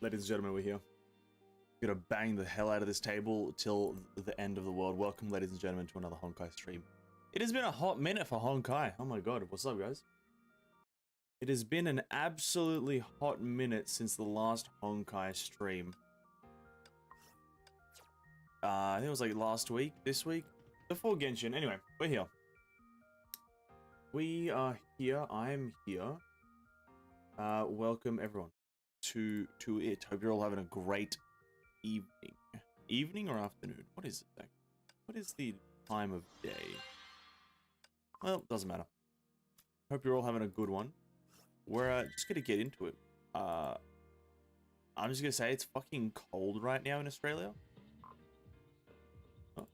ladies and gentlemen, we're here. We're gonna bang the hell out of this table till the end of the world. Welcome, ladies and gentlemen, to another Honkai stream. It has been a hot minute for Honkai. Oh my god, what's up, guys? It has been an absolutely hot minute since the last Honkai stream. I think it was like last week, this week, before Genshin. Anyway, we're here. We are here. I am here. Welcome everyone to it. Hope you're all having a great evening. Evening or afternoon? What is it? What is the time of day? Well, doesn't matter. Hope you're all having a good one. We're just gonna get into it. I'm just gonna say it's fucking cold right now in Australia. Oh.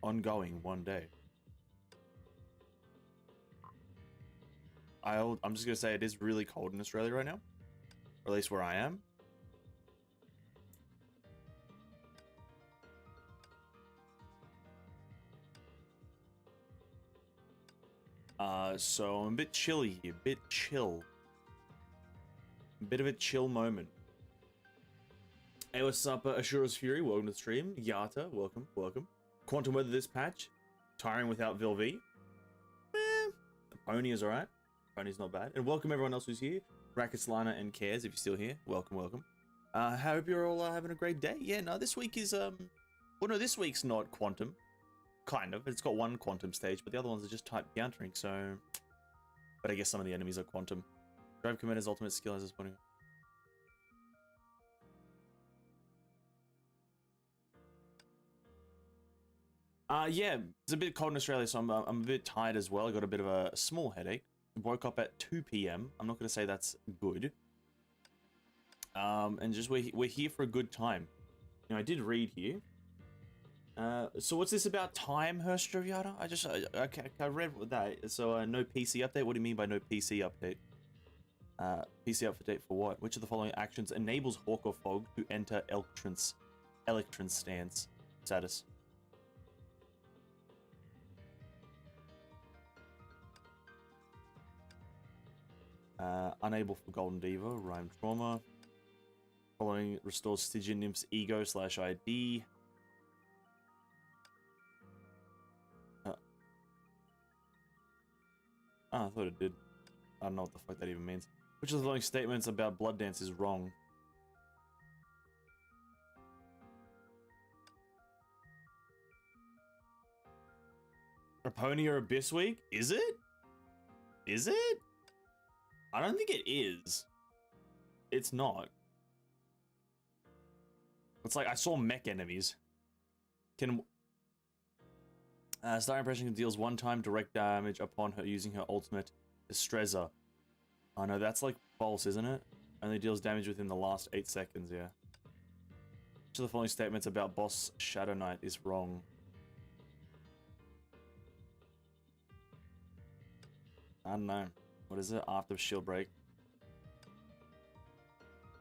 Ongoing one day. I'm just gonna say it is really cold in Australia right now, or at least where I am. So I'm a bit chilly here, a bit chill. A bit of a chill moment. Hey, what's up, Ashura's Fury? Welcome to the stream. Yata, welcome, welcome. Quantum Weather this patch. Tiring without Vilv. The pony is alright. Pony's not bad. And welcome everyone else who's here. Rackets, Lana, and Cares, if you're still here. Welcome, welcome. I hope you're all having a great day. Yeah, no, this week is, well, no, this week's not Quantum. Kind of. It's got one Quantum stage, but the other ones are just type countering, so... But I guess some of the enemies are Quantum. Drive Commander's ultimate skill has this pony. Yeah, it's a bit cold in Australia, so I'm a bit tired as well. I got a bit of a small headache. Woke up at 2 p.m. I'm not going to say that's good. And just we're here for a good time. You know, I did read here. So what's this about time, Herstraviata? I read that. So no PC update. What do you mean by no PC update? PC update for what? Which of the following actions enables Hawk or Fog to enter Electrance stance status? Unable for Golden Diva, Rhyme Trauma. Following restores Stygian Nymph's ego / ID. I thought it did. I don't know what the fuck that even means. Which of the following statements about Blood Dance is wrong? A pony or Abyss Week? Is it? Is it? I don't think it is. It's not. It's like I saw mech enemies. Can Star Impression deals one-time direct damage upon her using her ultimate Destreza. Oh no, that's like false, isn't it? Only deals damage within the last 8 seconds, yeah. Which of the following statements about boss Shadow Knight is wrong? I don't know. What is it? After shield break.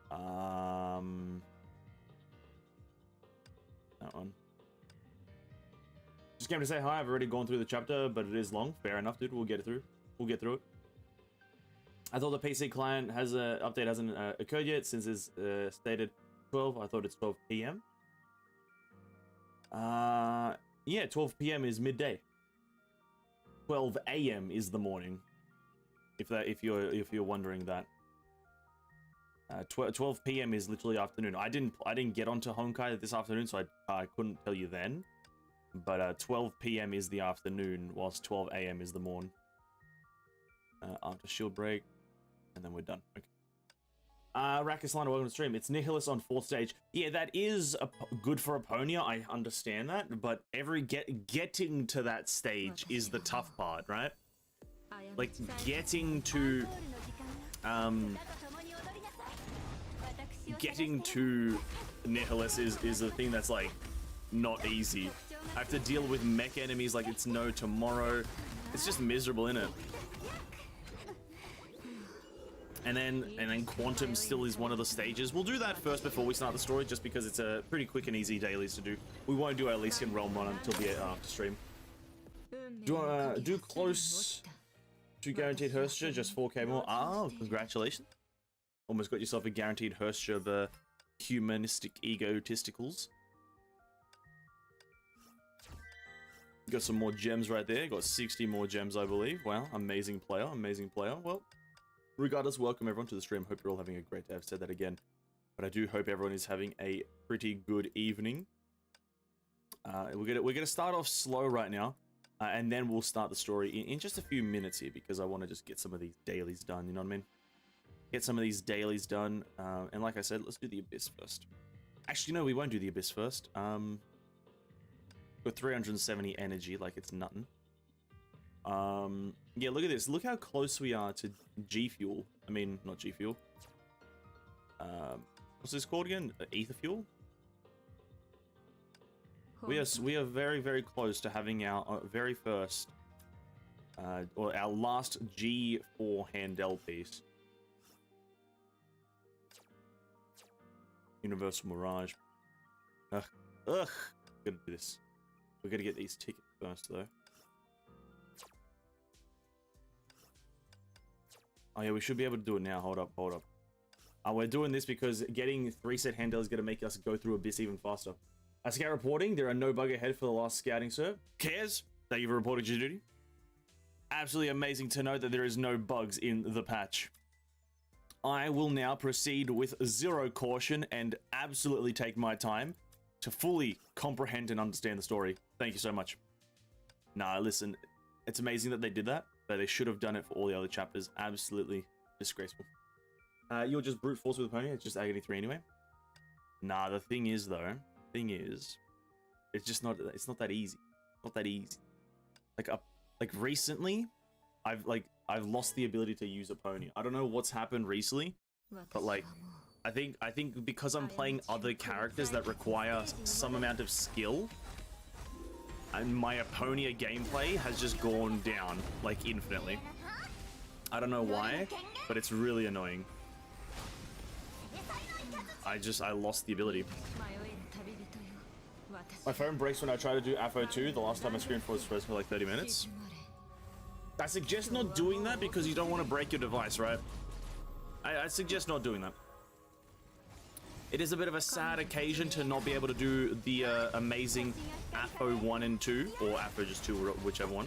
That one. Just came to say hi. I've already gone through the chapter, but it is long. Fair enough, dude. We'll get it through. We'll get through it. I thought the PC client has a update hasn't occurred yet since it's stated 12. I thought it's 12 p.m. Yeah, 12 p.m. is midday. 12 a.m. is the morning. If you're wondering that. 12 p.m. is literally afternoon. I didn't get onto Honkai this afternoon, so I couldn't tell you then. But 12 p.m. is the afternoon, whilst 12 a.m. is the morn. After shield break, and then we're done. Okay. Rakis Lana, welcome to the stream. It's Nihilus on 4th stage. Yeah, that is good for Aponia. I understand that, but getting to that stage is the tough part, right? Like getting to Nihilus is the thing that's like not easy. I have to deal with mech enemies like it's no tomorrow. It's just miserable, innit? And then Quantum still is one of the stages. We'll do that first before we start the story, just because it's a pretty quick and easy dailies to do. We won't do our Elysian Realm one until the after stream. Do close to guaranteed Herstra, just 4k more. Oh, congratulations. Almost got yourself a guaranteed Hearst of humanistic egotisticals. Got some more gems right there. Got 60 more gems, I believe. Wow, amazing player, amazing player. Well, regardless, welcome everyone to the stream. Hope you're all having a great day. I've said that again, but I do hope everyone is having a pretty good evening. We're gonna start off slow right now, and then we'll start the story in just a few minutes here, because I want to just get some of these dailies done. You know what I mean? Get some of these dailies done, and like I said, let's do the Abyss first. Actually, no, we won't do the Abyss first. Got 370 energy, like it's nothing. Yeah, look at this. Look how close we are to G Fuel. I mean, not G Fuel. What's this called again? Ether Fuel? We are very, very close to having our very first, or our last G4 Handel piece. Universal Mirage. Ugh. Gonna do this. We're gonna get these tickets first, though. Oh yeah, we should be able to do it now. Hold up. We're doing this because getting 3 set Handel is gonna make us go through Abyss even faster. Scout reporting, there are no bug ahead for the last scouting, sir. Cares? Thank you for reporting your duty. Absolutely amazing to know that there is no bugs in the patch. I will now proceed with zero caution and absolutely take my time to fully comprehend and understand the story. Thank you so much. Nah, listen, it's amazing that they did that, but they should have done it for all the other chapters. Absolutely disgraceful. You'll just brute force with a pony, it's just Agony 3 anyway. Nah, the thing is though, it's just not, it's not that easy. Not that easy. Like recently, I've lost the ability to use a pony. I don't know what's happened recently, but like, I think because I'm playing other characters that require some amount of skill, and my Aponia gameplay has just gone down like infinitely. I don't know why, but it's really annoying. I lost the ability. My phone breaks when I try to do AFO 2. The last time I screened was frozen for like 30 minutes. I suggest not doing that because you don't want to break your device, right? I suggest not doing that. It is a bit of a sad occasion to not be able to do the amazing AFO 1 and 2, or AFO just 2, whichever one.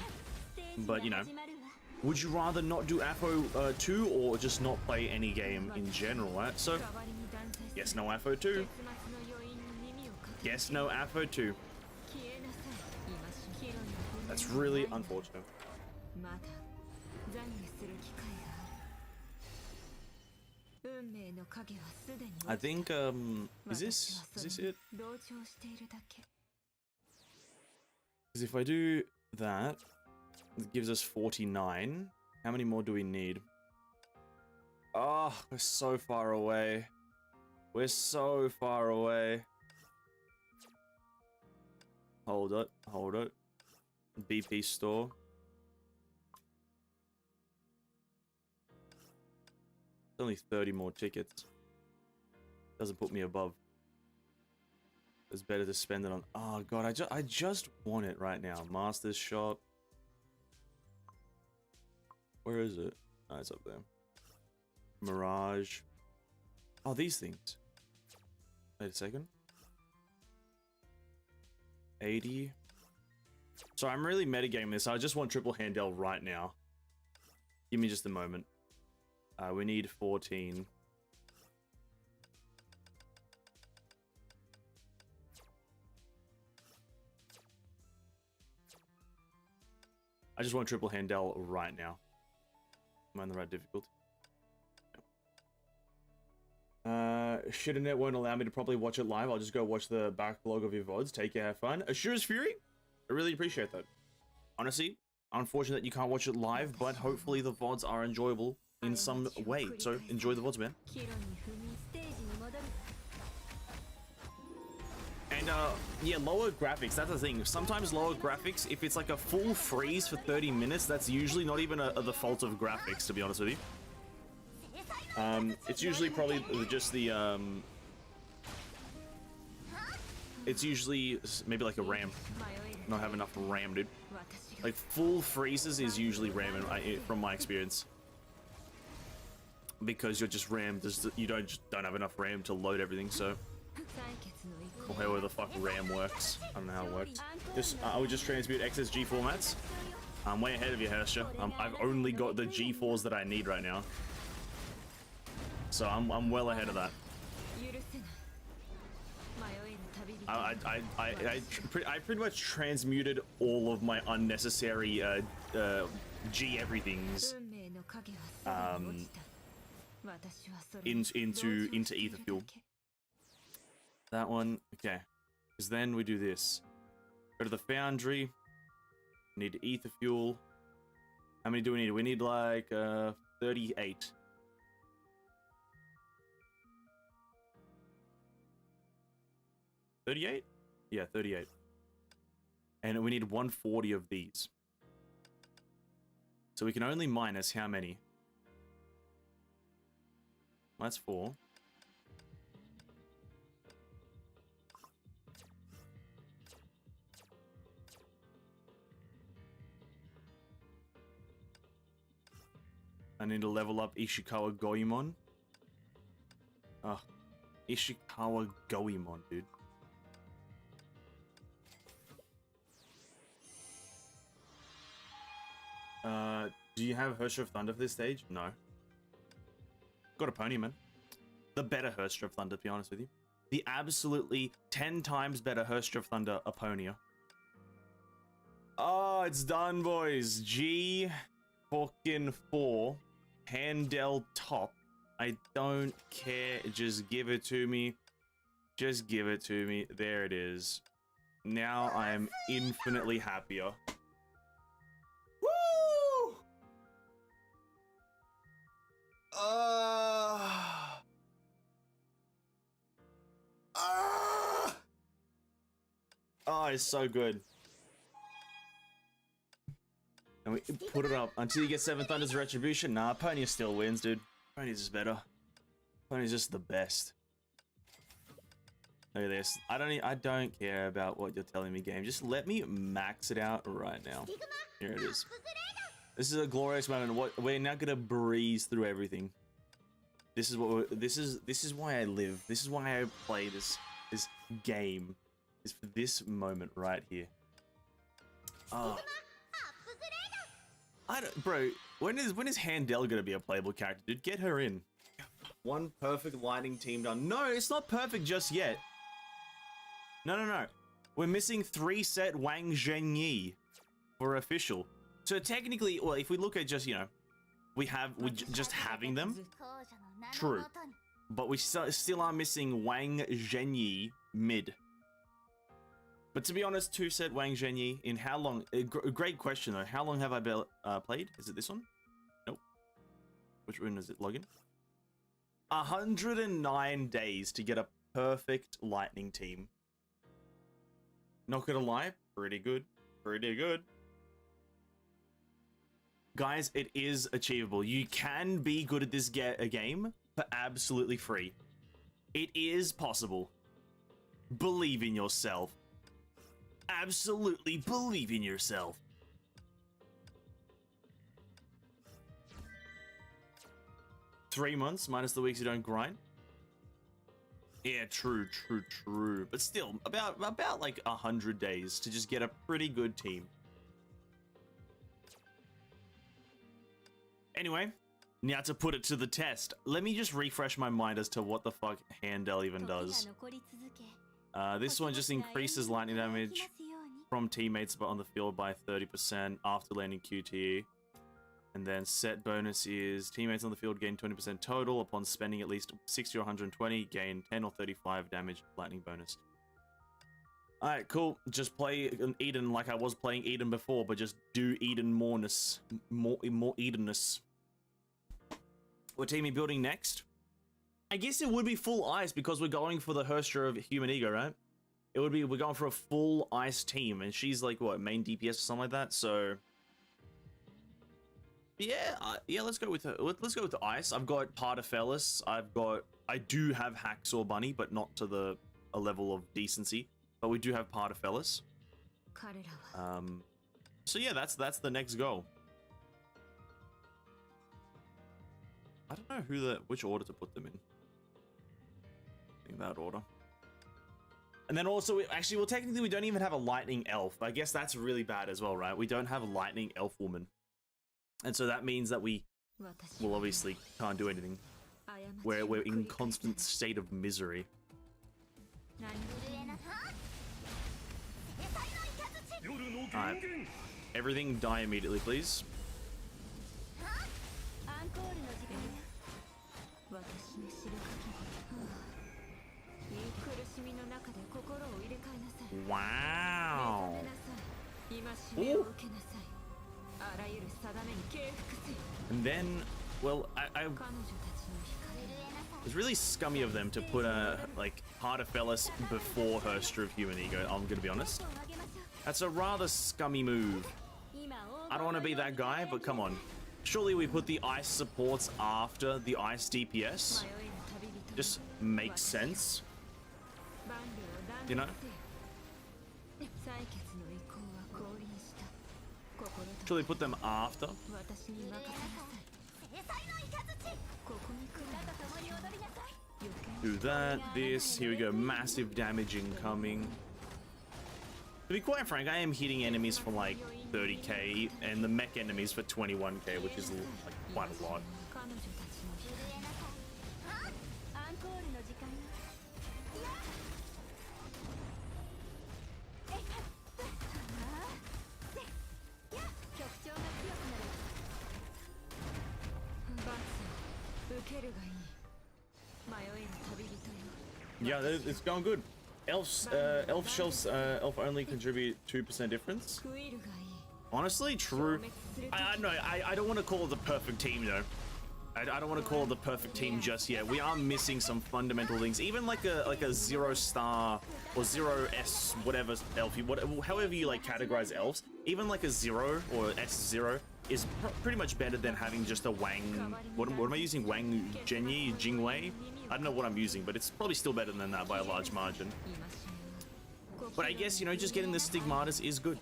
But, you know, would you rather not do AFO 2 or just not play any game in general, right? So, yes, no AFO 2. Yes, no AFO 2. That's really unfortunate. I think, is this it? Because if I do that, it gives us 49. How many more do we need? Oh, we're so far away. We're so far away. Hold it. BP store. It's only 30 more tickets. Doesn't put me above. It's better to spend it on. Oh god, I just want it right now. Master's shop. Where is it? Oh, it's up there. Mirage. Oh, these things. Wait a second. 80. So I'm really metagaming this. I just want triple Handel right now. Give me just a moment. We need 14. I just want triple Handel right now. Am I in the right difficulty? Shitternet won't allow me to properly watch it live. I'll just go watch the backlog of your VODs. Take care, have fun. Assures Fury? I really appreciate that. Honestly, unfortunate that you can't watch it live, but hopefully the VODs are enjoyable in some way. So enjoy the VODs, man. And yeah, lower graphics, that's the thing. Sometimes lower graphics, if it's like a full freeze for 30 minutes, that's usually not even the fault of graphics, to be honest with you. It's usually probably just the it's usually maybe like a RAM. Not have enough RAM, dude. Like full freezes is usually RAM from my experience. because you're just RAM. You don't have enough RAM to load everything. So, or however the fuck RAM works. I don't know how it works. I would just transmute XSG formats. I'm way ahead of you, Hersha. I've only got the G4s that I need right now, so I'm well ahead of that. I pretty much transmuted all of my unnecessary G everythings into ether fuel. That one, okay. Because then we do this. Go to the foundry. Need ether fuel. How many do we need? We need like 38. $38? Yeah, 38. And we need 140 of these. So we can only minus how many? That's 4. I need to level up Ishikawa Goemon. Ugh. Ishikawa Goemon, dude. Do you have Hersha of Thunder for this stage? No. Got a pony, man. The better Hersha of Thunder, to be honest with you. The absolutely 10 times better Hersha of Thunder Aponia. Oh, it's done, boys. G fucking 4. Handel top. I don't care. Just give it to me. Just give it to me. There it is. Now I am infinitely happier. Woo! Oh, it's so good. And we put it up until you get 7 Thunder's Retribution. Nah, Pony still wins, dude. Pony's just better. Pony's just the best. Look at this. I don't care about what you're telling me, game. Just let me max it out right now. Here it is. This is a glorious moment. We're now gonna breeze through everything. This is what this is why I live. This is why I play this game. Is for this moment right here. Oh. Bro, when is Handel gonna be a playable character, dude? Get her in. One perfect lightning team done. No, it's not perfect just yet. No. We're missing 3 set Wang Zhenyi for official. So technically, well, if we look at just, you know, just having them. True. But we still are missing Wang Zhenyi mid. But to be honest, 2 set Wang Zhenyi in how long? Great question though. How long have I played? Is it this one? Nope. Which one is it? Login. 109 days to get a perfect lightning team. Not gonna lie, pretty good. Pretty good. Guys, it is achievable. You can be good at this game for absolutely free. It is possible. Believe in yourself. Absolutely believe in yourself. Three months minus the weeks you don't grind. Yeah, true. But still, about like 100 days to just get a pretty good team. Anyway, now to put it to the test, let me just refresh my mind as to what the fuck Handel even does. This one just increases lightning damage from teammates but on the field by 30% after landing QTE. And then set bonus is teammates on the field gain 20% total upon spending at least 60 or 120, gain 10 or 35 damage lightning bonus. Alright, cool. Just play Eden like I was playing Eden before, but just do Eden moreness. More Edenness. What team are you building next? I guess it would be full ice because we're going for the Hersha of Human Ego, right? It would be, we're going for a full ice team, and she's like, what, main DPS or something like that, so... Yeah, let's go with her. Let's go with the ice. I've got Pardafellis. I do have Hacksaw Bunny, but not to a level of decency. But we do have Pardafellis. So yeah, that's the next goal. I don't know which order to put them in. In that order. And then also, actually, well, technically we don't even have a lightning elf. I guess that's really bad as well, right? We don't have a lightning elf woman. And so that means that we will obviously can't do anything. We're in constant state of misery. Alright. Everything die immediately, please. Wow. Ooh. And then, well, I it's really scummy of them to put a, like, Heart of Fellis before Herster of Human Ego, I'm gonna be honest. That's a rather scummy move. I don't want to be that guy, but come on. Surely we put the ice supports after the ice DPS. Just makes sense. You know? Surely put them after. Do that, this, here we go, massive damage incoming. To be quite frank, I am hitting enemies for like 30k and the mech enemies for 21k, which is like quite a lot. Yeah, it's going good. Elf only contribute 2% difference. Honestly, true. I don't want to call it the perfect team though. I don't want to call it the perfect team just yet. We are missing some fundamental things. Even like a 0 star or 0S whatever elf, however you like categorize elves. Even like a 0 or S0 is pretty much better than having just a Wang. What am I using? Wang Zhenyi Jingwei? I don't know what I'm using, but it's probably still better than that by a large margin. But I guess, you know, just getting the Stigmatas is good.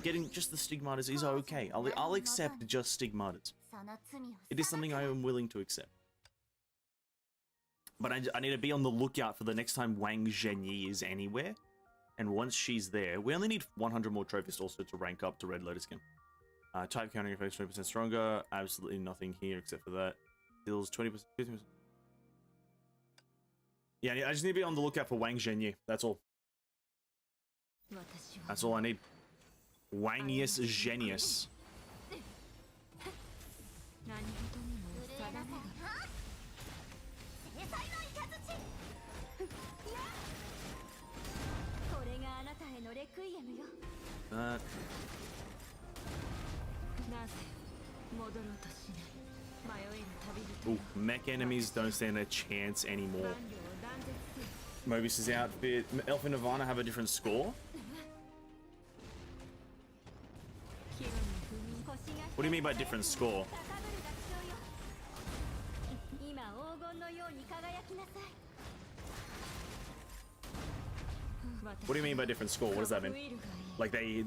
Getting just the Stigmatas is okay. I'll accept just Stigmatas. It is something I am willing to accept. But I need to be on the lookout for the next time Wang Zhenyi is anywhere. And once she's there, we only need 100 more trophies also to rank up to Red Lotus skin. Type countering effects 20% stronger. Absolutely nothing here except for that. Deals 20%, 50%. Yeah, I just need to be on the lookout for Wang Zhenyi. That's all. That's all I need. Wangius Genius. That. Ooh, mech enemies don't stand a chance anymore. Mobius's outfit. Elf and Nirvana have a different score? What do you mean by different score? What do you mean by different score? What does that mean? Like they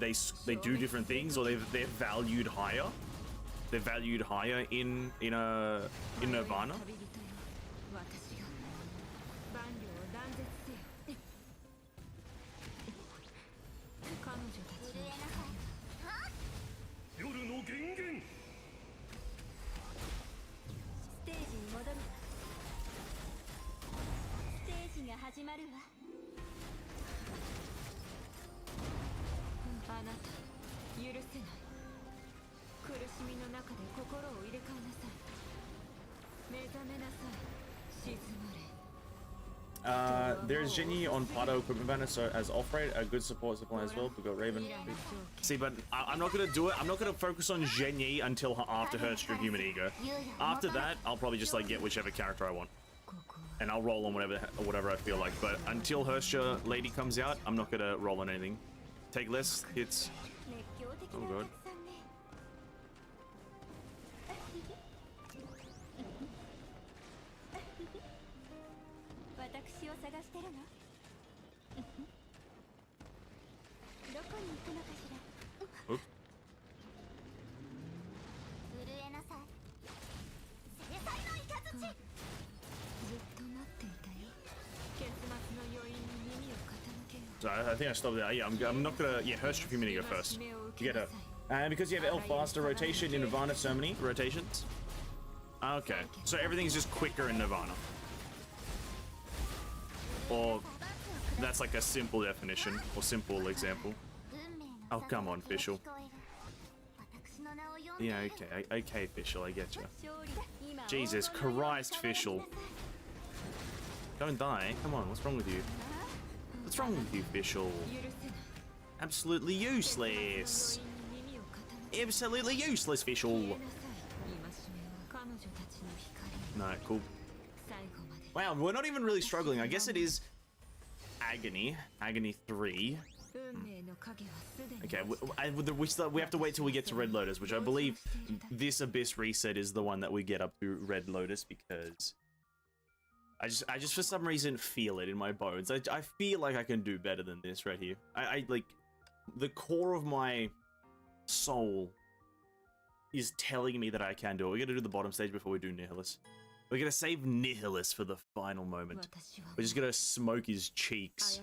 do different things, or they're valued higher? They're valued higher in Nirvana? There's Genie on Plato equipment banner, so as off-rate, a good support supply as well. We got Raven. See, but I'm not gonna do it. I'm not gonna focus on Genie until after Herster of Human Ego. After that, I'll probably just like get whichever character I want, and I'll roll on whatever I feel like. But until Herster Lady comes out, I'm not gonna roll on anything. Take less hits. Oh god. Oops. So I think I stopped there. Yeah, I'm not gonna. Yeah, her if you mean to go first. You get her. And because you have L faster rotation in Nirvana, so many rotations. Okay, so everything's just quicker in Nirvana. Or that's like a simple definition or simple example. Oh, come on, Fischl. Yeah, okay, Fischl, I get you. Jesus Christ, Fischl. Don't die. Come on, what's wrong with you? What's wrong with you, Fischl? Absolutely useless. Absolutely useless, Fischl. No, cool. Wow, we're not even really struggling. I guess it is Agony. Agony 3. Okay, we have to wait till we get to Red Lotus, which I believe this Abyss reset is the one that we get up to Red Lotus, because I just for some reason feel it in my bones. I feel like I can do better than this right here. I like the core of my soul is telling me that I can do it. We're gonna do the bottom stage before we do Nihilus. We're gonna save Nihilus for the final moment. We're just gonna smoke his cheeks.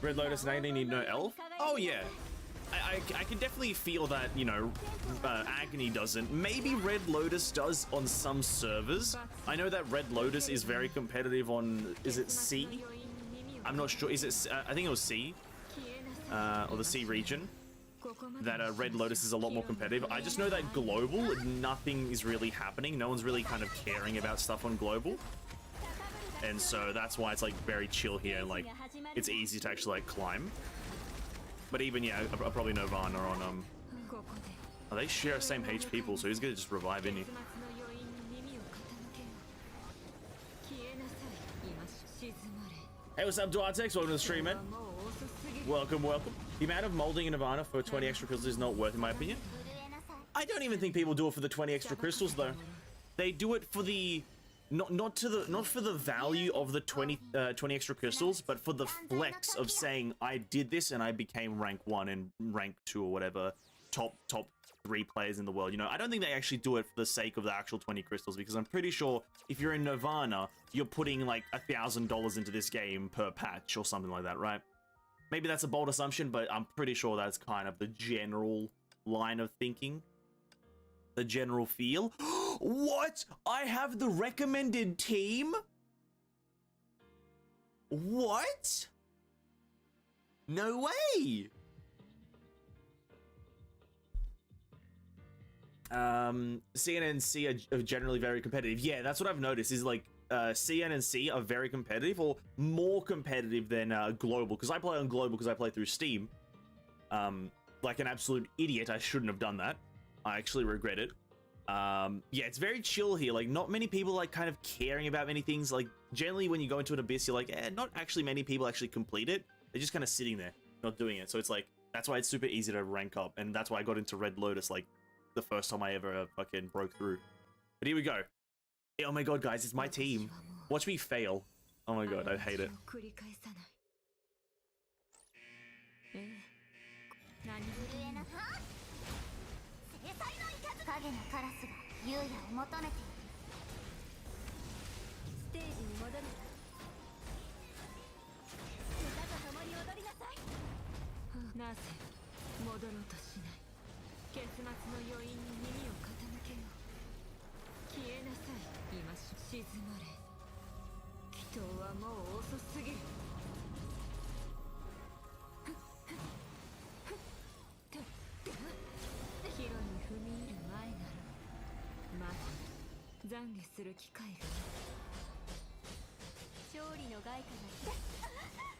Red Lotus and Agony need no elf? Oh yeah. I can definitely feel that, you know, Agony doesn't. Maybe Red Lotus does on some servers. I know that Red Lotus is very competitive on, is it C? I'm not sure. Is it, I think it was C, or the C region, that Red Lotus is a lot more competitive. I just know that global, nothing is really happening. No one's really kind of caring about stuff on global. And so that's why it's like very chill here, and like it's easy to actually like climb. But even yeah, probably Nirvana on oh, they share the same HP pool, so he's gonna just revive any. Hey, what's up, Duartex? Welcome to the stream, man. Welcome, welcome. The amount of molding in Nirvana for 20 extra crystals is not worth, in my opinion. I don't even think people do it for the 20 extra crystals, though. They do it for the not for the value of the 20 extra crystals, but for the flex of saying I did this and I became rank 1 and rank 2 or whatever, top 3 players in the world. You know, I don't think they actually do it for the sake of the actual 20 crystals, because I'm pretty sure if you're in Nirvana, you're putting like $1,000 into this game per patch or something like that, right? Maybe that's a bold assumption, but I'm pretty sure that's kind of the general line of thinking. The general feel. What? I have the recommended team? What? No way. CN and C are generally very competitive. Yeah, that's what I've noticed, is like CN and C are very competitive, or more competitive than global, because I play on global because I play through Steam. Like an absolute idiot, I shouldn't have done that. I actually regret it. Yeah, it's very chill here. Like, not many people like kind of caring about many things. Like, generally when you go into an abyss, you're like, not actually many people actually complete it. They're just kind of sitting there, not doing it. So it's like, that's why it's super easy to rank up, and that's why I got into Red Lotus like the first time I ever fucking broke through. But here we go. Oh my god, guys, it's my team. Watch me fail. Oh my god, I hate it.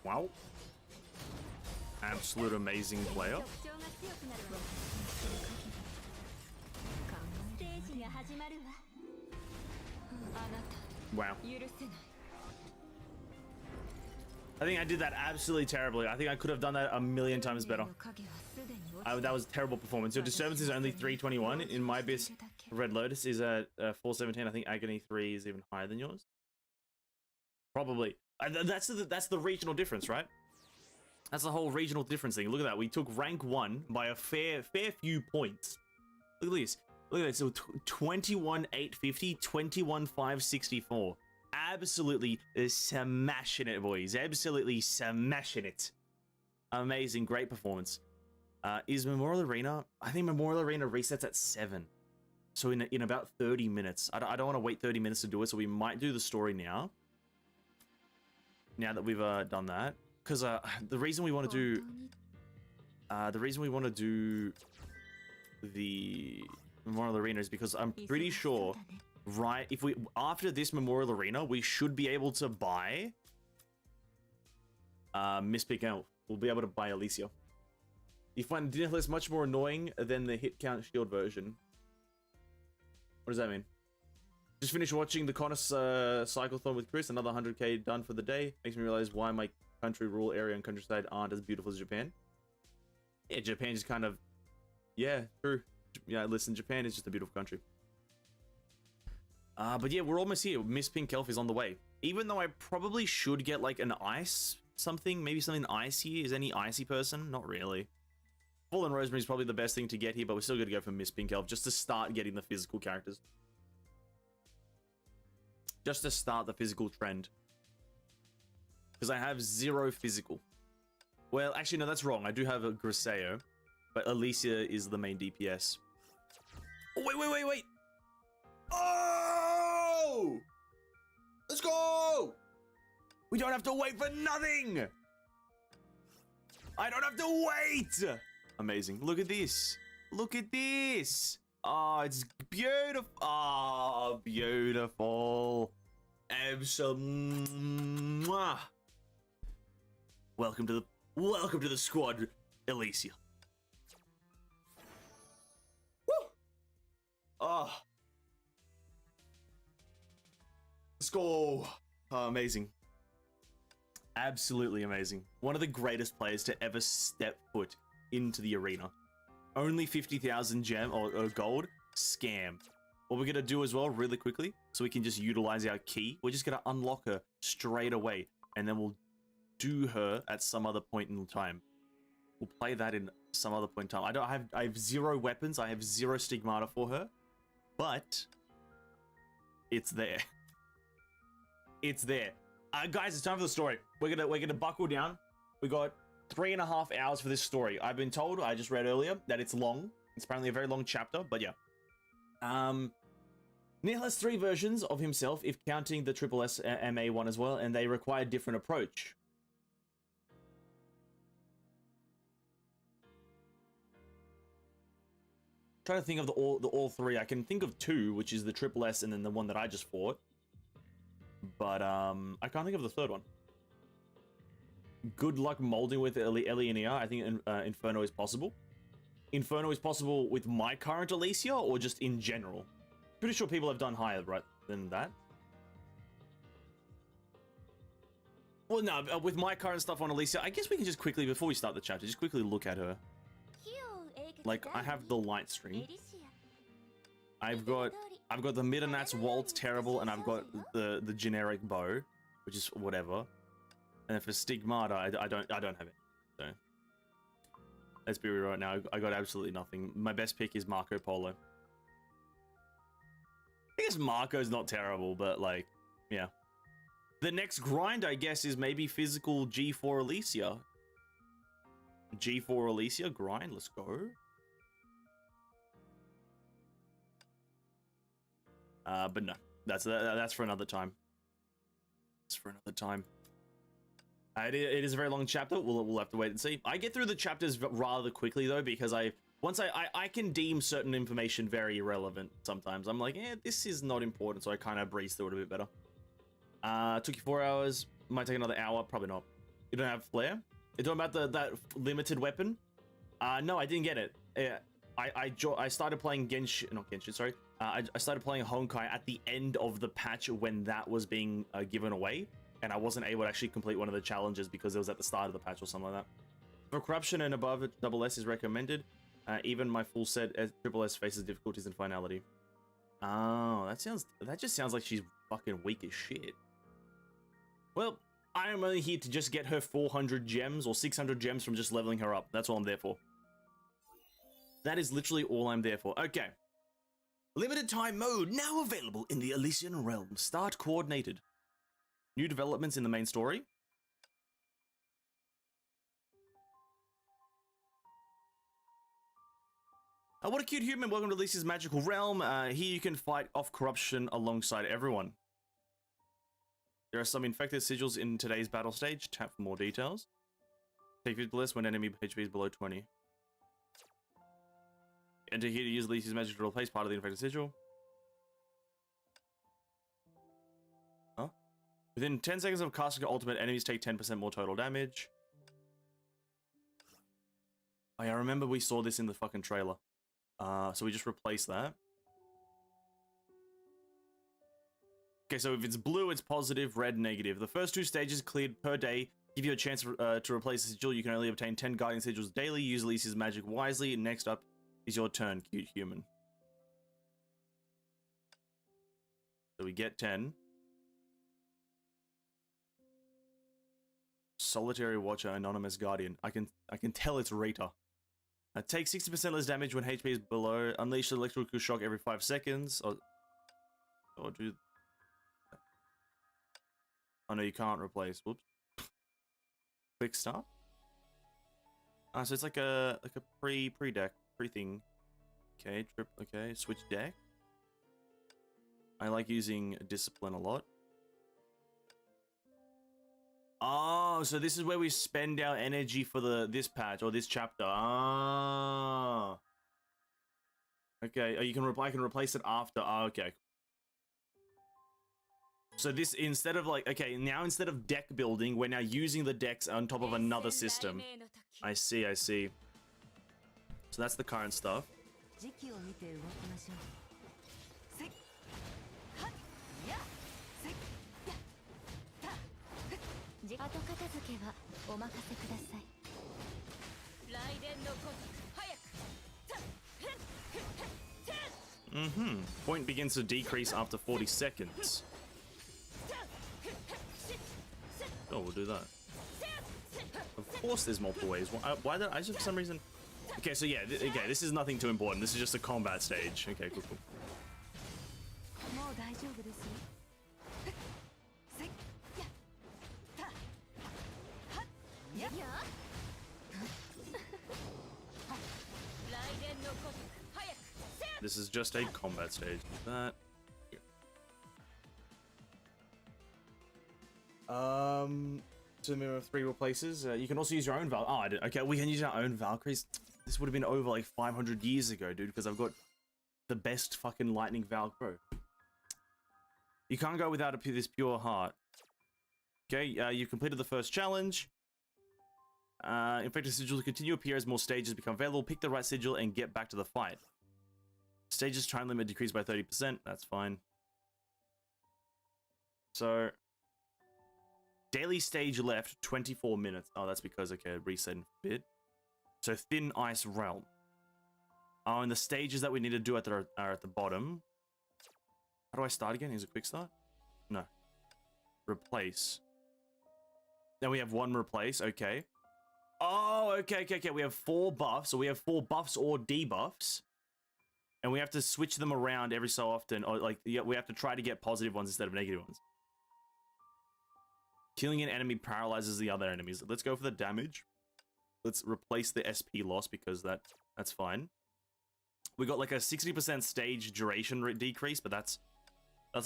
Wow. Absolute amazing player. Wow. I think I did that absolutely terribly. I think I could have done that a million times better. That was a terrible performance. Your disturbance is only 321. In my abyss, Red Lotus is at 417. I think Agony 3 is even higher than yours. Probably. That's the regional difference, right? That's the whole regional difference thing. Look at that. We took rank 1 by a fair few points. Look at this. Look at that. So 21,850, 21,564. Absolutely smashing it, boys. Absolutely smashing it. Amazing. Great performance. Is Memorial Arena? I think Memorial Arena resets at 7. So in about 30 minutes. I don't want to wait 30 minutes to do it, so we might do the story now. Now that we've done that. Because the reason we want to do... the Memorial Arena is because I'm pretty sure... Right, if we after this Memorial Arena, we should be able to buy Miss Pink Elf. We'll be able to buy Alicia. You find Dinnerless much more annoying than the hit count shield version. What does that mean? Just finished watching the Connors cyclothon with Chris. Another 100k done for the day. Makes me realize why my country, rural area, and countryside aren't as beautiful as Japan. Yeah, Japan is kind of... Yeah, true. Yeah, listen, Japan is just a beautiful country. But yeah, we're almost here. Miss Pink Elf is on the way. Even though I probably should get like an ice something, maybe something icy. Is any icy person? Not really. Fallen Rosemary is probably the best thing to get here, but we're still going to go for Miss Pink Elf just to start getting the physical characters. Just to start the physical trend. Because I have 0 physical. Well, actually, no, that's wrong. I do have a Griseo, but Alicia is the main DPS. Oh, wait! Oh! Let's go! We don't have to wait for nothing! I don't have to wait! Amazing. Look at this. Look at this. Oh, it's beautiful. Oh, beautiful. Absolutely. Welcome to the squad, Alicia. Woo! Oh. Let's go. Oh, amazing. Absolutely amazing. One of the greatest players to ever step foot into the arena. Only 50,000 gem or gold. Scam. What we're going to do as well really quickly, so we can just utilize our key. We're just going to unlock her straight away. And then we'll do her at some other point in time. We'll play that in some other point in time. I have 0 weapons. I have 0 stigmata for her. But it's there. It's there. Guys, it's time for the story. We're gonna buckle down. We got 3.5 hours for this story. I've been told, I just read earlier, that it's long. It's apparently a very long chapter, but yeah. Neil has 3 versions of himself, if counting the Triple S MA one as well, and they require different approach. Trying to think of the all 3. I can think of 2, which is the Triple S and then the one that I just fought. But I can't think of the 3rd one. Good luck molding with Ellie and ER. I think Inferno is possible. Inferno is possible with my current Alicia or just in general? Pretty sure people have done higher right than that. Well, no, with my current stuff on Alicia, I guess we can just quickly, before we start the chapter, just quickly look at her. Like, I have the light string. I've got the Midnight's Waltz terrible, and I've got the generic bow, which is whatever. And then for Stigmata, I don't have it. So let's be real right now. I got absolutely nothing. My best pick is Marco Polo. I guess Marco's not terrible, but like, yeah. The next grind, I guess, is maybe physical G4 Alicia. G4 Alicia grind. Let's go. But no, that's for another time. It's for another time. It is a very long chapter. We'll have to wait and see. I get through the chapters rather quickly though, because once I can deem certain information very irrelevant sometimes. I'm like, this is not important, so I kind of breeze through it a bit better. Took you 4 hours. Might take another hour. Probably not. You don't have flare? You're talking about that limited weapon? No, I didn't get it. I started playing Genshin, sorry. I started playing Honkai at the end of the patch when that was being given away. and I wasn't able to actually complete one of the challenges because it was at the start of the patch or something like that. For corruption and above, double S is recommended. Even my full set triple S faces difficulties in finality. Oh, that just sounds like she's fucking weak as shit. Well, I am only here to just get her 400 gems or 600 gems from just leveling her up. That's all I'm there for. That is literally all I'm there for. Okay. Limited time mode now available in the Elysian Realm. Start coordinated. New developments in the main story. What a cute human. Welcome to Elysia's magical realm. Here you can fight off corruption alongside everyone. There are some infected sigils in today's battle stage. Tap for more details. Take 50 less when enemy HP is below 20. Enter here to use Elysia's magic to replace part of the infected sigil. Huh? Within 10 seconds of casting your ultimate, enemies take 10% more total damage. Oh yeah, I remember we saw this in the fucking trailer. So we just replace that. Okay, so if it's blue, it's positive, red, negative. The first 2 stages cleared per day give you a chance to replace a sigil. You can only obtain 10 guardian sigils daily. Use Elysia's magic wisely. Next up is your turn, cute human. So we get 10. Solitary Watcher, Anonymous Guardian. I can tell it's Rita. Take 60% less damage when HP is below. Unleash electrical shock every 5 seconds. Or do... Oh no, you can't replace. Whoops. Quick start. So it's like a pre-deck thing. Okay, okay, switch deck. I like using discipline a lot. Oh, so this is where we spend our energy for this patch or this chapter. Ah. Okay, I can replace it after. Oh, okay. So this, instead of like, okay, now instead of deck building, we're now using the decks on top of another system. I see, I see. So that's the current stuff. Point begins to decrease after 40 seconds. Oh, we'll do that. Of course there's multiple ways. Why did I just for some reason... Okay, so yeah, okay, this is nothing too important. This is just a combat stage. Okay, cool, cool. This is just a combat stage. That. To mirror 3 replaces. You can also use your own Val. Oh, I did. Okay, we can use our own Valkyries. This would have been over like 500 years ago, dude, because I've got the best fucking lightning Valkyrie. You can't go without this pure heart. Okay, you've completed the first challenge. Infected sigils continue to appear as more stages become available. Pick the right sigil and get back to the fight. Stages time limit decreased by 30%. That's fine. So, daily stage left, 24 minutes. Oh, that's because, okay, reset in a bit. So, Thin Ice Realm. Oh, and the stages that we need to do are at the bottom. How do I start again? Is it quick start? No. Replace. Then we have 1 replace. Okay. Oh, okay. We have 4 buffs. So we have 4 buffs or debuffs. And we have to switch them around every so often. Or like, yeah, we have to try to get positive ones instead of negative ones. Killing an enemy paralyzes the other enemies. Let's go for the damage. Let's replace the SP loss because that's fine. We got like a 60% stage duration decrease, but that's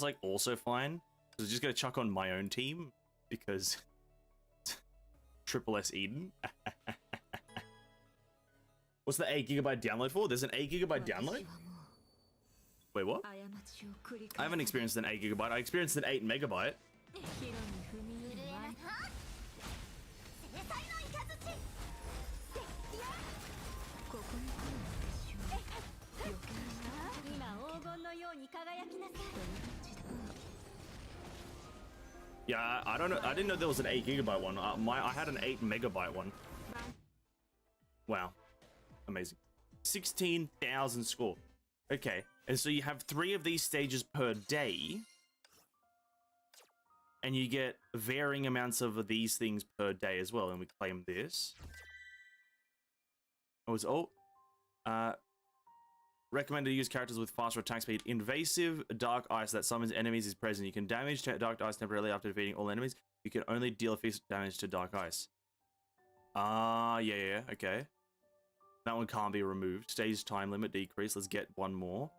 like also fine. So I'm just gonna chuck on my own team because Triple S Eden. What's the 8 GB download for? There's an 8 GB download? Wait, what? I haven't experienced an 8 GB. I experienced an 8 MB. Yeah, I don't know. I didn't know there was an 8 GB one. I had an 8 MB one. Wow, amazing. 16,000 score. Okay, and so you have 3 of these stages per day, and you get varying amounts of these things per day as well. And we claim this. Recommended to use characters with faster attack speed. Invasive dark ice that summons enemies is present. You can damage dark ice temporarily after defeating all enemies. You can only deal physical damage to dark ice. Yeah, okay. That one can't be removed. Stage time limit decrease. Let's get one more.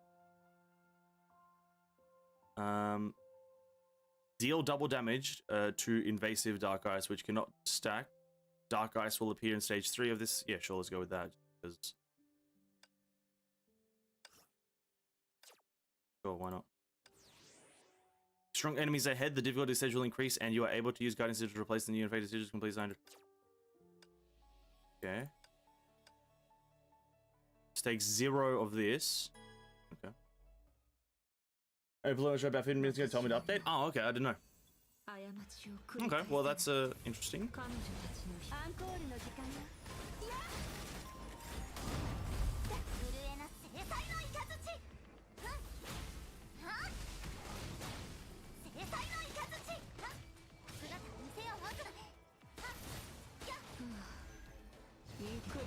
Deal double damage to invasive dark ice, which cannot stack. Dark ice will appear in stage 3 of this. Yeah, sure, let's go with that. Because... Sure, why not? Strong enemies ahead, the difficulty stage will increase, and you are able to use guiding sigils to replace the new infected sigils complete 100. Okay. Stage 0 of this. Okay. About 15 minutes ago, told me to update. Oh, okay, I didn't know. Okay, well that's interesting.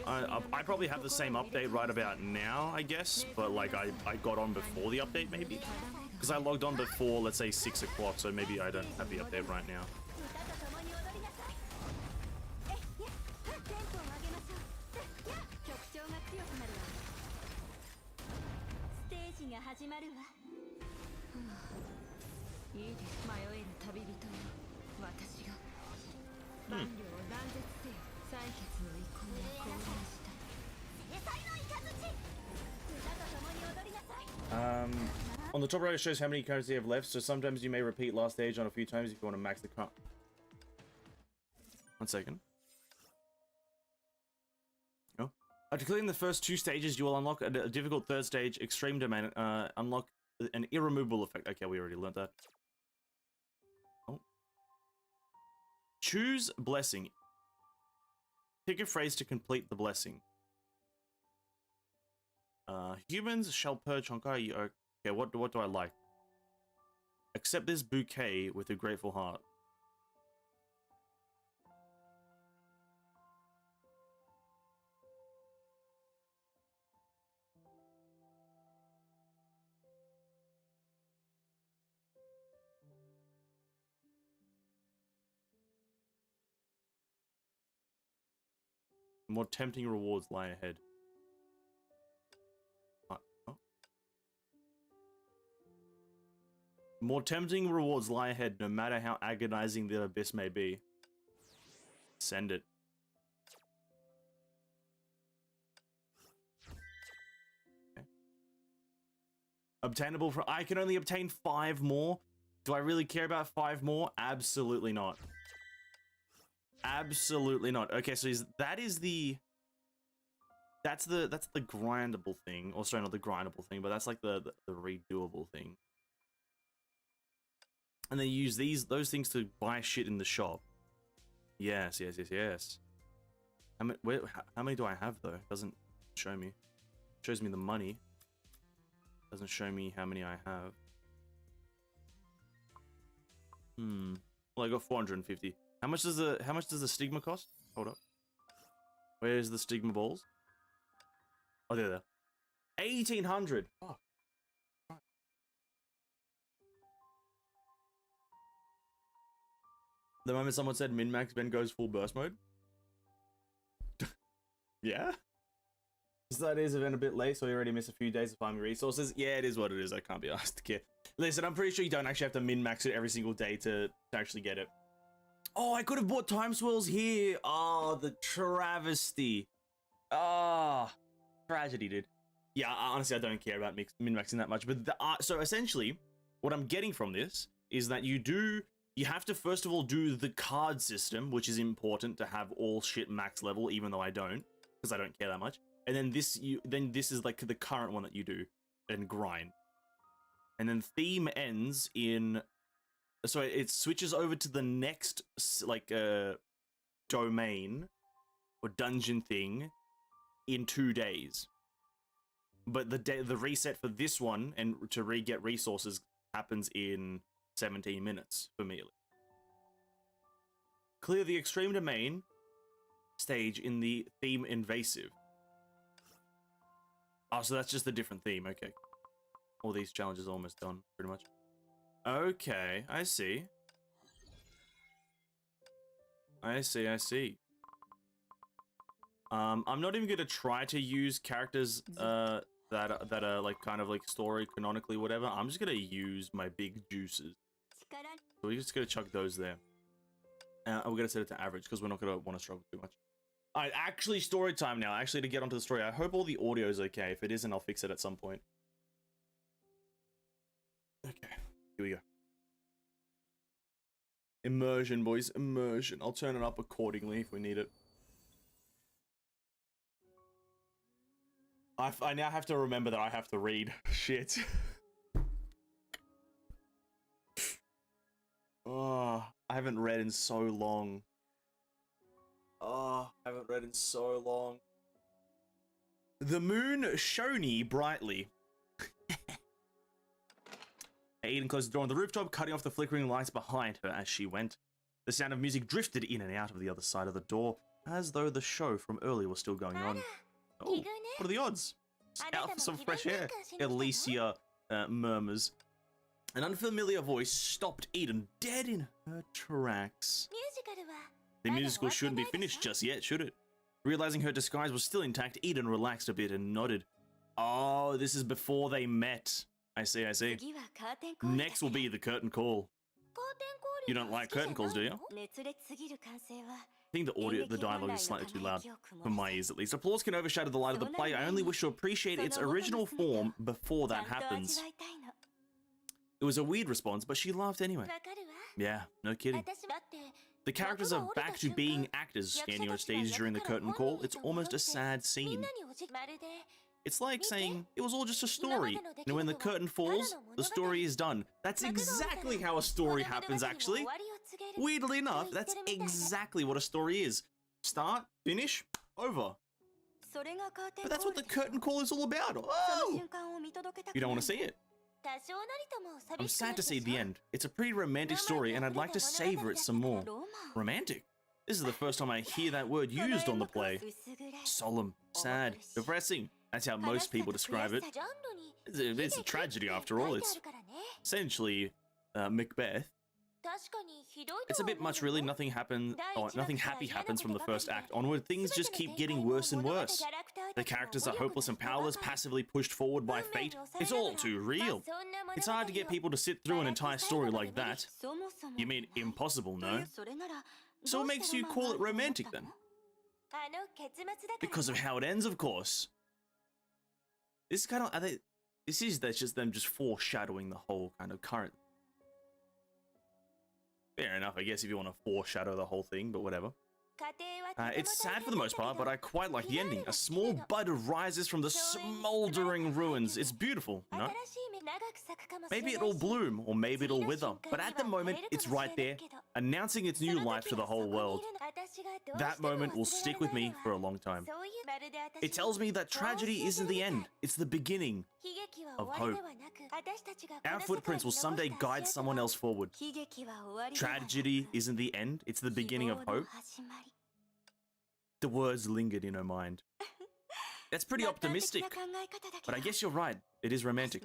I probably have the same update right about now, I guess, but like I got on before the update maybe, because I logged on before, let's say 6 o'clock, so maybe I don't have the update right now. On the top right, it shows how many cards you have left, so sometimes you may repeat last stage on a few times if you want to max the card. 1 second. Oh. After clearing the first 2 stages, you will unlock a difficult 3rd stage, Extreme Domain, unlock an irremovable effect. Okay, we already learned that. Oh. Choose Blessing. Pick a phrase to complete the blessing. Humans shall purge Honkai. Okay, what do I like? Accept this bouquet with a grateful heart. More tempting rewards lie ahead. Oh. More tempting rewards lie ahead, no matter how agonizing the abyss may be. Send it. Okay. Obtainable for... I can only obtain 5 more? Do I really care about 5 more? Absolutely not. Absolutely not. Okay, so that's the grindable thing. Or sorry, not the grindable thing, but that's like the redoable thing. And then you use those things to buy shit in the shop. Yes. How many do I have though? It doesn't show me. It shows me the money. It doesn't show me how many I have. Well, I got 450. How much does the stigma cost? Hold up. Where's the stigma balls? Oh, there. 1,800. Oh. The moment someone said min-max, Ben goes full burst mode. Yeah? So that is event a bit late, so we already missed a few days of farming resources. Yeah, it is what it is. I can't be asked to care. Listen, I'm pretty sure you don't actually have to min-max it every single day to actually get it. Oh, I could have bought time swirls here. Oh, the travesty. Oh, tragedy, dude. Yeah, honestly, I don't care about min-maxing that much. But so essentially, what I'm getting from this is that you have to first of all do the card system, which is important to have all shit max level, even though I don't, because I don't care that much. And then this is like the current one that you do, and grind. And then theme ends in so it switches over to the next like domain or dungeon thing in 2 days. But the reset for this one and to get resources happens in 17 minutes for melee. Clear the extreme domain stage in the theme invasive. Oh, so that's just a different theme. Okay. All these challenges are almost done, pretty much. Okay, I see. I see. I'm not even gonna try to use characters that are like kind of like story canonically, whatever. I'm just gonna use my big juices. So we're just gonna chuck those there. We're gonna set it to average because we're not gonna want to struggle too much. Alright, actually story time now. Actually, to get onto the story, I hope all the audio is okay. If it isn't, I'll fix it at some point. Okay, here we go. Immersion, boys, immersion. I'll turn it up accordingly if we need it. I now have to remember that I have to read. Shit. Oh, I haven't read in so long. Oh, I haven't read in so long. The moon shone brightly. Aiden closed the door on the rooftop, cutting off the flickering lights behind her as she went. The sound of music drifted in and out of the other side of the door, as though the show from earlier was still going on. Oh, what are the odds? Out for some fresh air, Alicia murmurs. An unfamiliar voice stopped Eden dead in her tracks. The musical shouldn't be finished just yet, should it? Realizing her disguise was still intact, Eden relaxed a bit and nodded. Oh, this is before they met. I see. Next will be the curtain call. You don't like curtain calls, do you? I think the dialogue is slightly too loud, for my ears at least. Applause can overshadow the light of the play. I only wish to appreciate its original form before that happens. It was a weird response, but she laughed anyway. Yeah, no kidding. The characters are back to being actors standing on stage during the curtain call. It's almost a sad scene. It's like saying, it was all just a story. And when the curtain falls, the story is done. That's exactly how a story happens, actually. Weirdly enough, that's exactly what a story is. Start, finish, over. But that's what the curtain call is all about. Oh! You don't want to see it. I'm sad to see the end. It's a pretty romantic story, and I'd like to savor it some more. Romantic? This is the first time I hear that word used on the play. Solemn, sad, depressing. That's how most people describe it. It's a tragedy after all. It's essentially Macbeth. It's a bit much, really. Nothing happy happens from the first act onward. Things just keep getting worse and worse. The characters are hopeless and powerless, passively pushed forward by fate. It's all too real. It's hard to get people to sit through an entire story like that. You mean impossible, no? So what makes you call it romantic, then? Because of how it ends, of course. This is kind of... that's just them just foreshadowing the whole kind of current... Fair enough, I guess, if you want to foreshadow the whole thing, but whatever. It's sad for the most part, but I quite like the ending. A small bud rises from the smoldering ruins. It's beautiful, no? Maybe it'll bloom, or maybe it'll wither, but at the moment, it's right there, announcing its new life to the whole world. That moment will stick with me for a long time. It tells me that tragedy isn't the end, it's the beginning of hope. Our footprints will someday guide someone else forward. Tragedy isn't the end, it's the beginning of hope. The words lingered in her mind. That's pretty optimistic, but I guess you're right, it is romantic.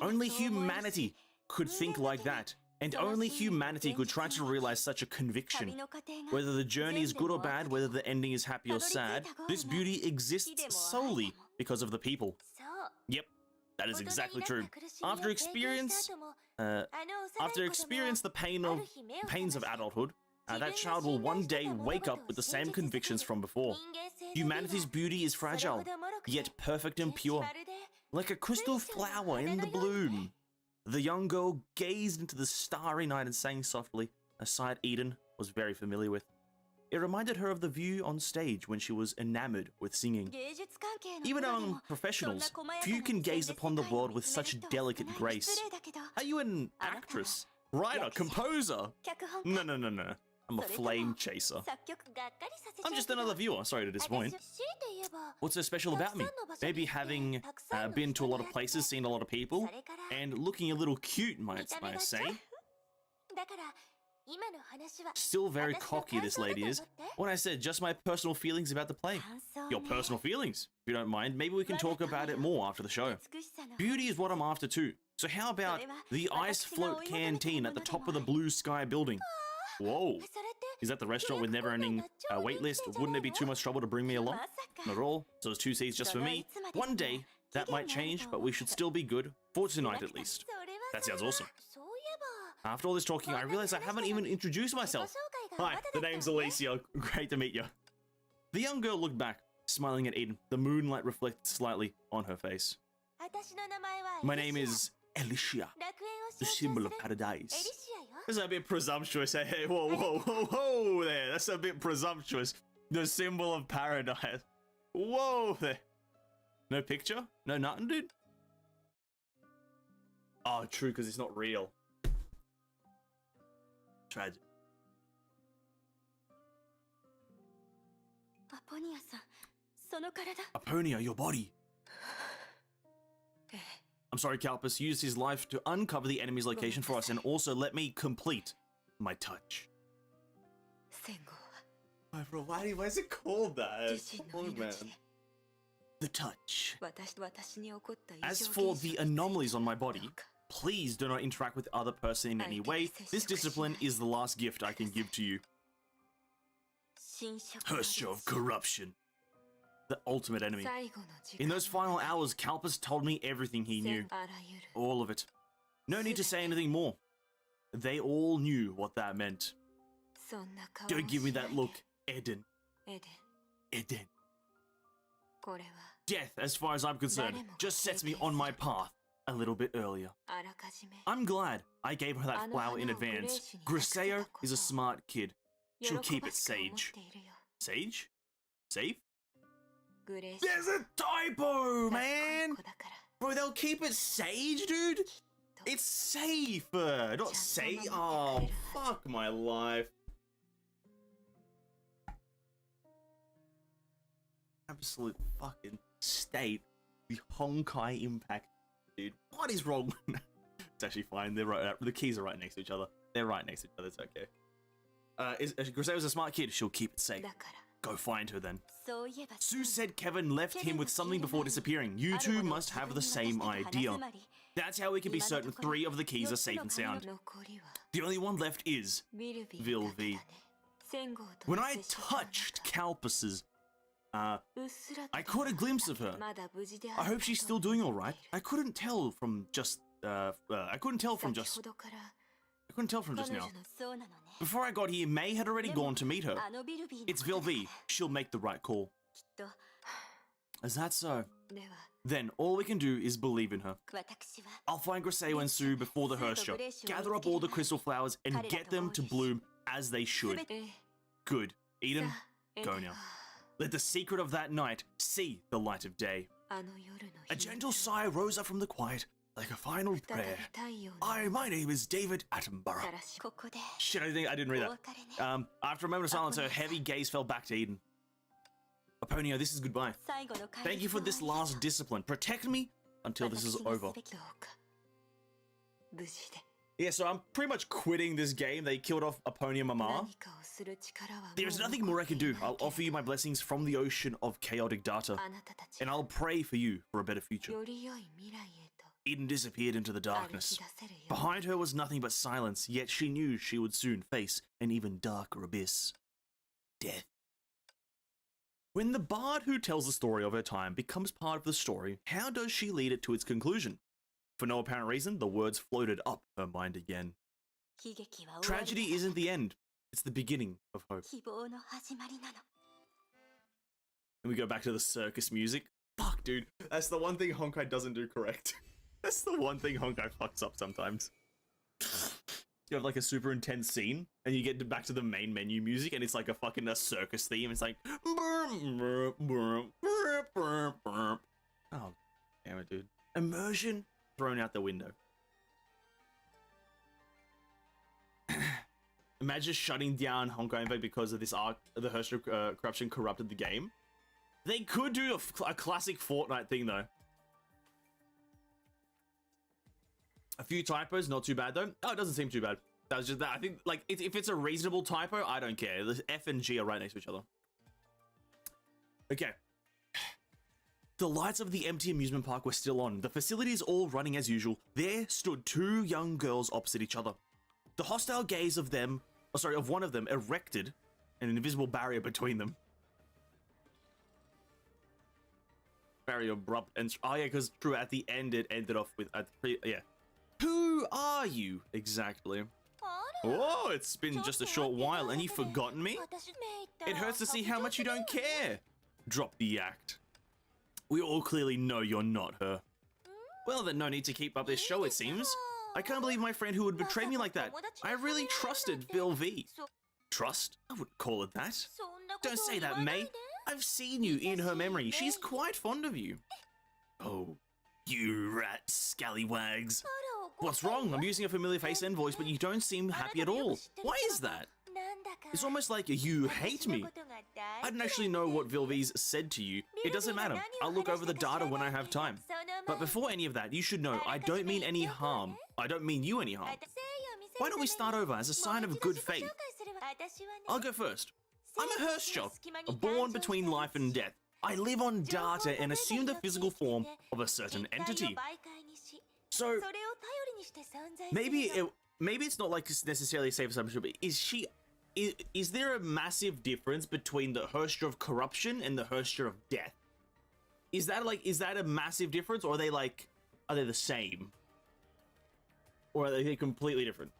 Only humanity could think like that, and only humanity could try to realize such a conviction. Whether the journey is good or bad, whether the ending is happy or sad, this beauty exists solely because of the people. Yep, that is exactly true. After experience the pains of adulthood, that child will one day wake up with the same convictions from before. Humanity's beauty is fragile, yet perfect and pure, like a crystal flower in the bloom. The young girl gazed into the starry night and sang softly, a sight Eden was very familiar with. It reminded her of the view on stage when she was enamored with singing. Even among professionals, few can gaze upon the world with such delicate grace. Are you an actress? Writer, composer. No, no, no, no. I'm a flame chaser. I'm just another viewer. Sorry to disappoint. What's so special about me? Maybe having been to a lot of places, seen a lot of people, and looking a little cute, might I say. Still very cocky, this lady is. When I said just my personal feelings about the play. Your personal feelings? If you don't mind, maybe we can talk about it more after the show. Beauty is what I'm after too. So how about the Ice Float Canteen at the top of the Blue Sky building? Whoa. Is that the restaurant with never-ending wait list? Wouldn't it be too much trouble to bring me along? Not at all. So there's 2 seats just for me. One day, that might change, but we should still be good. For tonight, at least. That sounds awesome. After all this talking, I realize I haven't even introduced myself. Hi, the name's Alicia. Great to meet you. The young girl looked back, smiling at Eden. The moonlight reflected slightly on her face. My name is Alicia, the symbol of paradise. That's a bit presumptuous. Hey, whoa, whoa, whoa, whoa there. That's a bit presumptuous. The symbol of paradise. Whoa there. No picture? No nothing, dude? Oh, true, because it's not real. Tragic. Aponia, your body. I'm sorry, Kalpus used his life to uncover the enemy's location for us and also let me complete my touch. Oh, bro, why is it called that? Oh, man. The touch. As for the anomalies on my body, please do not interact with the other person in any way. This discipline is the last gift I can give to you. Herster of corruption. The ultimate enemy. In those final hours, Kalpus told me everything he knew. All of it. No need to say anything more. They all knew what that meant. Don't give me that look, Eden. Eden. Death, as far as I'm concerned, just sets me on my path a little bit earlier. I'm glad I gave her that flower in advance. Griseo is a smart kid. She'll keep it sage. Sage? Safe? There's a typo, man! Bro, they'll keep it sage, dude? It's safer, not safe. Oh, fuck my life. Absolute fucking state. The Honkai Impact, dude. What is wrong? It's actually fine. They're right. The keys are right next to each other. They're right next to each other. It's okay. Griseo's a smart kid. She'll keep it safe. Go find her then. Sue said Kevin left him with something before disappearing. You two must have the same idea. That's how we can be certain 3 of the keys are safe and sound. The only one left is Vilvi. When I touched Kalpus's, I caught a glimpse of her. I hope she's still doing all right. I couldn't tell from just now. Before I got here, May had already gone to meet her. It's Vilvi. She'll make the right call. Is that so? Then all we can do is believe in her. I'll find Griseo and Sue before the Hearst show. Gather up all the crystal flowers and get them to bloom as they should. Good. Eden, go now. Let the secret of that night see the light of day. A gentle sigh rose up from the quiet, like a final prayer. My name is David Attenborough. Shit, I didn't read that. After a moment of silence, her heavy gaze fell back to Eden. Aponia, this is goodbye. Thank you for this last discipline. Protect me until this is over. Yeah, so I'm pretty much quitting this game. They killed off Aponia Mama. There's nothing more I can do. I'll offer you my blessings from the ocean of chaotic data, and I'll pray for you for a better future. Eden disappeared into the darkness. Behind her was nothing but silence, yet she knew she would soon face an even darker abyss. Death. When the bard who tells the story of her time becomes part of the story, how does she lead it to its conclusion? For no apparent reason, the words floated up her mind again. Tragedy isn't the end, it's the beginning of hope. And we go back to the circus music. Fuck, dude. That's the one thing Honkai doesn't do correct. That's the one thing Honkai fucks up sometimes. You have like a super intense scene, and you get back to the main menu music, and it's like a circus theme. It's like... Oh, damn it, dude. Immersion thrown out the window. Imagine shutting down Honkai Impact because of this arc. The Herster corruption corrupted the game. They could do a classic Fortnite thing though. A few typos, not too bad though. Oh, it doesn't seem too bad. That was just that. I think like if it's a reasonable typo, I don't care. The F and G are right next to each other. Okay. The lights of the empty amusement park were still on. The facilities all running as usual. There stood two young girls opposite each other. The hostile gaze of them, of one of them, erected an invisible barrier between them. Very abrupt and oh yeah, because true at the end it ended off with yeah. Who are you exactly? Oh, it's been just a short while and you've forgotten me? It hurts to see how much you don't care. Drop the act. We all clearly know you're not her. Well, then no need to keep up this show, it seems. I can't believe my friend who would betray me like that. I really trusted Phil V. Trust? I wouldn't call it that. Don't say that, mate. I've seen you in her memory. She's quite fond of you. Oh, you rat scallywags. What's wrong? I'm using a familiar face and voice, but you don't seem happy at all. Why is that? It's almost like you hate me. I don't actually know what Vilvi's said to you. It doesn't matter. I'll look over the data when I have time. But before any of that, you should know I don't mean any harm. I don't mean you any harm. Why don't we start over as a sign of good faith? I'll go first. I'm a Herschel, born between life and death. I live on data and assume the physical form of a certain entity. So maybe it's not like necessarily a safe assumption, but is there a massive difference between the Herster of corruption and the Herster of death? Is that a massive difference, or are they the same? Or are they completely different?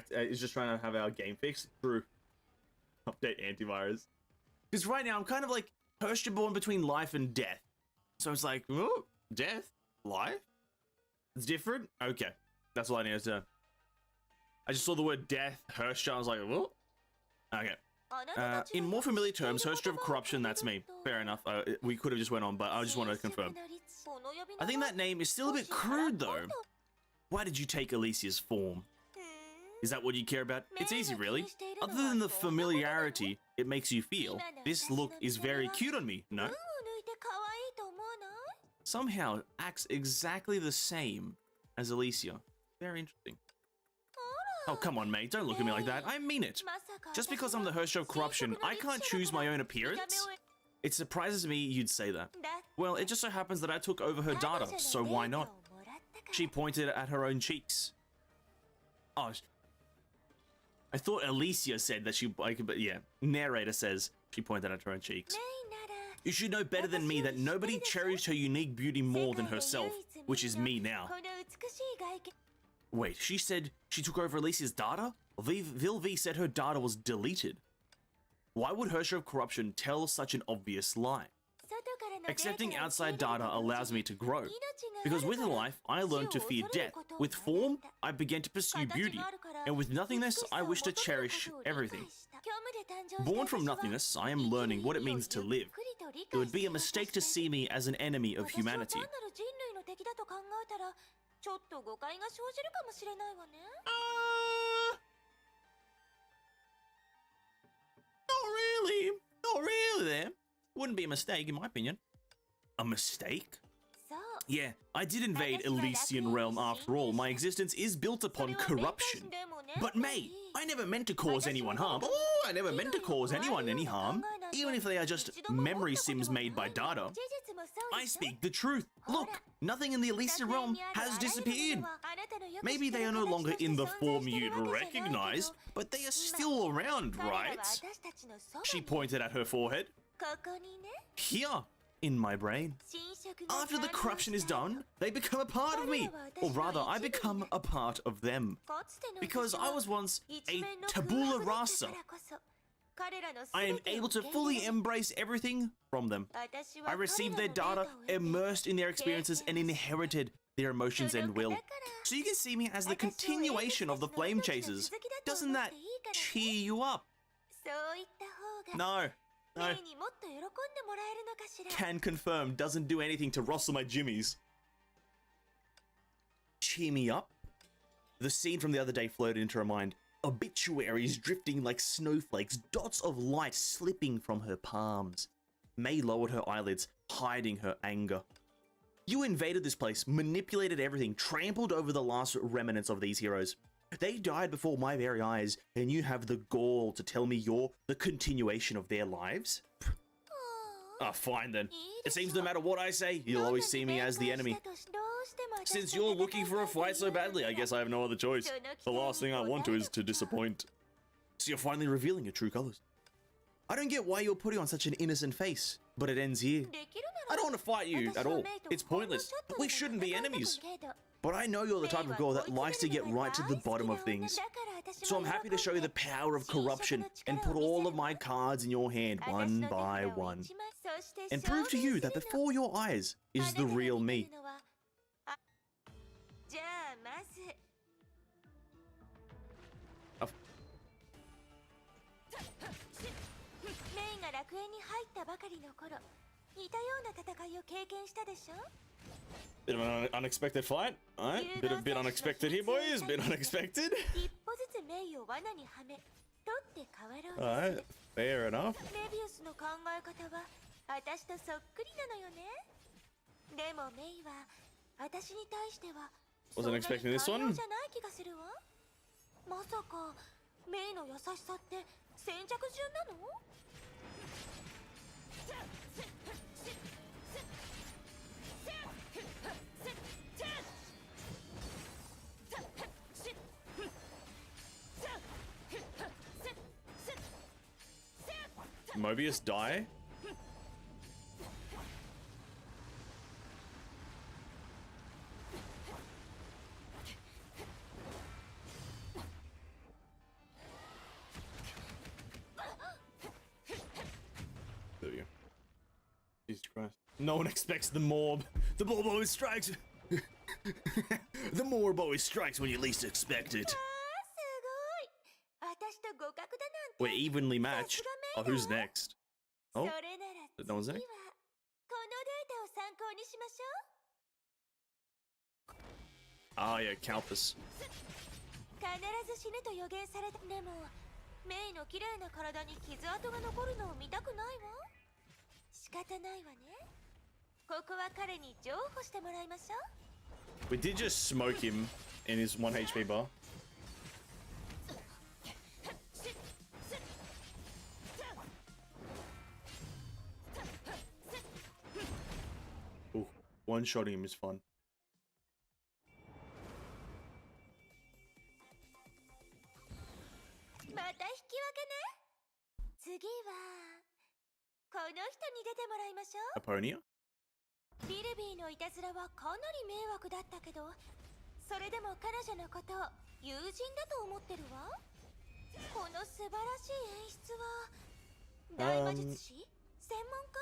Is just trying to have our game fixed through update antivirus. Because right now I'm kind of like Herster born between life and death. So it's like, oh, death? Life? It's different? Okay. That's all I need to know. I just saw the word death, Herster, I was like, whoa. Okay. In more familiar terms, Herster of corruption, that's me. Fair enough. We could have just went on, but I just wanted to confirm. I think that name is still a bit crude, though. Why did you take Alicia's form? Is that what you care about? It's easy, really. Other than the familiarity it makes you feel, this look is very cute on me, no? Somehow acts exactly the same as Alicia. Very interesting. Oh, come on, mate. Don't look at me like that. I mean it. Just because I'm the Herster of corruption, I can't choose my own appearance? It surprises me you'd say that. Well, it just so happens that I took over her data, so why not? She pointed at her own cheeks. Oh, I thought Alicia said that but yeah. Narrator says she pointed at her own cheeks. You should know better than me that nobody cherished her unique beauty more than herself, which is me now. Wait, she said she took over Alicia's data? Vilvi said her data was deleted. Why would Herster of corruption tell such an obvious lie? Accepting outside data allows me to grow. Because with life, I learned to fear death. With form, I began to pursue beauty. And with nothingness, I wish to cherish everything. Born from nothingness, I am learning what it means to live. It would be a mistake to see me as an enemy of humanity. Not really. Not really there. Wouldn't be a mistake, in my opinion. A mistake? Yeah, I did invade Elysian Realm after all. My existence is built upon corruption. But mate, I never meant to cause anyone harm. Oh, I never meant to cause anyone any harm. Even if they are just memory sims made by data. I speak the truth. Look, nothing in the Elysian Realm has disappeared. Maybe they are no longer in the form you'd recognize, but they are still around, right? She pointed at her forehead. Here, in my brain. After the corruption is done, they become a part of me. Or rather, I become a part of them. Because I was once a tabula rasa. I am able to fully embrace everything from them. I received their data, immersed in their experiences, and inherited their emotions and will. So you can see me as the continuation of the Flame Chasers. Doesn't that cheer you up? No. No. Can confirm, doesn't do anything to rustle my jimmies. cheer me up? The scene from the other day floated into her mind. Obituaries drifting like snowflakes, dots of light slipping from her palms. May lowered her eyelids, hiding her anger. You invaded this place, manipulated everything, trampled over the last remnants of these heroes. They died before my very eyes, and you have the gall to tell me you're the continuation of their lives? Ah, fine then. It seems no matter what I say, you'll always see me as the enemy. Since you're looking for a fight so badly, I guess I have no other choice. The last thing I want to is to disappoint. So you're finally revealing your true colors. I don't get why you're putting on such an innocent face, but it ends here. I don't want to fight you at all. It's pointless. We shouldn't be enemies. But I know you're the type of girl that likes to get right to the bottom of things. So I'm happy to show you the power of corruption and put all of my cards in your hand one by one. And prove to you that before your eyes is the real me. Bit of an unexpected fight. Alright, bit unexpected here, boys. Bit unexpected. Alright, fair enough. Wasn't expecting this one. Mobius die? There we go. Jesus Christ. No one expects the morb. The morb always strikes. The morb always strikes when you least expect it. We're evenly matched. Oh, who's next? Oh, no one's next? Ah, yeah, Calpus. We did just smoke him in his 1 HP bar. Ooh, one-shotting him is fun. Aponia? ビルビーのいたずらはかなり迷惑だったけど、それでも彼女のことを友人だと思ってるわ。この素晴らしい演出は大魔術師、専門家？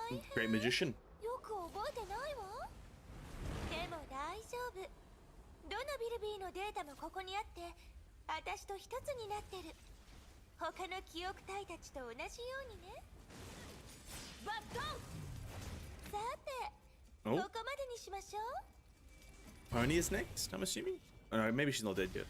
大変。 Great magician. よく覚えてないわ。でも大丈夫。どのビルビーのデータもここにあって、私と一つになってる。他の記憶体たちと同じようにね。バッドン。 さて、ここまでにしましょう。 Pony is next, I'm assuming? Oh, no, maybe she's not dead yet.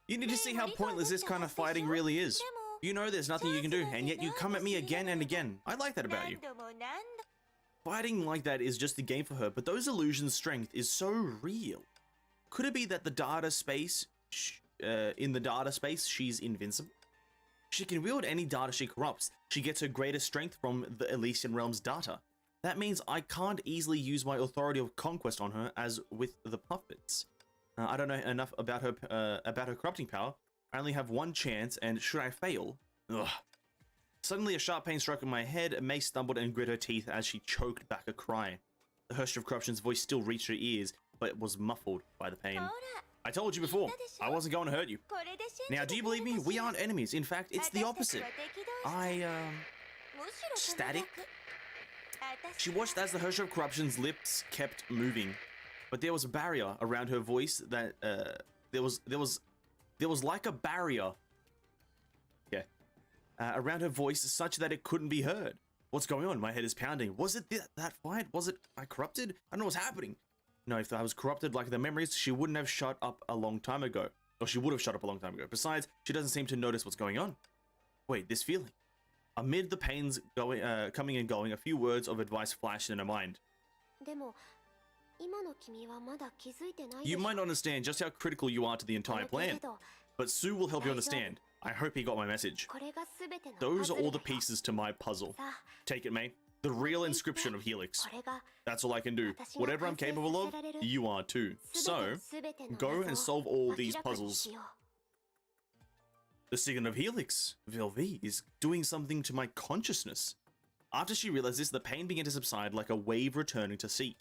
You need to see how pointless this kind of fighting really is. You know there's nothing you can do, and yet you come at me again and again. I like that about you. Fighting like that is just a game for her, but those illusions' strength is so real. Could it be that the data space, in the data space, she's invincible? She can wield any data she corrupts. She gets her greatest strength from the Elysian Realm's data. That means I can't easily use my authority of conquest on her as with the puppets. I don't know enough about her corrupting power. I only have one chance, and should I fail? Ugh. Suddenly a sharp pain struck in my head. May stumbled and grit her teeth as she choked back a cry. The Herrscher of Corruption's voice still reached her ears, but it was muffled by the pain. I told you before, I wasn't going to hurt you. Now, do you believe me? We aren't enemies. In fact, it's the opposite. Static? She watched as the Herrscher of Corruption's lips kept moving, but there was a barrier around her voice that, there was like a barrier, around her voice such that it couldn't be heard. What's going on? My head is pounding. Was it that fight? Was it I corrupted? I don't know what's happening. No, if I was corrupted like the memories, she wouldn't have shut up a long time ago. Or she would have shut up a long time ago. Besides, she doesn't seem to notice what's going on. Wait, this feeling. Amid the pains coming and going, a few words of advice flashed in her mind. You might not understand just how critical you are to the entire plan, but Sue will help you understand. I hope he got my message. Those are all the pieces to my puzzle. Take it, May. The real inscription of Helix. That's all I can do. Whatever I'm capable of, you are too. So, go and solve all these puzzles. The signal of Helix, Vilvi, is doing something to my consciousness. After she realized this, the pain began to subside like a wave returning to sea.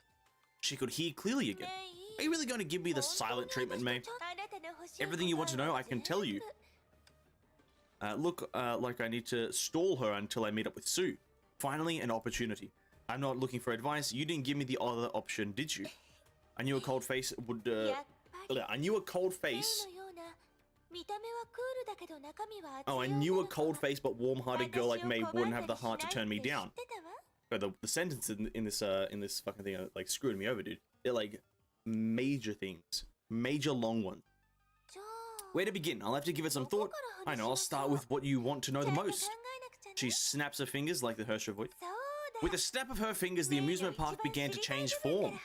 She could hear clearly again. Are you really going to give me the silent treatment, May? Everything you want to know, I can tell you. Look like I need to stall her until I meet up with Sue. Finally, an opportunity. I'm not looking for advice. You didn't give me the other option, did you? I knew a cold face would, I knew a cold face. Oh, I knew a cold-faced but warm-hearted girl like May wouldn't have the heart to turn me down. But the sentences in this fucking thing are like screwing me over, dude. They're like major things, major long ones. Where to begin? I'll have to give it some thought. I know. I'll start with what you want to know the most. She snaps her fingers like the Hersher voice. With a snap of her fingers, the amusement park began to change form.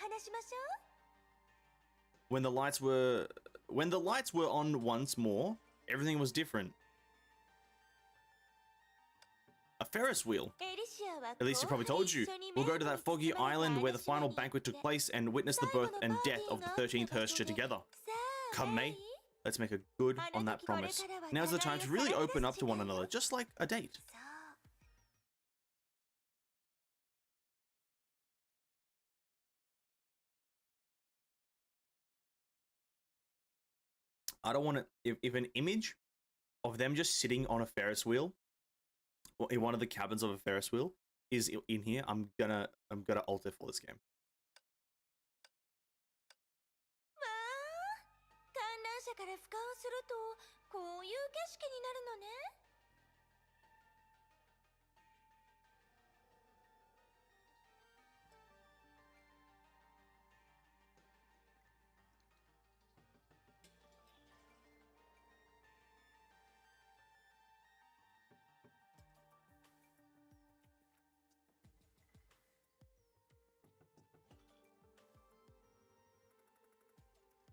When the lights were on once more, everything was different. A Ferris wheel. Alicia probably told you. We'll go to that foggy island where the final banquet took place and witness the birth and death of the 13th Hersher together. Come, May. Let's make a good on that promise. Now's the time to really open up to one another, just like a date. I don't want to, if an image of them just sitting on a Ferris wheel, or in one of the cabins of a Ferris wheel, is in here, I'm gonna alter for this game.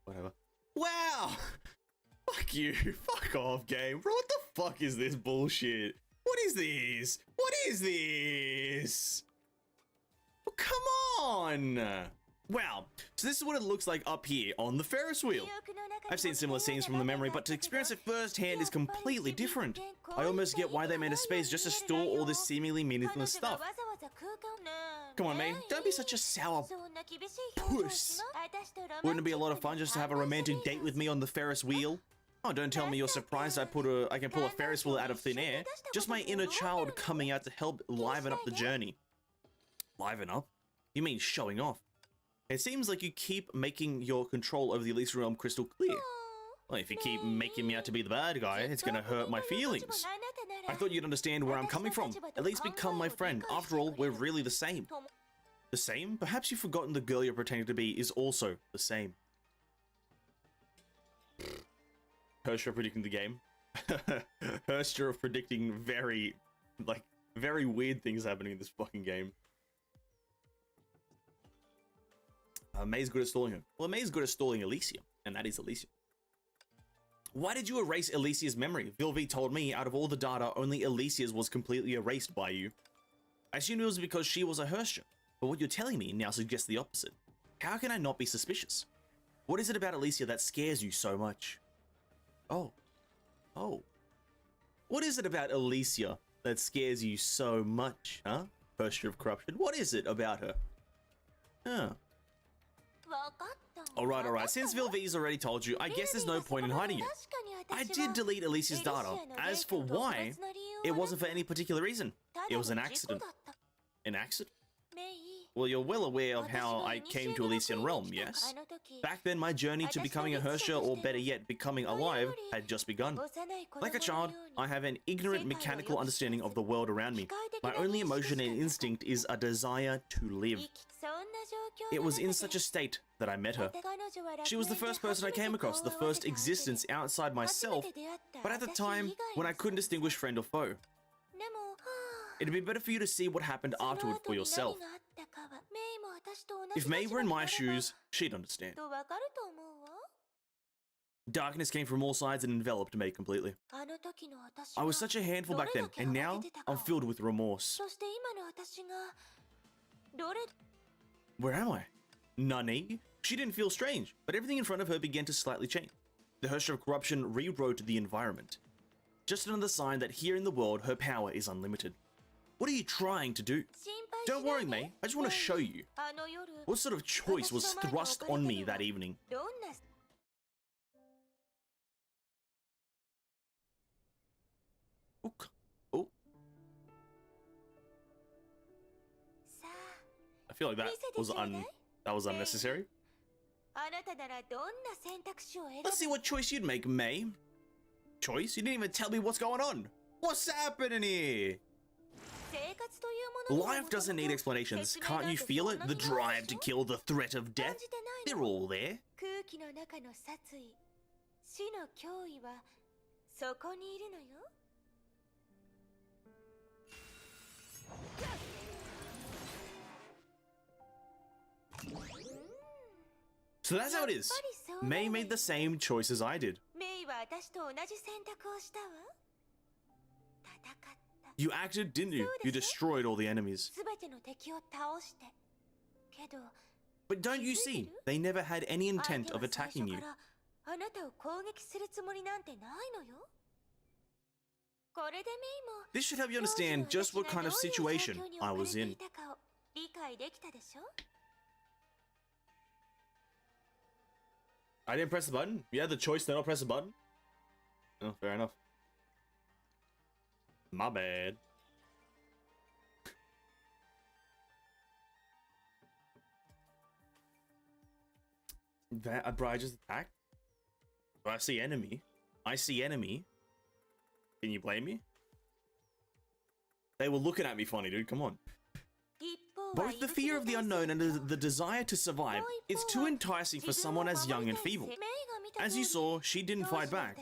Whatever. Wow! Fuck you. Fuck off, game. Bro, what the fuck is this bullshit? What is this? What is this? Oh, come on! Wow. So this is what it looks like up here on the Ferris wheel. I've seen similar scenes from the memory, but to experience it firsthand is completely different. I almost get why they made a space just to store all this seemingly meaningless stuff. Come on, May. Don't be such a sour puss. Wouldn't it be a lot of fun just to have a romantic date with me on the Ferris wheel? Oh, don't tell me you're surprised I can pull a Ferris wheel out of thin air. Just my inner child coming out to help liven up the journey. Liven up? You mean showing off? It seems like you keep making your control over the Elisa Realm crystal clear. Well, if you keep making me out to be the bad guy, it's gonna hurt my feelings. I thought you'd understand where I'm coming from. At least become my friend. After all, we're really the same. The same? Perhaps you've forgotten the girl you're pretending to be is also the same. Hersher predicting the game. Hersher predicting very weird things happening in this fucking game. May's good at stalling her. Well, May's good at stalling Alicia, and that is Alicia. Why did you erase Alicia's memory? Vilvi told me out of all the data, only Alicia's was completely erased by you. I assumed it was because she was a Hersher, but what you're telling me now suggests the opposite. How can I not be suspicious? What is it about Alicia that scares you so much? Oh. What is it about Alicia that scares you so much, huh? Hersher of Corruption. What is it about her? Huh. Alright. Since Vilvi's already told you, I guess there's no point in hiding it. I did delete Alicia's data. As for why, it wasn't for any particular reason. It was an accident. An accident? Well, you're well aware of how I came to Elysian Realm, yes? Back then, my journey to becoming a Hersher, or better yet, becoming alive, had just begun. Like a child, I have an ignorant mechanical understanding of the world around me. My only emotion and instinct is a desire to live. It was in such a state that I met her. She was the first person I came across, the first existence outside myself, but at the time, when I couldn't distinguish friend or foe. It'd be better for you to see what happened afterward for yourself. If May were in my shoes, she'd understand. Darkness came from all sides and enveloped May completely. I was such a handful back then, and now I'm filled with remorse. Where am I? Nani? She didn't feel strange, but everything in front of her began to slightly change. The Hersher of corruption rewrote the environment. Just another sign that here in the world, her power is unlimited. What are you trying to do? Don't worry, May. I just want to show you. What sort of choice was thrust on me that evening? Oh. I feel like that was unnecessary. Let's see what choice you'd make, May. Choice? You didn't even tell me what's going on. What's happening here? Life doesn't need explanations. Can't you feel it? The drive to kill, the threat of death. They're all there. So that's how it is. May made the same choice as I did. You acted, didn't you? You destroyed all the enemies. But don't you see? They never had any intent of attacking you. This should help you understand just what kind of situation I was in. I didn't press the button? You had the choice to not press the button? Oh, fair enough. My bad. That bro, I just attacked? I see enemy. I see enemy. Can you blame me? They were looking at me funny, dude. Come on. Both the fear of the unknown and the desire to survive, it's too enticing for someone as young and feeble. As you saw, she didn't fight back,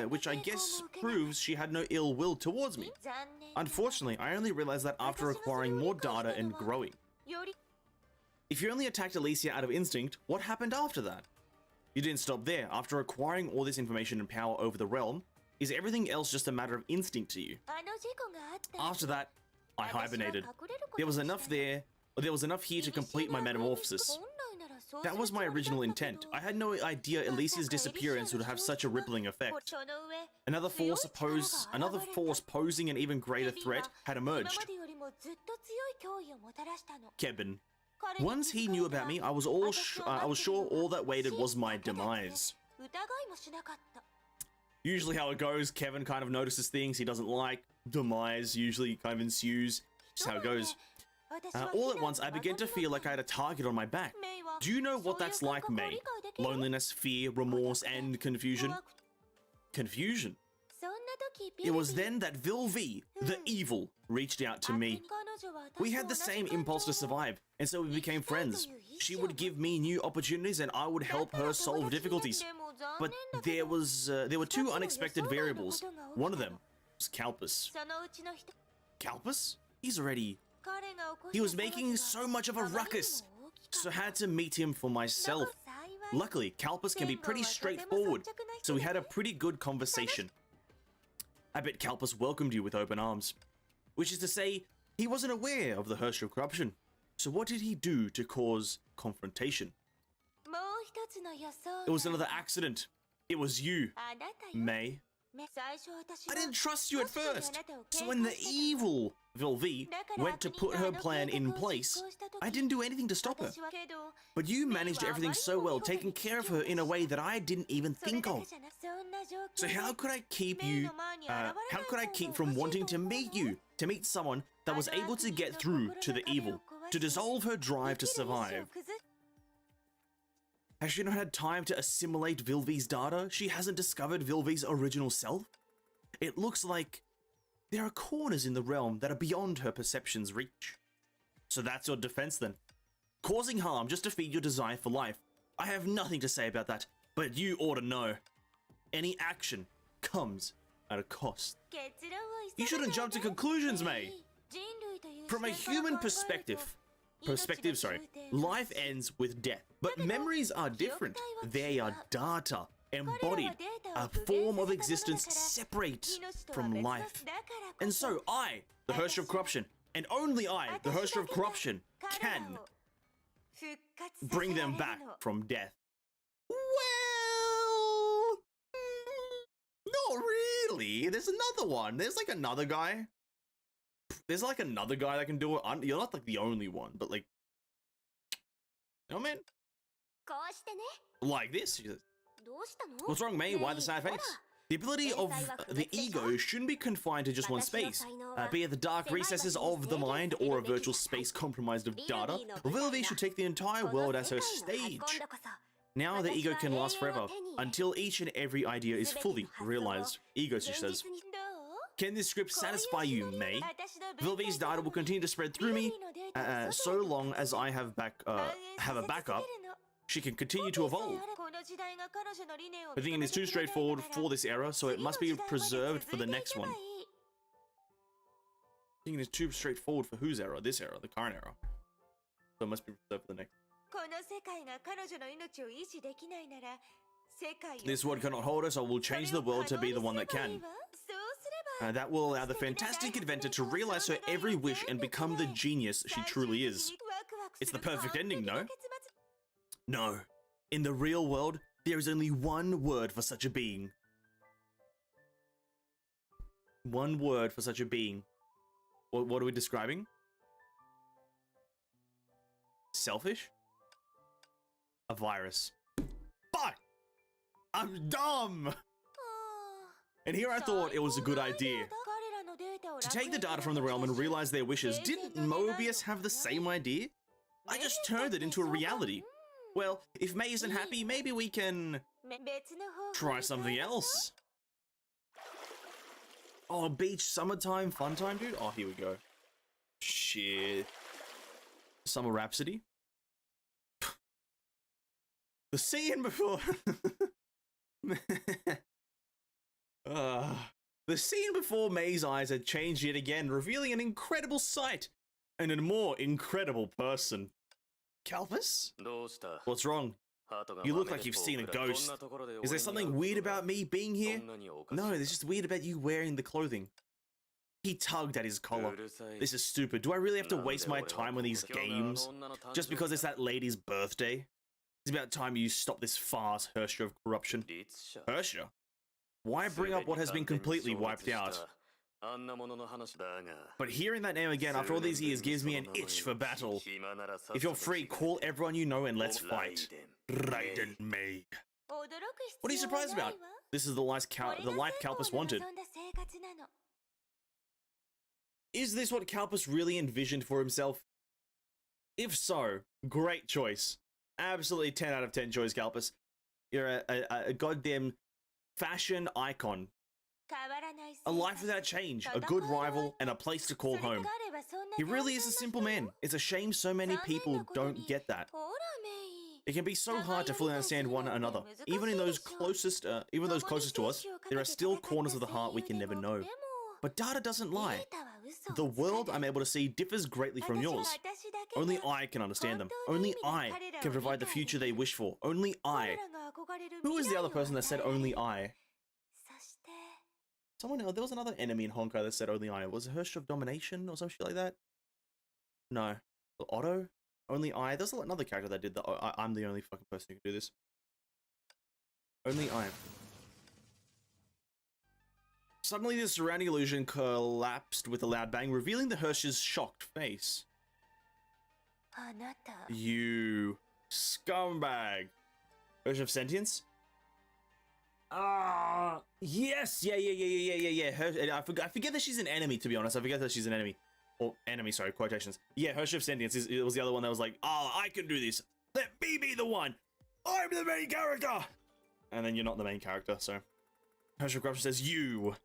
which I guess proves she had no ill will towards me. Unfortunately, I only realized that after acquiring more data and growing. If you only attacked Elysia out of instinct, what happened after that? You didn't stop there. After acquiring all this information and power over the realm, is everything else just a matter of instinct to you? After that, I hibernated. There was enough here to complete my metamorphosis. That was my original intent. I had no idea Elysia's disappearance would have such a rippling effect. Another force posing an even greater threat had emerged. Kevin. Once he knew about me, I was sure all that waited was my demise. Usually how it goes, Kevin kind of notices things he doesn't like. Demise usually kind of ensues. Just how it goes. All at once, I began to feel like I had a target on my back. Do you know what that's like, May? Loneliness, fear, remorse, and confusion. Confusion? It was then that Vilvi, the evil, reached out to me. We had the same impulse to survive, and so we became friends. She would give me new opportunities and I would help her solve difficulties. But there were two unexpected variables. One of them was Kalpus. Kalpus? He was making so much of a ruckus, so I had to meet him for myself. Luckily, Kalpus can be pretty straightforward, so we had a pretty good conversation. I bet Kalpus welcomed you with open arms. Which is to say, he wasn't aware of the Hersher corruption. So what did he do to cause confrontation? It was another accident. It was you, May. I didn't trust you at first, so when the evil Vilvi went to put her plan in place, I didn't do anything to stop her. But you managed everything so well, taking care of her in a way that I didn't even think of. So how could I keep from wanting to meet you, to meet someone that was able to get through to the evil? to dissolve her drive to survive. Has she not had time to assimilate Vilvi's data? She hasn't discovered Vilvi's original self? It looks like there are corners in the realm that are beyond her perception's reach. So that's your defense then? Causing harm just to feed your desire for life. I have nothing to say about that, but you ought to know. Any action comes at a cost. You shouldn't jump to conclusions, May. From a human perspective, life ends with death, but memories are different. They are data, embodied, a form of existence separate from life. And so I, the Hersher of Corruption, and only I, the Hersher of Corruption, can bring them back from death. Well, not really. There's another one. There's like another guy. There's like another guy that can do it. You're not like the only one, but like, you know what I mean? Like this. What's wrong, May? Why the sad face? The ability of the ego shouldn't be confined to just one space, be it the dark recesses of the mind or a virtual space compromised of data. Vilvi should take the entire world as her stage. Now the ego can last forever, until each and every idea is fully realized. Ego, she says. Can this script satisfy you, May? Vilvi's data will continue to spread through me, so long as I have a backup. She can continue to evolve. The thing is too straightforward for this era, so it must be preserved for the next one. The thing is too straightforward for whose era? This era, the current era. So it must be preserved for the next. This world cannot hold us, I will change the world to be the one that can. That will allow the fantastic inventor to realize her every wish and become the genius she truly is. It's the perfect ending, no? No. In the real world, there is only one word for such a being. One word for such a being. What are we describing? Selfish? A virus. Fuck! I'm dumb! And here I thought it was a good idea. To take the data from the realm and realize their wishes. Didn't Mobius have the same idea? I just turned it into a reality. Well, if May isn't happy, maybe we can try something else. Oh, beach, summertime, fun time, dude? Oh, here we go. Shit. Summer Rhapsody. The scene before... the scene before May's eyes had changed yet again, revealing an incredible sight and a more incredible person. Calpus? What's wrong? You look like you've seen a ghost. Is there something weird about me being here? No, there's just weird about you wearing the clothing. He tugged at his collar. This is stupid. Do I really have to waste my time on these games? Just because it's that lady's birthday? It's about time you stop this farce, Hersher of Corruption. Hersher? Why bring up what has been completely wiped out? But hearing that name again after all these years gives me an itch for battle. If you're free, call everyone you know and let's fight. Raiden May. What are you surprised about? This is the life Calpus wanted. Is this what Calpus really envisioned for himself? If so, great choice. Absolutely 10 out of 10 choice, Calpus. You're a goddamn fashion icon. A life without change, a good rival, and a place to call home. He really is a simple man. It's a shame so many people don't get that. It can be so hard to fully understand one another. Even those closest to us, there are still corners of the heart we can never know. But data doesn't lie. The world I'm able to see differs greatly from yours. Only I can understand them. Only I can provide the future they wish for. Only I. Who was the other person that said only I? Someone else. There was another enemy in Honkai that said only I. Was it Hersher of Domination or some shit like that? No. Otto? Only I. There's another character that did that. I'm the only fucking person who can do this. Only I. Suddenly, the surrounding illusion collapsed with a loud bang, revealing the Hersher's shocked face. You scumbag. Hersher of Sentience? Yes! Yeah. I forget that she's an enemy, to be honest. I forget that she's an enemy. or enemy, sorry, quotations. Yeah, her shift sentience it was the other one that was like, oh, I can do this. Let me be the one. I'm the main character. And then you're not the main character, so. Her shift corruption says you.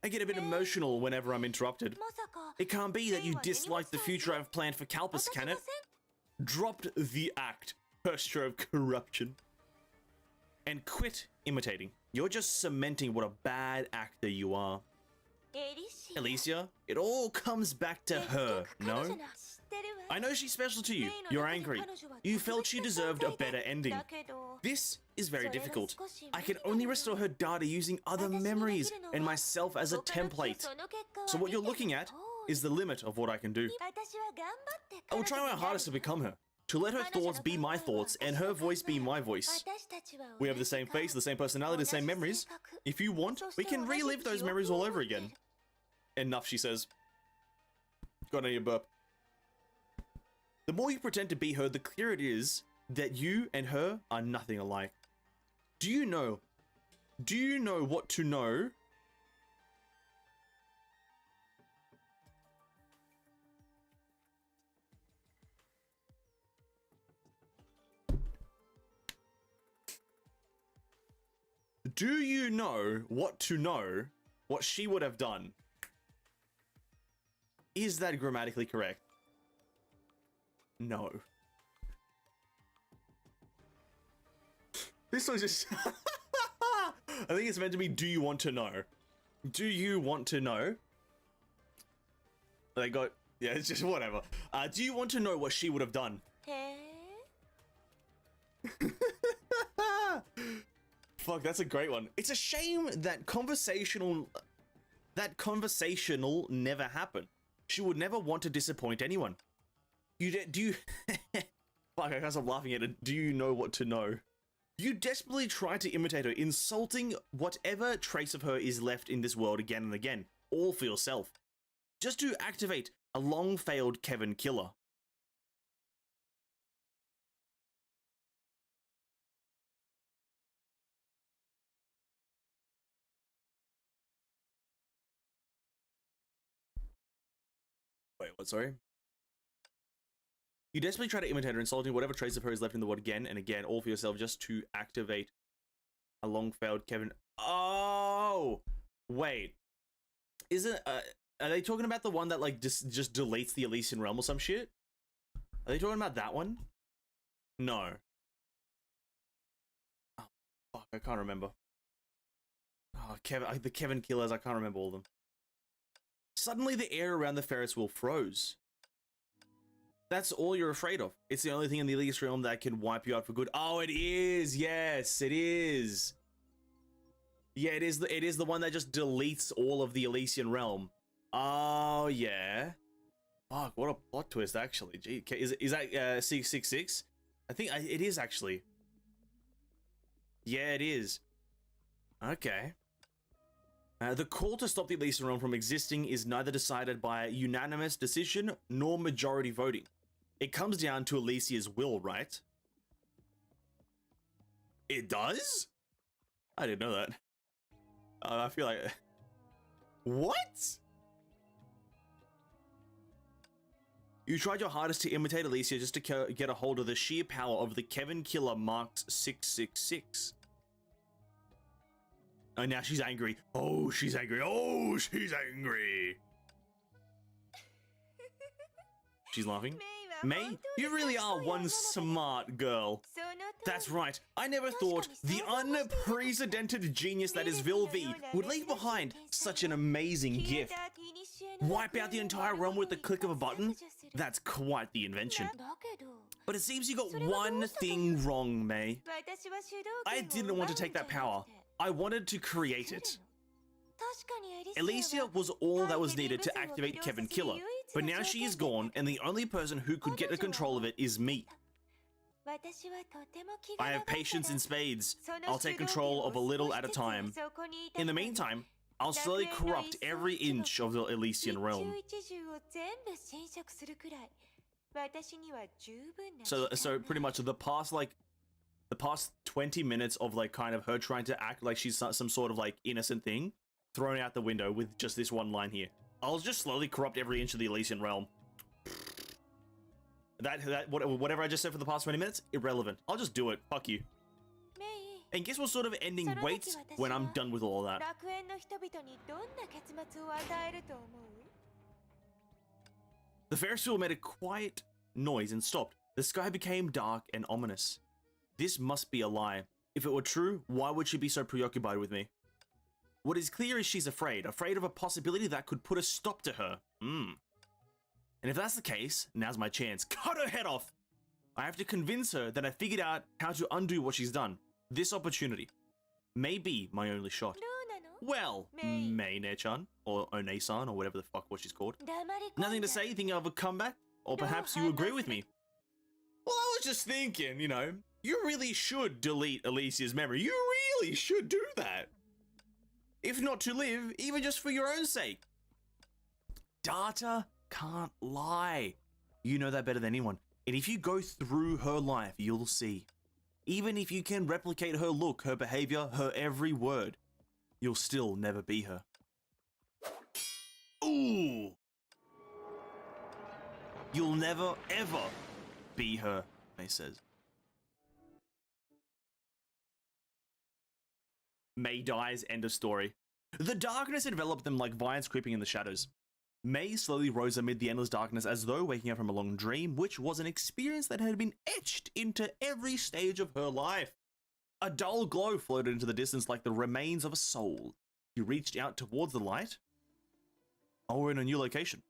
I get a bit emotional whenever I'm interrupted. It can't be that you dislike the future I've planned for Kalpus, can it? Dropped the act, posture of corruption, and quit imitating. You're just cementing what a bad actor you are. Alicia, it all comes back to her, no? I know she's special to you. You're angry. You felt she deserved a better ending. This is very difficult. I can only restore her data using other memories and myself as a template. So what you're looking at is the limit of what I can do. I will try my hardest to become her, to let her thoughts be my thoughts and her voice be my voice. We have the same face, the same personality, the same memories. If you want, we can relive those memories all over again. Enough, she says. Got any burp. The more you pretend to be her, the clearer it is that you and her are nothing alike. Do you know what to know? Do you know what to know what she would have done? Is that grammatically correct? No. This was just... I think it's meant to be, do you want to know? Do you want to know? They got... Yeah, it's just whatever. Do you want to know what she would have done? Fuck, that's a great one. It's a shame that conversational never happened. She would never want to disappoint anyone. Do you... Fuck, I can't stop laughing at it. Do you know what to know? You desperately try to imitate her, insulting whatever trace of her is left in this world again and again, all for yourself. Just to activate a long-failed Kevin killer. Wait, what, sorry? You desperately try to imitate her, insulting whatever trace of her is left in the world again and again, all for yourself, just to activate a long-failed Kevin... Oh! Wait. Isn't... are they talking about the one that, like, just deletes the Elysian Realm or some shit? Are they talking about that one? No. Oh, fuck, I can't remember. Oh, the Kevin killers, I can't remember all of them. Suddenly the air around the Ferris wheel froze. That's all you're afraid of. It's the only thing in the Elysian Realm that can wipe you out for good. Oh, it is. Yes, it is. Yeah, it is the one that just deletes all of the Elysian Realm. Oh, yeah. Fuck, what a plot twist, actually. Gee, is that 666? I think it is, actually. Yeah, it is. Okay. The call to stop the Elysian Realm from existing is neither decided by unanimous decision nor majority voting. It comes down to Alicia's will, right? It does? I didn't know that. I feel like... What? You tried your hardest to imitate Alicia just to get a hold of the sheer power of the Kevin Killer marked 666. And now she's angry. Oh, she's angry. Oh, she's angry. She's laughing. May, you really are one smart girl. That's right. I never thought the unprecedented genius that is Vilvi would leave behind such an amazing gift. Wipe out the entire realm with the click of a button? That's quite the invention. But it seems you got one thing wrong, May. I didn't want to take that power. I wanted to create it. Alicia was all that was needed to activate Kevin Killer, but now she is gone and the only person who could get the control of it is me. I have patience in spades. I'll take control of a little at a time. In the meantime, I'll slowly corrupt every inch of the Elysian realm. So pretty much the past 20 minutes of like kind of her trying to act like she's some sort of like innocent thing thrown out the window with just this one line here. I'll just slowly corrupt every inch of the Elysian realm. Whatever I just said for the past 20 minutes, irrelevant. I'll just do it. Fuck you. And guess what sort of ending waits when I'm done with all that? The Ferris wheel made a quiet noise and stopped. The sky became dark and ominous. This must be a lie. If it were true, why would she be so preoccupied with me? What is clear is she's afraid of a possibility that could put a stop to her. And if that's the case, now's my chance. Cut her head off! I have to convince her that I figured out how to undo what she's done. This opportunity may be my only shot. Well, Mei-ne-chan, or One-san, or whatever the fuck what she's called. Nothing to say, thinking of a comeback? Or perhaps you agree with me? Well, I was just thinking, you know, you really should delete Alicia's memory. You really should do that. If not to live, even just for your own sake. Data can't lie. You know that better than anyone. And if you go through her life, you'll see. Even if you can replicate her look, her behavior, her every word, you'll still never be her. Ooh! You'll never, ever be her, Mei says. Mei dies, end of story. The darkness enveloped them like vines creeping in the shadows. Mei slowly rose amid the endless darkness as though waking up from a long dream, which was an experience that had been etched into every stage of her life. A dull glow floated into the distance like the remains of a soul. She reached out towards the light. Oh, we're in a new location.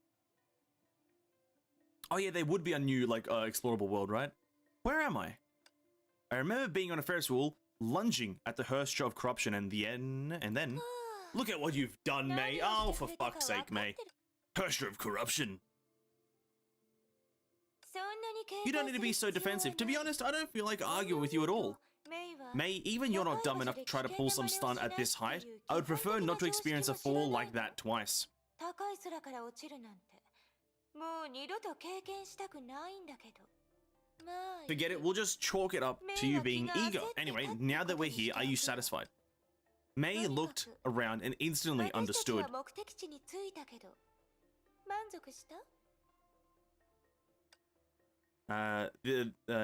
Oh yeah, there would be a new, like, explorable world, right? Where am I? I remember being on a Ferris wheel, lunging at the Hearst of corruption, and then... Look at what you've done, Mei. Oh, for fuck's sake, Mei. Hearst of corruption. You don't need to be so defensive. To be honest, I don't feel like arguing with you at all. Mei, even you're not dumb enough to try to pull some stunt at this height. I would prefer not to experience a fall like that twice. Forget it, we'll just chalk it up to you being eager. Anyway, now that we're here, are you satisfied? Mei looked around and instantly understood.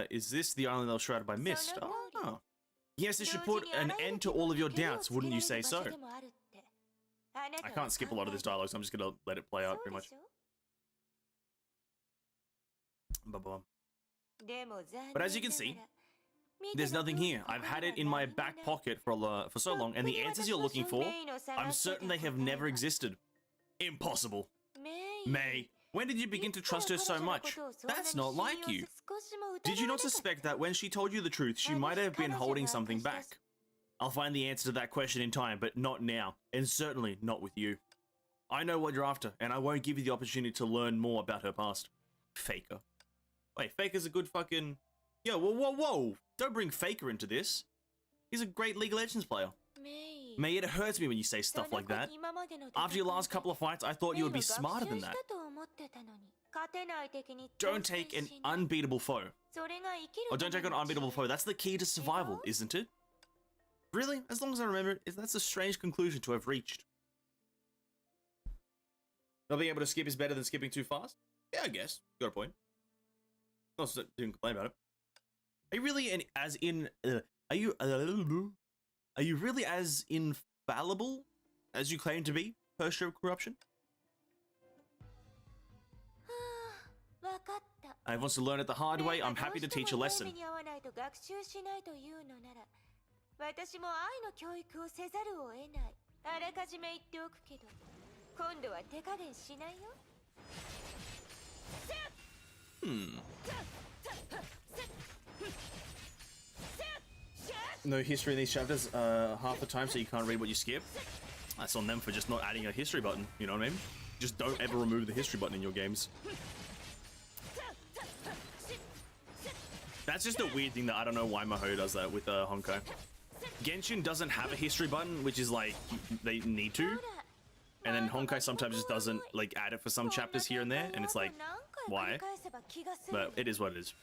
Is this the island that was shrouded by mist? Oh. Yes, this should put an end to all of your doubts, wouldn't you say so? I can't skip a lot of this dialogue, so I'm just gonna let it play out pretty much. But as you can see, there's nothing here. I've had it in my back pocket for so long, and the answers you're looking for, I'm certain they have never existed. Impossible. Mei, when did you begin to trust her so much? That's not like you. Did you not suspect that when she told you the truth, she might have been holding something back? I'll find the answer to that question in time, but not now, and certainly not with you. I know what you're after, and I won't give you the opportunity to learn more about her past. Faker. Wait, Faker's a good fucking... Yo, whoa. Don't bring Faker into this. He's a great League of Legends player. Mei, it hurts me when you say stuff like that. After your last couple of fights, I thought you would be smarter than that. Don't take an unbeatable foe. Or don't take an unbeatable foe. That's the key to survival, isn't it? Really? As long as I remember it, that's a strange conclusion to have reached. Not being able to skip is better than skipping too fast? Yeah, I guess. You got a point. I didn't complain about it. Are you really are you really as infallible as you claim to be, Hearst of corruption? I want to learn it the hard way. I'm happy to teach a lesson. No history in these chapters half the time, so you can't read what you skip. That's on them for just not adding a history button, you know what I mean? Just don't ever remove the history button in your games. That's just a weird thing that I don't know why Maho does that with Honkai. Genshin doesn't have a history button, which is like, they need to. And then Honkai sometimes just doesn't like add it for some chapters here and there, and it's like, why? But it is what it is.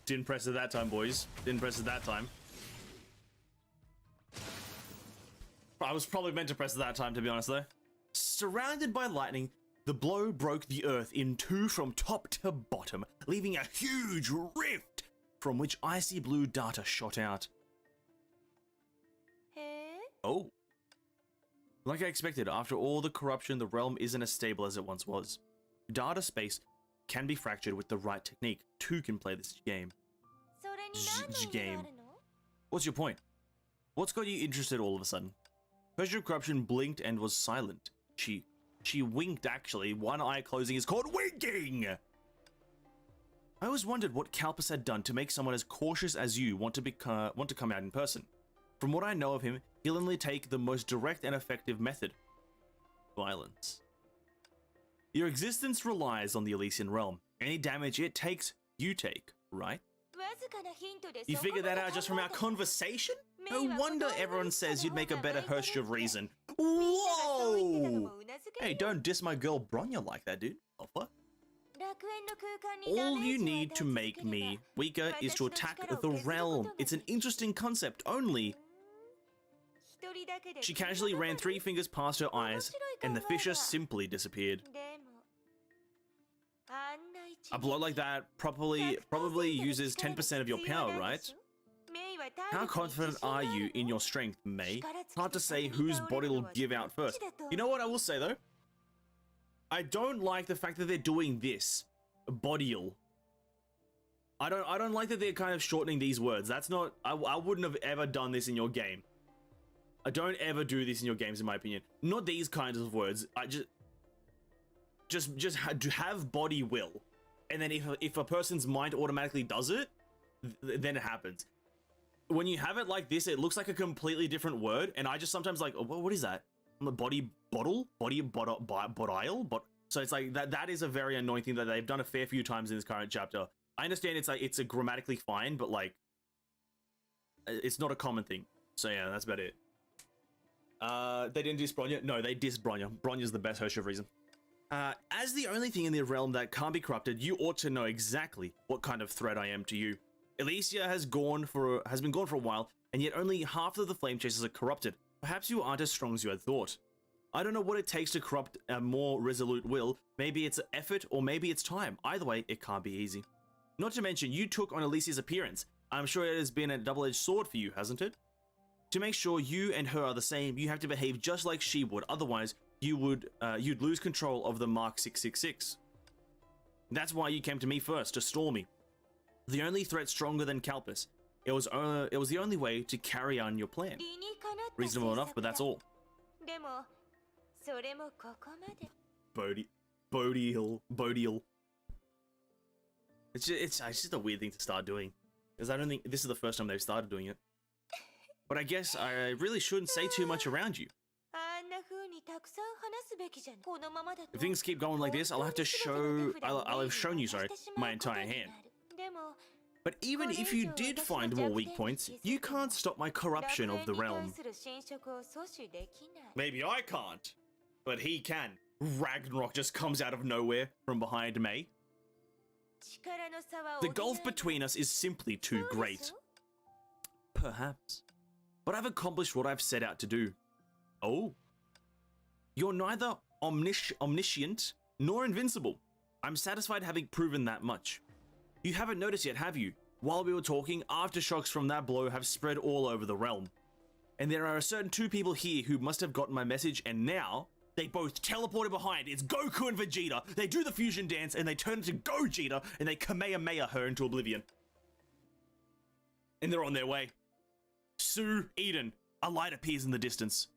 Didn't press it that time, boys. Didn't press it that time. I was probably meant to press it that time, to be honest, though. Surrounded by lightning, the blow broke the earth in two from top to bottom, leaving a huge rift from which icy blue data shot out. Oh. Like I expected, after all the corruption, the realm isn't as stable as it once was. Data space can be fractured with the right technique. Two can play this game. Game. What's your point? What's got you interested all of a sudden? Pressure of corruption blinked and was silent. She winked, actually. One eye closing is called winking! I always wondered what Kalpis had done to make someone as cautious as you want to come out in person. From what I know of him, he'll only take the most direct and effective method. Violence. Your existence relies on the Elysian realm. Any damage it takes, you take, right? You figured that out just from our conversation? No wonder everyone says you'd make a better Hershey of Reason. Whoa! Hey, don't diss my girl Bronya like that, dude. Oh, fuck. All you need to make me weaker is to attack the realm. It's an interesting concept, only... She casually ran 3 fingers past her eyes, and the fissure simply disappeared. A blow like that probably uses 10% of your power, right? How confident are you in your strength, Mei? Hard to say whose body will give out first. You know what I will say, though? I don't like the fact that they're doing this. Body'll. I don't like that they're kind of shortening these words. That's not... I wouldn't have ever done this in your game. I don't ever do this in your games, in my opinion. Not these kinds of words. I just have body will. And then if a person's mind automatically does it, then it happens. When you have it like this, it looks like a completely different word, and I just sometimes like, oh, what is that? Body bottle? Body bottle? So it's like that is a very annoying thing that they've done a fair few times in this current chapter. I understand it's a grammatically fine, but like it's not a common thing. So yeah, that's about it. They didn't diss Bronya? No, they dissed Bronya. Bronya's the best Hershey of Reason. As the only thing in the realm that can't be corrupted, you ought to know exactly what kind of threat I am to you. Elysia has been gone for a while, and yet only half of the flame chasers are corrupted. Perhaps you aren't as strong as you had thought. I don't know what it takes to corrupt a more resolute will. Maybe it's effort, or maybe it's time. Either way, it can't be easy. Not to mention, you took on Elysia's appearance. I'm sure it has been a double-edged sword for you, hasn't it? To make sure you and her are the same, you have to behave just like she would. Otherwise, you'd lose control of the Mark 666. That's why you came to me first, to stall me. The only threat stronger than Kalpis. It was the only way to carry on your plan. Reasonable enough, but that's all. Bodial. It's just a weird thing to start doing, because I don't think this is the first time they've started doing it. But I guess I really shouldn't say too much around you. If things keep going like this, I'll have to I'll have shown you, my entire hand. But even if you did find more weak points, you can't stop my corruption of the realm. Maybe I can't, but he can. Ragnarok just comes out of nowhere from behind Mei. The gulf between us is simply too great. Perhaps. But I've accomplished what I've set out to do. Oh. You're neither omniscient nor invincible. I'm satisfied having proven that much. You haven't noticed yet, have you? While we were talking, aftershocks from that blow have spread all over the realm. And there are a certain 2 people here who must have gotten my message, and now they both teleported behind. It's Goku and Vegeta. They do the fusion dance, and they turn into Gogeta, and they Kamehameha her into oblivion. And they're on their way. Sue, Eden, a light appears in the distance.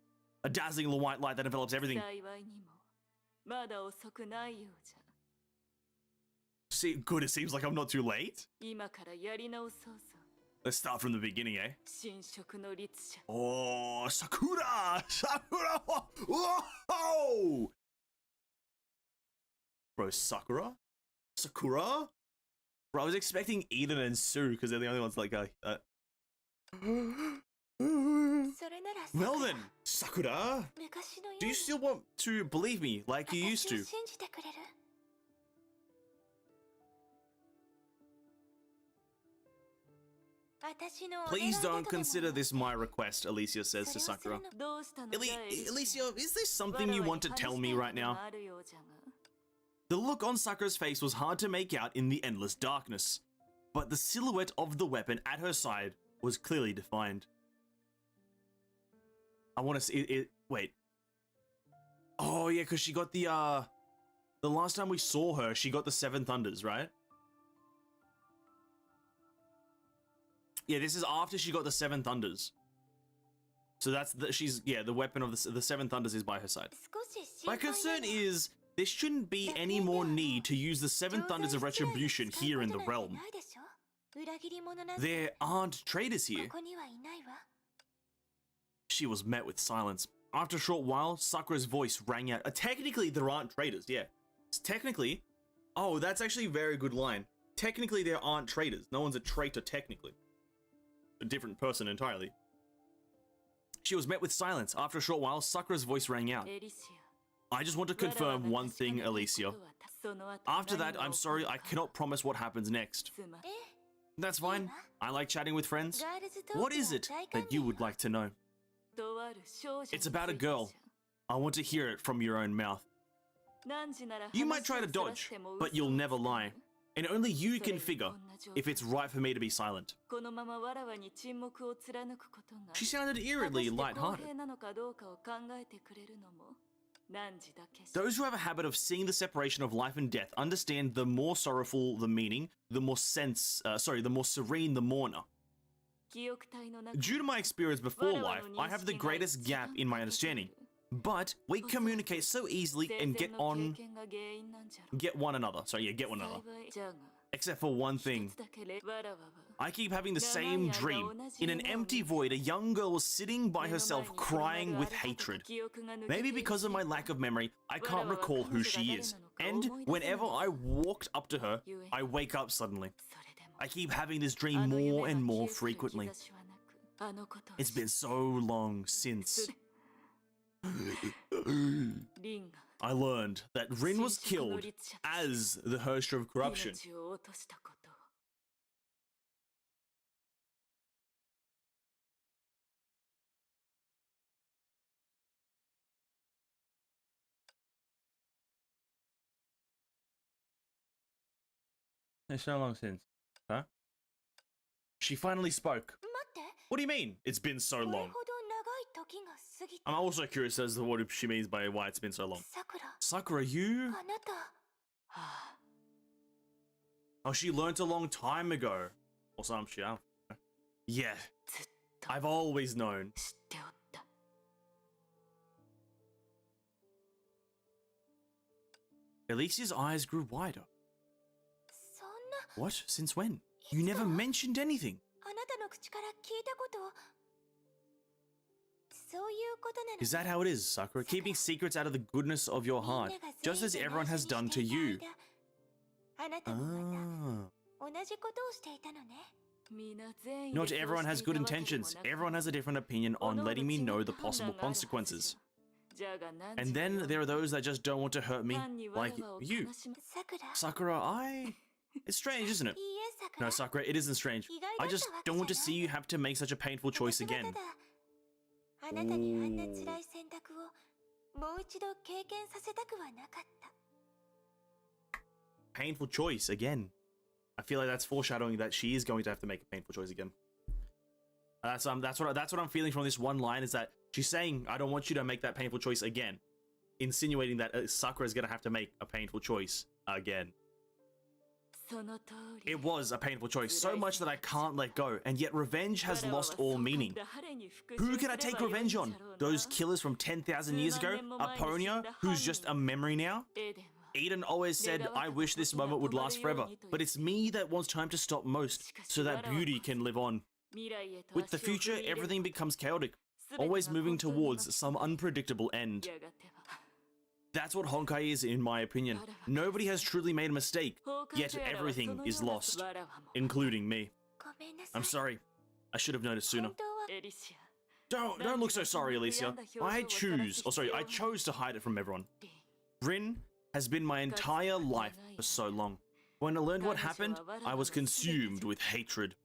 A dazzling white light that envelops everything. See, good, it seems like I'm not too late. Let's start from the beginning, eh? Oh, Sakura! Sakura! Whoa! Bro, Sakura? Sakura? Bro, I was expecting Eden and Sue, because they're the only ones like, Well then, Sakura, do you still want to believe me like you used to? Please don't consider this my request, Alicia says to Sakura. Alicia, is there something you want to tell me right now? The look on Sakura's face was hard to make out in the endless darkness, but the silhouette of the weapon at her side was clearly defined. I want to see it. Wait. Oh yeah, because she got the last time we saw her, she got the Seven Thunders, right? Yeah, this is after she got the Seven Thunders. So that's the weapon of the Seven Thunders is by her side. My concern is there shouldn't be any more need to use the Seven Thunders of Retribution here in the realm. There aren't traitors here. She was met with silence. After a short while, Sakura's voice rang out. Technically, there aren't traitors, yeah. Technically, oh, that's actually a very good line. Technically, there aren't traitors. No one's a traitor, technically. A different person entirely. She was met with silence. After a short while, Sakura's voice rang out. I just want to confirm one thing, Alicia. After that, I'm sorry, I cannot promise what happens next. That's fine. I like chatting with friends. What is it that you would like to know? It's about a girl. I want to hear it from your own mouth. You might try to dodge, but you'll never lie. And only you can figure if it's right for me to be silent. She sounded eerily lighthearted. Those who have a habit of seeing the separation of life and death understand the more sorrowful the meaning, the more serene the mourner. Due to my experience before life, I have the greatest gap in my understanding. But we communicate so easily and get one another. Except for one thing. I keep having the same dream. In an empty void, a young girl was sitting by herself crying with hatred. Maybe because of my lack of memory, I can't recall who she is. And whenever I walked up to her, I wake up suddenly. I keep having this dream more and more frequently. It's been so long since... I learned that Rin was killed as the Herstra of Corruption. It's so long since. Huh? She finally spoke. What do you mean? It's been so long. I'm also curious as to what she means by why it's been so long. Sakura, you? Oh, she learnt a long time ago. Or some shit. Yeah. I've always known. Alicia's eyes grew wider. What? Since when? You never mentioned anything. Is that how it is, Sakura? Keeping secrets out of the goodness of your heart, just as everyone has done to you. Not everyone has good intentions. Everyone has a different opinion on letting me know the possible consequences. And then there are those that just don't want to hurt me, like you. Sakura, It's strange, isn't it? No, Sakura, it isn't strange. I just don't want to see you have to make such a painful choice again. Ooh. Painful choice again. I feel like that's foreshadowing that she is going to have to make a painful choice again. That's what I'm feeling from this one line, is that she's saying, I don't want you to make that painful choice again, insinuating that Sakura is going to have to make a painful choice again. It was a painful choice, so much that I can't let go, and yet revenge has lost all meaning. Who can I take revenge on? Those killers from 10,000 years ago? Aponia, who's just a memory now? Eden always said, I wish this moment would last forever, but it's me that wants time to stop most, so that beauty can live on. With the future, everything becomes chaotic, always moving towards some unpredictable end. That's what Honkai is, in my opinion. Nobody has truly made a mistake, yet everything is lost, including me. I'm sorry. I should have noticed sooner. 本当は Don't look so sorry, Alicia. I chose to hide it from everyone. Rin has been my entire life for so long. When I learned what happened, I was consumed with hatred.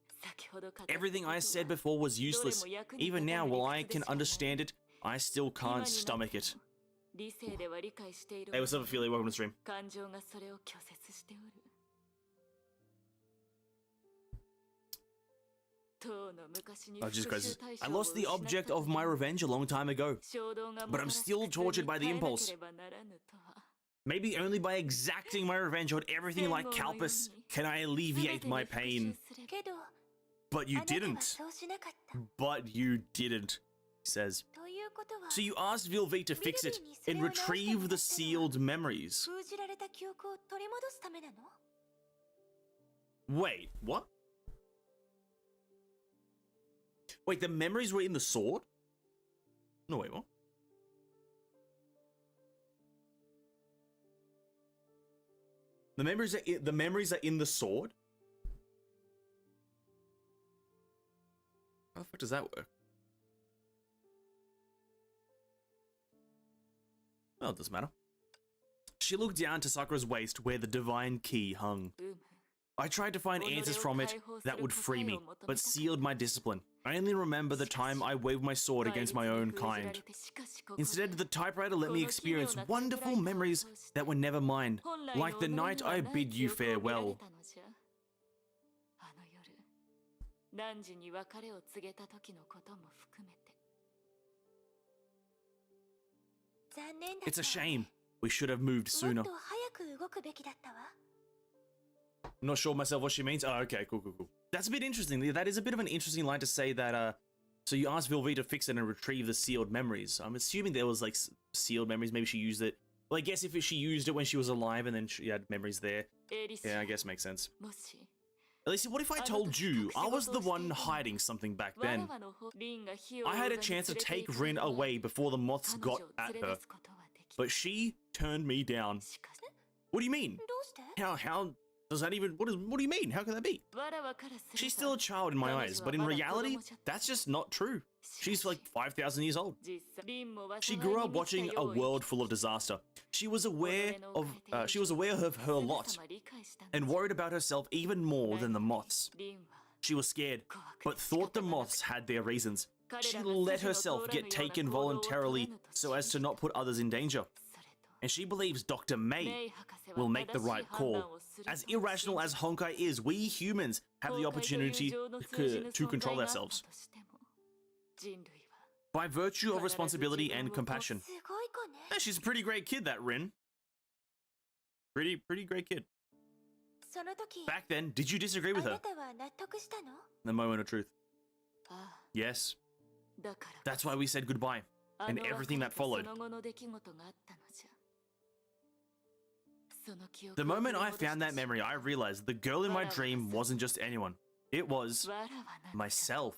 Everything I said before was useless. Even now, while I can understand it, I still can't stomach it. Hey, what's up, Ophelia? Welcome to the stream. 感情がそれを拒絶しておる。Oh, Jesus Christ. I lost the object of my revenge a long time ago, but I'm still tortured by the impulse. Maybe only by exacting my revenge on everything like Kalpus can I alleviate my pain. けど But you あなたは didn't. そうしなかった。 But you didn't, he says. ということは So you asked Vilvi to fix it and retrieve the sealed memories. 封じられた記憶を取り戻すためなの？ Wait, what? Wait, the memories were in the sword? No, wait, what? The memories are in the sword? How the fuck does that work? Well, it doesn't matter. She looked down to Sakura's waist where the divine key hung. I tried to find answers from it that would free me, but sealed my discipline. I only remember the time I waved my sword against my own kind. Instead, the typewriter let me experience wonderful memories that were never mine, like the night I bid you farewell. 何時に別れを告げた時のことも含めて。残念だった。 It's a shame. We should have moved も sooner. っと早く動くべきだったわ。 I'm not sure myself what she means. Oh, okay, cool. That's a bit interesting. That is a bit of an interesting line to say that, so you asked Vilvi to fix it and retrieve the sealed memories. I'm assuming there was, like, sealed memories. Maybe she used it. Well, I guess if she used it when she was alive and then she had memories there. Yeah, I guess makes sense. もし Alicia, what if I told you I was the one hiding something back わら then? わの方リンが火を I had a 奪い chance to 連れて take 行く Rin のは away before the moths 彼女 got を at 連れ her, 出すことはでき but she turned me down. しかし What do you mean? どうして How does that even, what do you mean? How can that be? わらわからすれば She's still a child in my eyes, but in reality, that's just not true. She's like 5,000 years old. 実際リンも She 災い grew に up 満ち watching た a 世を生き world full of disaster. She was aware of her 神 lot 様理解したんだ and worried about herself even more than the moths. リンは She was scared, 怖く but thought the moths had their reasons. 彼 She らが let 筋の herself 通らぬ get ような taken 行動を取ら voluntarily ぬと so as 信 to じ not put others in danger. それと And she believes Dr. May メイ博士は will make the 正しい right 判 call. 断をすると As irrational as Honkai is, we humans have the 後悔という opportunity 情の通じぬ to 存 control 在があった ourselves としても人類は by virtue of 必ず responsibility 自分 and を compassion. すごい子ね Yeah, she's a pretty great kid, that Rin. Pretty great kid. その時 Back then, did you disagree あ with な her? たは納得したの The moment of truth. あ Yes. あだから That's why we said goodbye. あ and の everything 別れ that と followed. その後の出来事があったのじゃその記憶 The を moment 取り I 戻した found that 瞬 memory, I realized the girl in my dream wasn't just anyone. It was わらわな myself.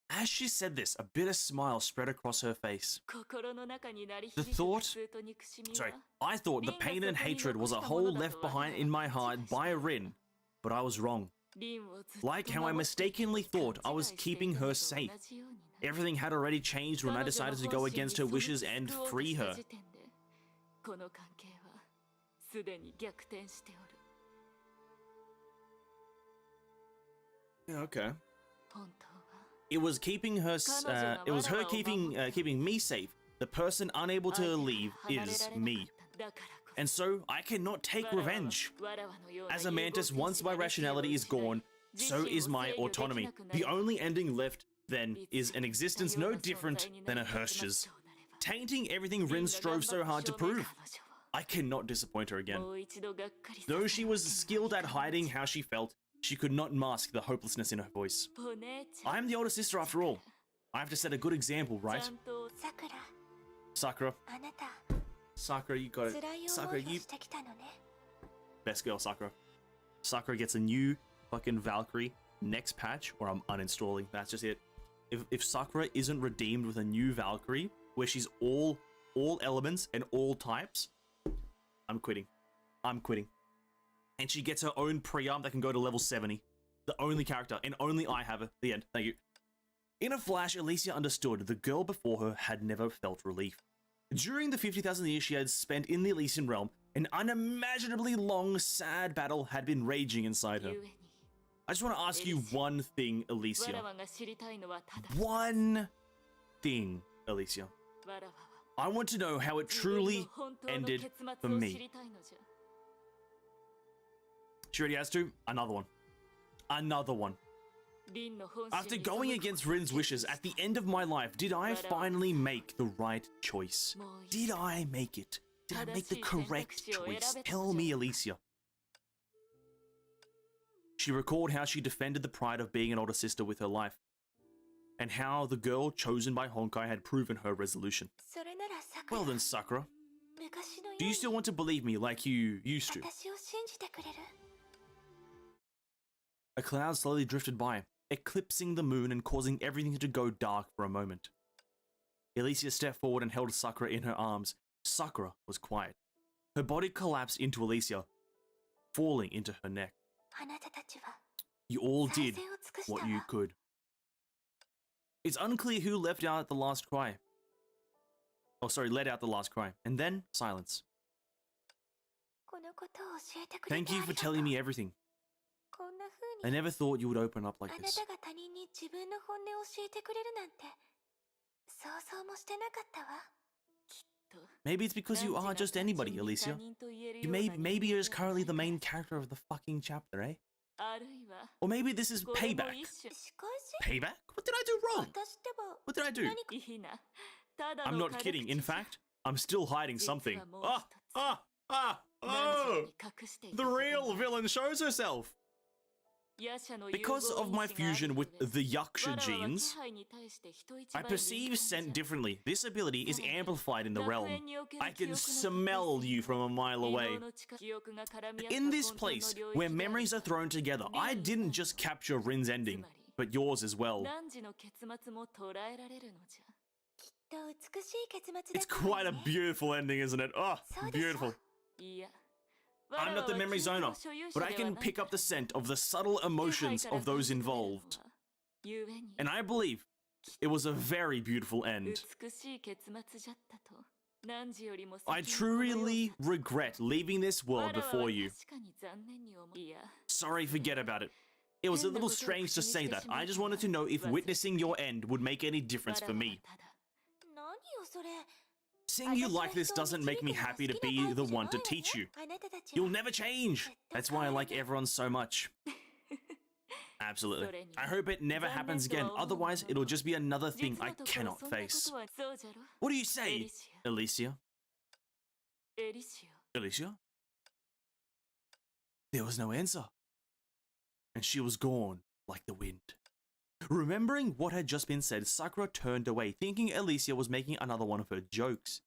As she said this, a bitter smile spread across her face. 心の中に鳴り The 響く thought- 痛と憎しみ Sorry, は I thought the pain and hatred was a hole left behind in my heart by Rin, but I was wrong. リンをずっと Like how I 守っていた mistakenly と thought I 勘違い was してい keeping たの her と safe. 同じようにな Everything had already changed when I 彼女 decided to の go 本心 against her に wishes 背 and を落と free した her. 時点でこの関係はすでに逆転しておる Yeah, okay. 本当は It was keeping her. It was her keeping me safe. The person unable to 相手 leave から離れ is られな me, かっただからこそ and so I cannot take わらわは revenge. わらわのような As a 融合 mantis, 戦 once 士 my が理性を rationality is 失い gone, 自 so 身を is my 制御でき autonomy. なくな The り only ending left then い is つ an か existence 多様 no な存 different 在に than な a り果てま Hirsch's, しょうなれば tainting everything リン Rin が strove 頑 so 張 hard って to 証明 prove. 彼女を I cannot disappoint her again. もう一度がっかりさせ Though ない she was skilled at hiding how she felt, she could not mask the hopelessness in her voice. お姉ちゃん I'm the older sister after all. I have to set a good example, ち right? ゃんとさくら Sakura. あなた Sakura, you got it. 辛い思 Sakura, いを you してきたのね best girl, Sakura. Sakura gets a new fucking Valkyrie next patch, or I'm uninstalling. That's just it. if Sakura isn't redeemed with a new Valkyrie, where she's all elements and all types, I'm quitting. I'm quitting. And she gets her own pre-arm that can go to level 70. The only character, and only I have her. The end. Thank you. In a flash, Alicia understood the girl before her had never felt relief. During the 50,000 years she had spent in the Elysian realm, an unimaginably long, sad battle had been raging inside her. I just want to ask you one thing, Alicia. One thing, Alicia. I want to know how it truly ended for me. She already has to. Another one. Another one. After going against Rin's wishes at the end of my life, did I finally make the right choice? Did I make it? Did I make the correct choice? Tell me, Alicia. She recalled how she defended the pride of being an older sister with her life, and how the girl chosen by Honkai had proven her resolution. Well then, Sakura, do you still want to believe me like you used to? A cloud slowly drifted by, eclipsing the moon and causing everything to go dark for a moment. Alicia stepped forward and held Sakura in her arms. Sakura was quiet. Her body collapsed into Alicia, falling into her neck. You all did what you could. It's unclear who let out the last cry. And then silence. Thank you for telling me everything. I never thought you would open up like this. Maybe it's because you are just anybody, Alicia. Maybe you're just currently the main character of the fucking chapter, eh? Or maybe this is payback. Payback? What did I do wrong? What did I do? I'm not kidding. In fact, I'm still hiding something. Oh! The real villain shows herself. Because of my fusion with the Yaksha genes, I perceive scent differently. This ability is amplified in the realm. I can smell you from a mile away. In this place, where memories are thrown together, I didn't just capture Rin's ending, but yours as well. It's quite a beautiful ending, isn't it? Oh, beautiful. I'm not the memory zoner, but I can pick up the scent of the subtle emotions of those involved. And I believe it was a very beautiful end. I truly regret leaving this world before you. Sorry, forget about it. It was a little strange to say that. I just wanted to know if witnessing your end would make any difference for me. Seeing you like this doesn't make me happy to be the one to teach you. You'll never change. That's why I like everyone so much. Absolutely. I hope it never happens again. Otherwise, it'll just be another thing I cannot face. What do you say, Alicia? Alicia? There was no answer. And she was gone like the wind. Remembering what had just been said, Sakura turned away, thinking Alicia was making another one of her jokes.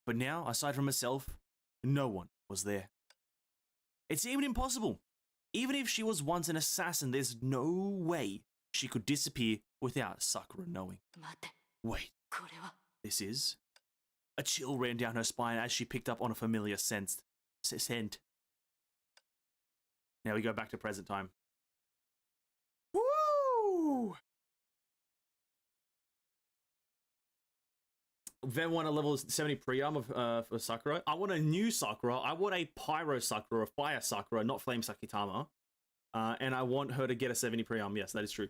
But now, aside from herself, no one was there. It seemed impossible. Even if she was once an assassin, there's no way she could disappear without Sakura knowing. Wait, this is... A chill ran down her spine as she picked up on a familiar scent. Now we go back to present time. Woo! Then want a level 70 pre-arm for Sakura. I want a new Sakura. I want a Pyro Sakura, a Fire Sakura, not Flame Sakitama. And I want her to get a 70 pre-arm. Yes, that is true.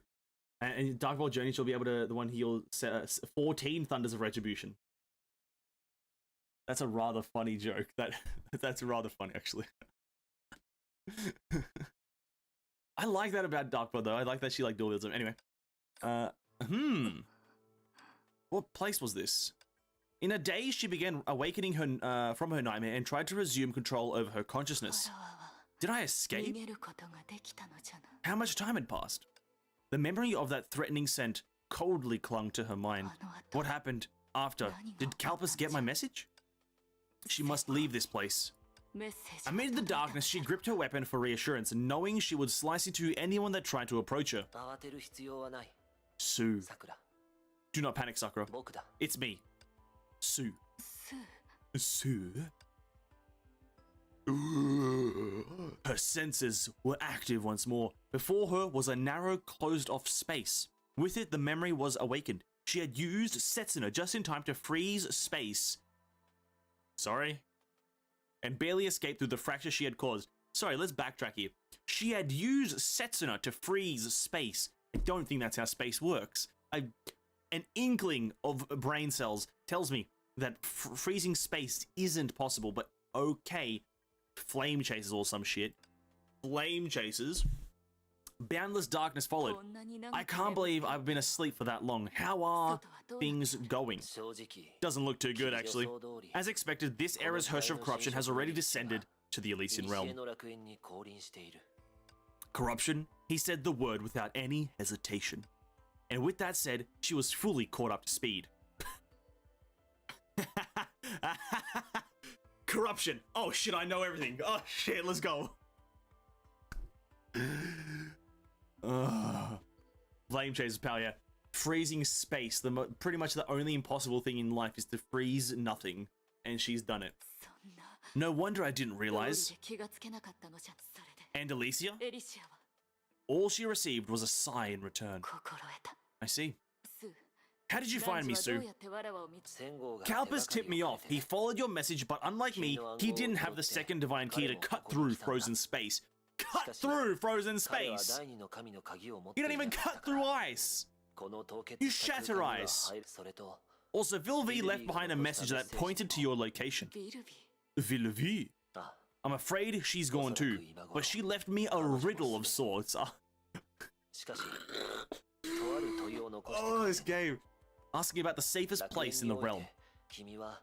And Dark Ball Journey, she'll be able to, the one heal 14 Thunders of Retribution. That's a rather funny joke. That's rather funny, actually. I like that about Dark Ball, though. I like that she, like, dual wields them. Anyway. What place was this? In a daze, she began awakening her from her nightmare and tried to resume control over her consciousness. Did I escape? How much time had passed? The memory of that threatening scent coldly clung to her mind. What happened after? Did Kalpus get my message? She must leave this place. Amid the darkness, she gripped her weapon for reassurance, knowing she would slice into anyone that tried to approach her. Sue. Do not panic, Sakura. It's me. Sue. Sue? Her senses were active once more. Before her was a narrow, closed-off space. With it, the memory was awakened. She had used Setsuna just in time to freeze space. Sorry? And barely escaped through the fracture she had caused. Sorry, let's backtrack here. She had used Setsuna to freeze space. I don't think that's how space works. An inkling of brain cells tells me that freezing space isn't possible, but okay. Flame chasers or some shit. Flame chasers. Boundless darkness followed. I can't believe I've been asleep for that long. How are things going? Doesn't look too good, actually. As expected, this era's Herrscher of corruption has already descended to the Elysian realm. Corruption? He said the word without any hesitation. And with that said, she was fully caught up to speed. Corruption! Oh shit, I know everything. Oh shit, let's go. Flame chaser's power, yeah. Freezing space. Pretty much the only impossible thing in life is to freeze nothing. And she's done it. No wonder I didn't realize. And Alicia? All she received was a sigh in return. I see. How did you find me, Sue? Kalpis tipped me off. He followed your message, but unlike me, he didn't have the second divine key to cut through frozen space. Cut through frozen space! You don't even cut through ice! You shatter ice! Also, Vilvi left behind a message that pointed to your location. Vilvi? I'm afraid she's gone too, but she left me a riddle of sorts. Oh, this game. Asking about the safest place in the realm.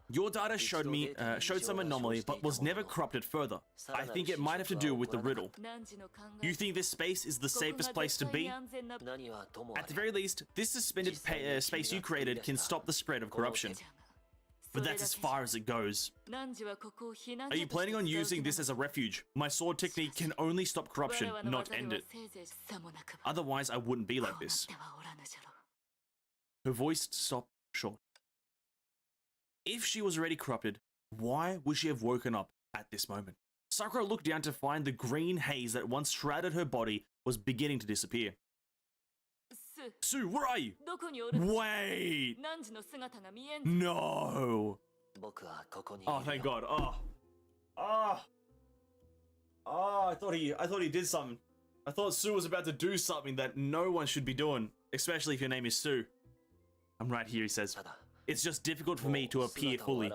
Your data showed some anomaly, but was never corrupted further. I think it might have to do with the riddle. You think this space is the safest place to be? At the very least, this suspended space you created can stop the spread of corruption. But that's as far as it goes. Are you planning on using this as a refuge? My sword technique can only stop corruption, not end it. Otherwise, I wouldn't be like this. Her voice stopped short. If she was already corrupted, why would she have woken up at this moment? Sakura looked down to find the green haze that once shrouded her body was beginning to disappear. Sue, where are you? Wait! No! Oh, thank God. I thought he did something. I thought Sue was about to do something that no one should be doing, especially if your name is Sue. I'm right here, he says. It's just difficult for me to appear fully.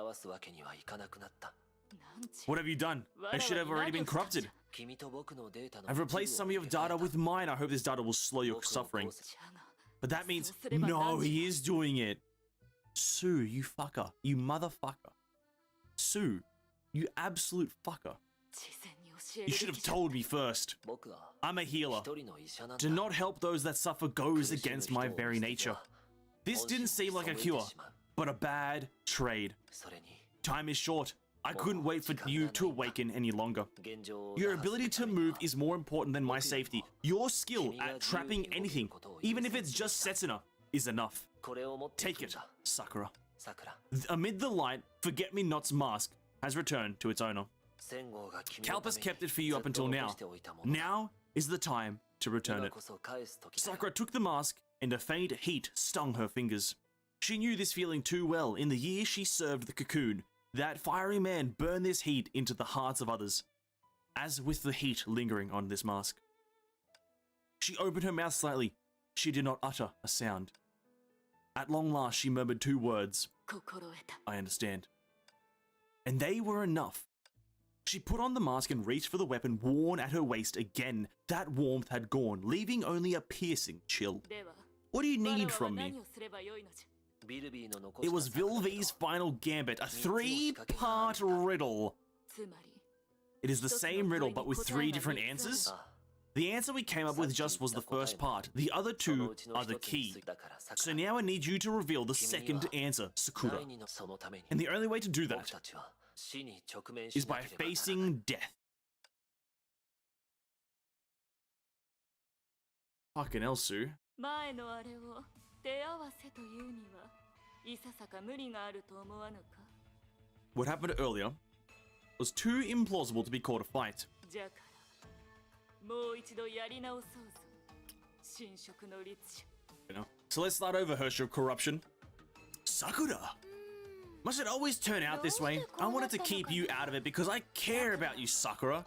What have you done? I should have already been corrupted. I've replaced some of your data with mine. I hope this data will slow your suffering. But that means, no, he is doing it. Sue, you fucker. You motherfucker. Sue, you absolute fucker. You should have told me first. I'm a healer. To not help those that suffer goes against my very nature. This didn't seem like a cure, but a bad trade. Time is short. I couldn't wait for you to awaken any longer. Your ability to move is more important than my safety. Your skill at trapping anything, even if it's just Setsuna, is enough. Take it, Sakura. Amid the light, Forget-Me-Not's mask has returned to its owner. Kalpis kept it for you up until now. Now is the time to return it. Sakura took the mask, and a faint heat stung her fingers. She knew this feeling too well. In the years she served the cocoon, that fiery man burned this heat into the hearts of others, as with the heat lingering on this mask. She opened her mouth slightly. She did not utter a sound. At long last, she murmured two words. I understand. And they were enough. She put on the mask and reached for the weapon worn at her waist again. That warmth had gone, leaving only a piercing chill. What do you need from me? It was Vilvi's final gambit, a three-part riddle. It is the same riddle, but with three different answers? The answer we came up with just was the first part. The other two are the key. So now I need you to reveal the second answer, Sakura. And the only way to do that is by facing death. Fucking hell, Sue. What happened earlier was too implausible to be called a fight. You know? So let's start over, Herrscher of Corruption. Sakura! Must it always turn out this way? I wanted to keep you out of it because I care about you, Sakura.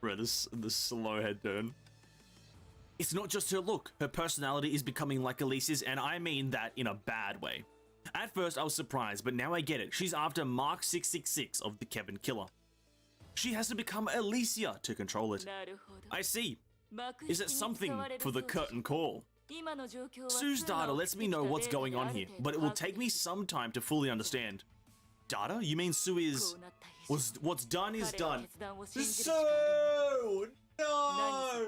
Bro, the slow head turn. It's not just her look. Her personality is becoming like Elise's, and I mean that in a bad way. At first, I was surprised, but now I get it. She's after Mark 666 of the Kevin Killer. She has to become Alicia to control it. I see. Is it something for the curtain call? Sue's data lets me know what's going on here, but it will take me some time to fully understand. Data? You mean Sue is... What's done is done. Sue! No!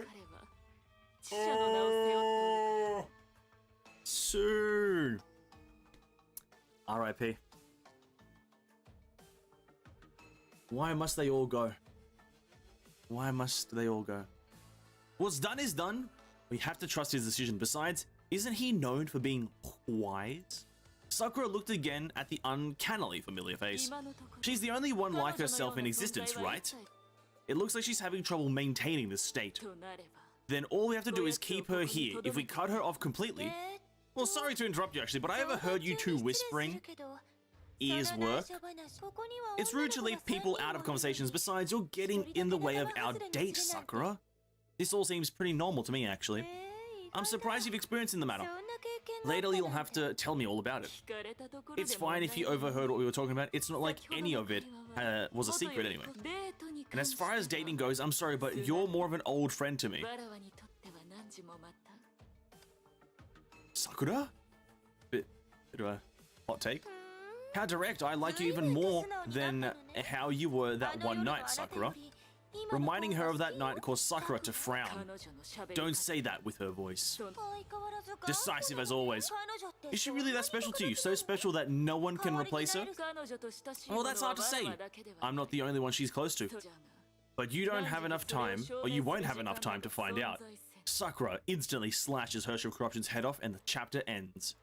Oh. Sue! R.I.P. Why must they all go? Why must they all go? What's done is done. We have to trust his decision. Besides, isn't he known for being wise? Sakura looked again at the uncannily familiar face. She's the only one like herself in existence, right? It looks like she's having trouble maintaining this state. Then all we have to do is keep her here. If we cut her off completely... Well, sorry to interrupt you actually, but I overheard you two whispering. Ears work. It's rude to leave people out of conversations. Besides, you're getting in the way of our date, Sakura. This all seems pretty normal to me, actually. I'm surprised you've experienced in the matter. Later, you'll have to tell me all about it. It's fine if you overheard what we were talking about. It's not like any of it was a secret anyway. And as far as dating goes, I'm sorry, but you're more of an old friend to me. Sakura? Bit of a hot take. How direct. I like you even more than how you were that one night, Sakura. Reminding her of that night caused Sakura to frown. Don't say that with her voice. Decisive as always. Is she really that special to you? So special that no one can replace her? Well, that's hard to say. I'm not the only one she's close to. But you don't have enough time, or you won't have enough time to find out. Sakura instantly slashes Herrscher of Corruption's head off and the chapter ends.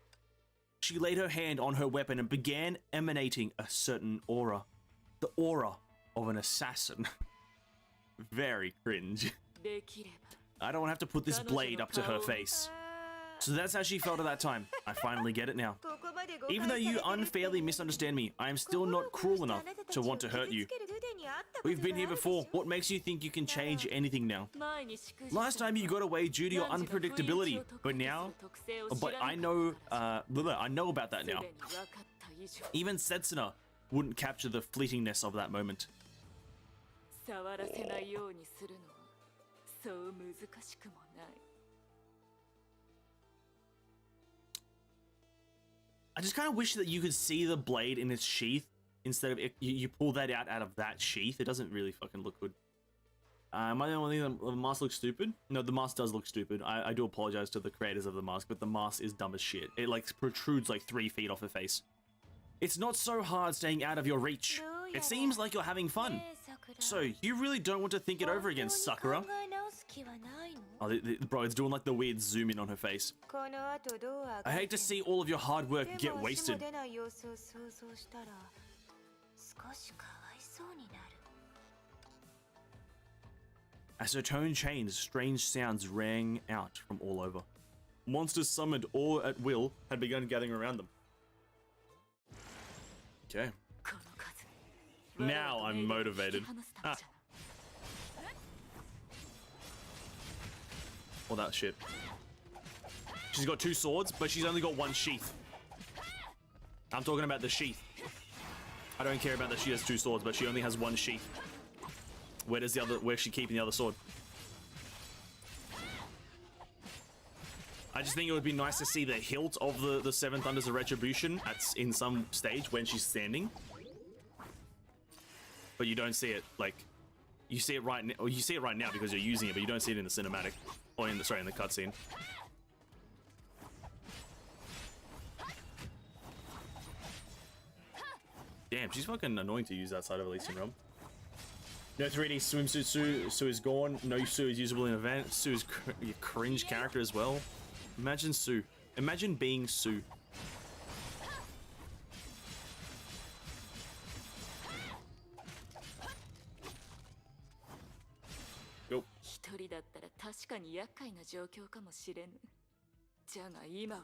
She laid her hand on her weapon and began emanating a certain aura. The aura of an assassin. Very cringe. I don't have to put this blade up to her face. So that's how she felt at that time. I finally get it now. Even though you unfairly misunderstand me, I am still not cruel enough to want to hurt you. We've been here before. What makes you think you can change anything now? Last time you got away due to your unpredictability, but now... But I know about that now. Even Setsuna wouldn't capture the fleetingness of that moment. I just kind of wish that you could see the blade in its sheath instead of you pull that out of that sheath. It doesn't really fucking look good. Am I the only thing that the mask looks stupid? No, the mask does look stupid. I do apologize to the creators of the mask, but the mask is dumb as shit. It like protrudes like 3 feet off her face. It's not so hard staying out of your reach. It seems like you're having fun. So, you really don't want to think it over again, Sakura? Oh, bro, it's doing like the weird zoom in on her face. I hate to see all of your hard work get wasted. As her tone changed, strange sounds rang out from all over. Monsters summoned all at will had begun gathering around them. Okay. Now I'm motivated. Ah. All that shit. She's got 2 swords, but she's only got 1 sheath. I'm talking about the sheath. I don't care about that she has 2 swords, but she only has 1 sheath. Where's she keeping the other sword? I just think it would be nice to see the hilt of the 7 Thunders of Retribution in some stage when she's standing. But you don't see it, like, you see it right now, or you see it right now because you're using it, but you don't see it in the cinematic, or in the cutscene. Damn, she's fucking annoying to use outside of Elysian Realm. No 3D swimsuit Sue. Sue is gone. No Sue is usable in event. Sue is your cringe character as well. Imagine Sue. Imagine being Sue. Go. 一人だったら確かに厄介な状況かもしれぬ。じゃが今は。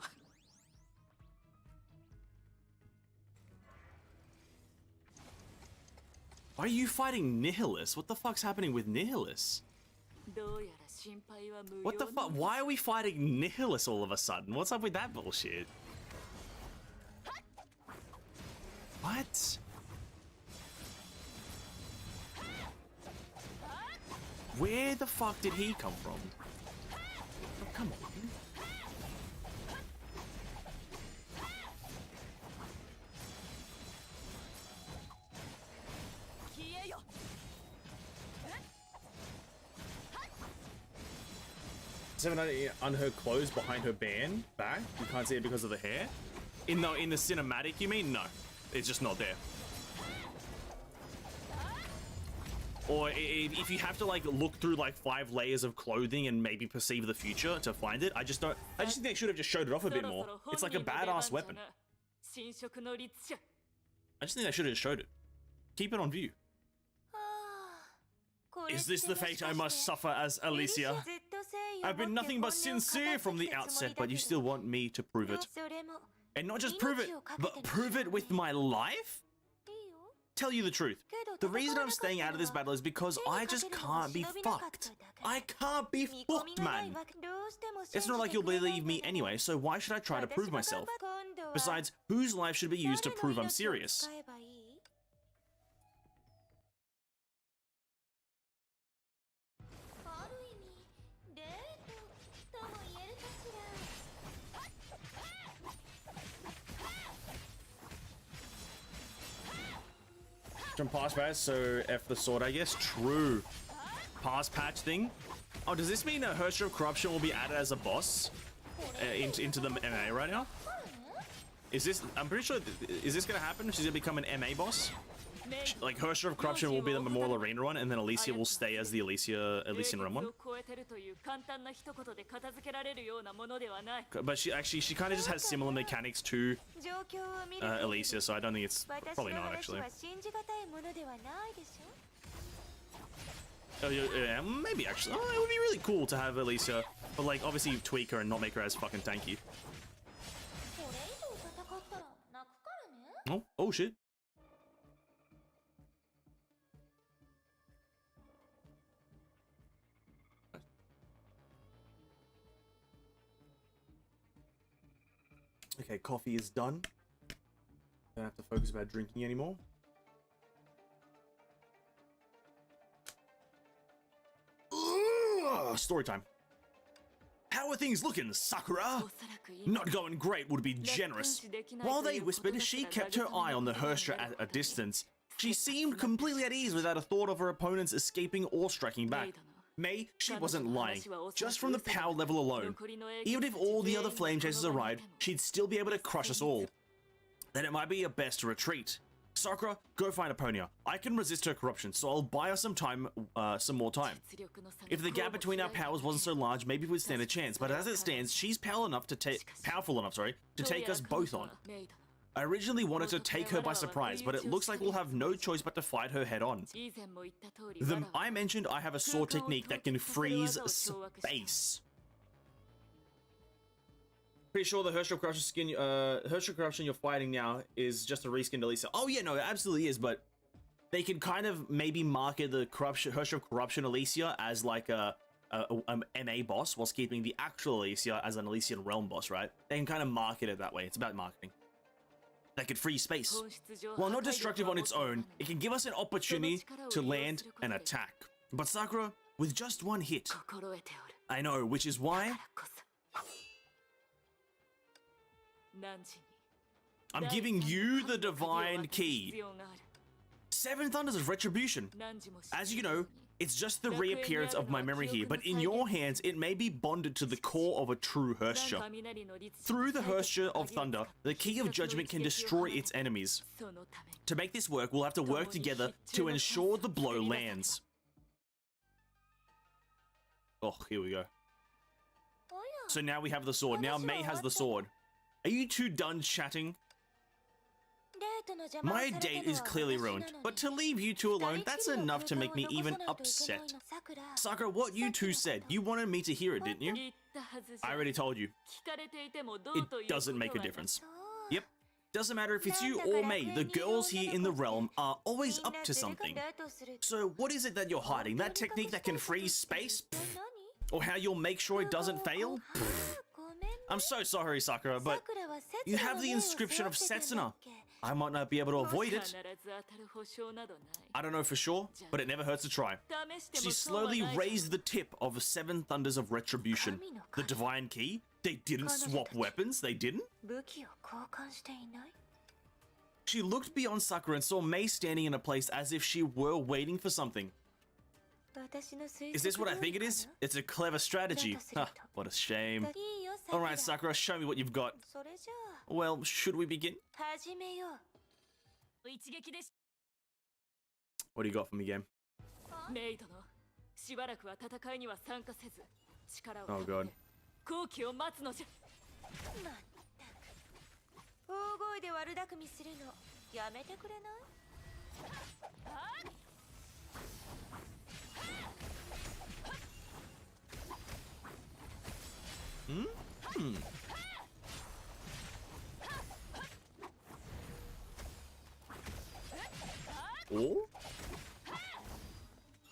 Why are you fighting Nihilus? What the fuck's happening with Nihilus? どうやら心配は無用。 What the fuck? Why are we fighting Nihilus all of a sudden? What's up with that bullshit? What? Where the fuck did he come from? Oh, come on. On her clothes behind her band back. You can't see it because of the hair. In the cinematic, you mean? No, it's just not there. Or if you have to like look through like 5 layers of clothing and maybe perceive the future to find it, I just think they should have just showed it off a bit more. It's like a badass weapon. I just think they should have just showed it. Keep it on view. Is this the fate I must suffer as Alicia? I've been nothing but sincere from the outset, but you still want me to prove it. And not just prove it, but prove it with my life? Tell you the truth, the reason I'm staying out of this battle is because I just can't be fucked. I can't be fucked, man. It's not like you'll believe me anyway, so why should I try to prove myself? Besides, whose life should be used to prove I'm serious? From pass patch, so F the sword, I guess. True. Pass patch thing. Oh, does this mean Herrscher of Corruption will be added as a boss into the MA right now? Is this? I'm pretty sure. Is this gonna happen? She's gonna become an MA boss. Like Herrscher of Corruption will be the Memorial Arena one, and then Alicia will stay as the Elysian Realm one. But she kind of just has similar mechanics to Alicia, so I don't think it's probably not actually. Oh, yeah, maybe actually. Oh, it would be really cool to have Alicia, but like obviously tweak her and not make her as fucking tanky. Oh shit. Okay, coffee is done. Don't have to focus about drinking anymore. Ugh, story time. How are things looking, Sakura? Not going great would be generous. While they whispered, she kept her eye on the Herrscher at a distance. She seemed completely at ease without a thought of her opponents escaping or striking back. May, she wasn't lying, just from the power level alone. Even if all the other flame chasers arrived, she'd still be able to crush us all. Then it might be best to retreat. Sakura, go find Epona. I can resist her corruption, so I'll buy her some time, some more time. If the gap between our powers wasn't so large, maybe we'd stand a chance, but as it stands, she's powerful enough to take us both on. I originally wanted to take her by surprise, but it looks like we'll have no choice but to fight her head on. I mentioned I have a sword technique that can freeze space. Pretty sure the Herrscher Corruption you're fighting now is just a reskinned Elisa. Oh yeah, no, it absolutely is, but they can kind of maybe market the Herrscher Corruption Alicia as like a MA boss, whilst keeping the actual Alicia as an Elysian Realm boss, right? They can kind of market it that way. It's about marketing. That could free space. While not destructive on its own, it can give us an opportunity to land and attack. But Sakura, with just one hit. I know, which is why I'm giving you the divine key. 7 Thunders of Retribution. As you know, It's just the reappearance of my memory here, but in your hands, it may be bonded to the core of a true Hersture. Through the Hersture of Thunder, the Key of Judgment can destroy its enemies. To make this work, we'll have to work together to ensure the blow lands. Oh, here we go. So now we have the sword. Now May has the sword. Are you two done chatting? My date is clearly ruined, but to leave you two alone, that's enough to make me even upset. Sakura, what you two said, you wanted me to hear it, didn't you? I already told you. It doesn't make a difference. Yep. Doesn't matter if it's you or May, the girls here in the realm are always up to something. So what is it that you're hiding? That technique that can freeze space? Pfft. Or how you'll make sure it doesn't fail? Pfft. I'm so sorry, Sakura, but you have the inscription of Setsuna. I might not be able to avoid it. I don't know for sure, but it never hurts to try. She slowly raised the tip of the 7 Thunders of Retribution. The Divine Key? They didn't swap weapons, they didn't? She looked beyond Sakura and saw May standing in a place as if she were waiting for something. Is this what I think it is? It's a clever strategy. Huh, what a shame. Alright, Sakura, show me what you've got. Well, should we begin? What do you got for me, game? Oh god. Oh?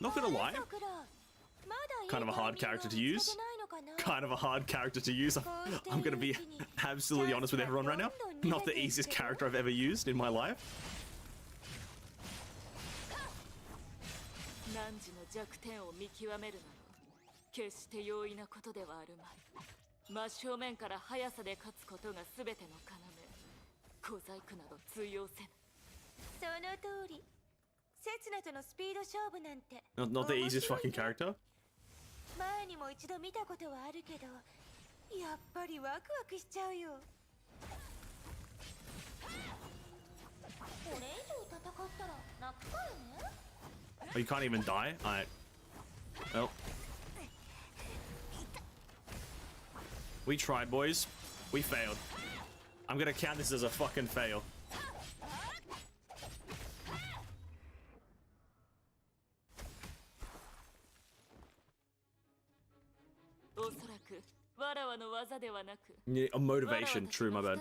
Not gonna lie. Kind of a hard character to use. Kind of a hard character to use. I'm gonna be absolutely honest with everyone right now. Not the easiest character I've ever used in my life. Not the easiest fucking character. Oh, you can't even die? Alright. Well. We tried, boys. We failed. I'm gonna count this as a fucking fail. Yeah, a motivation, true, my bad.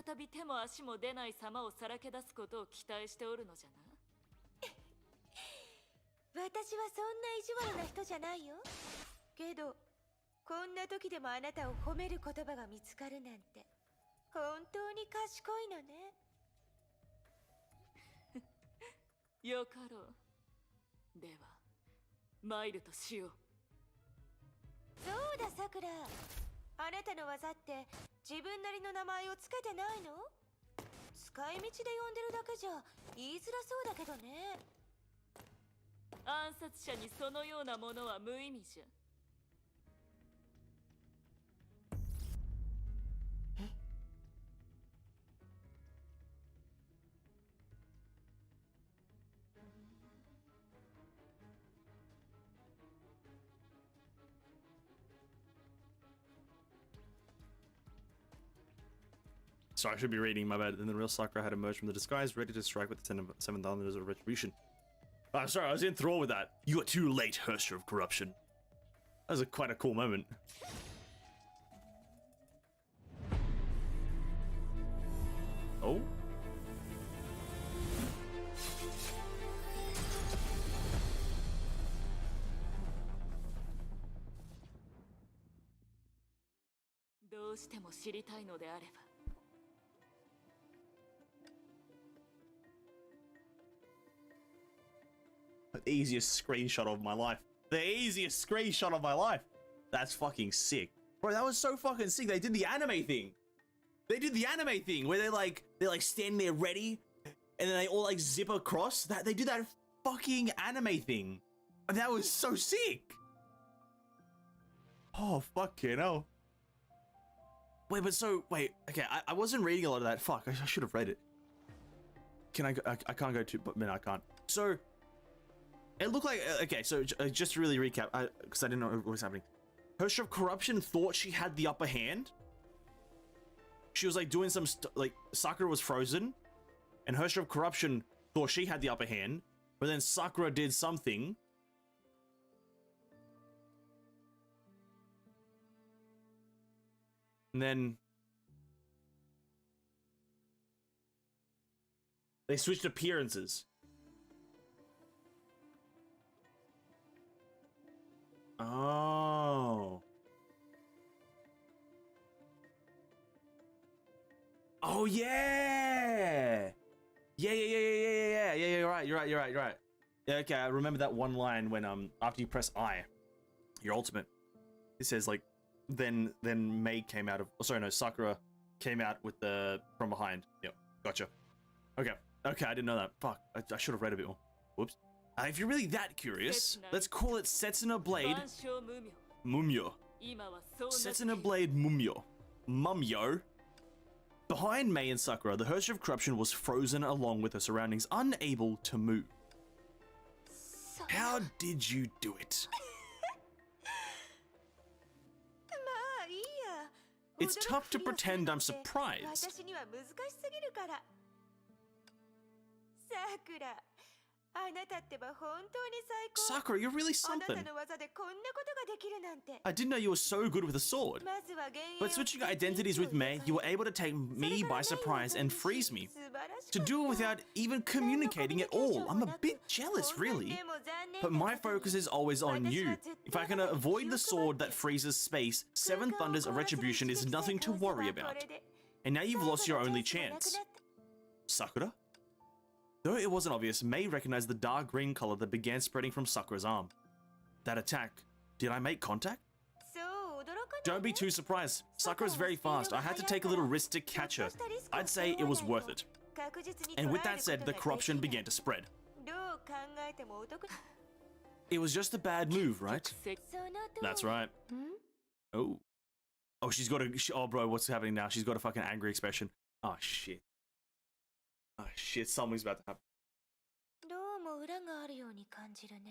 Sorry, I should be reading, my bad. Then the real Sakura had emerged from the disguise, ready to strike with the 7 Thunders of Retribution. I'm sorry, I was enthralled with that. You are too late, Hersture of Corruption. That was quite a cool moment. Oh? The easiest screenshot of my life. The easiest screenshot of my life. That's fucking sick. Bro, that was so fucking sick. They did the anime thing. They did the anime thing where they're like standing there ready and then they all like zip across. They do that fucking anime thing. That was so sick. Oh, fucking hell. Wait, but so, wait, okay, I wasn't reading a lot of that. Fuck, I should have read it. Can I go? I can't go to, but man, I can't. So, it looked like, okay, so just to really recap, because I didn't know what was happening. Herrscher of Corruption thought she had the upper hand. She was like doing some, like, Sakura was frozen, and Herrscher of Corruption thought she had the upper hand, but then Sakura did something. And then they switched appearances. Oh. Oh yeah. Yeah, you're right. Yeah, okay, I remember that one line when after you press I, your ultimate, it says like then Mei came out of, oh, sorry, no, Sakura came out with the from behind. Yep, gotcha. Okay, I didn't know that. Fuck, I should have read a bit more. Whoops. If you're really that curious, let's call it Setsuna Blade Mumyo. Setsuna Blade Mumyo. Mumyo. Behind Mei and Sakura, the Herrscher of Corruption was frozen along with her surroundings, unable to move. How did you do it? It's tough to pretend I'm surprised. Sakura, you're really something. I didn't know you were so good with a sword. But switching identities with Mei, you were able to take me by surprise and freeze me. To do it without even communicating at all. I'm a bit jealous, really. But my focus is always on you. If I can avoid the sword that freezes space, Seven Thunders of Retribution is nothing to worry about. And now you've lost your only chance. Sakura? Though it wasn't obvious, Mei recognized the dark green color that began spreading from Sakura's arm. That attack, did I make contact? Don't be too surprised. Sakura's very fast. I had to take a little risk to catch her. I'd say it was worth it. And with that said, the corruption began to spread. It was just a bad move, right? That's right. Oh. Oh, she's got a... Oh, bro, what's happening now? She's got a fucking angry expression. Oh, shit. Oh, shit, something's about to happen.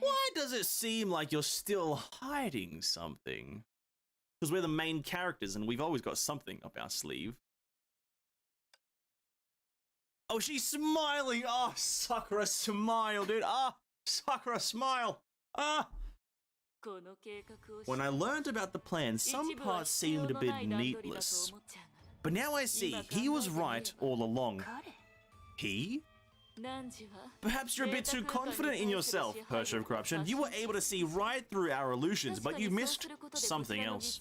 Why does it seem like you're still hiding something? Because we're the main characters and we've always got something up our sleeve. Oh, she's smiling! Oh, Sakura, smile, dude! Ah, Sakura, smile! Ah! When I learned about the plan, some parts seemed a bit needless. But now I see, he was right all along. He? Perhaps you're a bit too confident in yourself, Herrscher of Corruption. You were able to see right through our illusions, but you missed something else.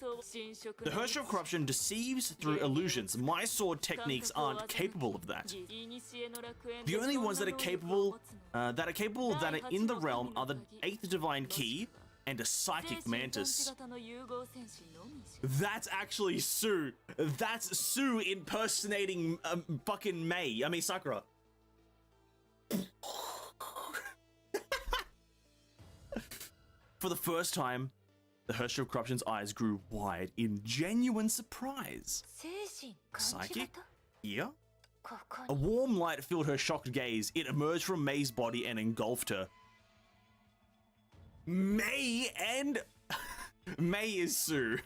The Herrscher of Corruption deceives through illusions. My sword techniques aren't capable of that. The only ones that are capable that are in the realm are the 8th Divine Key and a Psychic Mantis. That's actually Sue. That's Sue impersonating fucking Mei. I mean Sakura. For the first time, the Herrscher of Corruption's eyes grew wide in genuine surprise. Psychic? Yeah? A warm light filled her shocked gaze. It emerged from Mei's body and engulfed her. Mei and... Mei is Sue.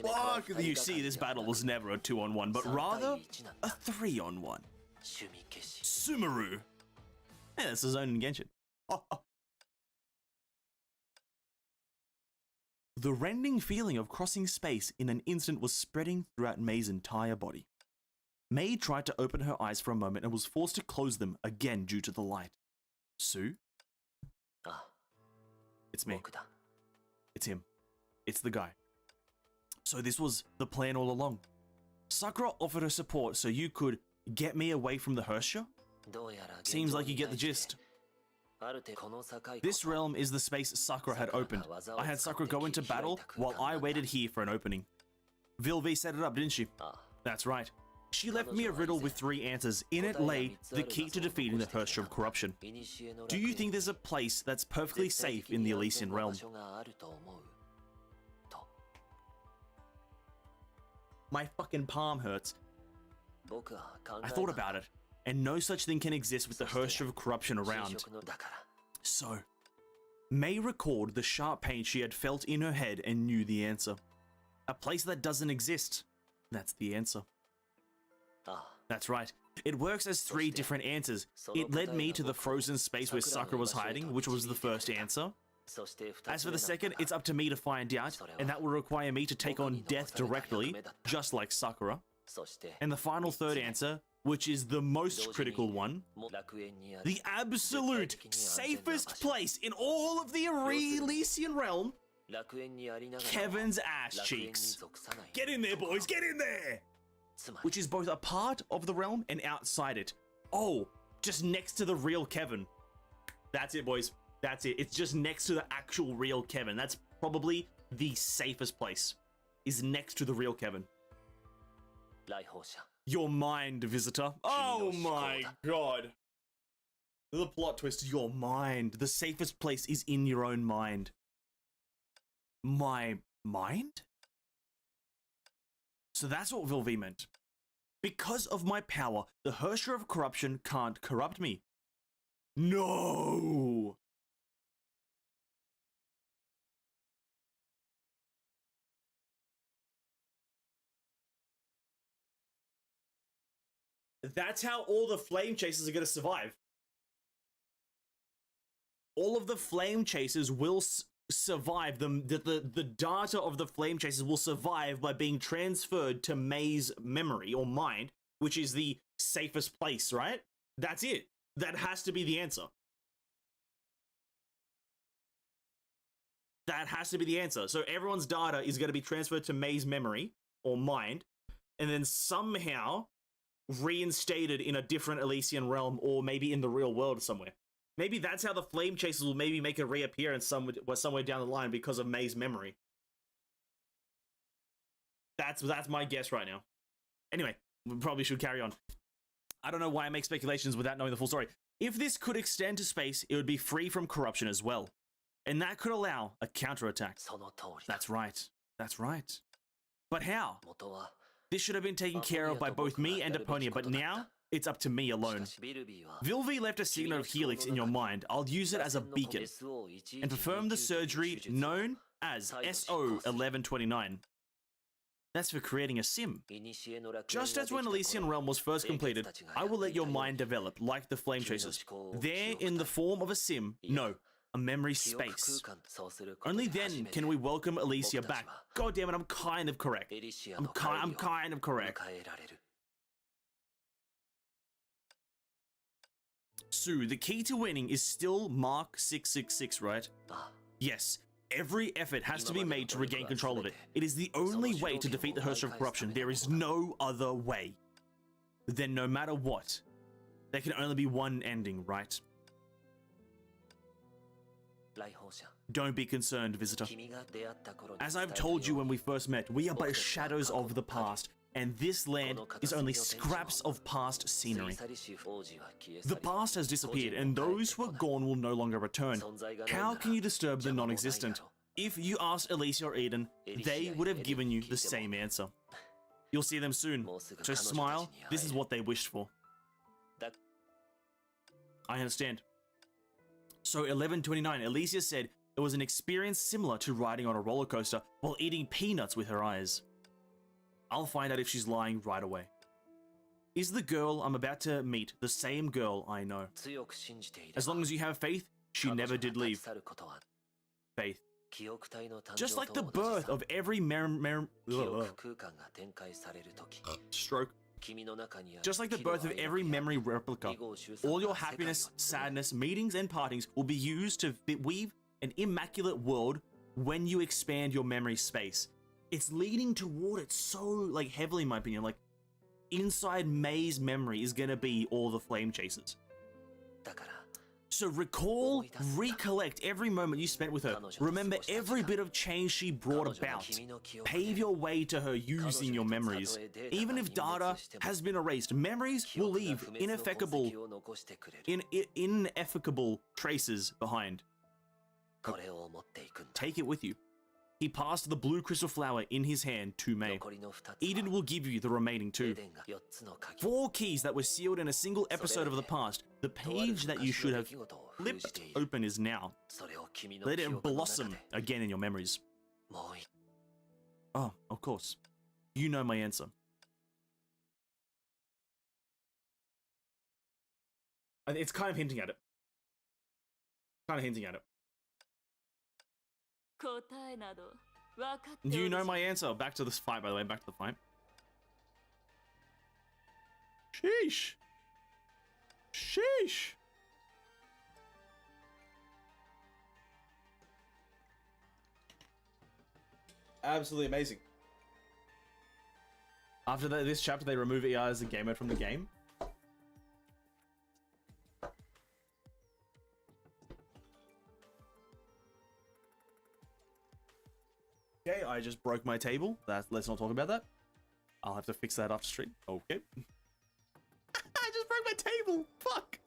Fuck, you see, this battle was never a 2-on-1, but rather a 3-on-1. Sumeru. Yeah, that's his own Genshin. The rending feeling of crossing space in an instant was spreading throughout Mei's entire body. Mei tried to open her eyes for a moment and was forced to close them again due to the light. Sue? It's me. It's him. It's the guy. So this was the plan all along. Sakura offered her support so you could get me away from the Herrscher? Seems like you get the gist. This realm is the space Sakura had opened. I had Sakura go into battle while I waited here for an opening. Vilvi set it up, didn't she? That's right. She left me a riddle with 3 answers. In it lay the key to defeating the Hersher of Corruption. Do you think there's a place that's perfectly safe in the Elysian realm? My fucking palm hurts. I thought about it, and no such thing can exist with the Hersher of Corruption around. So, May recalled the sharp pain she had felt in her head and knew the answer. A place that doesn't exist. That's the answer. That's right. It works as 3 different answers. It led me to the frozen space where Sakura was hiding, which was the first answer. As for the second, it's up to me to find out, and that will require me to take on death directly, just like Sakura. And the final third answer, which is the most critical one, the absolute safest place in all of the Elysian realm, Kevin's ass cheeks. Get in there, boys, get in there! Which is both a part of the realm and outside it. Oh, just next to the real Kevin. That's it, boys. That's it. It's just next to the actual real Kevin. That's probably the safest place. Is next to the real Kevin. Your mind, visitor. Oh my god. The plot twist, your mind. The safest place is in your own mind. My mind? So that's what Vilvi meant. Because of my power, the Hersher of Corruption can't corrupt me. No! That's how all the flame chasers are going to survive. All of the flame chasers will survive. The data of the flame chasers will survive by being transferred to May's memory or mind, which is the safest place, right? That's it. That has to be the answer. That has to be the answer. So everyone's data is going to be transferred to May's memory or mind, and then somehow reinstated in a different Elysian realm, or maybe in the real world somewhere. Maybe that's how the flame chasers will maybe make a reappearance somewhere down the line because of May's memory. That's my guess right now. Anyway, we probably should carry on. I don't know why I make speculations without knowing the full story. If this could extend to space, it would be free from corruption as well. And that could allow a counterattack. That's right. That's right. But how? This should have been taken care of by both me and Eponia, but now it's up to me alone. Vilvi left a signal of Helix in your mind. I'll use it as a beacon and perform the surgery known as SO-1129. That's for creating a sim. Just as when Elysian Realm was first completed, I will let your mind develop like the Flame Chasers. There in the form of a sim, no, a memory space. Only then can we welcome Elysia back. God damn it, I'm kind of correct. I'm kind of correct. Sue, the key to winning is still Mark 666, right? Yes. Every effort has to be made to regain control of it. It is the only way to defeat the Hersher of Corruption. There is no other way. Then no matter what, there can only be one ending, right? Don't be concerned, visitor. As I've told you when we first met, we are but shadows of the past, and this land is only scraps of past scenery. The past has disappeared, and those who are gone will no longer return. How can you disturb the non-existent? If you asked Elysia or Eden, they would have given you the same answer. You'll see them soon, so smile. This is what they wished for. I understand. So 1129, Elysia said it was an experience similar to riding on a roller coaster while eating peanuts with her eyes. I'll find out if she's lying right away. Is the girl I'm about to meet the same girl I know? As long as you have faith, she never did leave. Faith. Just like the birth of every stroke. Just like the birth of every memory replica, all your happiness, sadness, meetings, and partings will be used to weave an immaculate world when you expand your memory space. It's leading toward it so, like, heavily, in my opinion. Like, inside May's memory is gonna be all the Flame Chasers. So recall, recollect every moment you spent with her. Remember every bit of change she brought about. Pave your way to her using your memories. Even if data has been erased, memories will leave ineffaceable traces behind. Take it with you. He passed the blue crystal flower in his hand to Mei. Eden will give you the remaining 2. 4 keys that were sealed in a single episode of the past. The page that you should have flipped open is now. Let it blossom again in your memories. Oh, of course. You know my answer. It's kind of hinting at it. Do you know my answer? Back to this fight, by the way. Back to the fight. Sheesh. Sheesh. Absolutely amazing. After this chapter, they remove ER as a game mode from the game. Okay, I just broke my table. Let's not talk about that. I'll have to fix that after stream. Okay. I just broke my table. Fuck.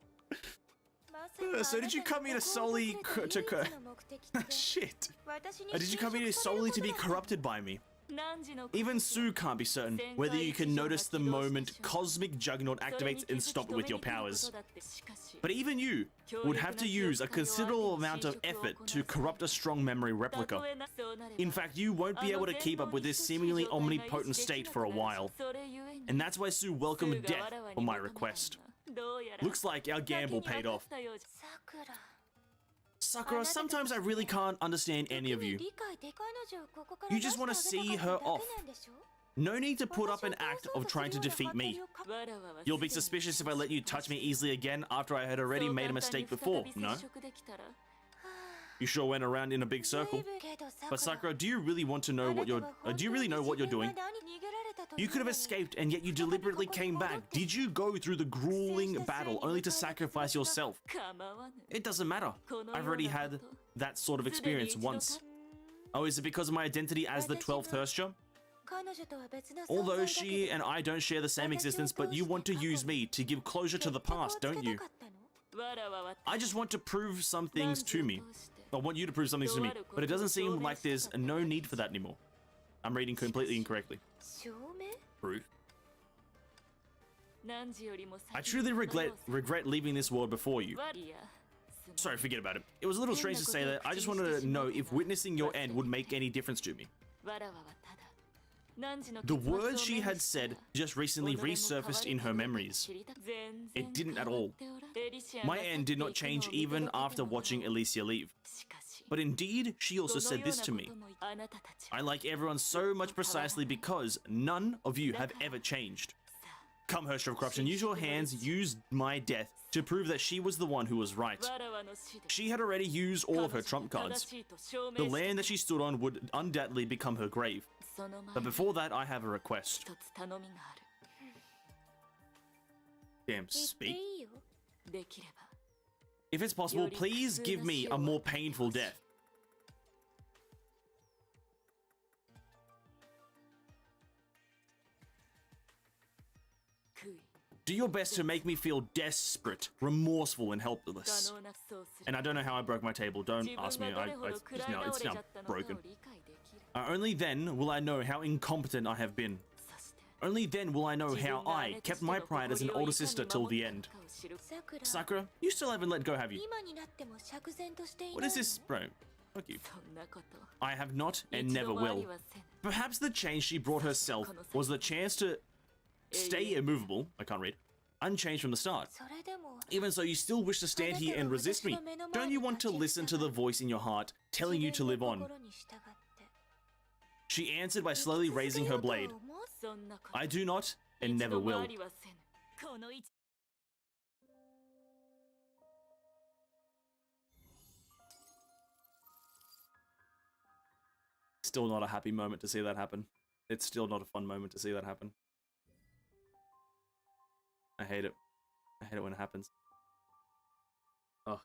So did you come here solely to shit? Did you come here solely to be corrupted by me? Even Sue can't be certain whether you can notice the moment Cosmic Juggernaut activates and stop it with your powers. But even you would have to use a considerable amount of effort to corrupt a strong memory replica. In fact, you won't be able to keep up with this seemingly omnipotent state for a while. And that's why Sue welcomed death for my request. Looks like our gamble paid off. Sakura, sometimes I really can't understand any of you. You just want to see her off. No need to put up an act of trying to defeat me. You'll be suspicious if I let you touch me easily again after I had already made a mistake before, no? You sure went around in a big circle. But Sakura, do you really want to know what do you really know what you're doing? You could have escaped and yet you deliberately came back. Did you go through the grueling battle only to sacrifice yourself? It doesn't matter. I've already had that sort of experience once. Oh, is it because of my identity as the 12th Herster? Although she and I don't share the same existence, but you want to use me to give closure to the past, don't you? I just want to prove some things to me. I want you to prove something to me, but it doesn't seem like there's no need for that anymore. I'm reading completely incorrectly. Proof. I truly regret leaving this world before you. Sorry, forget about it. It was a little strange to say that. I just wanted to know if witnessing your end would make any difference to me. The words she had said just recently resurfaced in her memories. It didn't at all. My end did not change even after watching Alicia leave. But indeed, she also said this to me. I like everyone so much precisely because none of you have ever changed. Come, Herster of Corruption, use your hands, use my death to prove that she was the one who was right. She had already used all of her trump cards. The land that she stood on would undoubtedly become her grave. But before that, I have a request. Damn, speak. If it's possible, please give me a more painful death. Do your best to make me feel desperate, remorseful, and helpless. And I don't know how I broke my table. Don't ask me. It's now broken. Only then will I know how incompetent I have been. Only then will I know how I kept my pride as an older sister till the end. Sakura, you still haven't let go, have you? What is this, bro? Fuck you. I have not and never will. Perhaps the change she brought herself was the chance to stay immovable, I can't read, unchanged from the start. Even so, you still wish to stand here and resist me. Don't you want to listen to the voice in your heart telling you to live on? She answered by slowly raising her blade. I do not and never will. Still not a happy moment to see that happen. It's still not a fun moment to see that happen. I hate it. I hate it when it happens. Oh,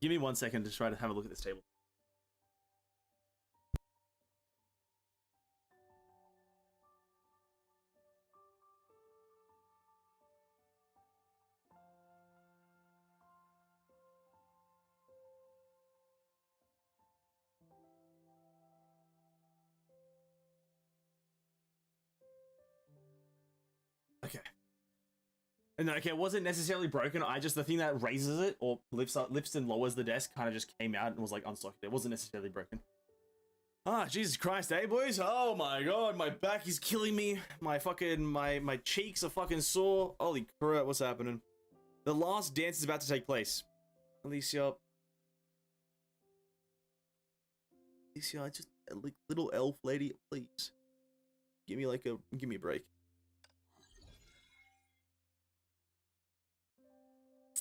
Give me 1 second to try to have a look at this table. Okay. And okay, it wasn't necessarily broken. The thing that raises it or lifts and lowers the desk kind of just came out and was like unstuck. It wasn't necessarily broken. Ah, Jesus Christ, eh, boys? Oh my God, my back is killing me. My cheeks are fucking sore. Holy crap, what's happening? The last dance is about to take place. Alicia, just a little elf lady, please. Give me a break.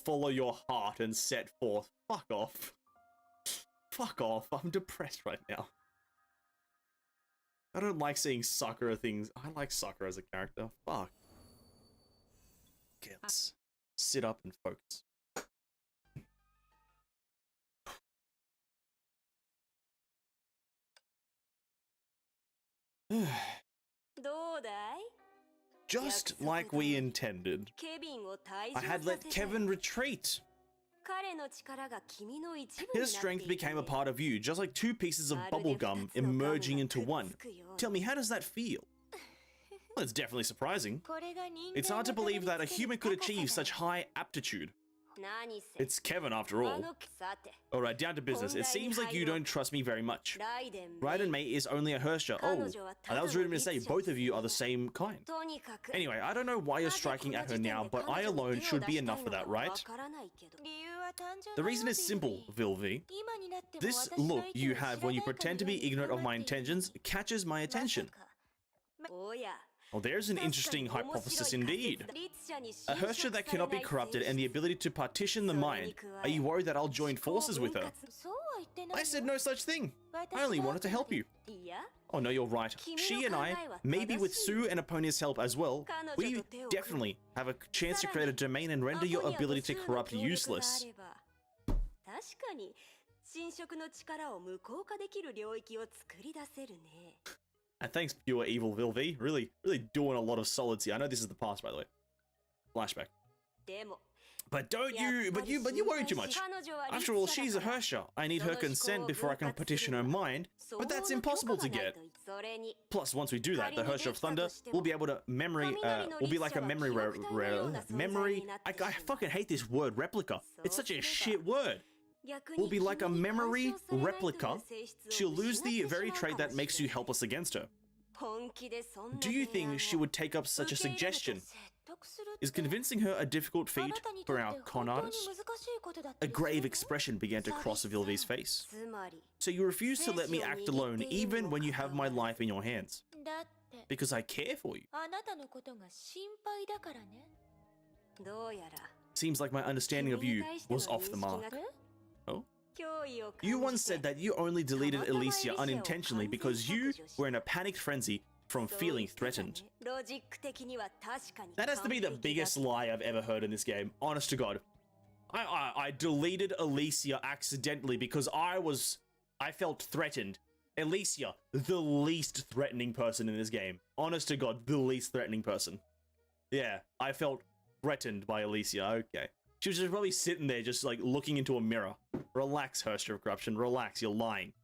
Follow your heart and set forth. Fuck off. Fuck off. I'm depressed right now. I don't like seeing Sakura things. I like Sakura as a character. Fuck. Okay, let's sit up and focus. Just like we intended, I had let Kevin retreat. His strength became a part of you, just like two pieces of bubblegum emerging into one. Tell me, how does that feel? Well, it's definitely surprising. It's hard to believe that a human could achieve such high aptitude. It's Kevin after all. Alright, down to business. It seems like you don't trust me very much. Raiden Mei is only a Hersher. Oh, that was rude of me to say. Both of you are the same kind. Anyway, I don't know why you're striking at her now, but I alone should be enough for that, right? The reason is simple, Vilvi. This look you have when you pretend to be ignorant of my intentions catches my attention. Well, there's an interesting hypothesis indeed. A Hersher that cannot be corrupted and the ability to partition the mind. Are you worried that I'll join forces with her? I said no such thing. I only wanted to help you. Oh no, you're right. She and I, maybe with Sue and Eponia's help as well, we definitely have a chance to create a domain and render your ability to corrupt useless. And thanks, Pure Evil Vilvi. Really doing a lot of solids here. I know this is the past, by the way. Flashback. But you worry too much. After all, she's a Hersher. I need her consent before I can petition her mind, but that's impossible to get. Plus, once we do that, the Hersher of Thunder will be able to will be like a memory. I fucking hate this word, replica. It's such a shit word. Will be like a memory replica. She'll lose the very trait that makes you helpless against her. Do you think she would take up such a suggestion? Is convincing her a difficult feat for our con artist? A grave expression began to cross Vilvi's face. So you refuse to let me act alone even when you have my life in your hands? Because I care for you. Seems like my understanding of you was off the mark. Oh? You once said that you only deleted Alicia unintentionally because you were in a panicked frenzy from feeling threatened. That has to be the biggest lie I've ever heard in this game, honest to God. I deleted Alicia accidentally because I felt threatened. Alicia, the least threatening person in this game. Honest to God, the least threatening person. Yeah, I felt threatened by Alicia, okay. She was just probably sitting there just like looking into a mirror. Relax, Hersher of Corruption, relax, you're lying.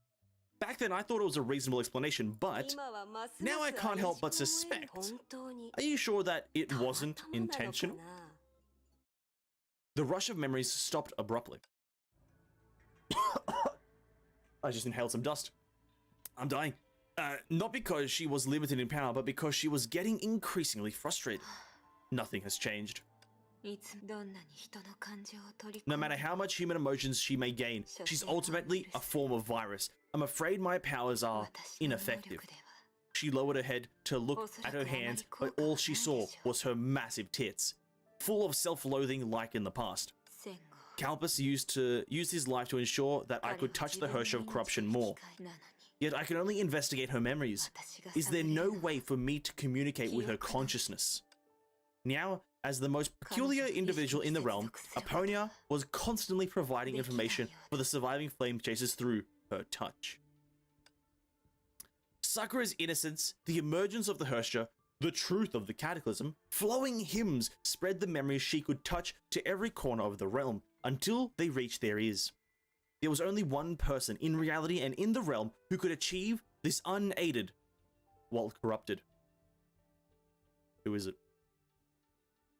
Back then I thought it was a reasonable explanation, but now I can't help but suspect. Are you sure that it wasn't intentional? The rush of memories stopped abruptly. I just inhaled some dust. I'm dying. Not because she was limited in power, but because she was getting increasingly frustrated. Nothing has changed. No matter how much human emotions she may gain, she's ultimately a form of virus. I'm afraid my powers are ineffective. She lowered her head to look at her hands, but all she saw was her massive tits, full of self-loathing like in the past. Calpus used his life to ensure that I could touch the Hersher of Corruption more. Yet I can only investigate her memories. Is there no way for me to communicate with her consciousness? Now, As the most peculiar individual in the realm, Aponia was constantly providing information for the surviving flame chasers through her touch. Sakura's innocence, the emergence of the Hersha, the truth of the cataclysm, flowing hymns spread the memories she could touch to every corner of the realm until they reached their ears. There was only one person in reality and in the realm who could achieve this unaided while corrupted. Who is it?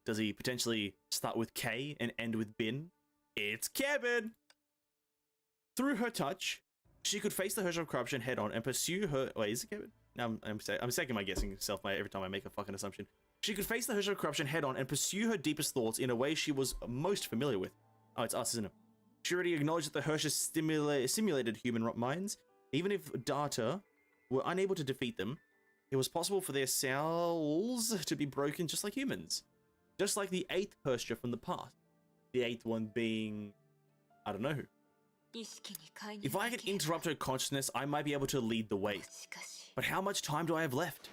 Does he potentially start with K and end with Bin? It's Kevin! Through her touch, she could face the Hersha of corruption head on and pursue her... Wait, is it Kevin? No, I'm second my guessing self every time I make a fucking assumption. She could face the Hersha of corruption head on and pursue her deepest thoughts in a way she was most familiar with. Oh, it's us, isn't it? She already acknowledged that the Hersha simulated human minds. Even if data were unable to defeat them, it was possible for their cells to be broken just like humans. Just like the 8th Hersha from the past. The 8th one being... I don't know who. If I could interrupt her consciousness, I might be able to lead the way. But how much time do I have left?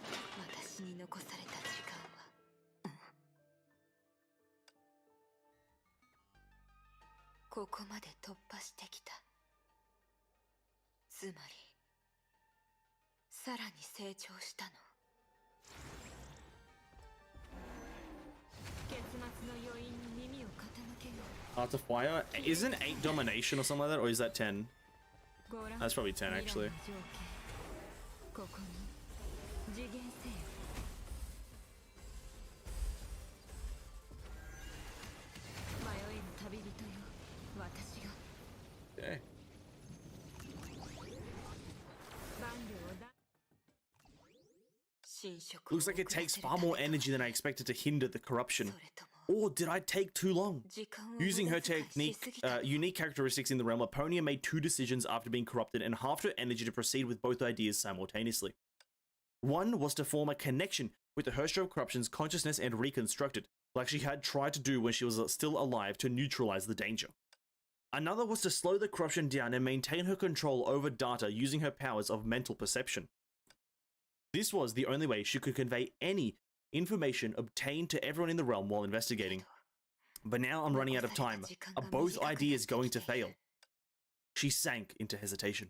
Art of Fire? Isn't 8 domination or something like that? Or is that 10? That's probably 10 actually. Okay. Looks like it takes far more energy than I expected to hinder the corruption. Or did I take too long? Using her unique characteristics in the realm, Aponia made 2 decisions after being corrupted and halved her energy to proceed with both ideas simultaneously. One was to form a connection with the Hersha of Corruption's consciousness and reconstruct it, like she had tried to do when she was still alive to neutralize the danger. Another was to slow the corruption down and maintain her control over data using her powers of mental perception. This was the only way she could convey any information obtained to everyone in the realm while investigating. But now I'm running out of time. Are both ideas going to fail? She sank into hesitation.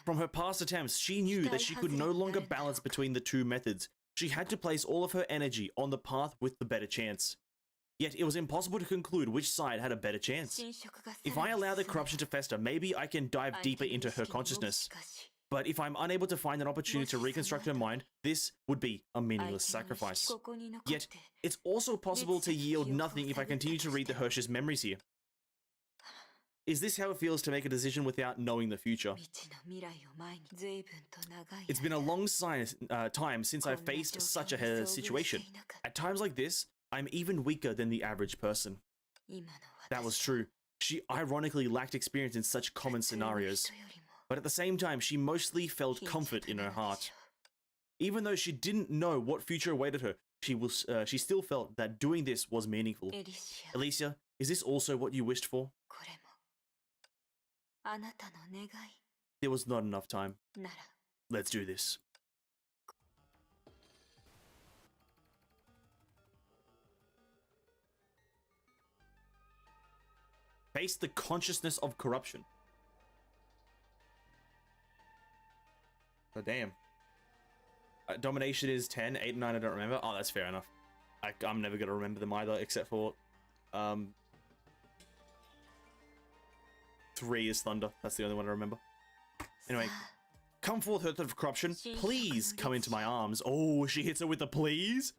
From her past attempts, she knew that she could no longer balance between the 2 methods. She had to place all of her energy on the path with the better chance. Yet it was impossible to conclude which side had a better chance. If I allow the corruption to fester, maybe I can dive deeper into her consciousness. But if I'm unable to find an opportunity to reconstruct her mind, this would be a meaningless sacrifice. Yet, it's also possible to yield nothing if I continue to read the Hersha's memories here. Is this how it feels to make a decision without knowing the future? It's been a long time since I've faced such a situation. At times like this, I'm even weaker than the average person. That was true. She ironically lacked experience in such common scenarios. But at the same time, she mostly felt comfort in her heart. Even though she didn't know what future awaited her, she still felt that doing this was meaningful. Alicia, is this also what you wished for? There was not enough time. Let's do this. Face the consciousness of corruption. Oh, damn. Domination is 10, 8 and 9 I don't remember. Oh, that's fair enough. I'm never going to remember them either, except for... 3 is Thunder. That's the only one I remember. Anyway. Come forth, Earth of Corruption. Please come into my arms. Oh, she hits her with a please.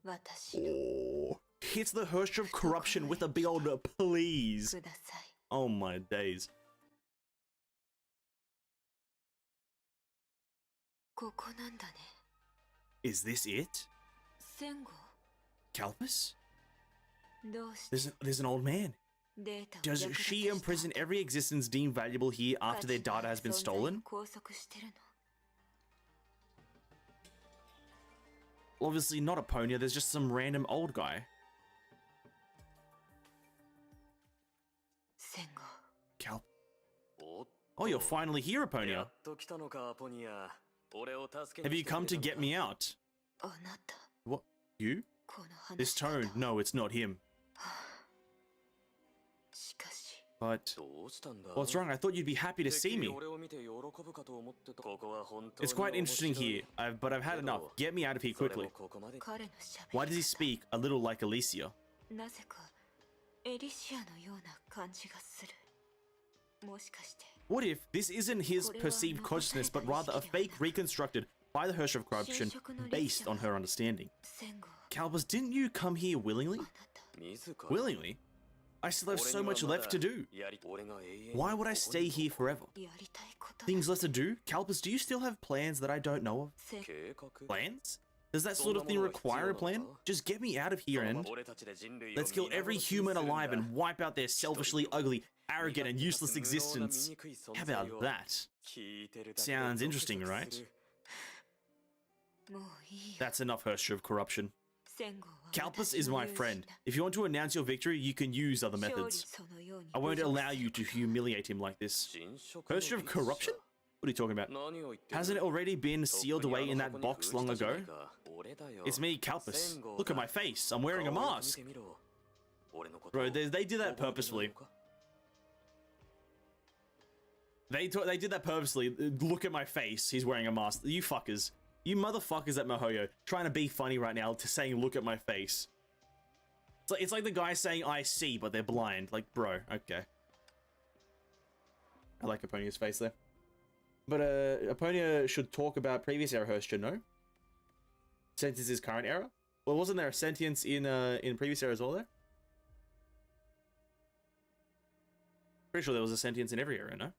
Oh. Hits the Hersha of Corruption with a big old please. Oh my days. Is this it? Kalpus? There's an old man. Does she imprison every existence deemed valuable here after their data has been stolen? Obviously not Aponia, there's just some random old guy. Kalp. Oh, you're finally here, Aponia. Have you come to get me out? What? You? This tone, no, it's not him. But what's wrong? I thought you'd be happy to see me. It's quite interesting here, but I've had enough. Get me out of here quickly. Why does he speak a little like Alicia? What if this isn't his perceived consciousness, but rather a fake reconstructed by the Herrscher of Corruption based on her understanding? Calbus, didn't you come here willingly? Willingly? I still have so much left to do. Why would I stay here forever? Things left to do? Calbus, do you still have plans that I don't know of? Plans? Does that sort of thing require a plan? Just get me out of here and let's kill every human alive and wipe out their selfishly ugly, arrogant, and useless existence. How about that? Sounds interesting, right? That's enough, Herrscher of Corruption. Calbus is my friend. If you want to announce your victory, you can use other methods. I won't allow you to humiliate him like this. Herrscher of Corruption? What are you talking about? Hasn't it already been sealed away in that box long ago? It's me, Calbus. Look at my face. I'm wearing a mask. Bro, they did that purposefully. They did that purposely. Look at my face. He's wearing a mask. You fuckers. You motherfuckers at Mihoyo trying to be funny right now to saying look at my face. It's like the guy saying I see, but they're blind. Like, bro, okay. I like Aponia's face there. But Aponia should talk about previous era Herrscher, no? Sentience is current era? Well, wasn't there a sentience in previous era as well there? Pretty sure there was a sentience in every era, no?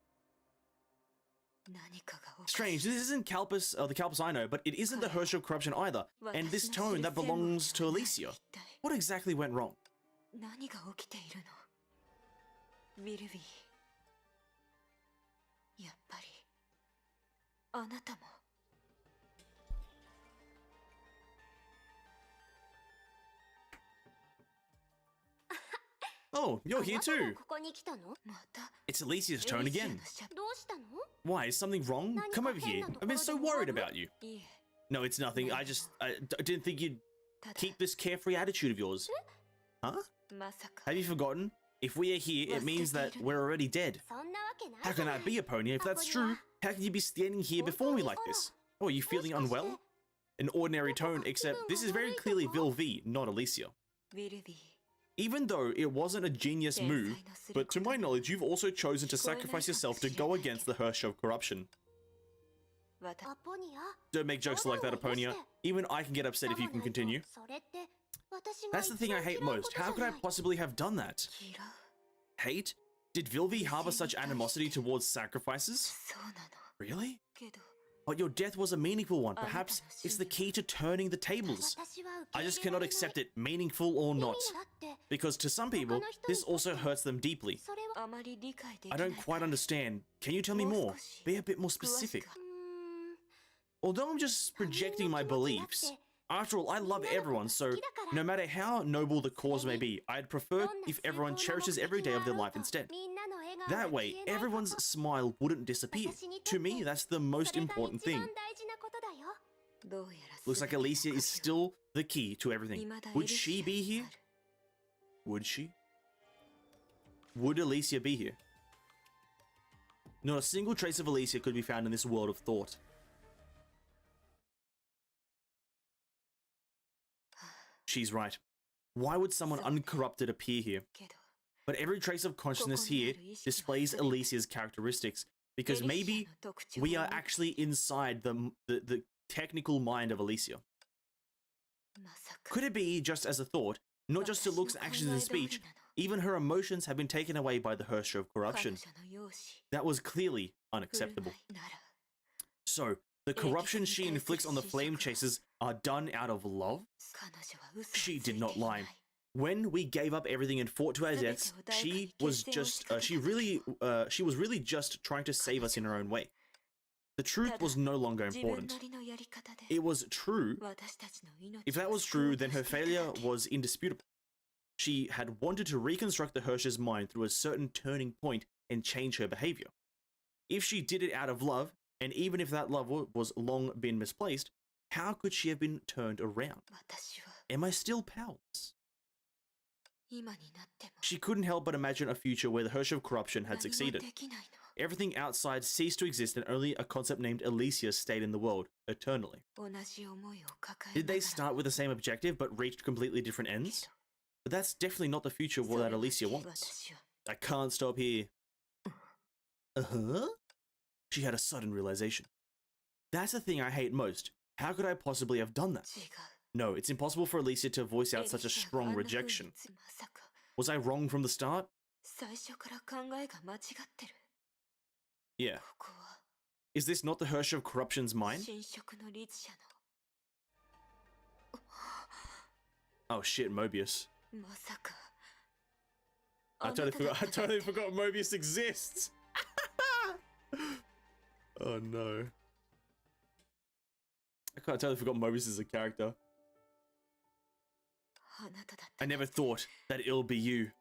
Strange, this isn't Calbus, the Calbus I know, but it isn't the Herrscher of Corruption either, and this tone that belongs to Alicia. What exactly went wrong? Oh, you're here too. It's Alicia's tone again. Why, is something wrong? Come over here. I've been so worried about you. No, it's nothing. I didn't think you'd keep this carefree attitude of yours. Huh? Have you forgotten? If we are here, it means that we're already dead. How can that be, Aponia? If that's true, how can you be standing here before me like this? Oh, are you feeling unwell? An ordinary tone, except this is very clearly Vilvi, not Alicia. Even though it wasn't a genius move, but to my knowledge, you've also chosen to sacrifice yourself to go against the Herrscher of Corruption. Don't make jokes like that, Aponia. Even I can get upset if you can continue. That's the thing I hate most. How could I possibly have done that? Hate? Did Vilvi harbor such animosity towards sacrifices? Really? But your death was a meaningful one. Perhaps it's the key to turning the tables. I just cannot accept it, meaningful or not. Because to some people, this also hurts them deeply. I don't quite understand. Can you tell me more? Be a bit more specific. Although I'm just projecting my beliefs, after all, I love everyone, so no matter how noble the cause may be, I'd prefer if everyone cherishes every day of their life instead. That way, everyone's smile wouldn't disappear. To me, that's the most important thing. Looks like Alicia is still the key to everything. Would she be here? Would she? Would Alicia be here? Not a single trace of Alicia could be found in this world of thought. She's right. Why would someone uncorrupted appear here? But every trace of consciousness here displays Alicia's characteristics, because maybe we are actually inside the technical mind of Alicia. Could it be just as a thought, not just her looks, actions, and speech, even her emotions have been taken away by the Herrscher of Corruption? That was clearly unacceptable. So, the corruption she inflicts on the Flame Chasers are done out of love? She did not lie. When we gave up everything and fought to our deaths, she was really just trying to save us in her own way. The truth was no longer important. It was true. If that was true, then her failure was indisputable. She had wanted to reconstruct the Herrscher's mind through a certain turning point and change her behavior. If she did it out of love, and even if that love was long been misplaced, how could she have been turned around? Am I still pals? 今になっても She couldn't help but imagine a future where the Hirsch of Corruption had 何も succeeded. できないの Everything outside ceased to exist and only a concept named Elysia stayed in the world, eternally. 同じ思いを抱え Did な they が start with the same objective but reached completely different ら ends? But that's definitely not the future それ that は Elysia 私 wants. は I can't stop here. Uh-huh? She had a sudden realization. That's the thing I hate most. How could I possibly have done that? 違う No, it's impossible for Elysia to voice out such a エリシャは strong あんな風に rejection. まさか Was I wrong from the start? 最初から考えが間違ってる Yeah. ここは Is this not the Hirsch of Corruption's mind? 新職の律者 Oh shit, Mobius. のまさか I あなた totally だ forgot. った I なん totally て forgot Mobius exists. Oh no. I totally forgot Mobius is a character. あなただっ I た never thought that it'll be you.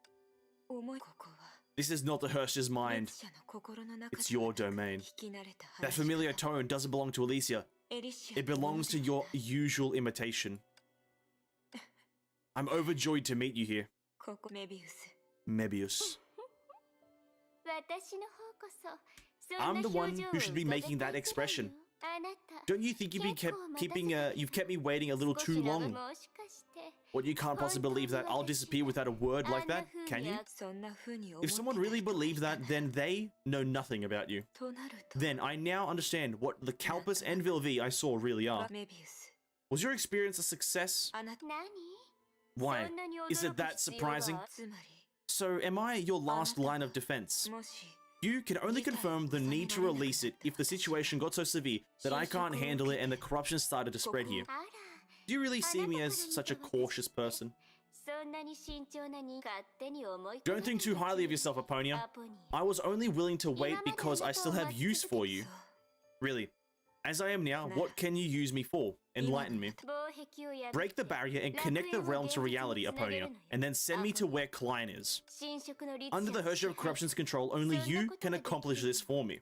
思いここは This is not the Hirsch's mind. 律者の心の中 It's で your はなく domain. 聞き慣れた That 話し familiar 方 tone doesn't belong to Elysia. エリシャ It belongs to のも your のではない usual imitation. I'm overjoyed to meet you here, ここメビウス Mebius. 私の方こそそんな I'm the 表 one 情を who should be 浮かべ making た that いくらいよ expression. あなた Don't you think you've kept me waiting a little 少 too しラブ long? もしかして What, you can't possibly believe that I'll disappear without a word like that, can you? そんな風に思 If って someone ない really 人がい believed た that, な then they know nothing about you. となると Then I now understand what the Kalpus and Vilvi I saw really are. メビウス Was your experience a success? あなた何 Why? そんなに Is 驚 it く that 必要は surprising? つまり So, am I your last line of defense? もし You can only confirm the need to release it if the situation got so severe that I can't handle it and the corruption started to spread here. あら Do you really see me as such a cautious person? そんなに慎重なに勝手に思い Don't think too highly of yourself, Aponia. アポニー I was only willing to wait because I still have use for you. そう Really. As I am now, what can you use me for? Enlighten me. 防壁を破って Break the barrier and connect the realm to reality, Aponia, and then send me to where Klein is. 新職の律者 Under the Hirsch of Corruption's control, only you can accomplish this for me.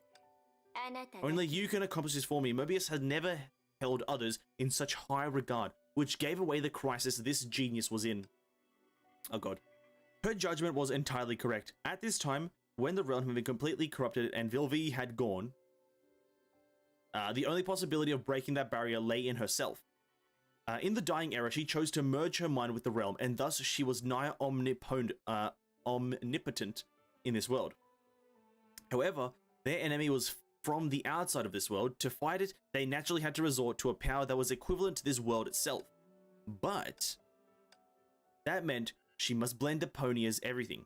あなたが Only you can accomplish this for me. Mobius had never held others in such high regard, which gave away the crisis this genius was in. Oh god. Her judgment was entirely correct. At this time, when the realm had been completely corrupted and Vilvi had gone, the only possibility of breaking that barrier lay in herself. In the dying era, she chose to merge her mind with the realm, and thus she was nigh omnipotent in this world. However, their enemy was from the outside of this world. To fight it, they naturally had to resort to a power that was equivalent to this world itself. But that meant she must blend Eponia's everything.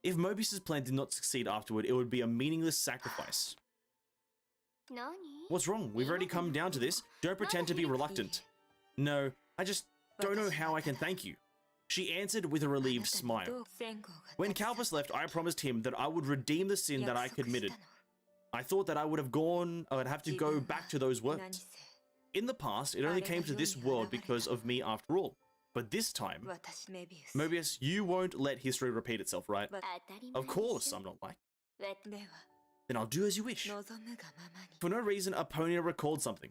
If Mobius's plan did not succeed afterward, it would be a meaningless sacrifice. 何 What's wrong? We've already come down to this. Don't pretend to be reluctant. No, I just don't know how I can thank you. She answered with a あな relieved たに smile. どう戦後が When 立ち去 Kalpus left, I promised him that I would redeem the sin that I 約束 committed. したの I thought that I would have to go back to those 何 words. せ In the past, it only came to this world because of me after all. But this time, 私メビウス Mobius, you won't let history repeat itself, right? 当たり前 Of で course しょ I'm not like. では Then I'll do as you wish. 望むがままに For no reason, Aponia recalled something.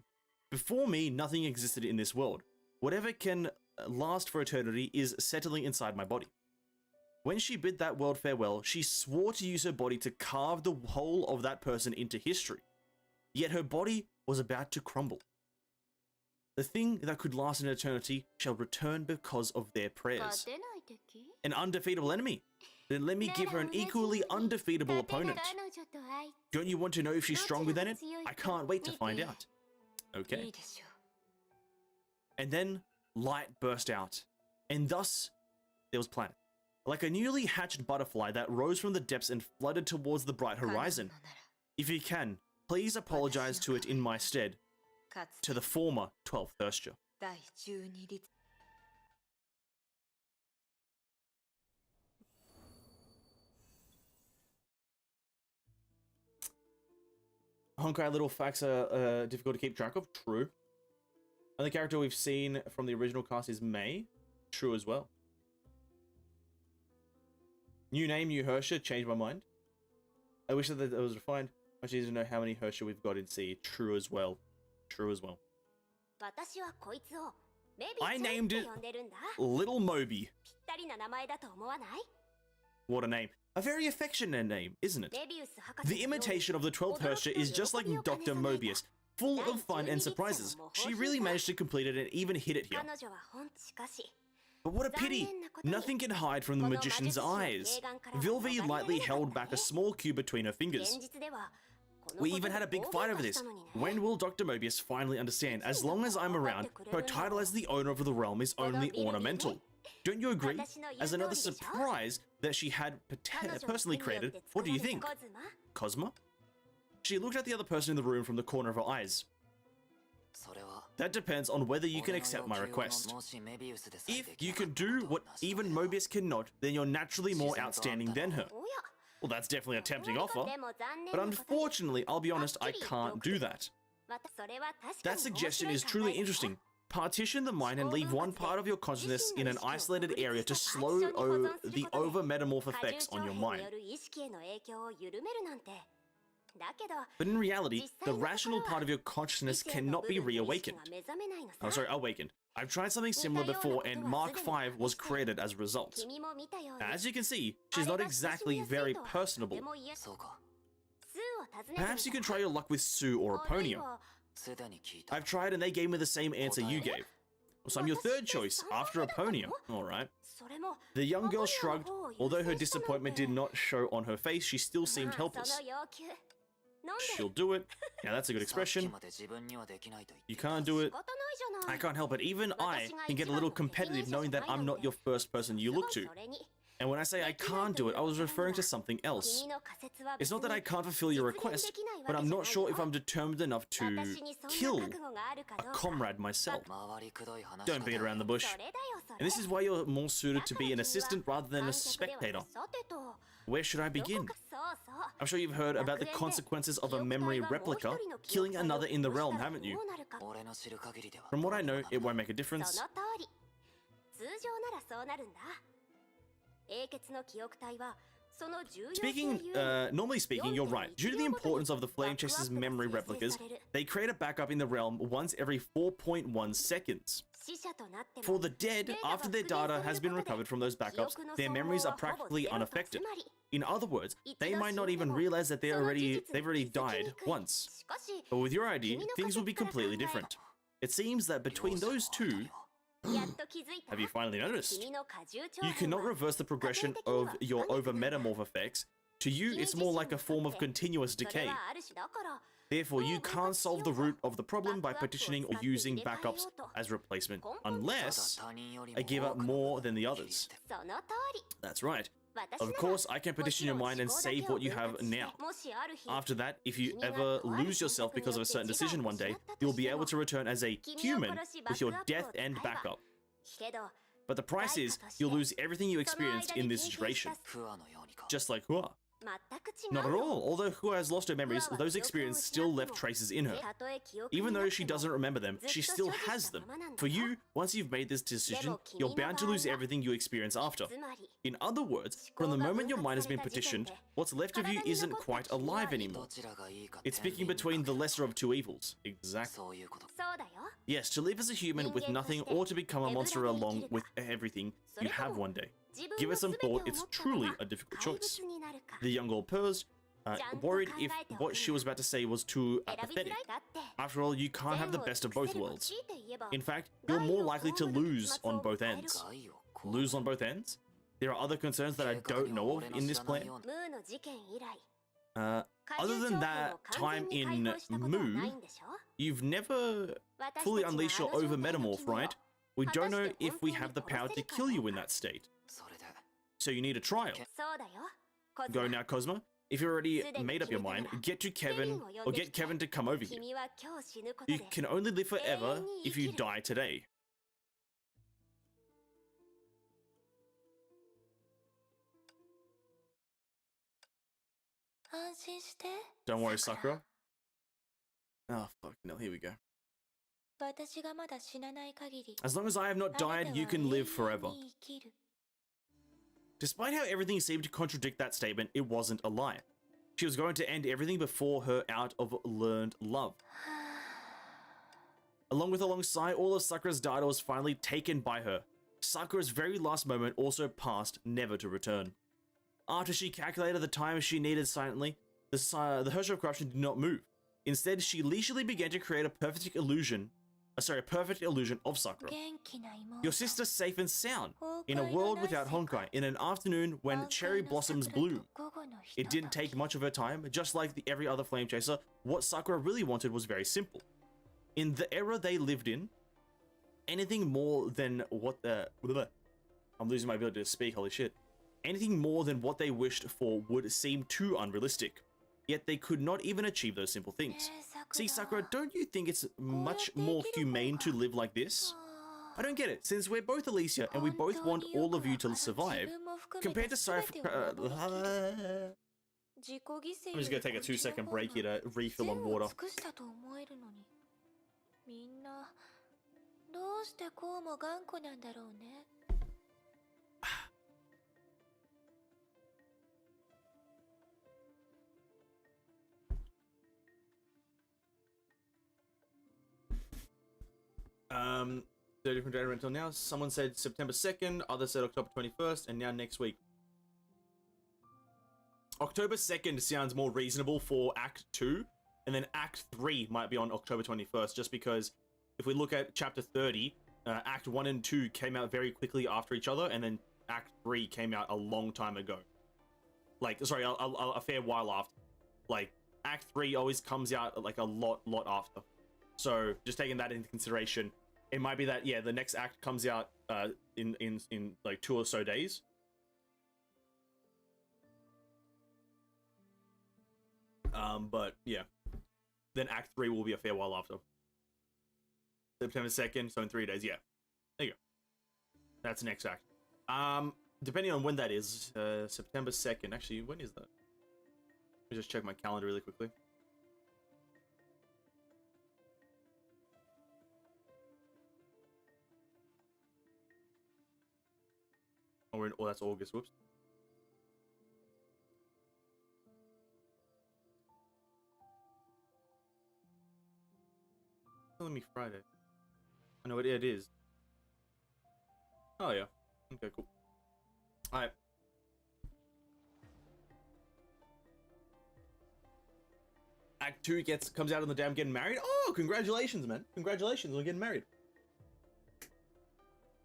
Before me, nothing existed in this world. Whatever can last for eternity is settling inside my body. When she bid that world farewell, she swore to use her body to carve the whole of that person into history. Yet her body was about to crumble. The thing that could last an eternity shall return because of their 勝 prayers. てない敵 An undefeatable enemy. Then let me give her an equally undefeatable 勝てる opponent. 彼女と会い Don't you want to know if she's stronger than it? I can't wait to find out. い Okay. いでしょ And then light burst out. And thus, there was planet. Like a newly hatched butterfly that rose from the depths and flooded towards the bright う horizon. 叶うのなら If you can, please apologize to it in my stead, かつ to the former 12th Thirster. 第12律 Honkai little facts are difficult to keep track of. True. And the character we've seen from the original cast is Mei. True as well. New name, new Hersher. Changed my mind. I wish that was refined. Much easier to know how many Hersher we've got in C. True as well. True as well. 私はこいつを I named it Little Moby. ぴったりな名前だと思わない？ What a name. A very affectionate name, isn't it? メビウス博士 The imitation of the 12th Herrscher is just like Dr. Mobius, full of fun and surprises. She really managed to complete it and even hit it here. 彼女はしかし But what a pity! Nothing can hide from the magician's eyes. Vilvi lightly held back a small cube between her 現 fingers. 実では We even had a big fight over this. When will Dr. Mobius finally understand? As long as I'm around, her title as the owner of the realm is only ornamental. Don't you agree? As another surprise that she had personally created, what do you think? Cosma? She looked at the other person in the room from the corner of her eyes. That depends on whether you can accept my request. If you can do what even Mobius cannot, then you're naturally more outstanding than her. おや Well, that's definitely a tempting offer. でも残念 But なことに unfortunately, I'll be honest, I can't do that. それは確か That に suggestion 面 is 白い truly 考えですよ interesting. Partition the mind and leave one part of your consciousness in an isolated area to slow the over-metamorph effects on your 過重徴兵に mind. よる意識への影響を緩めるなんてだけど But in reality, the rational part of your consciousness 理性の cannot 部 be 分の意識 reawakened. は目覚めないのさ Oh, sorry, awakened. I've tried something similar before, and Mark V was created as a result. 君も見たように As you can see, she's not exactly very personable. でも言えスーを尋ねてみ Perhaps you た can try your luck with Sue or あるい Eponia. は I've tried and they gave me the same answer you gave. So I'm your third choice after Eponia. Alright. それも The young girl shrugged. アポニアの方を Although her 優先したなんて disappointment did not show on her face, she still ま seemed あ helpless. その要求なんで She'll do it. Yeah, that's a good expression. You can't do 仕 it. 方ないじゃない I can't help it. Even I can get a little competitive knowing that I'm not your first person you look to. それに And when I say I can't do it, I was referring to something else. 君の仮説は It's 別 not that I に can't fulfill your request, but I'm not sure if I'm determined enough to 私にそんな kill 覚悟があるか a どうか comrade myself. Don't beat around the bush. それだよそれ And this is why you're more suited to be an assistant rather than a 観客では spectator. さてと Where should I どこ begin? かそうそう I'm sure you've heard about the consequences of a memory replica killing another in the realm, haven't you? どうなるか From what I know, it won't make a difference. その通り通常ならそうなるんだ英傑の記憶体はその重要性 Speaking, ゆえに normally speaking, you're right. Due to the importance of the Flame Chaser's memory replicas, they create a backup in the realm once every 4.1 seconds. 死者となっても For the dead, after their data has been recovered from those backups, their memories are practically unaffected. In other words, they might not even realize that they've already died once. しかし But with your idea, things will be completely different. It seems that between those two, やっと気づいた have you finally noticed? 君の過重徴 You 兵 cannot は reverse the progression of your over-metamorph effects. To you, it's more like a form of continuous それ decay. はある種だから Therefore, you can't solve the root of the problem by petitioning or using backups as replacement, unless I give up more than the others. その通り That's right. 私 Of なら course, I can petition your mind and save what you have now. もしある日 After that, if you ever lose yourself because of a certain decision one day, you'll be able to return as a human with your death and backup. けど But the price is, you'll lose everything you experienced in this situation. Just like Hua. 全く違う Not at よ all. Although Hua has lost her memories, those experiences still left traces in her. たとえ記憶 Even にな though って she も doesn't remember them, she still has them. For you, once you've made this decision, you're bound to lose everything you experience after. つまり In other words, from the moment your mind has been petitioned, what's left of you isn't quite alive anymore. It's picking between the lesser of two evils. Exactly. そうだよ Yes, to live as a human with nothing or to become a monster along with everything you have one day. 自分 Give の it some 全てを thought, 持 it's った truly まま a difficult 怪 choice. 物になるか The young girl purrs, worried if what she was about to say was too 選びづ apathetic. らいだって After all, you can't have the 善を best 尽 of く both せれば worlds. 強いて言えば In fact, you're more likely to lose on both ends. Lose on both ends? There are other concerns that I don't know of in this plan. ムーの事件以来 Other than that time in Moo, you've never fully unleashed your over metamorph, right? We don't know if we have the power to kill you in that state. So you need a trial. そうだよコズ Go マ now, Cosma. If you already made up your mind, get to Kevin or get Kevin to come over here. 君は今日死ぬこと You で can only live forever if you die today. 安心して Don't worry, さくら Sakura. Oh, fuck, no, here we go. 私がまだ死なない限り As long as I have not あなた died, you は can 永 live forever. 遠に生きる Despite how everything seemed to contradict that statement, it wasn't a lie. She was going to end everything before her out of learned love. Alongside all of Sakura's data was finally taken by her. Sakura's very last moment also passed, never to return. After she calculated the time she needed silently, the Herrscher of Corruption did not move. Instead, she leisurely began to create a perfect illusion of Sakura. Your sister's safe and sound, in a world without Honkai, in an afternoon when cherry blossoms bloom. It didn't take much of her time, just like every other flame chaser. What Sakura really wanted was very simple. In the era they lived in, anything more than what I'm losing my ability to speak, holy shit. Anything more than what they wished for would seem too unrealistic. Yet they could not even achieve those simple things. See, Sakura, don't you think it's much more humane to live like this? I don't get it, since we're both Alicia and we both want all of you to survive, compared to I'm just gonna take a 2-second break here to refill on water. So different data until now. Someone said September 2nd, others said October 21st, and now next week. October 2nd sounds more reasonable for Act 2, and then Act 3 might be on October 21st, just because if we look at Chapter 30, Act 1 and 2 came out very quickly after each other, and then Act 3 came out a long time ago. Like, sorry, a fair while after. Like, Act 3 always comes out like a lot after. So, just taking that into consideration, it might be that, yeah, the next act comes out in like 2 or so days. But yeah, then Act 3 will be a fair while after. September 2nd, so in 3 days, yeah. There you go. That's the next act. Depending on when that is, September 2nd. Actually, when is that? Let me just check my calendar really quickly. Oh, that's August. Whoops. Telling me Friday. I know it is. Oh yeah. Okay, cool. Alright. Act 2 comes out on the day I'm getting married. Oh, congratulations, man. Congratulations on getting married.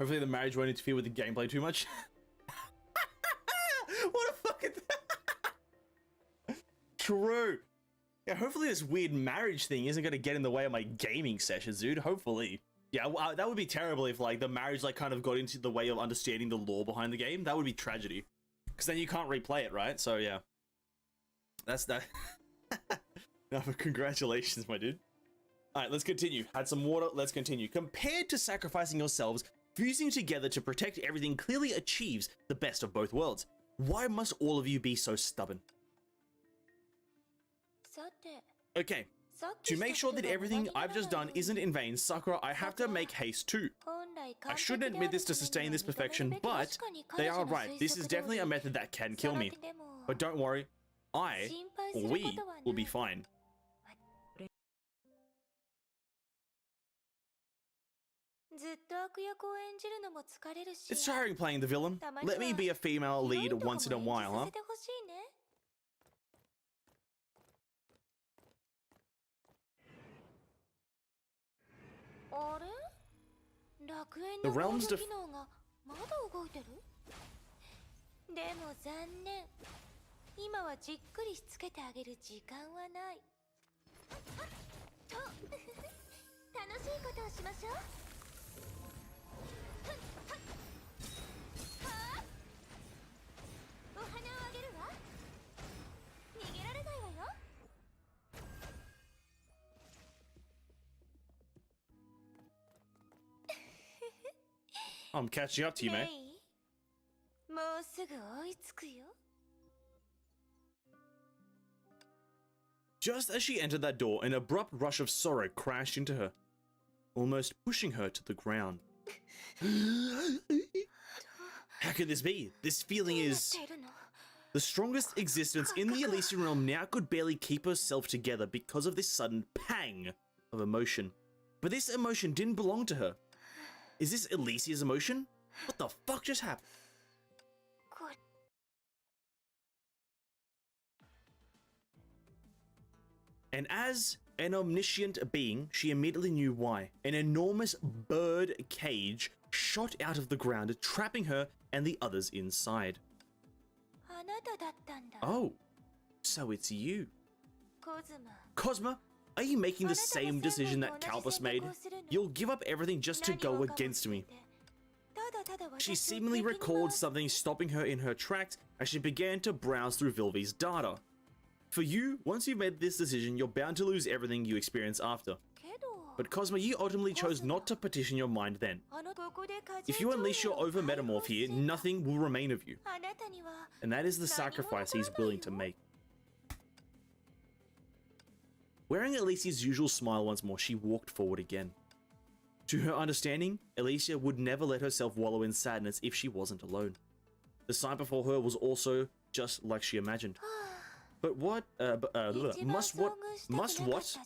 Hopefully the marriage won't interfere with the gameplay too much. What a fucking... True. Yeah, hopefully this weird marriage thing isn't going to get in the way of my gaming sessions, dude. Hopefully. Yeah, that would be terrible if, like, the marriage, like, kind of got into the way of understanding the lore behind the game. That would be tragedy. Because then you can't replay it, right? So, yeah. That's that. No, but congratulations, my dude. Alright, let's continue. Had some water, let's continue. Compared to sacrificing yourselves, fusing together to protect everything clearly achieves the best of both worlds. Why must all of you be so stubborn? Okay, to make sure that everything I've just done isn't in vain, Sakura, I have to make haste too. I shouldn't admit this to sustain this perfection, but they are right. This is definitely a method that can kill me. But don't worry, we will be fine. It's tiring playing the villain. Let me be a female lead once in a while, huh? The realms def- I'm catching up to you, mate. Just as she entered that door, an abrupt rush of sorrow crashed into her, almost pushing her to the ground. How could this be? This feeling is... The strongest existence in the Elysian realm now could barely keep herself together because of this sudden pang of emotion. But this emotion didn't belong to her. Is this Alicia's emotion? What the fuck just happened? And as an omniscient being, she immediately knew why. An enormous bird cage shot out of the ground, trapping her and the others inside. Oh, so it's you. Cosma, are you making the same decision that Calpus made? You'll give up everything just to go against me. She seemingly recalled something stopping her in her tracks as she began to browse through Vilvi's data. For you, once you've made this decision, you're bound to lose everything you experience after. But Cosma, you ultimately chose not to petition your mind then. If you unleash your over-metamorph here, nothing will remain of you. And that is the sacrifice he's willing to make. Wearing Alicia's usual smile once more, she walked forward again. To her understanding, Alicia would never let herself wallow in sadness if she wasn't alone. The sight before her was also just like she imagined. But what? Must what? Must what?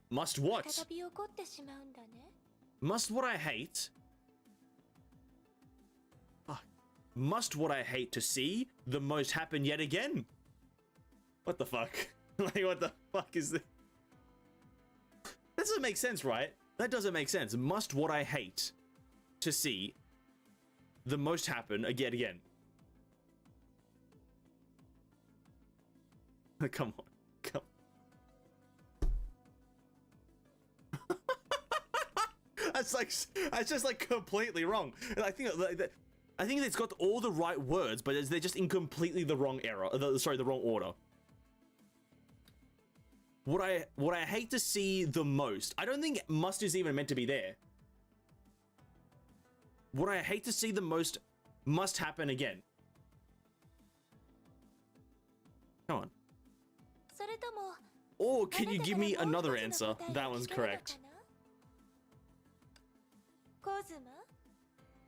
Must what? Must what I hate? Must what I hate to see the most happen yet again? What the fuck? Like, what the fuck is this? That doesn't make sense, right? That doesn't make sense. Must what I hate to see the most happen again? Come on, come. That's just like completely wrong. And I think it's got all the right words, but they're just in completely the wrong era. The wrong order. What I hate to see the most. I don't think must is even meant to be there. What I hate to see the most must happen again. Come on. Or can you give me another answer? That one's correct.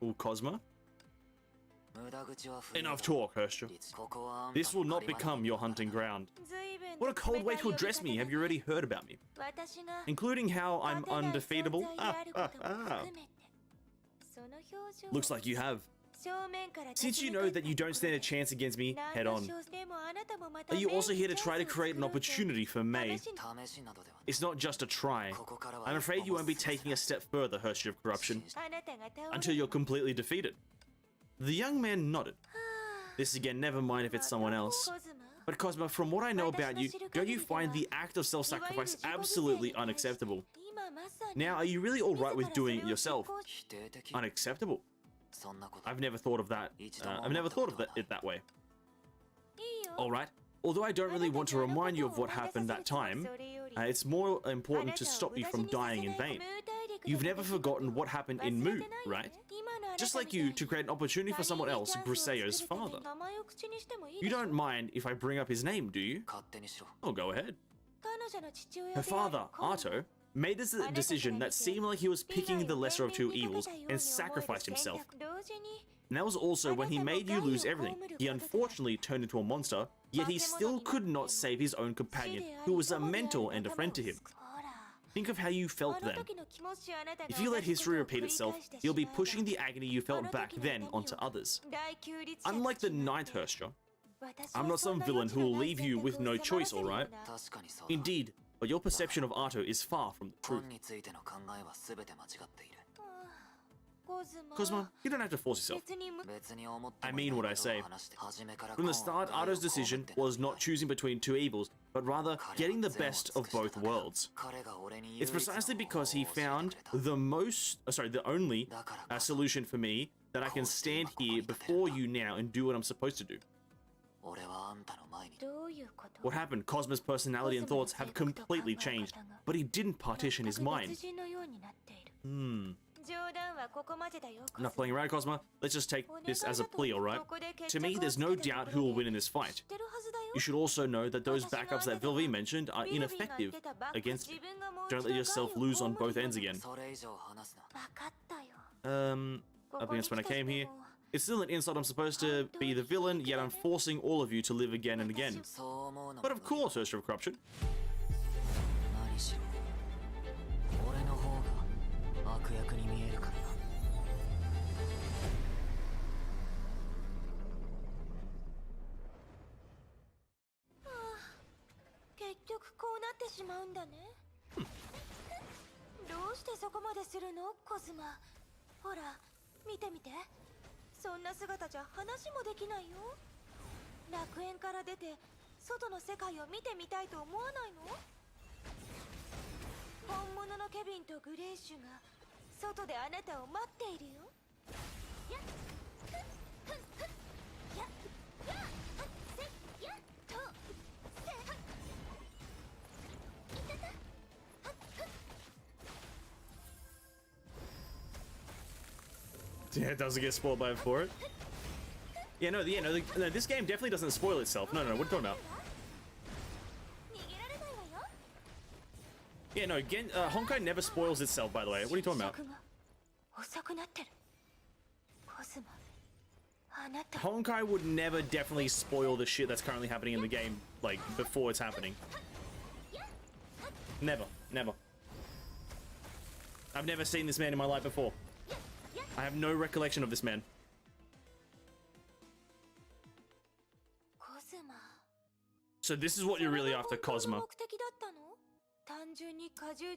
Ooh, Cosma? Enough talk, Herstra. This will not become your hunting ground. What a cold way to address me. Have you already heard about me? Including how I'm undefeatable? Looks like you have. Since you know that you don't stand a chance against me, head on. Are you also here to try to create an opportunity for May? It's not just a try. I'm afraid you won't be taking a step further, Hershey of Corruption, until you're completely defeated. The young man nodded. This again, never mind if it's someone else. But Cosma, from what I know about you, don't you find the act of self-sacrifice absolutely unacceptable? Now, are you really alright with doing it yourself? Unacceptable? I've never thought of that. It that way. Alright. Although I don't really want to remind you of what happened that time, it's more important to stop you from dying in vain. You've never forgotten what happened in Mu, right? Just like you, to create an opportunity for someone else, Griseo's father. You don't mind if I bring up his name, do you? Oh, go ahead. Her father, Arto, made this decision that seemed like he was picking the lesser of two evils and sacrificed himself. And that was also when he made you lose everything. He unfortunately turned into a monster, yet he still could not save his own companion, who was a mentor and a friend to him. Think of how you felt then. If you let history repeat itself, you'll be pushing the agony you felt back then onto others. Unlike the Ninth Herstra, I'm not some villain who will leave you with no choice, alright? Indeed, but your perception of Arto is far from the truth. Cosma, you don't have to force yourself. I mean what I say. From the start, Arto's decision was not choosing between two evils, but rather getting the best of both worlds. It's precisely because he found the only solution for me that I can stand here before you now and do what I'm supposed to do. What happened? Cosma's personality and thoughts have completely changed, but he didn't partition his mind. I'm not playing around, Cosma. Let's just take this as a plea, alright? To me, there's no doubt who will win in this fight. You should also know that those backups that Vilvi mentioned are ineffective against you. Don't let yourself lose on both ends again. Up against when I came here. It's still an insult. I'm supposed to be the villain, yet I'm forcing all of you to live again and again. But of course, Herstra of Corruption. 悪役に見えるかもな。結局こうなってしまうんだね。どうしてそこまでするの、コズマ。ほら見てみて、そんな姿じゃ話もできないよ。楽園から出て外の世界を見てみたいと思わないの？本物のケビンとグレイシュが外であなたを待っているよ。やっふっふっふっやっやっはっせやっとせはいたたはっふっ。 Yeah, it doesn't get spoiled by for it. Yeah, no, no, this game definitely doesn't spoil itself. No, what are you talking about? Yeah, no, Honkai never spoils itself, by the way. What are you talking about? Honkai would never definitely spoil the shit that's currently happening in the game, like, before it's happening. Never. I've never seen this man in my life before. I have no recollection of this man. So this is what you're really after, Cosma.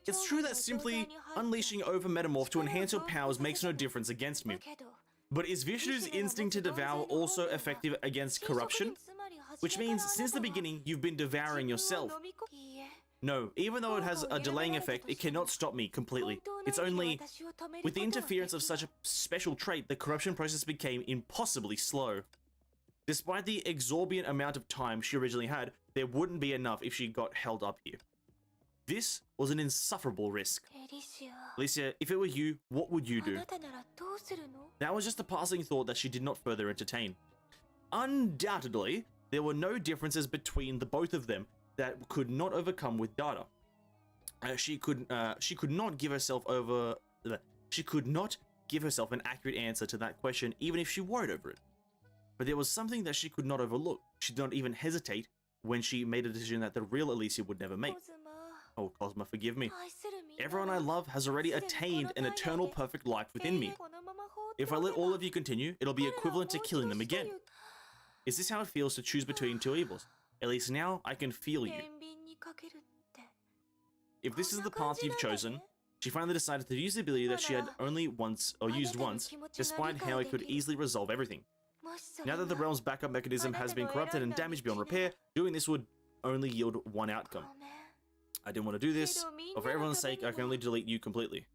It's true that simply unleashing over Metamorph to enhance your powers makes no difference against me. But is Vishnu's instinct to devour also effective against corruption? Which means, since the beginning, you've been devouring yourself. No, even though it has a delaying effect, it cannot stop me completely. It's only with the interference of such a special trait, the corruption process became impossibly slow. Despite the exorbitant amount of time she originally had, there wouldn't be enough if she got held up here. This was an insufferable risk. Alicia, if it were you, what would you do? That was just a passing thought that she did not further entertain. Undoubtedly, there were no differences between the both of them that could not overcome with data. She could not give herself an accurate answer to that question, even if she worried over it. But there was something that she could not overlook. She did not even hesitate when she made a decision that the real Alicia would never make. Oh, Cosma, forgive me. Everyone I love has already attained an eternal perfect life within me. If I let all of you continue, it'll be equivalent to killing them again. Is this how it feels to choose between two evils? At least now I can feel you. If this is the path you've chosen, she finally decided to use the ability that she had only used once, despite how it could easily resolve everything. Now that the realm's backup mechanism has been corrupted and damaged beyond repair, doing this would only yield one outcome. I didn't want to do this, but for everyone's sake, I can only delete you completely.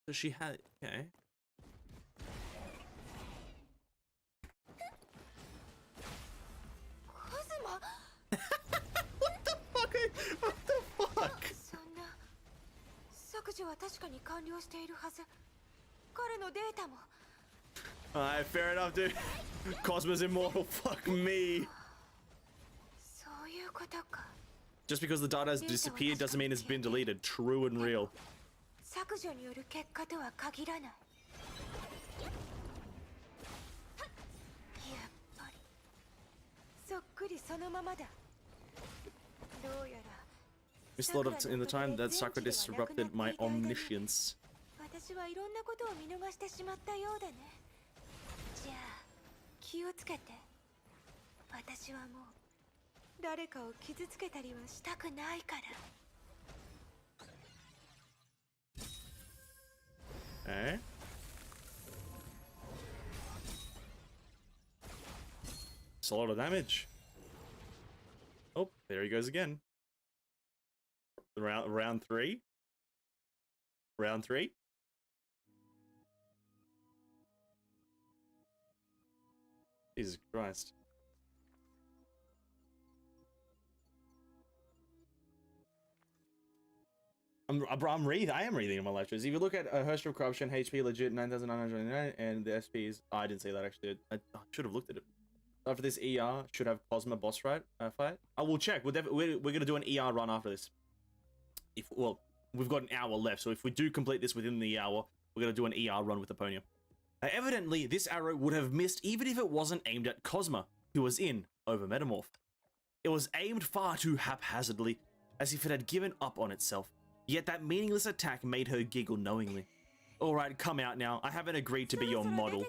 So she had, okay. What the fuck? What the fuck? Alright, fair enough, dude. Cosmo's immortal. Fuck me. Just because the data has disappeared doesn't mean it's been deleted. True and real. Missed a lot of in the time that Sakura disrupted my omniscience. Eh? It's a lot of damage. Oh, there he goes again. Round 3. Round 3. Jesus Christ. I am reading in my life choice. If you look at History of Corruption, HP legit 9,999, and the SPs, I didn't say that actually. I should have looked at it. After this ER, should have Cosma boss fight. I will check. We're gonna do an ER run after this. Well, we've got an hour left, so if we do complete this within the hour, we're gonna do an ER run with Apponia. Evidently, this arrow would have missed even if it wasn't aimed at Cosma, who was in Over Metamorph. It was aimed far too haphazardly, as if it had given up on itself. Yet that meaningless attack made her giggle knowingly. Alright, come out now. I haven't agreed to be your model.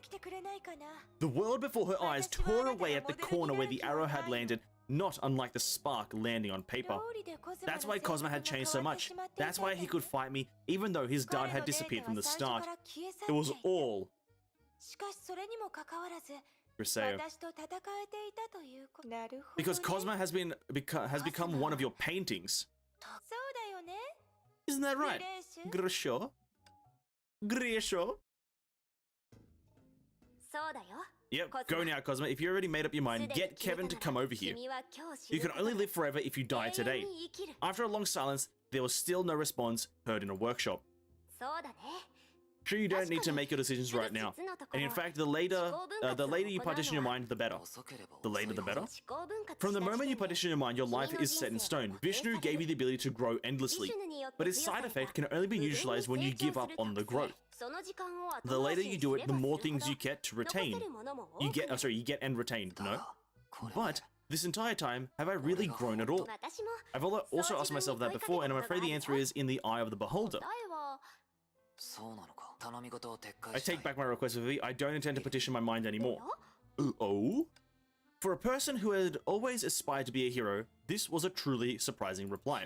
The world before her eyes tore away at the corner where the arrow had landed, not unlike the spark landing on paper. That's why Cosma had changed so much. That's why he could fight me, even though his dad had disappeared from the start. It was all Griseo. Because Cosma has become one of your paintings. Isn't that right? Grisho? Grisho? Yep, go now, Cosma. If you already made up your mind, get Kevin to come over here. You can only live forever if you die today. After a long silence, there was still no response heard in a workshop. Sure, you don't need to make your decisions right now. And in fact, the later you partition your mind, the better. The later, the better? From the moment you partition your mind, your life is set in stone. Vishnu gave you the ability to grow endlessly. But its side effect can only be neutralized when you give up on the growth. The later you do it, the more things you get to retain. You get and retain, no? But this entire time, have I really grown at all? I've also asked myself that before, and I'm afraid the answer is in the eye of the beholder. I take back my request, Vivi. I don't intend to petition my mind anymore. Oh? For a person who had always aspired to be a hero, this was a truly surprising reply.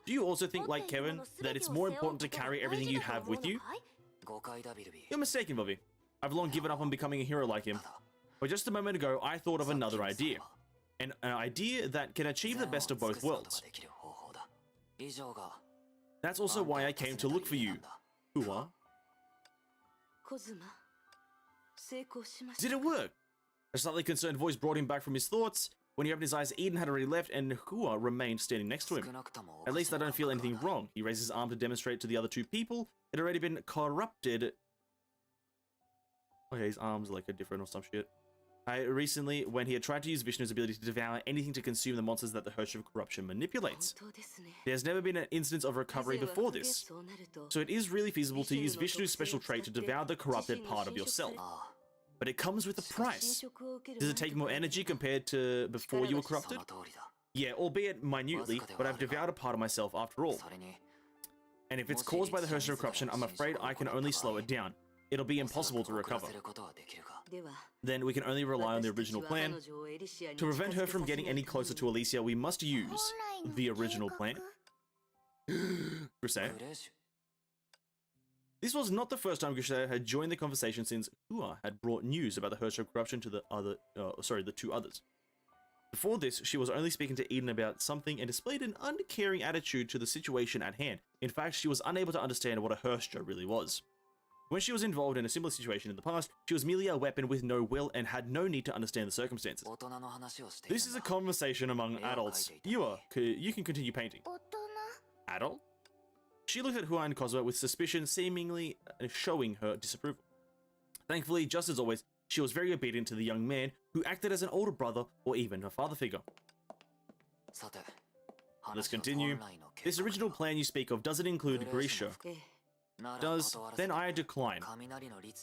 Do you also think, like Kevin, that it's more important to carry everything you have with you? You're mistaken, Bobby. I've long given up on becoming a hero like him. But just a moment ago, I thought of another idea. An idea that can achieve the best of both worlds. That's also why I came to look for you. Hua? Did it work? A slightly concerned voice brought him back from his thoughts. When he opened his eyes, Eden had already left, and Hua remained standing next to him. At least I don't feel anything wrong. He raised his arm to demonstrate to the other two people it had already been corrupted. Okay, his arm's like a different or some shit. Recently, when he had tried to use Vishnu's ability to devour anything to consume the monsters that the Host of Corruption manipulates. There's never been an instance of recovery before this, so it is really feasible to use Vishnu's special trait to devour the corrupted part of yourself. But it comes with a price. Does it take more energy compared to before you were corrupted? Yeah, albeit minutely, but I've devoured a part of myself after all. And if it's caused by the Host of Corruption, I'm afraid I can only slow it down. It'll be impossible to recover. Then we can only rely on the original plan. To prevent her from getting any closer to Alicia, we must use the original plan. Griseo. This was not the first time Griseo had joined the conversation since Hua had brought news about the Host of Corruption to the two others. Before this, she was only speaking to Eden about something and displayed an uncaring attitude to the situation at hand. In fact, she was unable to understand what a Herstra really was. When she was involved in a similar situation in the past, she was merely a weapon with no will and had no need to understand the circumstances. This is a conversation among adults. You can continue painting. Adult? She looked at Hua and Cosma with suspicion, seemingly showing her disapproval. Thankfully, just as always, she was very obedient to the young man, who acted as an older brother or even a father figure. Let's continue. This original plan you speak of, does it include Grisha? Does, then I decline.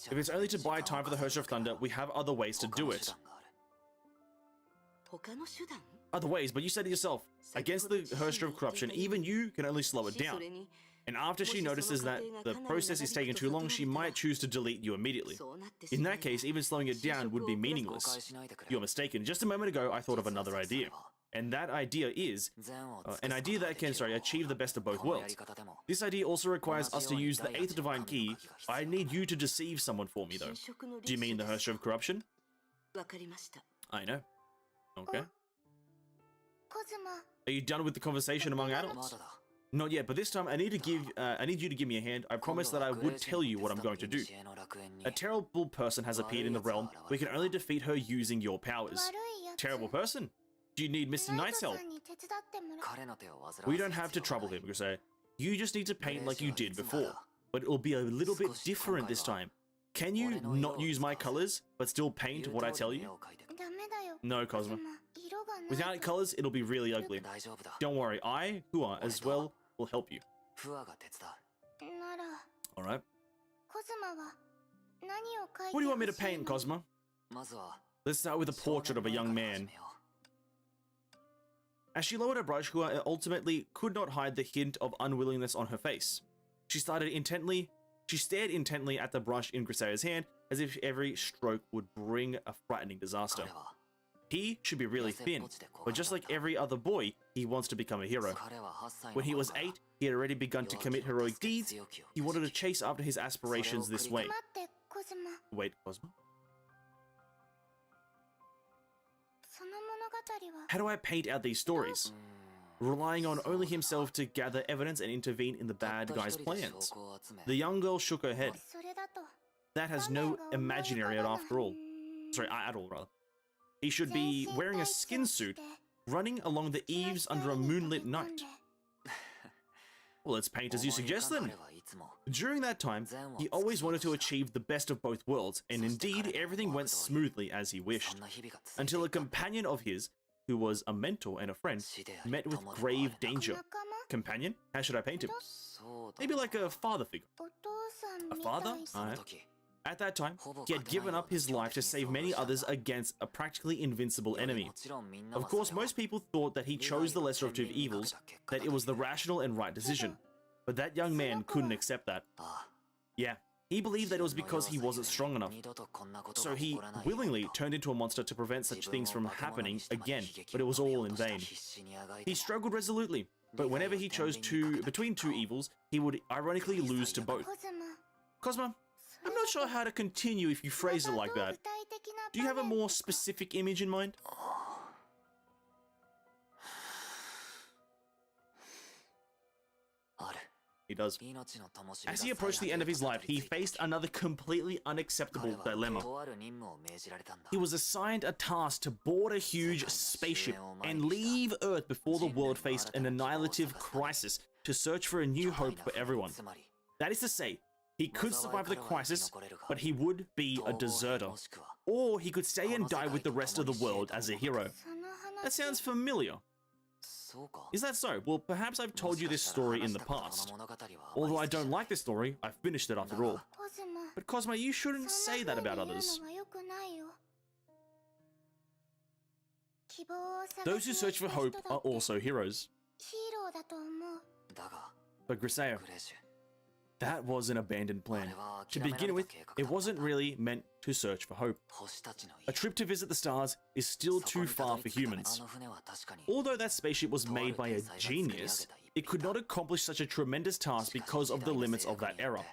If it's only to buy time for the Host of Thunder, we have other ways to do it. Other ways, but you said it yourself. Against the Host of Corruption, even you can only slow it down. And after she notices that the process is taking too long, she might choose to delete you immediately. In that case, even slowing it down would be meaningless. You're mistaken. Just a moment ago, I thought of another idea. And that idea is an idea that can, achieve the best of both worlds. This idea also requires us to use the 8th Divine Key. I need you to deceive someone for me, though. Do you mean the Host of Corruption? I know. Okay. Are you done with the conversation among adults? Not yet, but this time I need you to give me a hand. I promised that I would tell you what I'm going to do. A terrible person has appeared in the realm. We can only defeat her using your powers. Terrible person? Do you need Mr. Knight's help? We don't have to trouble him, Grisea. You just need to paint like you did before. But it'll be a little bit different this time. Can you not use my colors, but still paint what I tell you? No, Cosmo. Without colors, it'll be really ugly. Don't worry, I, Hua, as well, will help you. Alright. What do you want me to paint, Cosmo? Let's start with a portrait of a young man. As she lowered her brush, Hua ultimately could not hide the hint of unwillingness on her face. She stared intently at the brush in Grisea's hand, as if every stroke would bring a frightening disaster. He should be really thin, but just like every other boy, he wants to become a hero. When he was 8, he had already begun to commit heroic deeds. He wanted to chase after his aspirations this way. Wait, Cosmo? How do I paint out these stories? Relying on only himself to gather evidence and intervene in the bad guy's plans. The young girl shook her head. That has no imaginary after all. Sorry, at all, rather. He should be wearing a skin suit, running along the eaves under a moonlit night. Well, let's paint as you suggest then. During that time, he always wanted to achieve the best of both worlds, and indeed everything went smoothly as he wished. Until a companion of his, who was a mentor and a friend, met with grave danger. Companion? How should I paint him? Maybe like a father figure. A father? Alright. At that time, he had given up his life to save many others against a practically invincible enemy. Of course, most people thought that he chose the lesser of two evils, that it was the rational and right decision. But that young man couldn't accept that. Yeah, he believed that it was because he wasn't strong enough. So he willingly turned into a monster to prevent such things from happening again, but it was all in vain. He struggled resolutely, but whenever he chose between two evils, he would ironically lose to both. Cosmo, I'm not sure how to continue if you phrase it like that. Do you have a more specific image in mind? He does. As he approached the end of his life, he faced another completely unacceptable dilemma. He was assigned a task to board a huge spaceship and leave Earth before the world faced an annihilative crisis to search for a new hope for everyone. That is to say, he could survive the crisis, but he would be a deserter. Or he could stay and die with the rest of the world as a hero. That sounds familiar. Is that so? Well, perhaps I've told you this story in the past. Although I don't like this story, I've finished it after all. But Cosmo, you shouldn't say that about others. Those who search for hope are also heroes. But Grisea, that was an abandoned plan. To begin with, it wasn't really meant to search for hope. A trip to visit the stars is still too far for humans. Although that spaceship was made by a genius, it could not accomplish such a tremendous task because of the limits of that era.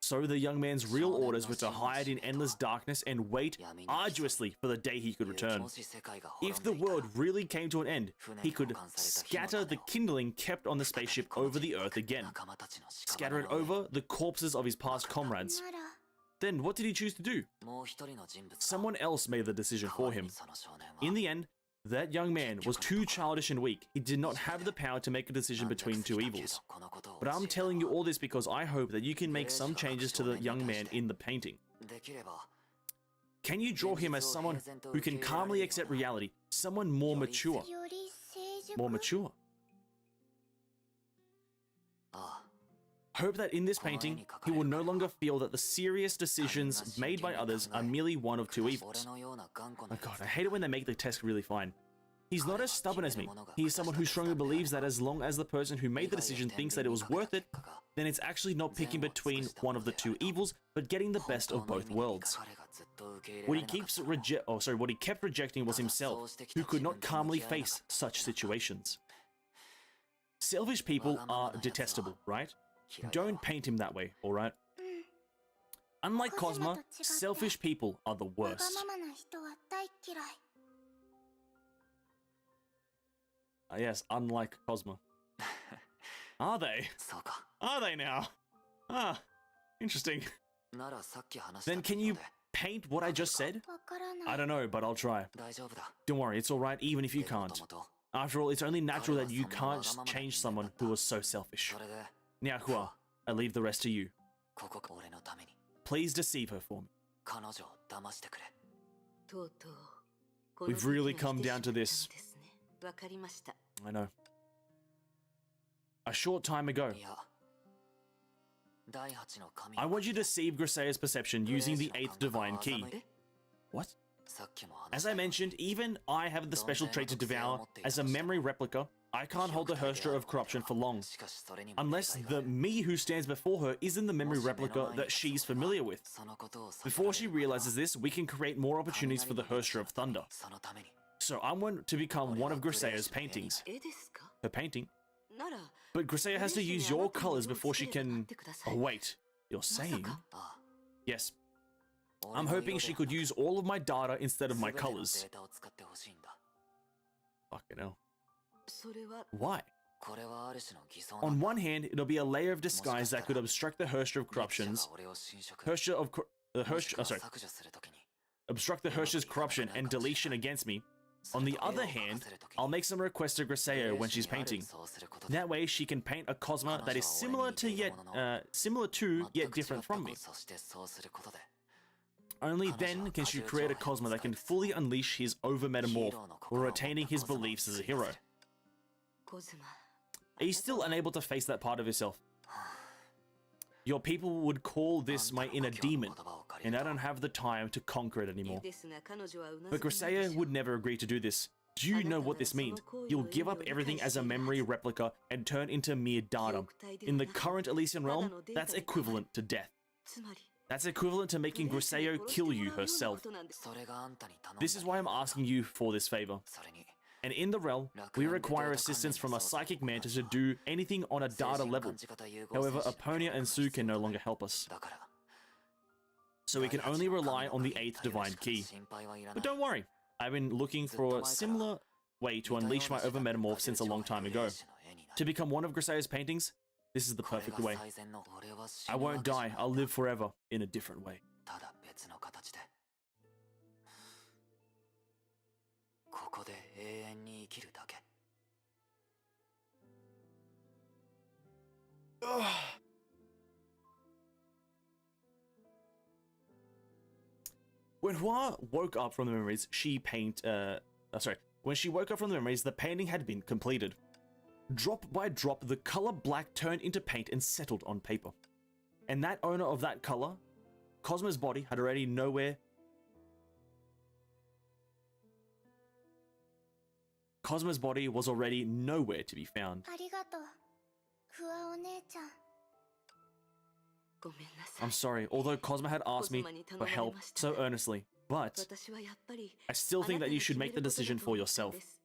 So the young man's real orders were to hide in endless darkness and wait arduously for the day he could return. If the world really came to an end, he could scatter the kindling kept on the spaceship over the Earth again. Scatter it over the corpses of his past comrades. Then what did he choose to do? Someone else made the decision for him. In the end, that young man was too childish and weak. He did not have the power to make a decision between two evils. But I'm telling you all this because I hope that you can make some changes to the young man in the painting. Can you draw him as someone who can calmly accept reality? Someone more mature. More mature. Hope that in this painting, he will no longer feel that the serious decisions made by others are merely one of two evils. Oh god, I hate it when they make the text really fine. He's not as stubborn as me. He is someone who strongly believes that as long as the person who made the decision thinks that it was worth it, then it's actually not picking between one of the two evils, but getting the best of both worlds. What he kept rejecting was himself, who could not calmly face such situations. Selfish people are detestable, right? Don't paint him that way, alright? Unlike Cosmo, selfish people are the worst. Yes, unlike Cosmo. Are they? そうか。 Are they now? Ah, interesting. ならさっき話した Then can 内 you 容で paint what I just said? わからな I い don't know, but I'll try. 大丈夫だ。 Don't worry, it's alright even if you でも can't. ともと After all, it's only natural that you can't change someone who was so selfish. それで Now, Hua, I leave the rest to you. ここ俺のために Please deceive her for me. 彼女を騙してくれ。とうとうこ We've の really 時が come 来て down to しまったの this. ですね。わかりました。 I know. A short time ago, いや。第八の神 I want you to deceive Grisea's perception using the 8th divine key. え What? さっきも As 話 I mentioned, even I have the special trait to devour. As a memory replica, I can't hold the Herstra of corruption for long. しかしそれにも Unless 例外が the me who stands before her isn't the memory replica that she's familiar with. そのことを避けら Before れ she るなら realizes this, we can create more opportunities for the Herstra of Thunder. そのために So I want to become one of Grisea's paintings. 絵ですか Her painting. なら But Grisea has to use your colors before she can... Oh wait, you're まさ saying... か あ Yes, あ I'm hoping she could use all of my data instead of my 全ての colors. データを使ってほしいんだ。 Fucking hell. それは Why? これはある種の偽装なん On だ。 one hand, it'll be a layer of disguise that could obstruct the Herstra of ミキシャ corruptions, が俺を侵食 Herstra of the もし Herstra, くは sorry, 削除するときに obstruct the Herstra's corruption and deletion against me. On the other hand, I'll make some requests to Grisea when she's painting. That way, she can paint a Cosma that is similar to yet different from me. そしてそうすることで Only then can she create a Cosma that can fully unleash his over-metamorph while retaining his beliefs as a hero. コズマ Are you still unable to face that part of yourself? Your people would call this my inner demon, and I don't have the time to conquer it anymore. ですが彼女はうな But ずかないで Grisea しょう would never agree to do this. Do you know what this means? You'll give up everything as a memory replica and turn into mere data. In the current Elysian realm, that's equivalent to death. つまり That's equivalent to making Grisea kill you herself. それがあんたに頼んだ This is why I'm asking you for this favor. それに And in the realm, we require assistance from a psychic mantis to do anything on a data level. However, Aponia and Sue can no longer help us. だから So we can only rely on the 8th divine key. 心配はいらな But い don't worry, I've been looking for a similar way to unleash my over-metamorph since a long time ago. To become one of Grisea's paintings, this is the これ perfect が way. 最善の俺は死 I ぬわ won't けじゃ die, ない I'll live forever in a different way. ただ別の形でここで永遠に生きるだけ When Hua woke up from the memories, when she woke up from the memories, the painting had been completed. Drop by drop, the color black turned into paint and settled on paper. And that owner of that color, Cosmo's body had already nowhere. Cosmo's body was already nowhere to be found. ありがとうフワお姉ちゃん ごめんなさい I'm sorry, although Cosmo had asked me for help so earnestly, but 私はやっぱり I still think that you should make the decision for yourself. あなたが決めることだと思うんです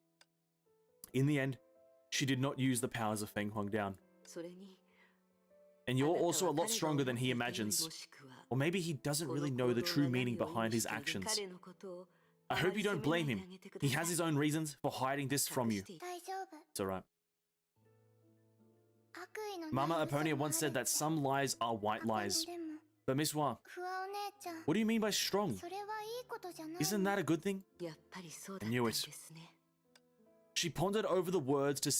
In the end, she did not use the powers of Feng Huangdown. それに And あ you're なたは also a lot 彼が stronger 思 than って he いるより imagines. もしくは Or maybe he doesn't この really 行 know 動 the が true 何 meaning を意 behind 味 his している actions. 彼のことを I あま hope り you don't 責め blame ない him. であげてくだ He さ has い his own reasons for hiding this from you. 隠していて大丈夫 It's alright. 悪意のない Mama 嘘 Aponia も once あ said る that some lies are white 過去に lies. でも But Miss Hua, フワお姉ちゃん what do you mean by strong? それはいいことじゃない Isn't that a good thing? やっぱりそうだ I った knew ん it. ですね She pondered over the words to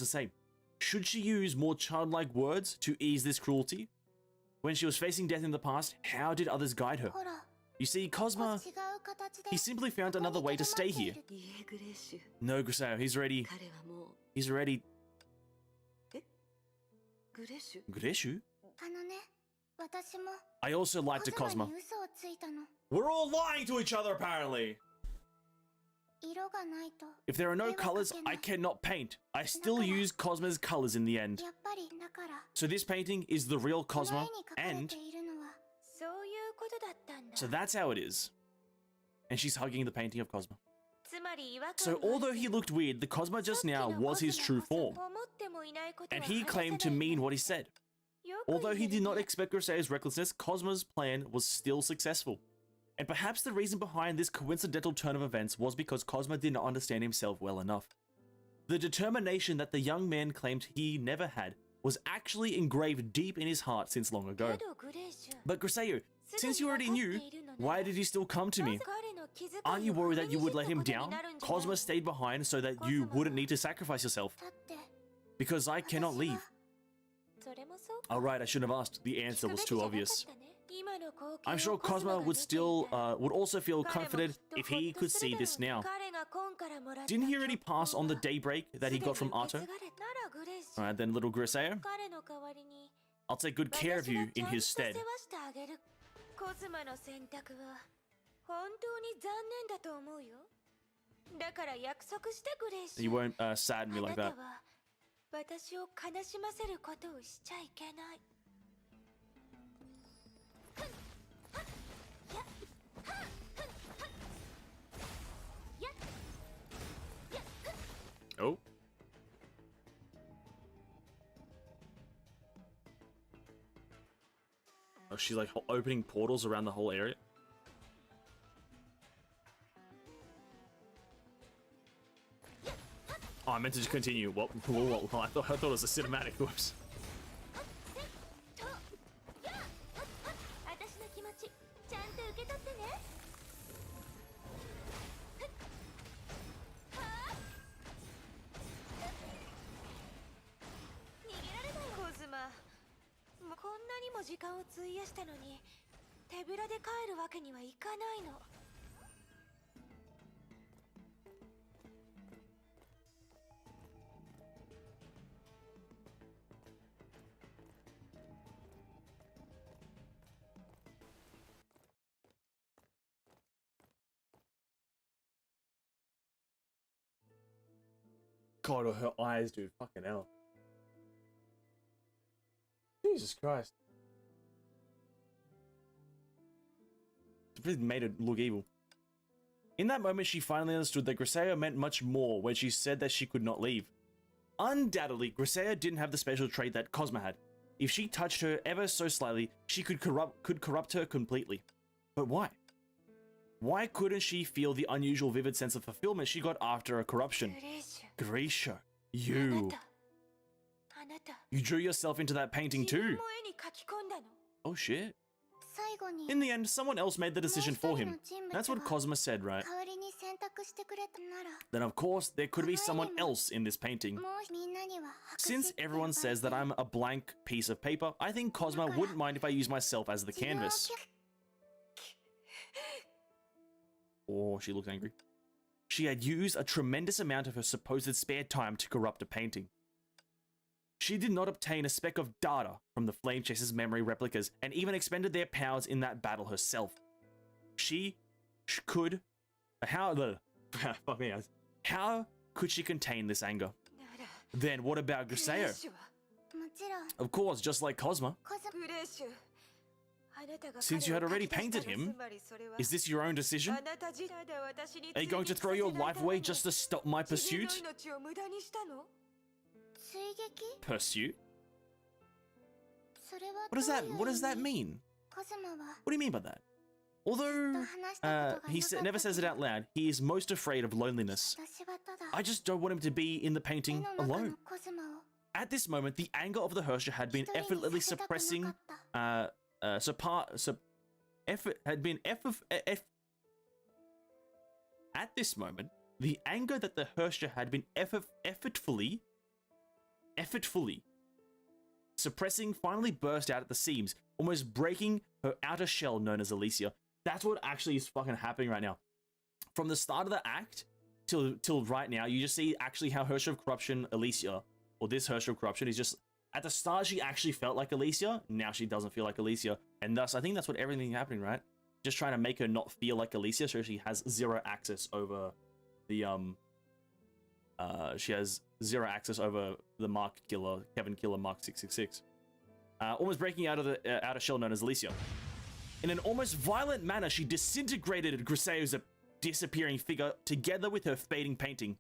say. Should she use more childlike words to ease this cruelty? When she was facing death in the past, how did others guide her? ほら You see, 違う Cosma, 形で he simply found another way to stay here. いいえグレーシュ No, Griseo, he's already 彼はもう グレーシュ Greshu? あのね私も I also lied to コズマ Cosma. に嘘をついたの We're all lying to each other, apparently. 色がないと If there are no colors, I cannot paint. I still use Cosma's colors in the end. やっぱりだから So this painting is the real この Cosma, 絵に描かれ and ているのはそういうことだったんだ so that's how it is. And she's hugging the painting of Cosma. つまり違和感 So がある although he looked weird, the Cosma just now was his true form, 思ってもいないことは and he 話さ claimed to ない mean what he said. よく Although he 言え did る not ね expect Grisea's recklessness, Cosma's plan was still successful. And perhaps the reason behind this coincidental turn of events was because Cosma did not understand himself well enough. The determination that the young man claimed he never had was actually engraved deep in his heart since long ago. けどグレイシュ But Griseo, す since で you に already 分か knew, っているのな why ら did you still come to な me? ぜ彼の気遣い Aren't you を worried that you 踏み would let に him じったこと down? になるんじゃない Cosmo stayed behind so that you wouldn't need to sacrifice yourself. だって Because I 私 cannot は leave. それもそうか Alright, I shouldn't have asked. The 聞 answer くべ was きじ too ゃなかっ obvious. たね今の光景 I'm を sure コスモ Cosmo が would 見てい still, た would also feel 彼も comforted きっと if ほっ he と could する see だろう this now. 彼が今からもらった Didn't he already 曲報 pass on the は daybreak す that で he に got from 受け継 Arto? がれたならグレイシュ Alright then, little Griseo, 彼の代わりに I'll take good care of 私が you ち in ゃんと his 世 stead. 話してあげるコスマの選択は本当に残念だと思うよだから約束してグレイシ You ュ won't sadden あ me な like た that. は私を悲しませることをしちゃいけない Oh. Oh, she's like opening portals around the whole area. Oh, I meant to just continue. What? Whoa. I thought it was a cinematic. Whoops. と私の気持ちちゃんと受け取ってね逃げられないコズマもうこんなにも時間を費やしたのに手ぶらで帰るわけにはいかないの God, her eyes, dude. Fucking hell. Jesus Christ. It really made it look evil. In that moment, she finally understood that Griseo meant much more when she said that she could not leave. Undoubtedly, Griseo didn't have the special trait that Cosmo had. If she touched her ever so slightly, she could corrupt her completely. But why? Why couldn't she feel the unusual vivid sense of fulfillment she got after a corruption? グレイシュ Grisha, あ you. なたあなた You drew yourself into that painting 自分 too. も絵に描き込んだの Oh shit. 最後に In the end, someone else made the decision for him. That's what Cosmo said, right? 代わりに選択してくれたなら Then of course, there could be someone else in this painting. もうみんなには白紙 Since って呼 everyone ばれ says て that I'm a blank piece of paper, I think Cosmo wouldn't mind if I use myself as the 自分を canvas. Oh, she looked angry. She had used a tremendous amount of her supposed spare time to corrupt a painting. She did not obtain a speck of data from the Flame Chaser's memory replicas and even expended their powers in that battle herself. She could... How... Fuck me, guys. How could she contain this anger? なら Then what about グレイ Griseo? シュはもちろん Of course, just like Cosmo. グレイシュあなたが Since you 彼 had を already 書き出した painted ら him, つまりそれは Is this your own decision? あなた自体で私に Are you going to throw your life away just to stop my 自分 pursuit? の命を無駄にしたの追撃 Pursuit? それは What does that mean? コズマは What do you mean by that? Although 話したことが he なかった never says it out loud, he is most afraid of loneliness. 私はただ I just don't want him to be in the 絵 painting の中 alone. のコズマを At this moment, the anger of the Hersher had been 一人に effortlessly させたくな suppressing かった At this moment, the anger that the Hersher had been effortfully suppressing finally burst out at the seams, almost breaking her outer shell known as Alicia. That's what actually is fucking happening right now. From the start of the act till right now, you just see actually how Hersher of Corruption, Alicia, or this Hersher of Corruption is just, at the start she actually felt like Alicia, now she doesn't feel like Alicia. And thus, I think that's what everything's happening, right? Just trying to make her not feel like Alicia so she has zero access over the, she has zero access over the Mark Killer, Kevin Killer Mark 666. Almost breaking out of the outer shell known as Alicia. In an almost violent manner, she disintegrated Griseo's disappearing figure together with her fading painting.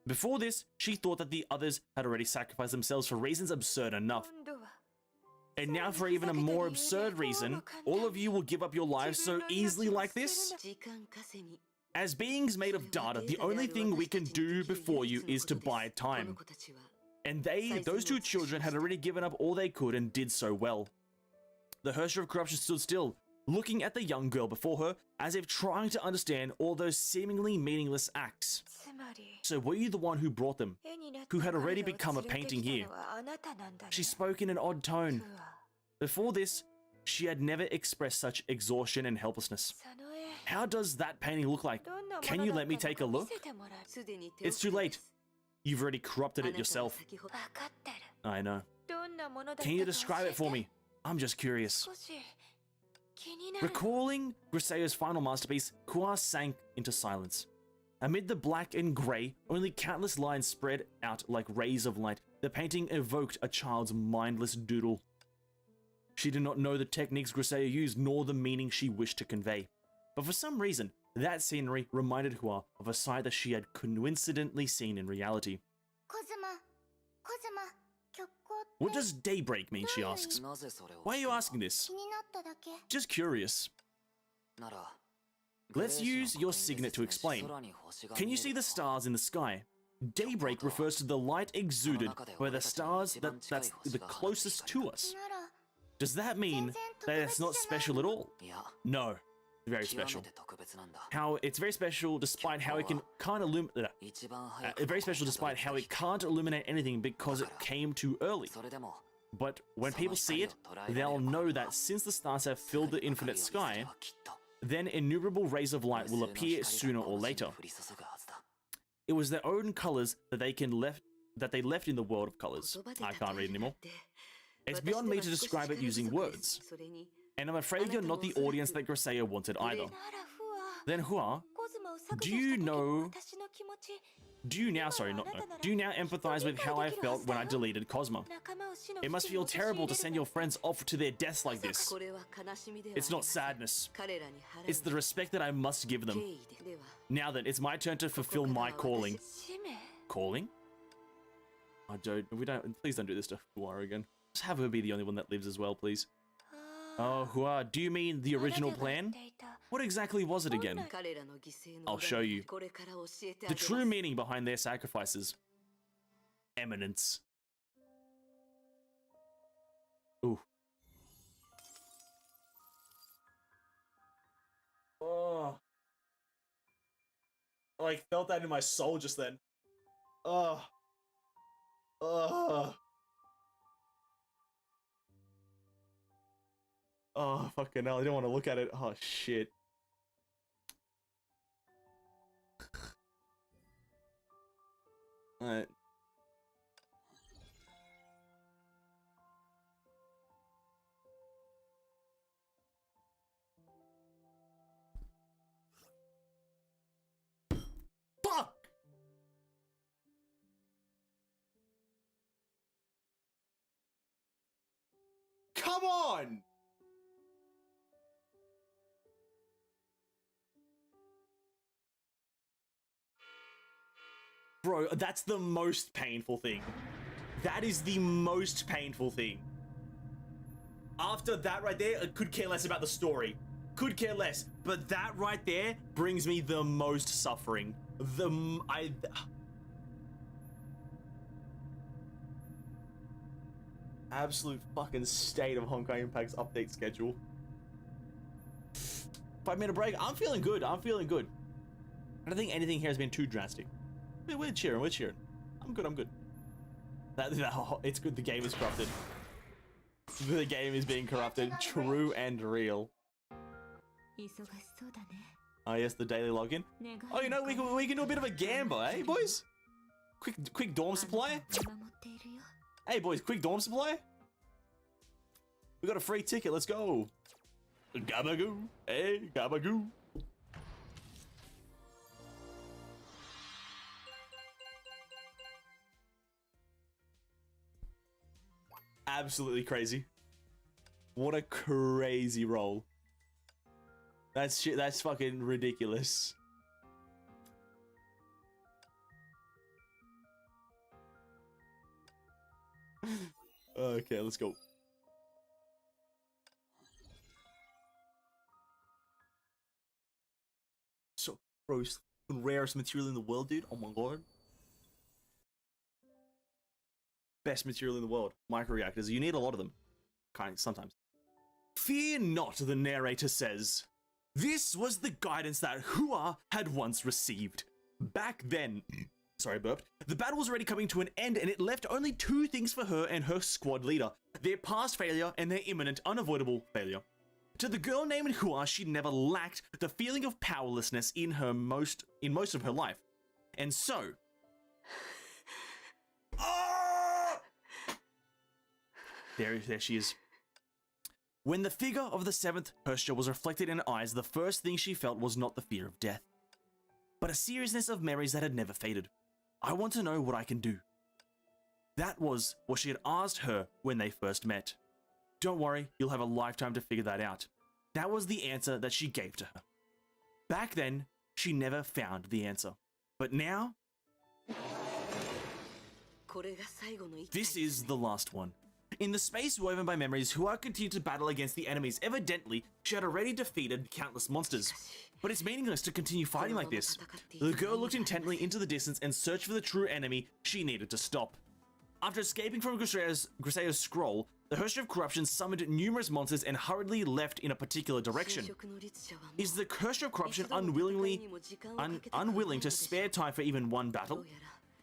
Before this, she thought that the others had already sacrificed themselves for reasons absurd enough. 今度は And now for even a more absurd reason, all of you will give up your lives so easily like this? 時間稼ぎ As beings made of data, the only thing we can do before you is to buy time. And those two children had already given up all they could and did so well. The Hersher of Corruption stood still, looking at the young girl before her, as if trying to understand all those seemingly meaningless acts. So were you the one who brought them, who had already become a painting here? She spoke in an odd tone. Before this, she had never expressed such exhaustion and helplessness. How does that painting look like? Can you let me take a look? It's too late. You've already corrupted it yourself. I know. Can you describe it for me? I'm just curious. Recalling Griseo's final masterpiece, Kua sank into silence. Amid the black and grey, only countless lines spread out like rays of light. The painting evoked a child's mindless doodle. She did not know the techniques Griseo used, nor the meaning she wished to convey. But for some reason, that scenery reminded Hua of a sight that she had coincidentally seen in reality. What does daybreak mean, she asks. Why are you asking this? Just curious. Let's use your signet to explain. Can you see the stars in the sky? Daybreak refers to the light exuded by the stars that's the closest to us. Does that mean that it's not special at all? No, very special. How it's very special despite how it can't illuminate. Very special despite how it can't illuminate anything because it came too early. But when people see it, they'll know that since the stars have filled the infinite sky, then innumerable rays of light will appear sooner or later. It was their own colors that they left in the world of colors. I can't read anymore. It's beyond me to describe it using words. And I'm afraid you're not the audience that Griseo wanted either. Then Hua, do you now empathize with how I felt when I deleted Cosmo? It must feel terrible to send your friends off to their deaths like this. It's not sadness. It's the respect that I must give them. Now then, it's my turn to fulfill my calling. Calling? Please don't do this to Hua again. Just have her be the only one that lives as well, please. Oh, Hua, do you mean the original plan? What exactly was it again? I'll show you. The true meaning behind their sacrifices. Eminence. Ooh. Oh. I like felt that in my soul just then. Oh. Oh. Oh, fucking hell, I don't want to look at it. Oh, shit. Alright. Fuck! Come on! Bro, that's the most painful thing. That is the most painful thing. After that right there, I could care less about the story. Could care less. But that right there brings me the most suffering. Absolute fucking state of Honkai Impact's update schedule. 5-minute break. I'm feeling good. I'm feeling good. I don't think anything here has been too drastic. We're cheering, we're cheering. I'm good, I'm good. It's good the game is corrupted. The game is being corrupted. True and real. Oh yes, the daily login. Oh, you know, we can do a bit of a gamble, eh, boys? Quick dorm supply? Hey, boys, quick dorm supply? We got a free ticket, let's go. Gabagoo, hey, gabagoo. Absolutely crazy. What a crazy roll. That's shit. That's fucking ridiculous. Okay, let's go. So, Bro, it's the rarest material in the world, dude. Oh my god. Best material in the world. Microreactors. You need a lot of them. Kind of, sometimes. Fear not, the narrator says. This was the guidance that Hua had once received. Back then, sorry, burped. The battle was already coming to an end, and it left only two things for her and her squad leader: their past failure and their imminent, unavoidable failure. To the girl named Hua, she never lacked the feeling of powerlessness in most of her life. And so... There she is. When the figure of the seventh Herrscher was reflected in her eyes, the first thing she felt was not the fear of death, but a seriousness of memories that had never faded. I want to know what I can do. That was what she had asked her when they first met. Don't worry, you'll have a lifetime to figure that out. That was the answer that she gave to her. Back then, she never found the answer. But now... This is the last one. In the space woven by memories, Hua continued to battle against the enemies. Evidently, she had already defeated countless monsters. But it's meaningless to continue fighting like this. The girl looked intently into the distance and searched for the true enemy she needed to stop. After escaping from Grisea's scroll, the Herrscher of Corruption summoned numerous monsters and hurriedly left in a particular direction. Is the Herrscher of Corruption unwilling to spare time for even one battle?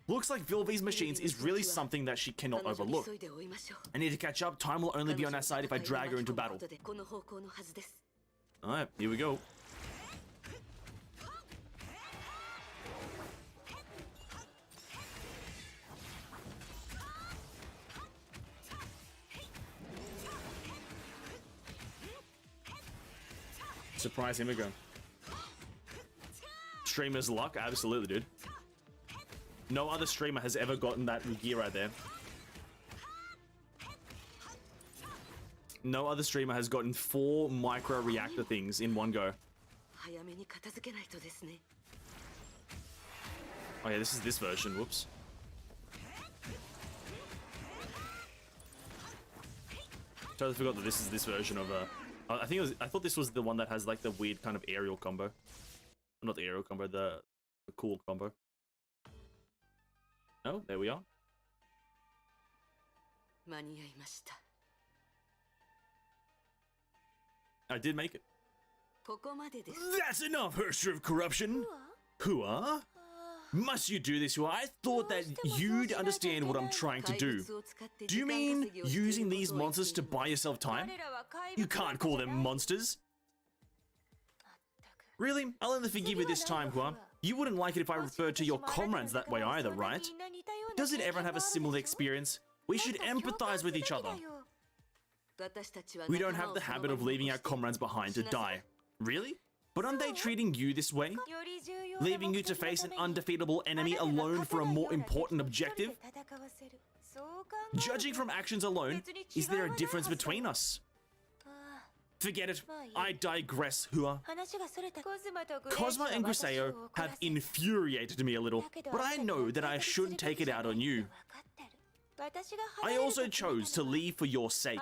Looks like Vilvi's machines is really something that she cannot overlook. I need to catch up. Time will only be on our side if I drag her into battle. Alright, here we go. Surprise him again. Streamer's luck? Absolutely, dude. No other streamer has ever gotten that gear right there. No other streamer has gotten 4 micro reactor things in one go. Oh yeah, this is this version. Whoops. Totally forgot that this is this version of I thought this was the one that has like the weird kind of aerial combo. Not the aerial combo, the cool combo. Oh, there we are. I did make it. That's enough, Herrscher of Corruption! Hua? Must you do this, Hua? I thought that you'd understand what I'm trying to do. Do you mean using these monsters to buy yourself time? You can't call them monsters. Really? I'll only forgive you this time, Hua. You wouldn't like it if I referred to your comrades that way either, right? Doesn't everyone have a similar experience? We should empathize with each other. We don't have the habit of leaving our comrades behind to die. Really? But aren't they treating you this way? Leaving you to face an undefeatable enemy alone for a more important objective? Judging from actions alone, is there a difference between us? Forget it. I digress, Hua. Cosma and Griseo have infuriated me a little, but I know that I shouldn't take it out on you. I also chose to leave for your sake.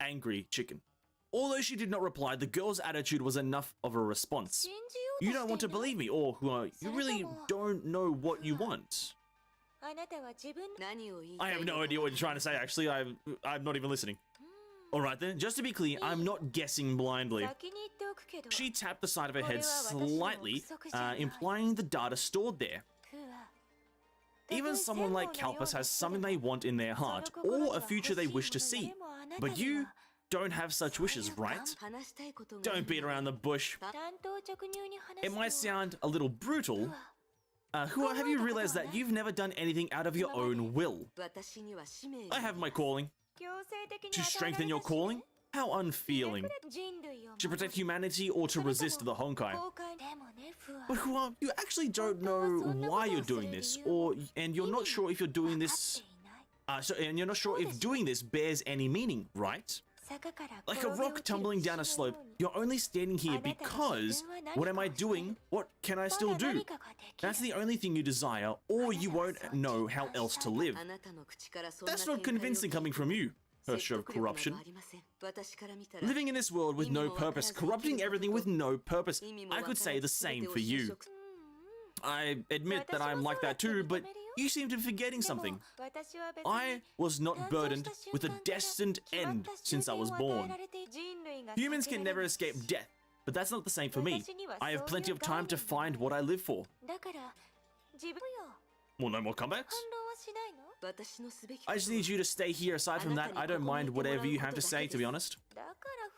Angry chicken. Although she did not reply, the girl's attitude was enough of a response. You don't want to believe me, or Hua, you really don't know what you want. I have no idea what you're trying to say, actually. I'm not even listening. Alright then, just to be clear, I'm not guessing blindly. She tapped the side of her head slightly, implying the data stored there. Even someone like Kalpus has something they want in their heart, or a future they wish to see. But you don't have such wishes, right? Don't beat around the bush. It might sound a little brutal. Hua, have you realized that you've never done anything out of your own will? I have my calling. To strengthen your calling? How unfeeling. To protect humanity or to resist the Honkai? But Hua, you actually don't know why you're doing this, and you're not sure if you're doing this... and you're not sure if doing this bears any meaning, right? Like a rock tumbling down a slope, you're only standing here because... What am I doing? What can I still do? That's the only thing you desire, or you won't know how else to live. That's not convincing coming from you. her show of corruption. Living in this world with no purpose, corrupting everything with no purpose. I could say the same for you. I admit that I'm like that too, but you seem to be forgetting something. I was not burdened with a destined end since I was born. Humans can never escape death, but that's not the same for me. I have plenty of time to find what I live for. Well, no more comebacks? I just need you to stay here. Aside from that, I don't mind whatever you have to say, to be honest.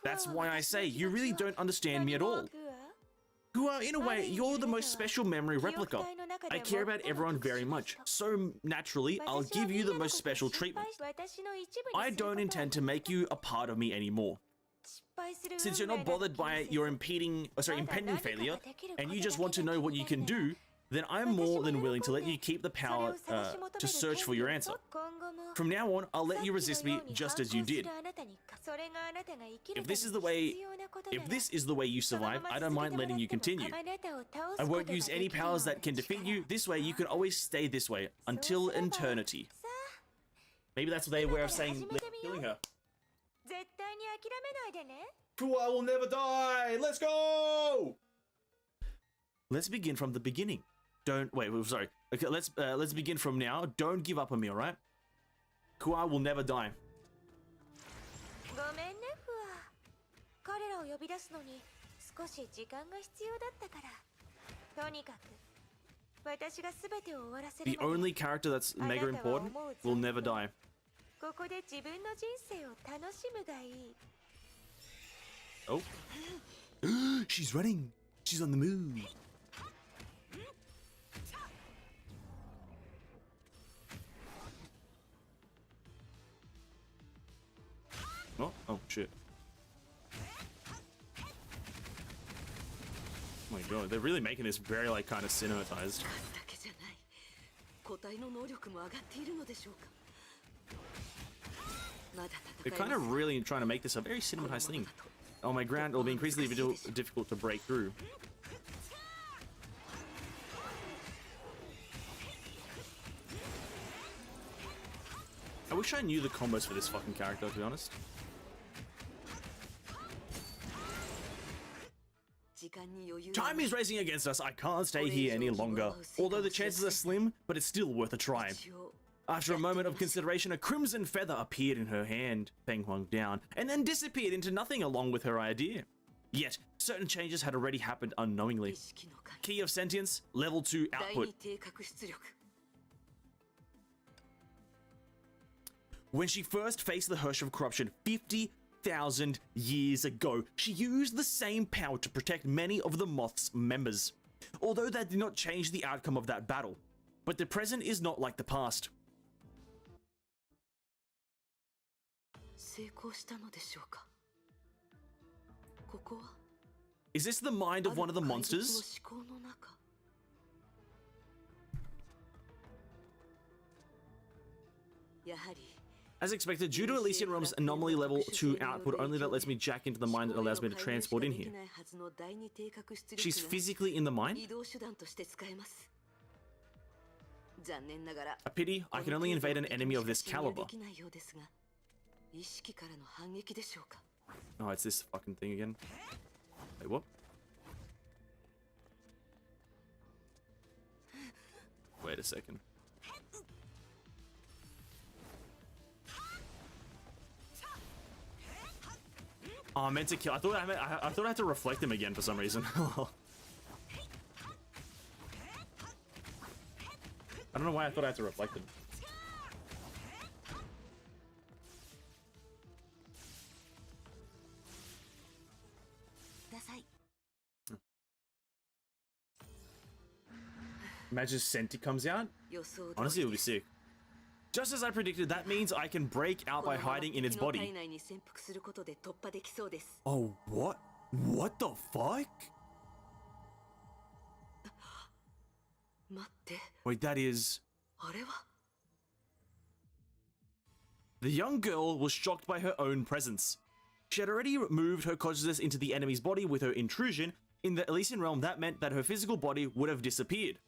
That's why I say, you really don't understand me at all. In a way, you're the most special memory replica. I care about everyone very much, so naturally, I'll give you the most special treatment. I don't intend to make you a part of me anymore. Since you're not bothered by your impending failure, and you just want to know what you can do, then I'm more than willing to let you keep the power to search for your answer. From now on, I'll let you resist me just as you did. If this is the way you survive, I don't mind letting you continue. I won't use any powers that can defeat you. This way, you can always stay this way until eternity. Maybe that's their way of saying killing her. I will never die. Let's go. Let's begin from the beginning. Sorry. Okay, let's begin from now. Don't give up on me, all right? Kua will never die. The only character that's mega important will never die. Oh. She's running. She's on the move. Oh shit. Oh my god, they're really making this very like kind of cinematized. They're kind of really trying to make this a very cinematized thing. Oh, my ground will be increasingly difficult to break through. I wish I knew the combos for this fucking character, to be honest. Time is racing against us. I can't stay here any longer. Although the chances are slim, but it's still worth a try. After a moment of consideration, a crimson feather appeared in her hand, Peng Huang down, and then disappeared into nothing along with her idea. Yet, certain changes had already happened unknowingly. Key of sentience, level 2 output. When she first faced the Hirsch of Corruption 50,000 years ago, she used the same power to protect many of the Moth's members. Although that did not change the outcome of that battle. But the present is not like the past. Is this the mind of one of the monsters? As expected, due to Elysian Realm's anomaly level 2 output only that lets me jack into the mind that allows me to transport in here. She's physically in the mind? A pity, I can only invade an enemy of this caliber. Oh, it's this fucking thing again. Wait, what? Wait a second. Oh, I meant to kill. I thought I had to reflect him again for some reason. I don't know why I thought I had to reflect him. Imagine Senti comes out. Honestly, it would be sick. Just as I predicted, that means I can break out by hiding in its body. Oh, what? What the fuck? Wait, that is... The young girl was shocked by her own presence. She had already moved her consciousness into the enemy's body with her intrusion. In the Elysian realm, that meant that her physical body would have disappeared.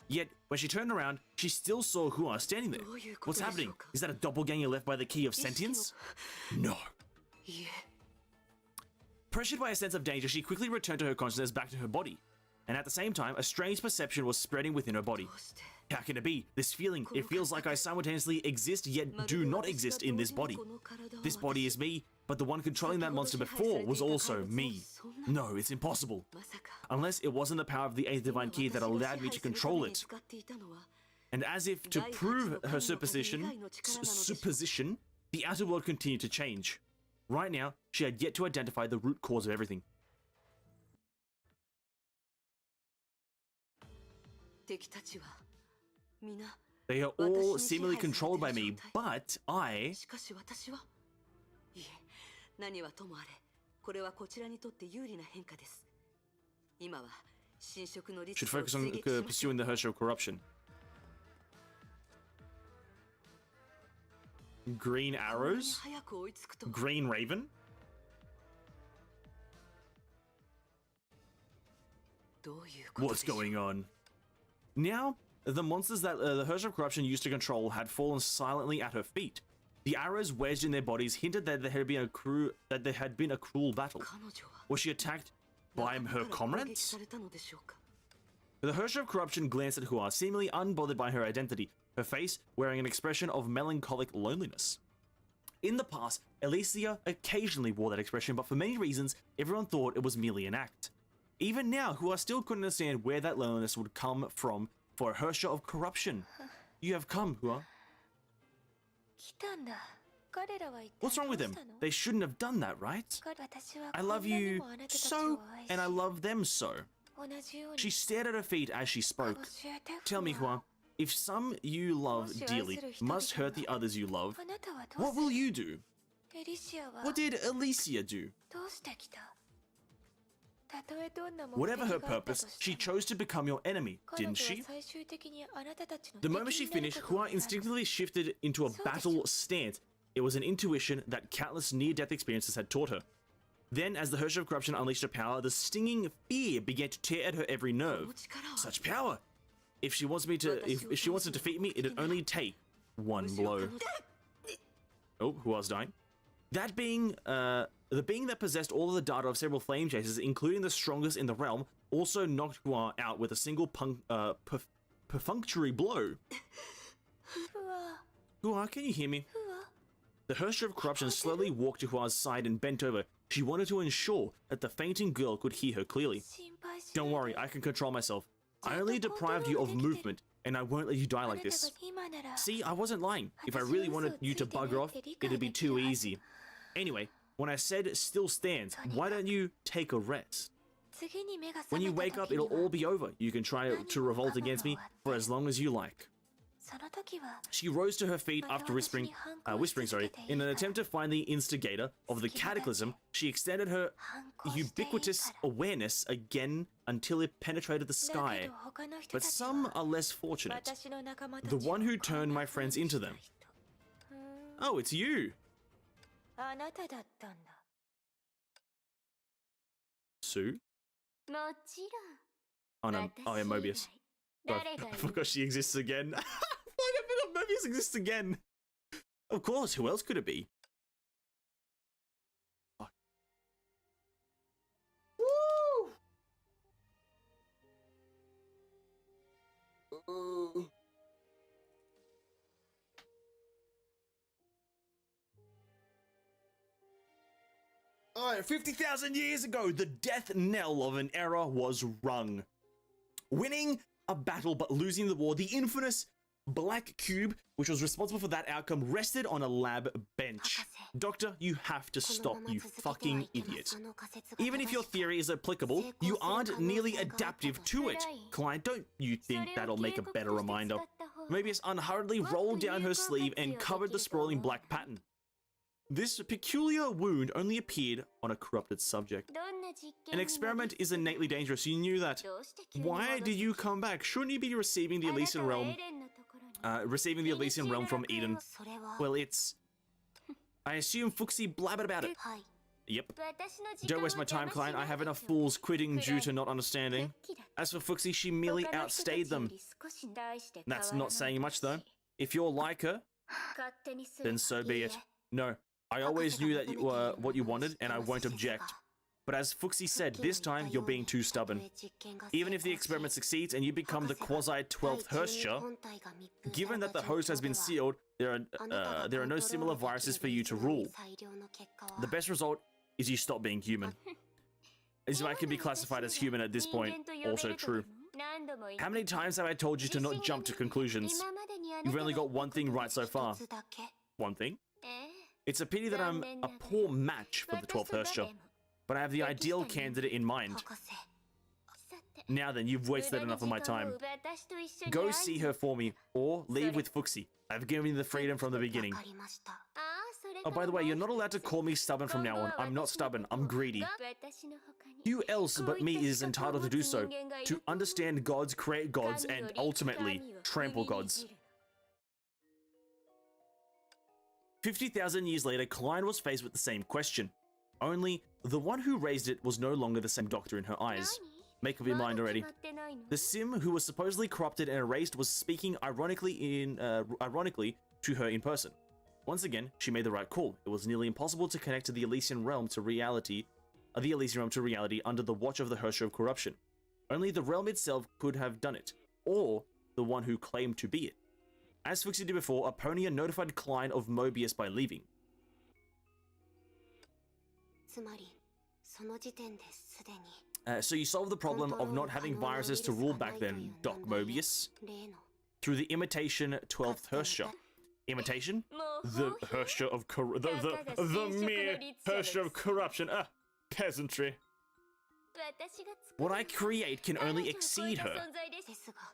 Yet, when she turned around, she still saw Hua standing there. What's happening? Is that a doppelganger left by the key of sentience? No. Pressured by a sense of danger, she quickly returned to her consciousness back to her body. And at the same time, a strange perception was spreading within her body. How can it be? This feeling, it feels like I simultaneously exist yet do not exist in this body. This body is me, but the one controlling that monster before was also me. No, it's impossible. Unless it wasn't the power of the 8th Divine Key that allowed me to control it. And as if to prove her supposition, the outer world continued to change. Right now, she had yet to identify the root cause of everything. They are all seemingly controlled by me, but I... should focus on pursuing the Herrscher of corruption. Green arrows? Green Raven? What's going on? Now, the monsters that the Herrscher of Corruption used to control had fallen silently at her feet. The arrows wedged in their bodies hinted that there had been a cruel battle. Was she attacked by her comrades? The Herrscher of Corruption glanced at Hua, seemingly unbothered by her identity, her face wearing an expression of melancholic loneliness. In the past, Alicia occasionally wore that expression, but for many reasons, everyone thought it was merely an act. Even now, Hua still couldn't understand where that loneliness would come from for a Herrscher of Corruption. You have come, Hua. What's wrong with them? They shouldn't have done that, right? I love you so, and I love them so. She stared at her feet as she spoke. Tell me, Hua, if some you love dearly must hurt the others you love, what will you do? What did Alicia do? Whatever her purpose, she chose to become your enemy, didn't she? The moment she finished, Hua instinctively shifted into a battle stance. It was an intuition that countless near-death experiences had taught her. Then, as the Herrscher of Corruption unleashed her power, the stinging fear began to tear at her every nerve. Such power! If she wants to defeat me, it'd only take one blow. Oh, Hua's dying. That being, the being that possessed all of the data of several flame chasers, including the strongest in the realm, also knocked Hua out with a single perfunctory blow. Hua, can you hear me? The Herrscher of Corruption slowly walked to Hua's side and bent over. She wanted to ensure that the fainting girl could hear her clearly. Don't worry, I can control myself. I only deprived you of movement, and I won't let you die like this. See, I wasn't lying. If I really wanted you to bugger off, it'd be too easy. Anyway, when I said still stands, why don't you take a rest? When you wake up, it'll all be over. You can try to revolt against me for as long as you like. She rose to her feet after whispering, in an attempt to find the instigator of the cataclysm. She extended her ubiquitous awareness again until it penetrated the sky. But some are less fortunate. The one who turned my friends into them. Oh, it's you. Sue? Oh no, oh yeah, Mobius. I forgot she exists again. I forgot Mobius exists again. Of course, who else could it be? Fuck. Woo! Alright, 50,000 years ago, the death knell of an era was rung. Winning a battle but losing the war, the infamous Black Cube, which was responsible for that outcome, rested on a lab bench. Doctor, you have to stop, you fucking idiot. Even if your theory is applicable, you aren't nearly adaptive to it. Clyde, don't you think that'll make a better reminder? Mobius unhurriedly rolled down her sleeve and covered the sprawling black pattern. This peculiar wound only appeared on a corrupted subject. An experiment is innately dangerous, you knew that. Why did you come back? Shouldn't you be receiving the Elysian realm? From Eden? Well, it's... I assume Fuxi blabbered about it. Yep. Don't waste my time, Klein. I have enough fools quitting due to not understanding. As for Fuxie, she merely outstayed them. That's not saying much, though. If you're like her, then so be it. No, I always knew that you were what you wanted, and I won't object. But as Fuxie said, this time you're being too stubborn. Even if the experiment succeeds and you become the quasi-12th Herrscher, given that the host has been sealed, there are no similar viruses for you to rule. The best result is you stop being human. As I can be classified as human at this point, also true. How many times have I told you to not jump to conclusions? You've only got one thing right so far. One thing? It's a pity that I'm a poor match for the 12th Herrscher, but I have the ideal candidate in mind. Now then, you've wasted enough of my time. Go see her for me, or leave with Fuxie. I've given you the freedom from the beginning. Oh, by the way, you're not allowed to call me stubborn from now on. I'm not stubborn, I'm greedy. Who else but me is entitled to do so? To understand gods, create gods, and ultimately, trample gods. 50,000 years later, Klein was faced with the same question. Only, the one who raised it was no longer the same doctor in her eyes. Make up your mind already. The sim who was supposedly corrupted and erased was speaking ironically to her in person. Once again, she made the right call. It was nearly impossible to connect to the Elysian realm to reality, under the watch of the Herrscher of Corruption. Only the realm itself could have done it, or the one who claimed to be it. As Fuxie did before, Aponia notified Klein of Mobius by leaving. So you solved the problem of not having viruses to rule back then, Doc Mobius, through the imitation 12th Herrscher. Imitation? The Herrscher of the mere Herrscher of Corruption. Peasantry. What I create can only exceed her.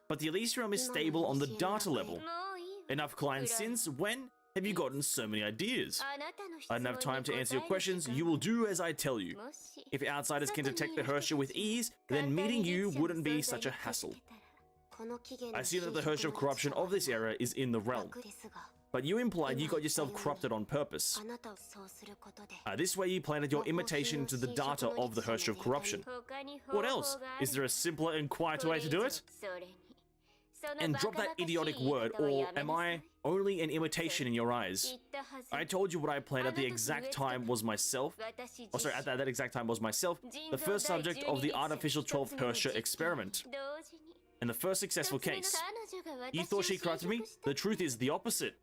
But the Elysian realm is stable on the data level. Enough Klein sins? When have you gotten so many ideas? I don't have time to answer your questions. You will do as I tell you. If outsiders can detect the Herrscher with ease, then meeting you wouldn't be such a hassle. I see that the Herrscher of Corruption of this era is in the realm. But you implied you got yourself corrupted on purpose. This way you planted your imitation into the data of the Herrscher of Corruption. What else? Is there a simpler and quieter way to do it? And drop that idiotic word, or am I only an imitation in your eyes? I told you what I planned at the exact time was myself. Oh, sorry, at that exact time was myself, the first subject of the artificial 12th Herrscher experiment. And the first successful case. You thought she corrupted me? The truth is the opposite.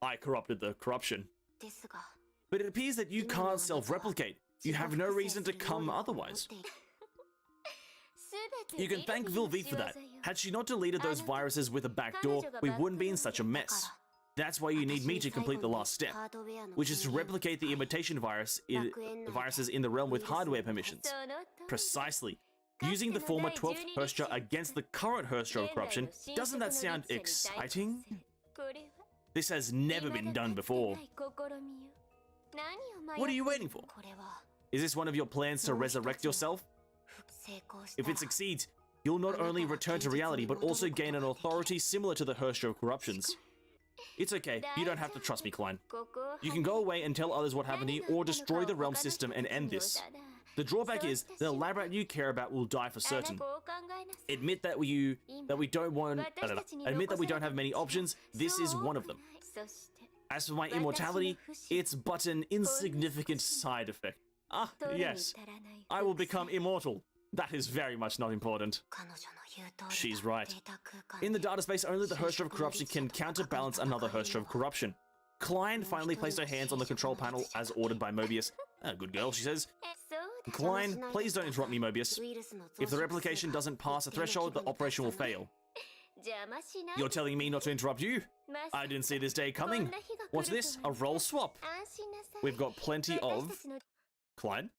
I corrupted the corruption. But it appears that you can't self-replicate. You have no reason to come otherwise. You can thank Vilvi for that. Had she not deleted those viruses with a backdoor, we wouldn't be in such a mess. That's why you need me to complete the last step, which is to replicate the imitation viruses in the realm with hardware permissions. Precisely. Using the former 12th Herrscher against the current Herrscher of Corruption, doesn't that sound exciting? This has never been done before. What are you waiting for? Is this one of your plans to resurrect yourself? If it succeeds, you'll not only return to reality, but also gain an authority similar to the Herrscher of Corruptions. It's okay, you don't have to trust me, Klein. You can go away and tell others what happened to you, or destroy the realm system and end this. The drawback is, the lab rat you care about will die for certain. Admit that we don't have many options, this is one of them. As for my immortality, it's but an insignificant side effect. Ah, yes. I will become immortal. That is very much not important. She's right. In the data space, only the Herrscher of Corruption can counterbalance another Herrscher of Corruption. Klein finally placed her hands on the control panel as ordered by Mobius. Good girl, she says. Klein, please don't interrupt me, Mobius. If the replication doesn't pass a threshold, the operation will fail. You're telling me not to interrupt you? I didn't see this day coming. What's this? A role swap? We've got plenty of... Klein?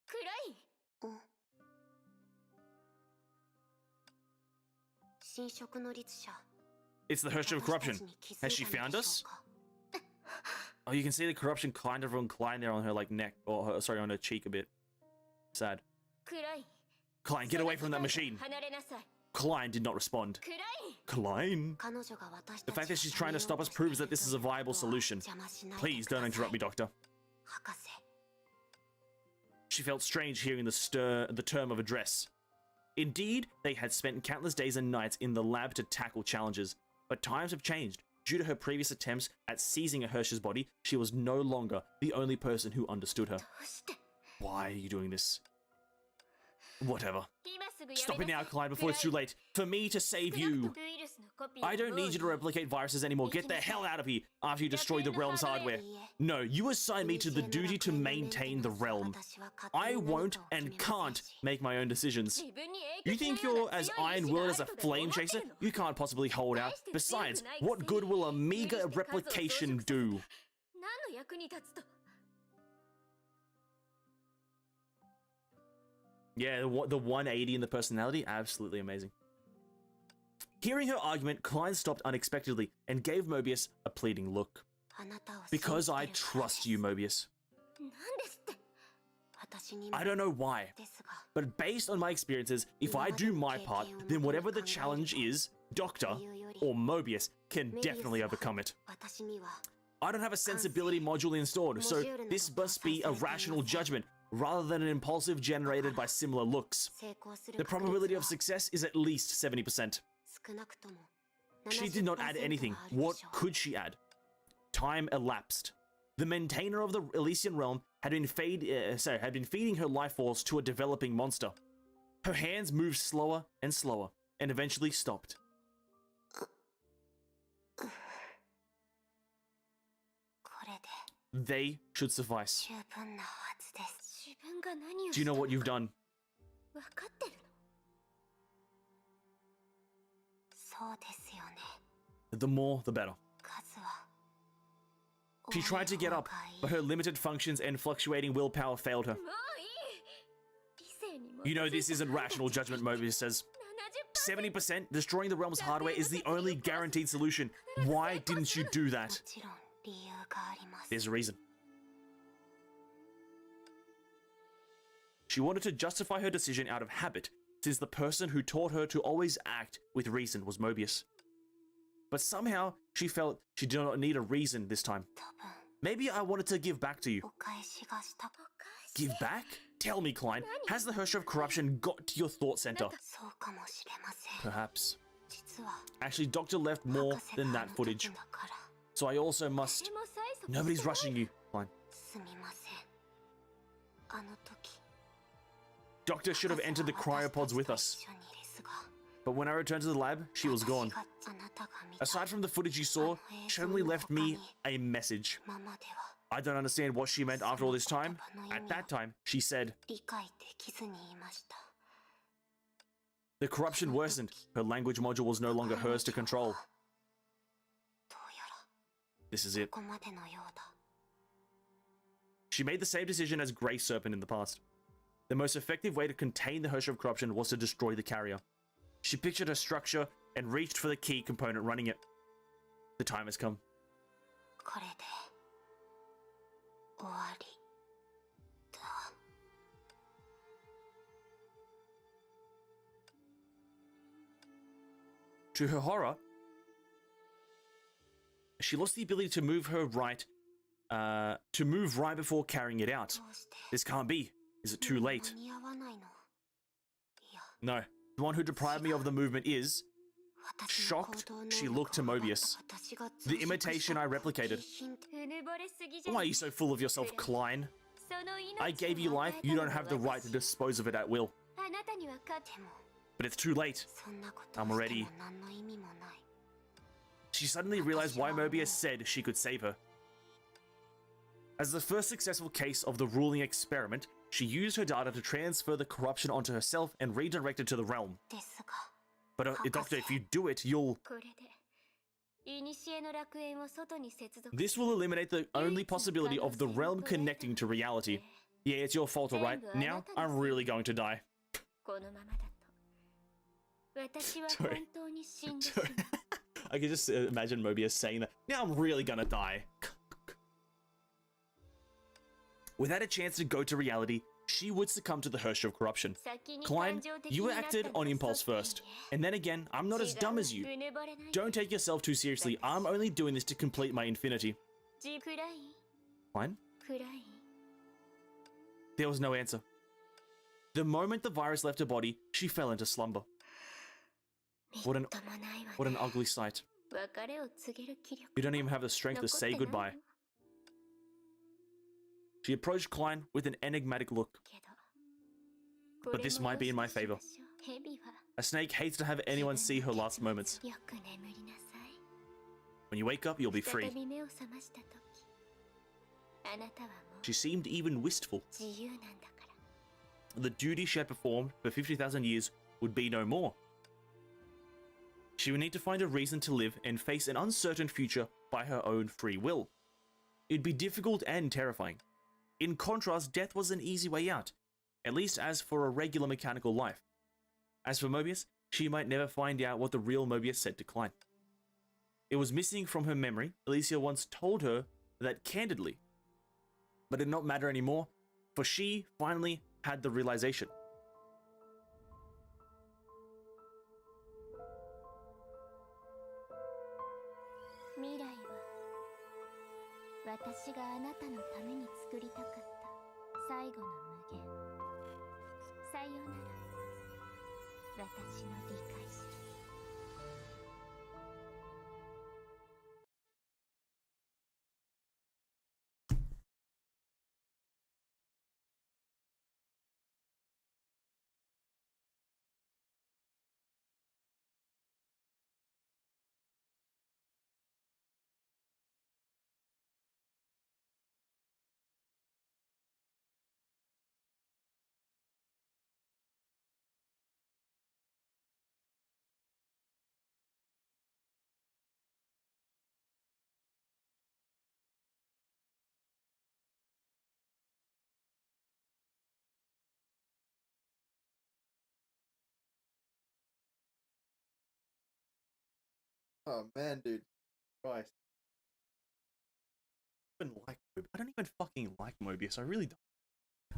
It's the Herrscher of Corruption. Has she found us? Oh, you can see the corruption kind of on Klein there on her like neck, or her, sorry, on her cheek a bit. Sad. Klein, get away from that machine. Klein did not respond. Klein? The fact that she's trying to stop us proves that this is a viable solution. Please don't interrupt me, Doctor. 博士。 She felt strange hearing the term of address. Indeed, they had spent countless days and nights in the lab to tackle challenges, but times have changed. Due to her previous attempts at seizing a Hirsch's body, she was no longer the only person who understood her. どうして Why are you doing this? Whatever. 今すぐやめ Stop it な now, さい Klein, before it's too late. For me to save 少なく you. ともウイルスのコピー I don't need you to もう replicate viruses anymore. Get the hell out of here after you destroy the realm's hardware. No, you assign me to the duty to maintain the realm. I won't and can't make my own decisions. 自分に You 影響 think しないよう you're な as 強い意志 iron が willed あ as る a とでも flame 思って chaser? るの You can't possibly hold out. Besides, what good will a meager replication do? 何の役に立つと Yeah, the 180 in the personality, absolutely amazing. Hearing her argument, Klein stopped unexpectedly and gave Mobius a pleading look. あなたを信じてる Because I からです trust you, Mobius. なんですって私にも I don't know why, ですが but based on my experiences, if I do my part, then whatever the challenge is, Doctor or Mobius can definitely overcome it. 私には I don't have a sensibility module installed, so this must be a rational judgment rather than an impulsive generated by similar looks. 成功する The 確率 probability は of success is at least 70%. 少なくとも She did not add 70% anything. はあるで What しょう could she add? Time elapsed. The maintainer of the Elysian realm had been feeding her life force to a developing monster. Her hands moved slower and slower, and eventually stopped. これで They should suffice. 十分なはずです自分が何を Do you know what you've done? 分かってるのそうですよね The more, the better. 数は She tried to get up, but her limited functions and fluctuating willpower failed her. もういい理性にも You know this isn't rational judgment, Mobius says. 70% 70%? Destroying the realm's hardware is the only guaranteed solution. Why didn't you do も that? ちろん理由があります There's a reason. She wanted to justify her decision out of habit, since the person who taught her to always act with reason was Mobius. But somehow, she felt she did not need a reason this time. 多分 Maybe I wanted to give back to you. お返しがしたお返し Give back? Tell me, Klein, has the Hersher of corruption got to your thought center? そうかもしれません Perhaps. 実は Actually, Doctor left more 博士 than があ that の footage. 時だから So I also must... 誰も催促 Nobody's してない rushing you, Klein. すみませんあの時 Doctor should have entered the cryopods with us. 一緒にですが But when I returned to the lab, she was gone. 私があなたが見た Aside from the footage you saw, she only left me a message. ままでは I don't understand what she meant after all this time. At that time, she said, 理解できずにいました the corruption worsened. Her language module was no longer hers to control. どうやら This is it. ここまでのようだ She made the same decision as Grey Serpent in the past. The most effective way to contain the Hersher of corruption was to destroy the carrier. She pictured her structure and reached for the key component running it. The time has come. これで終わりだ To her horror, she lost the ability to move right before carrying it out. どうして This can't be. Is it too late? 間に合わないのいや No. The one who deprived me of the movement is... 私の行 Shocked, 動能 she 力 looked to を奪った Mobius. 私が The 増殖 imitation した I replicated. うぬぼれすぎじゃ Why are you so full of yourself, Klein? その命を I gave you life, you don't have the right to 私 dispose of it at will. あなたには勝っても But it's too late. そんなことを I'm して ready. も何の意味もない She suddenly realized why Mobius said she could save her. As the first successful case of the ruling experiment, she used her data to transfer the corruption onto herself and redirect it to the realm. ですが But Doctor, if you do it, you'll... これで古の楽園を外に接続 This will eliminate the only possibility of the realm connecting to reality. Yeah, it's your fault, alright? Now, I'm really going to die. このままだと私は Sorry. 本当に死んでしまう I can just imagine Mobius saying that. Now I'm really gonna die. Without a chance to go to reality, she would succumb to the Hersher of corruption. 先に Klein, 感情的 you になった acted の on は impulse そっ first. ち And then again, I'm not as dumb as you. 違ううぬぼれない Don't take yourself too seriously. I'm only doing this to complete my infinity. 暗い Klein? 暗い There was no answer. The moment the virus left her body, she fell into slumber. What an ugly sight. You don't even have the strength to say goodbye. She approached Klein with an enigmatic look. But this might be in my favor. A snake hates to have anyone see her last moments. When you wake up, you'll be free. She seemed even wistful. The duty she had performed for 50,000 years would be no more. She would need to find a reason to live and face an uncertain future by her own free will. It'd be difficult and terrifying. In contrast, death was an easy way out, at least as for a regular mechanical life. As for Mobius, she might never find out what the real Mobius said to Klein. It was missing from her memory. Alicia once told her that candidly. But it did not matter anymore, for she finally had the realization. Oh man, dude. Christ. I don't even fucking like Mobius. I really don't.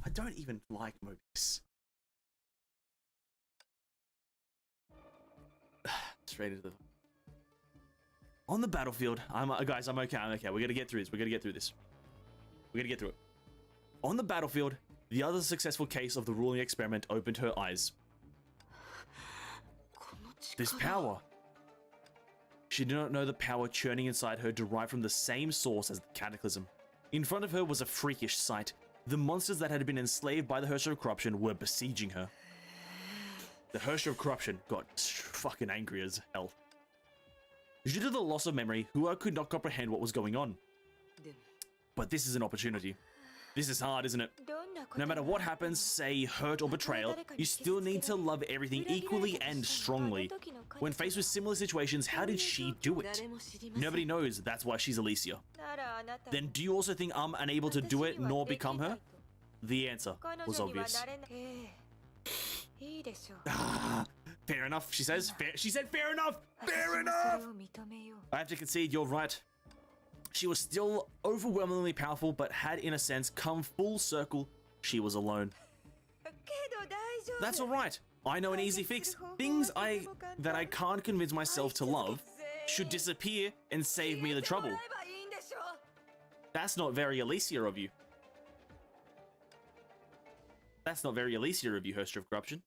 I don't even like Mobius. Straight into the... On the battlefield, guys, I'm okay. We gotta get through this. We gotta get through it. On the battlefield, the other successful case of the ruling experiment opened her eyes. This power. She did not know the power churning inside her derived from the same source as the cataclysm. In front of her was a freakish sight. The monsters that had been enslaved by the Hersher of Corruption were besieging her. The Hersher of Corruption got fucking angry as hell. Due to the loss of memory, Hua could not comprehend what was going on. But this is an opportunity. This is hard, isn't it? No matter what happens, say hurt or betrayal, you still need to love everything equally and strongly. When faced with similar situations, how did she do it? Nobody knows, that's why she's Alicia. Then do you also think I'm unable to do it nor become her? The answer was obvious. Fair enough, she says. She said fair enough! Fair enough! I have to concede, you're right. She was still overwhelmingly powerful, but had, in a sense, come full circle. She was alone. That's alright. I know an easy fix. Things that I can't convince myself to love should disappear and save me the trouble. That's not very Alicia of you. That's not very Alicia of you, Hersher of Corruption.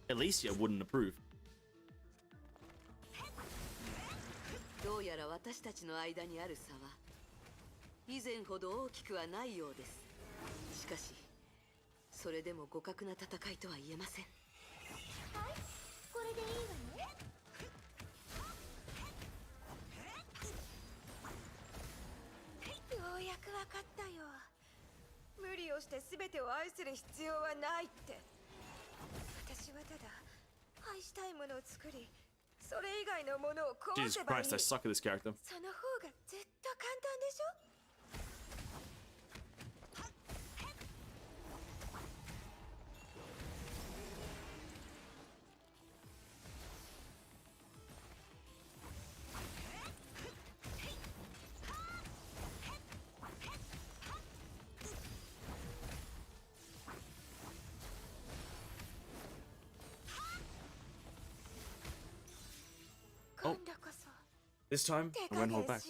Alicia wouldn't approve. どうやら私たちの間にある差は以前ほど大きくはないようです。しかしそれでも互角な戦いとは言えません。はい、これでいいわね。ようやくわかったよ。無理をして全てを愛する必要はないって。私はただ愛したいものを作り。 Jesus Christ, I suck at this character. Oh, this time I won't hold back.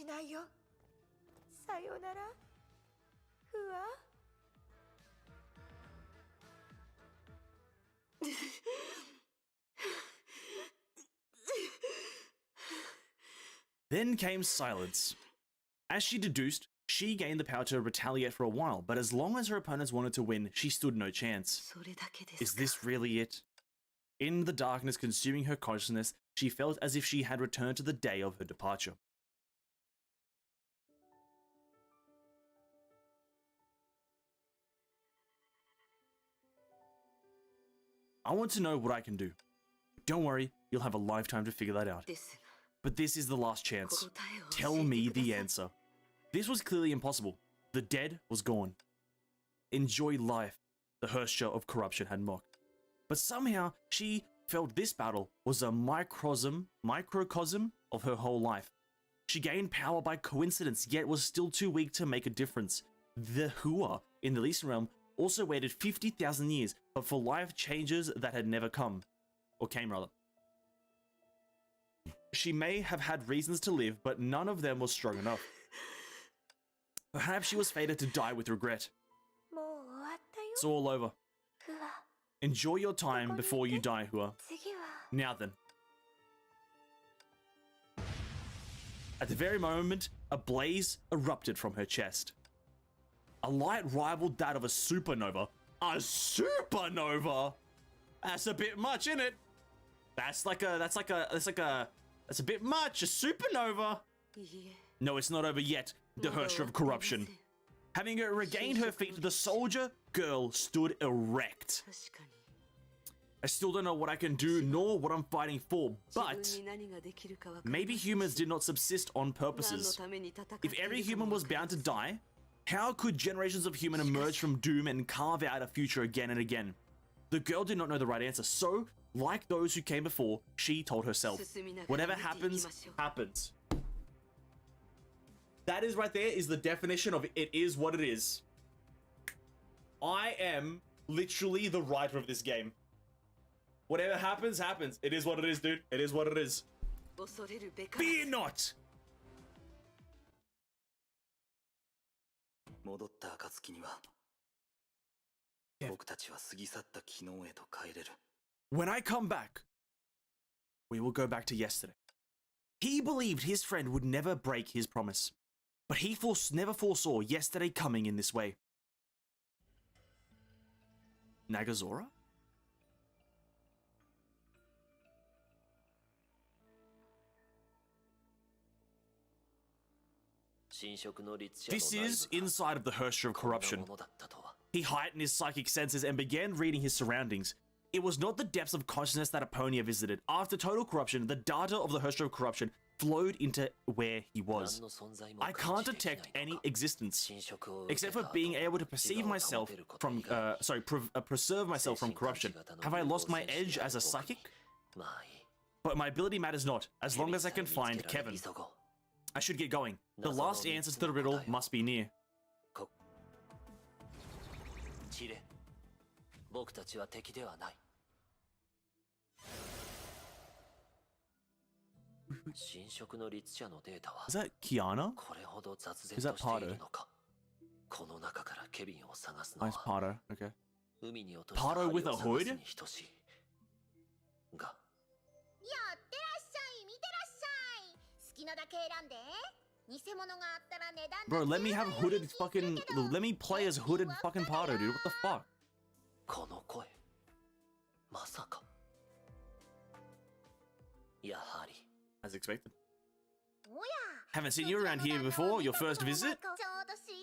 Then came silence. As she deduced, she gained the power to retaliate for a while, but as long as her opponents wanted to win, she stood no chance. それだけですか。 Is this really it? In the darkness consuming her consciousness, she felt as if she had returned to the day of her departure. I want to know what I can do. Don't worry, you'll have a lifetime to figure that out. ですが、 But this is the last chance. 答えを Tell 教え me てくだ the さい。 answer. This was clearly impossible. The dead was gone. Enjoy life, the Herscher of corruption had mocked. But somehow, she felt this battle was a microcosm of her whole life. She gained power by coincidence, yet was still too weak to make a difference. The Hua in the Elysian realm also waited 50,000 years, but for life changes that had never come. Or came, rather. She may have had reasons to live, but none of them was strong enough. Perhaps she was fated to die with regret. もう終わったよ It's all over. ふわ Enjoy your time before you die, Hua. 次は Now then. At the very moment, a blaze erupted from her chest. A light rivaled that of a supernova. A supernova? That's a bit much, isn't it? That's a bit much. A supernova. いいえ、 No, it's not over yet. The Herscher of corruption. Having regained her feet, the soldier girl stood erect. 確かに。 I still don't know what I can do, nor what I'm fighting for, 自 but 分に何ができるかわからない maybe humans did not subsist on 何の purposes. ために戦って If いる every か human も was わかり bound to ません die, how could generations of human emerge from doom and carve out a future again and again? The girl did not know the right answer, so, like those who came before, she told herself, 進みながら whatever 見ていき happens, ましょう happens. That is right there is the definition of it is what it is. I am literally the writer of this game. Whatever happens, happens. It is what it is, dude. It is what it is. 恐れるべからず Fear not! 戻った暁には僕たちは過ぎ去った昨日へと帰れる。 When I come back, we will go back to yesterday. He believed his friend would never break his promise, but he never foresaw yesterday coming in this way. Nagazora? 侵食の律者の This 内 is 部が inside of the Herscher of こんな corruption. ものだったとは。 He heightened his psychic senses and began reading his surroundings. It was not the depths of consciousness that Aponia visited. After total corruption, the data of the Herscher of corruption flowed into where he 何 was. の存在も I 感 can't じてい detect ない any のか。 existence, 侵食を受け except た for 後 being able to 自 perceive 我を保 myself てること from, 以外 preserve myself from corruption. Have I lost my edge as a psychic? まあいい。 But my ability matters not, as long as I can ケビンさえ見 find つけられ Kevin. 急ごう。 I should get going. The last answer to the riddle must be near. チレ、僕たちは敵ではない。侵食の律者のデータは Is that Kiana? これほど雑然 Is that としているのか。この中からケビンを探すの Nice は Pardo. Okay. 海に落とした Pardo 針 with a を探 hood? すに等しい。が、やってらっしゃい見てらっしゃい好きなだけ選んで偽物があったら値段 Bro, let me have hooded fucking... Let me play as hooded fucking Pardo, dude. What the fuck? この声、まさか。やはり。 As expected. おや Haven't seen you around here before. Your first visit?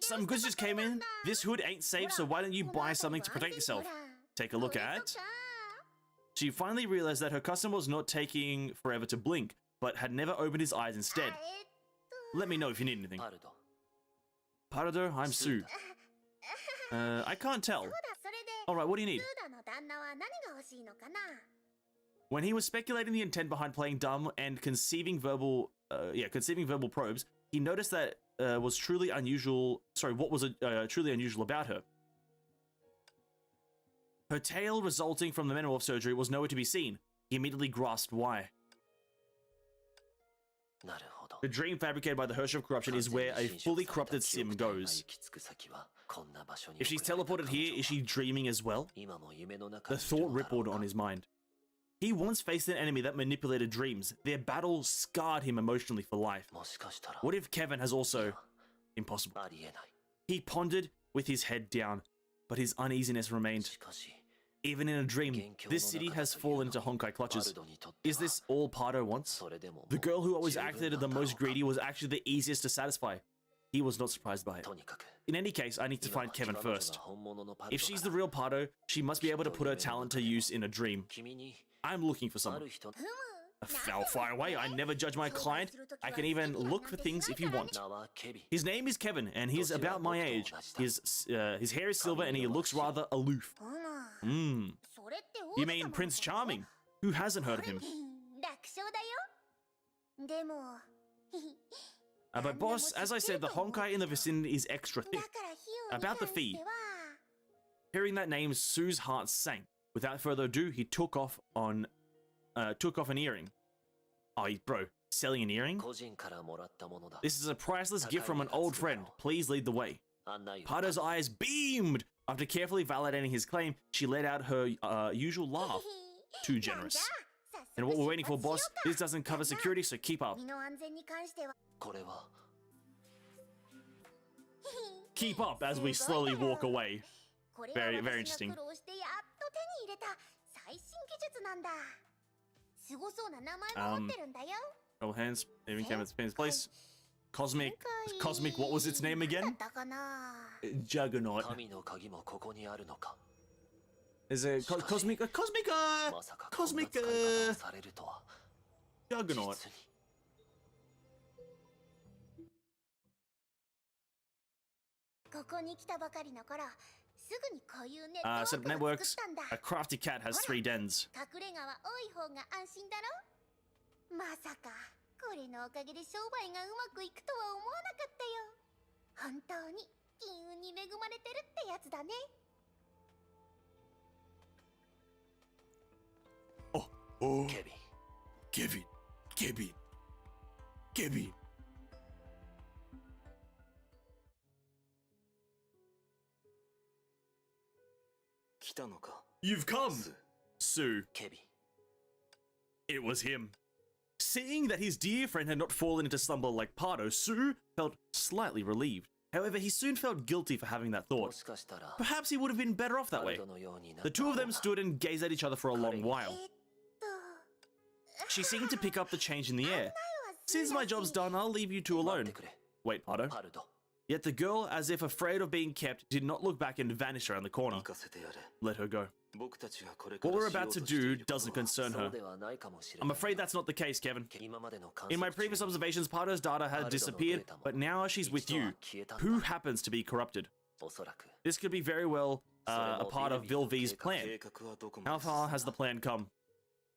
Some goods just came in. This hood ain't safe, so why don't you buy something to protect yourself? Take a look at... She finally realized that her customer was not taking forever to blink, but had never opened his eyes instead. Let me know if you need anything. パルド、 Pardo, I'm Sue. I can't tell. そうだそれで Alright, what do you need? スーダの旦那は何が欲しいのかな When he was speculating the intent behind playing dumb and conceiving verbal probes, he noticed that was truly unusual. Sorry, what was truly unusual about her? Her tail resulting from the metamorph surgery was nowhere to be seen. He immediately grasped why. なるほど。 The dream fabricated by the Herscher of corruption is where a fully corrupted sim goes. If she's teleported here, is she dreaming as well? 今も夢の中 The にいる thought のだろう rippled か on his mind. He once faced an enemy that manipulated dreams. Their battle scarred him emotionally for life. もしかしたら What if Kevin has also... Impossible. ありえない。 He pondered with his head down, but his uneasiness remained. しかし Even in a dream, this city has fallen into Honkai clutches. Is this all Pardo wants? それでも The girl who always 十分 acted だ the ったの most か greedy was actually the easiest to satisfy. He was not surprised by it. とにかく In any case, I need to 今は find Kevin 彼女が first. 本物のパルド If she's だ the real Pardo, she must be able to put her talent to use in a dream. 君に I'm looking for あ someone. る人 Foul far away. I never judge my client. I can even look for things if you want. 名はケビン His name is Kevin, and he's about my age. His hair is silver, and he looks rather aloof. うむ Hmm. それって You mean Prince Charming? Who hasn't heard of him? 楽勝だよでも But boss, as I said, the Honkai in the vicinity is extra だ thick. から費用に About the 関して fee. は Hearing that name, Sue's heart sank. Without further ado, he took off an earring. Oh, bro, selling an earring? 個人からもらったものだ This is a priceless gift from an old friend. Please lead the way. 案内を Pardo's eyes beamed. After carefully validating his claim, she let out her usual laugh. Too generous. じゃあ And what we're waiting for, 早速 boss, 出発しよ this doesn't cover security, so keep うか up. 身の安全に関してはこれは Keep up as we slowly walk away. これ Very, は very 私 interesting. が苦労してやっと手に入れた最新技術なんだすごそうな名前も持ってるんだよ Double hands, aiming Kevin's pin in place. Cosmic, what was its name だ again? ったかな Juggernaut. 神の鍵もここにあるのか Is it Cosmic, まさかこんな Cosmic, 使い方をされるとは Juggernaut. 実にここに来たばかりの頃すぐにこういうネッ Set up トワークを networks. 作ったんだ A crafty cat has 3 dens. 隠れ家は多い方が安心だろまさかこれのおかげで商売がうまくいくとは思わなかったよ本当に金運に恵まれてるってやつだね Oh, ケビン Kevin. 来たのか You've come, ス Sue. ケビン It was him. Seeing that his dear friend had not fallen into slumber like Pardo, Sue felt slightly relieved. However, he soon felt guilty for having that も thought. しかしたら Perhaps he would have been better off パ that ル way. ドのようになっ The た two of 方 them が stood and gazed at each other for a long while. えっと She seemed to pick up the change in the air. Since my job's done, I'll leave you two 待っ alone. てくれ Wait, Pardo. パルド Yet the girl, as if afraid of being kept, did not look back and vanished around the corner. 行かせてやれ Let her go. 僕たちがこれから What we're しよ about う to としてい do ること doesn't は concern そう her. ではないかもしれ I'm ない afraid that's not the case, Kevin. 今までの観 In my 測 previous 中 observations, Pardo's data had disappeared, but now she's with you. Who happens to be corrupted? おそらく This could be very well それ a も part of ビルビー Vilvi's の plan. 計画はどこま How で far 進 has ん the だ plan come?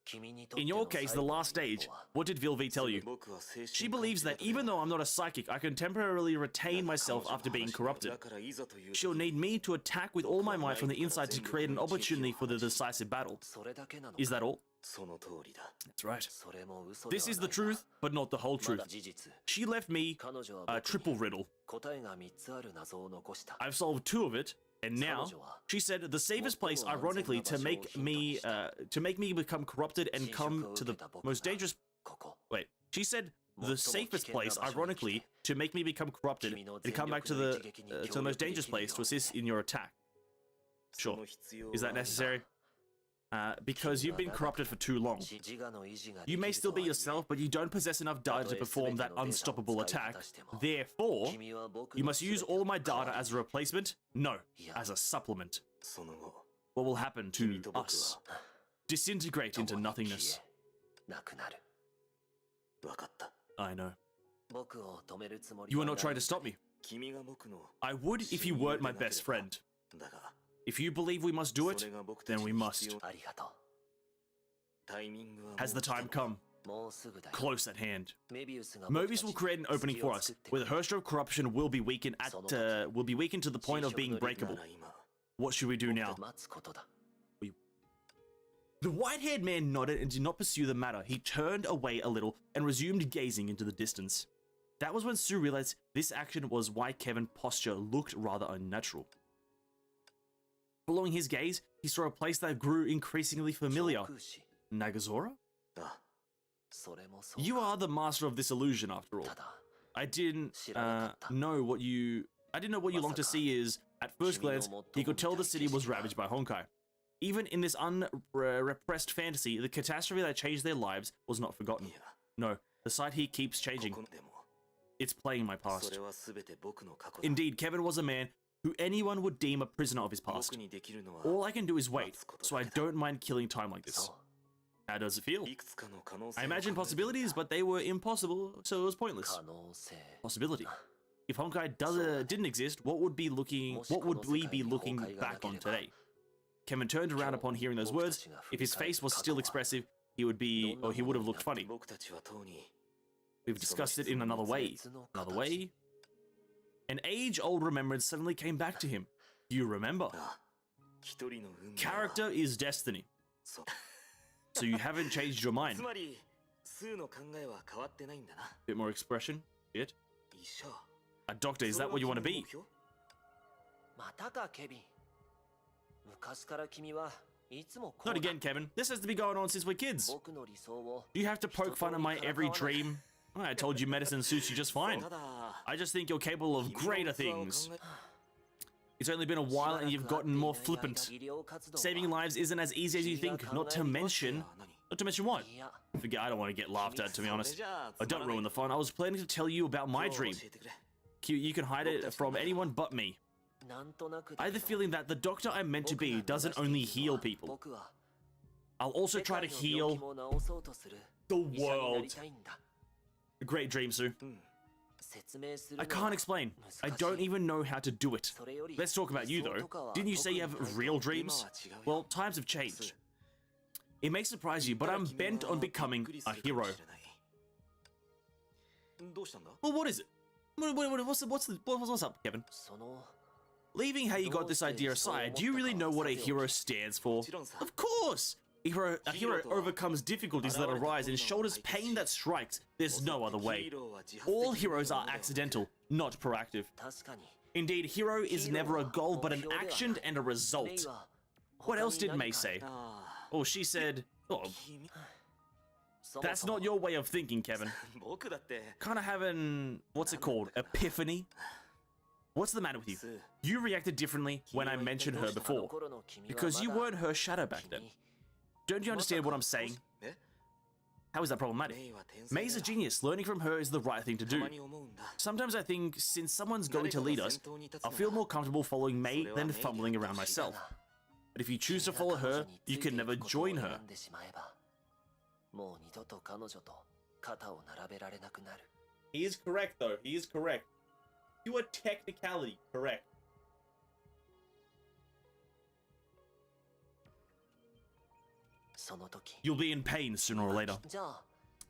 君にとって In の your case, 最 the 後の last 一 stage. 歩は What did Vilvi tell you? 僕は精神 She believes that 鑑定 even だ though I'm not a psychic, I can temporarily retain myself after being corrupted. だからいざという時 She'll need me to attack with all my might from the inside to create an opportunity for the decisive battle. それだけなの Is か that all? その通りだ That's right. それも嘘で This は is な the いが truth, but not the whole ま truth. だ事実 She left me 彼女は a 僕 triple に riddle. 答えが3つある謎を残した I've solved 2 of it, and now she said the safest place, ironically, to make me become corrupted and come to the most dangerous. ここ Wait, she said the safest place, ironically, to make me become corrupted and come back to the most dangerous place to assist in your attack. そ Sure. の必要 Is that はある necessary? Because you've been corrupted for too long. 自我の維持が You で may き still る be とはいえ yourself, but you don't possess enough data to perform that unstoppable attack. Therefore, 君は僕 you の must use 全て all my の代わ data り as a replacement? No, as a supplement. その後 What will happen 君 to と僕 us? は Disintegrate 共 into に消 nothingness. えなくなるわかった I know. 僕を止めるつもり You は are ない not trying to stop me. 君が僕の I would if you weren't my best friend. だが If you believe we must do そ it, れが僕た then ち we に must. 必要ありがとうタイミングはもう Has the 来た time come? もうすぐだよ Close at hand. メビウスが Mobius will create an opening for us, where the Herster of corruption will be weakened to the point of being breakable. What should we do now? 待つことだ The white-haired man nodded and did not pursue the matter. He turned away a little and resumed gazing into the distance. That was when Sue realized this action was why Kevin's posture looked rather unnatural. Following his gaze, he saw a place that grew increasingly familiar. 空士 Nagazora? それもそう You are the master of this illusion, after all. ただ I didn't 知らなかった know what you... I didn't know what you longed to see is, at first glance, he could tell the city was ravaged by Honkai. Even in this unrepressed fantasy, the catastrophe that changed their lives was not forgotten. いや No, the site here keeps こ changing. こでも It's playing my そ past. れは全て僕の過去だ Indeed, Kevin was a man who anyone would deem a prisoner of his 僕 past. にできるのは All I can do is wait, 待つこと so I だけだ don't mind killing time like this. そ How does it feel? ういくつかの可能性 I を imagined 考えてみ possibilities, た but they were impossible, so it was pointless. 可能性 Possibility. If Honkai didn't exist, what would we be looking back on today? Kevin turned around upon hearing those words. If his face was still expressive, he would have looked funny. 僕たちはとうに We've discussed it in another way. Another way? An age-old remembrance suddenly came back to him. You remember. あ一人の運命は Character is destiny. そう So you haven't changed your mind. つまり数の考えは変わってないんだな Bit more expression. Shit. 医者 A doctor, is that what you want to be? またかケビン。昔から君はいつもこ Not うだ。 again, Kevin. This has to be going on since we're kids. 僕の理想を Do you have to poke fun at my every dream? I told you medicine suits you just fine. ただ I just think you're capable of 君の greater 器を考 things. え It's only been a while and you've gotten more flippant. Saving lives isn't as easy as you think, not to mention what? いや、 Forget, I don't want to get laughed at, to be それ honest. じゃあ Oh, don't ruin the fun. I was planning to tell you about my 今日 dream. 教えてくれ You can hide it from anyone but me. なんとなくだ I have the feeling that the doctor I'm meant to be doesn't only heal people. 僕は I'll also 世 try 界 to の病 heal 気も治そうとする the 医者になり world. たいんだ。 Great dream, Sue. 説明する I の can't は explain. I 難しい don't even know how to do it. それより Let's talk about you, 理想 though. とかは Didn't you say you have 特にない real 今 dreams? は違うよ Well, times have changed. It may surprise you, but I'm bent on becoming a hero. どうしたんだ Well, what is it? What's up, Kevin? その Leaving how you got this idea aside, do you really know what a hero stands for? Of course! A hero overcomes difficulties that arise and shoulders pain that strikes. There's no other way. ヒーローは自発的 All な heroes も are のだよ accidental, not proactive. 確かに Indeed, hero is never a goal but an action and a メイ result. は What else did 他に May 何か say? あ Oh, she said... Oh, 君 そも that's そも not your way of thinking, Kevin. 僕だって Kind of having... What's it called? Epiphany? What's the matter with you? スー You reacted differently when I mentioned her あの before. 頃の君は Because you まだ weren't her shadow back then. Don't you understand what I'm saying? え How is that problematic? メイは天才 May's だ a よ genius. Learning from her is the right thing to た do. まに思うんだ Sometimes I think since someone's 誰 going か to が lead us, 先頭に立つ I'll な feel ら more comfortable following May それは than メイに fumbling やって around ほしい myself. だ But if you choose to 君 follow が彼 her, 女につ you いて can い never くことを join her. 選んでしまえばもう二度と彼女と肩を並べられなくなる He is correct, though. He is correct. You are technicality correct. その時 You'll be in pain sooner or later. じゃあ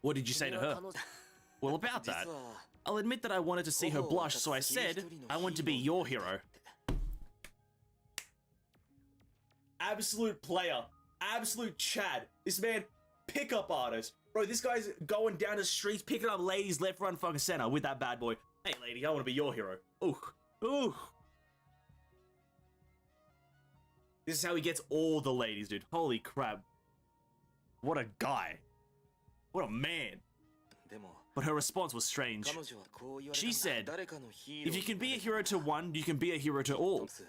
What did you say to 君は her? 彼女 Well, about that, 実は I'll admit that I wanted to see her blush, so I said, I want to be your hero. Absolute player. Absolute Chad. This man, pickup artist. Bro, this guy's going down the streets, picking up ladies left, right, and fucking center with that bad boy. Hey, lady, I want to be your hero. Ooh. Ooh. This is how he gets all the ladies, dude. Holy crap. What a guy. What a man. でも But her response was strange. 彼女はこう言われたんだ She said, 誰かのヒーロー If you can be a になれ hero to one, you can be a hero to all. トムス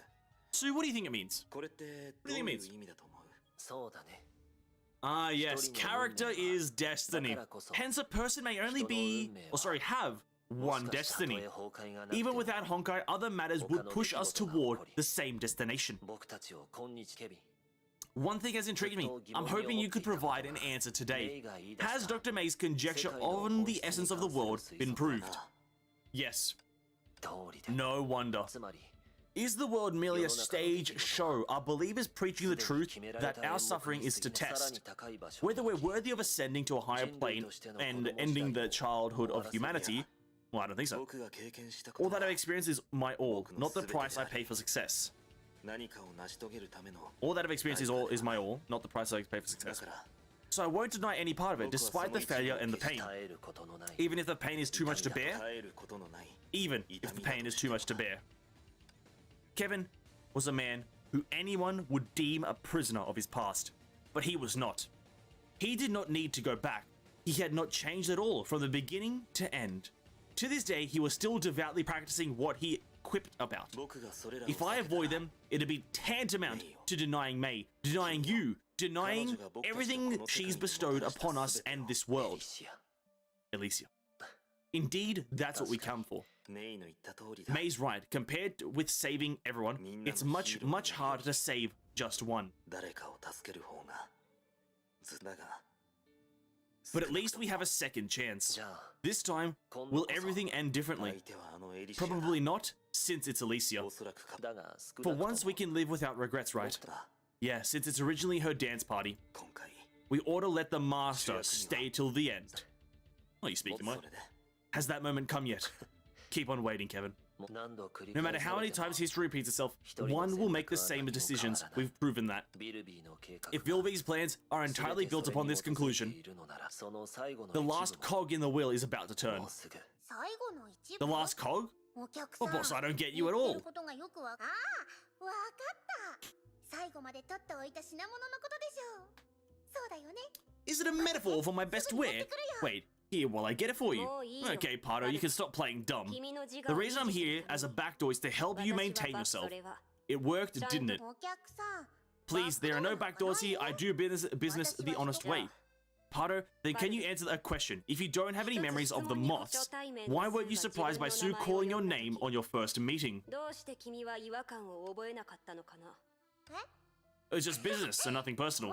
Sue, what do you think it means? これってど What do う you いう think it means? 意味だと思う そうだね Ah, yes, character is destiny. Hence, a person may only be, or sorry, have one もしかしたら destiny. たとえ崩壊がなくて Even も without Honkai, other matters would push us toward the same destination. 僕たちを今日ケビン One thing has intrigued me. I'm hoping you could provide an answer today. Has Dr. May's conjecture on the essence of the world been proved? Yes. 通りだ No wonder. つまり Is the world merely a stage show? Are believers preaching the truth that our suffering is to test? Whether we're worthy of ascending to a higher plane and ending the childhood of humanity? Well, I don't think so. 僕が経験したこ All と that は I've experienced is my all, not the price I pay for success. 何かを成し遂げるための All that I've experienced is my all, not the price I pay for だ success. から So I won't deny any part of it, despite the failure and the pain. 耐えることのない Even if the pain is too much to bear, 耐えることのない even if the pain is too much to bear. Kevin was a man who anyone would deem a prisoner of his past, but he was not. He did not need to go back. He had not changed at all from the beginning to end. To this day, he was still devoutly practicing what he quipped about. If I avoid them, it'd be tantamount to denying Mei, denying you, denying everything she's bestowed upon us and this world. Alicia. Indeed, that's what we come for. Mei's right. Compared with saving everyone, it's much, much harder to save just one. But at least we have a second chance. This time, will everything end differently? Probably not, since it's Alicia. For once, we can live without regrets, right? Yeah, since it's originally her dance party. We ought to let the master stay till the end. Oh, you speak your mind. Has that moment come yet? Keep on waiting, Kevin. No matter how many times history repeats itself, one will make the same decisions. We've proven that. If Vilvi's plans are entirely built upon this conclusion, the last cog in the wheel is about to turn. The last cog? Oh, boss, I don't get you at all. Is it a metaphor for my best wear? Wait, here while I get it for you. Okay, Pato, you can stop playing dumb. The reason I'm here as a backdoor is to help you maintain yourself. It worked, didn't it? Please, there are no backdoors here. I do business the honest way. Pato, then can you answer that question? If you don't have any memories of the moths, why weren't you surprised by Sue calling your name on your first meeting? It's just business, so nothing personal.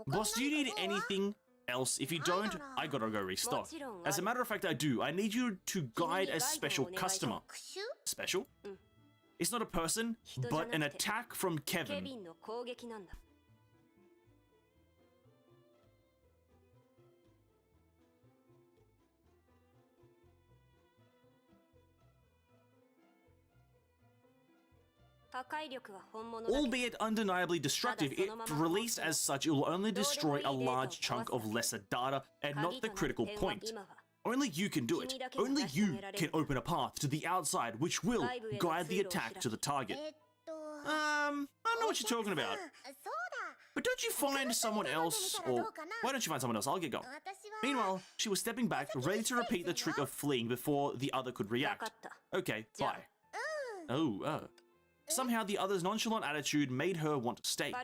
Boss, do you need anything else? If you don't, I gotta go restock. As a matter of fact, I do. I need you to guide a special customer. Special? It's not a person, but an attack from Kevin. Albeit undeniably destructive, if released as such, it will only destroy a large chunk of lesser data and not the critical point. Only you can do it. Only you can open a path to the outside which will guide the attack to the target. I don't know what you're talking about. But don't you find someone else, or why don't you find someone else? I'll get going. Meanwhile, she was stepping back, ready to repeat the trick of fleeing before the other could react. Okay, bye. Oh, Somehow the other's nonchalant attitude made her want to stay.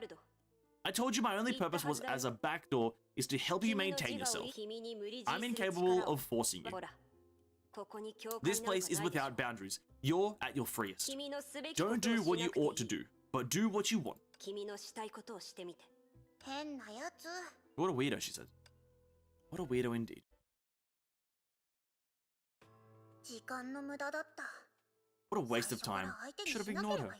I told you my only purpose was as a backdoor is to help you maintain yourself. I'm incapable of forcing you. This place is without boundaries. You're at your freest. Don't do what you ought to do, but do what you want. What a weirdo, she said. What a weirdo indeed. What a waste of time. Should have ignored her.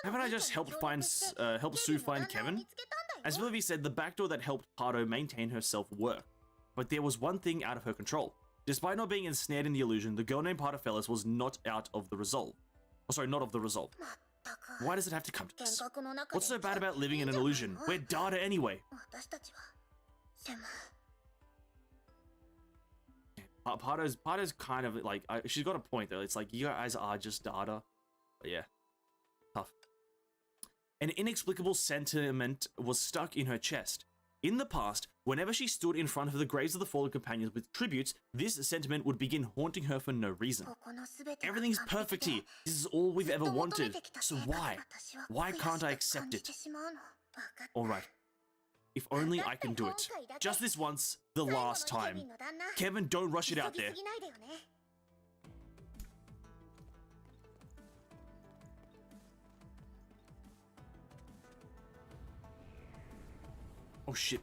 Haven't I just helped Sue find Kevin? As Villavi said, the backdoor that helped Pato maintain her self-worth. But there was one thing out of her control. Despite not being ensnared in the illusion, the girl named Paterfellis was not out of the resolve. Oh, sorry, not of the resolve. Why does it have to come to this? What's so bad about living in an illusion? We're data anyway. Pato's kind of like, she's got a point though. It's like, you guys are just data. But yeah, tough. An inexplicable sentiment was stuck in her chest. In the past, whenever she stood in front of the graves of the fallen companions with tributes, this sentiment would begin haunting her for no reason. Everything's perfect here. This is all we've ever wanted. So why? Why can't I accept it? Alright. If only I can do it. Just this once, the last time. Kevin, don't rush it out there. Oh shit.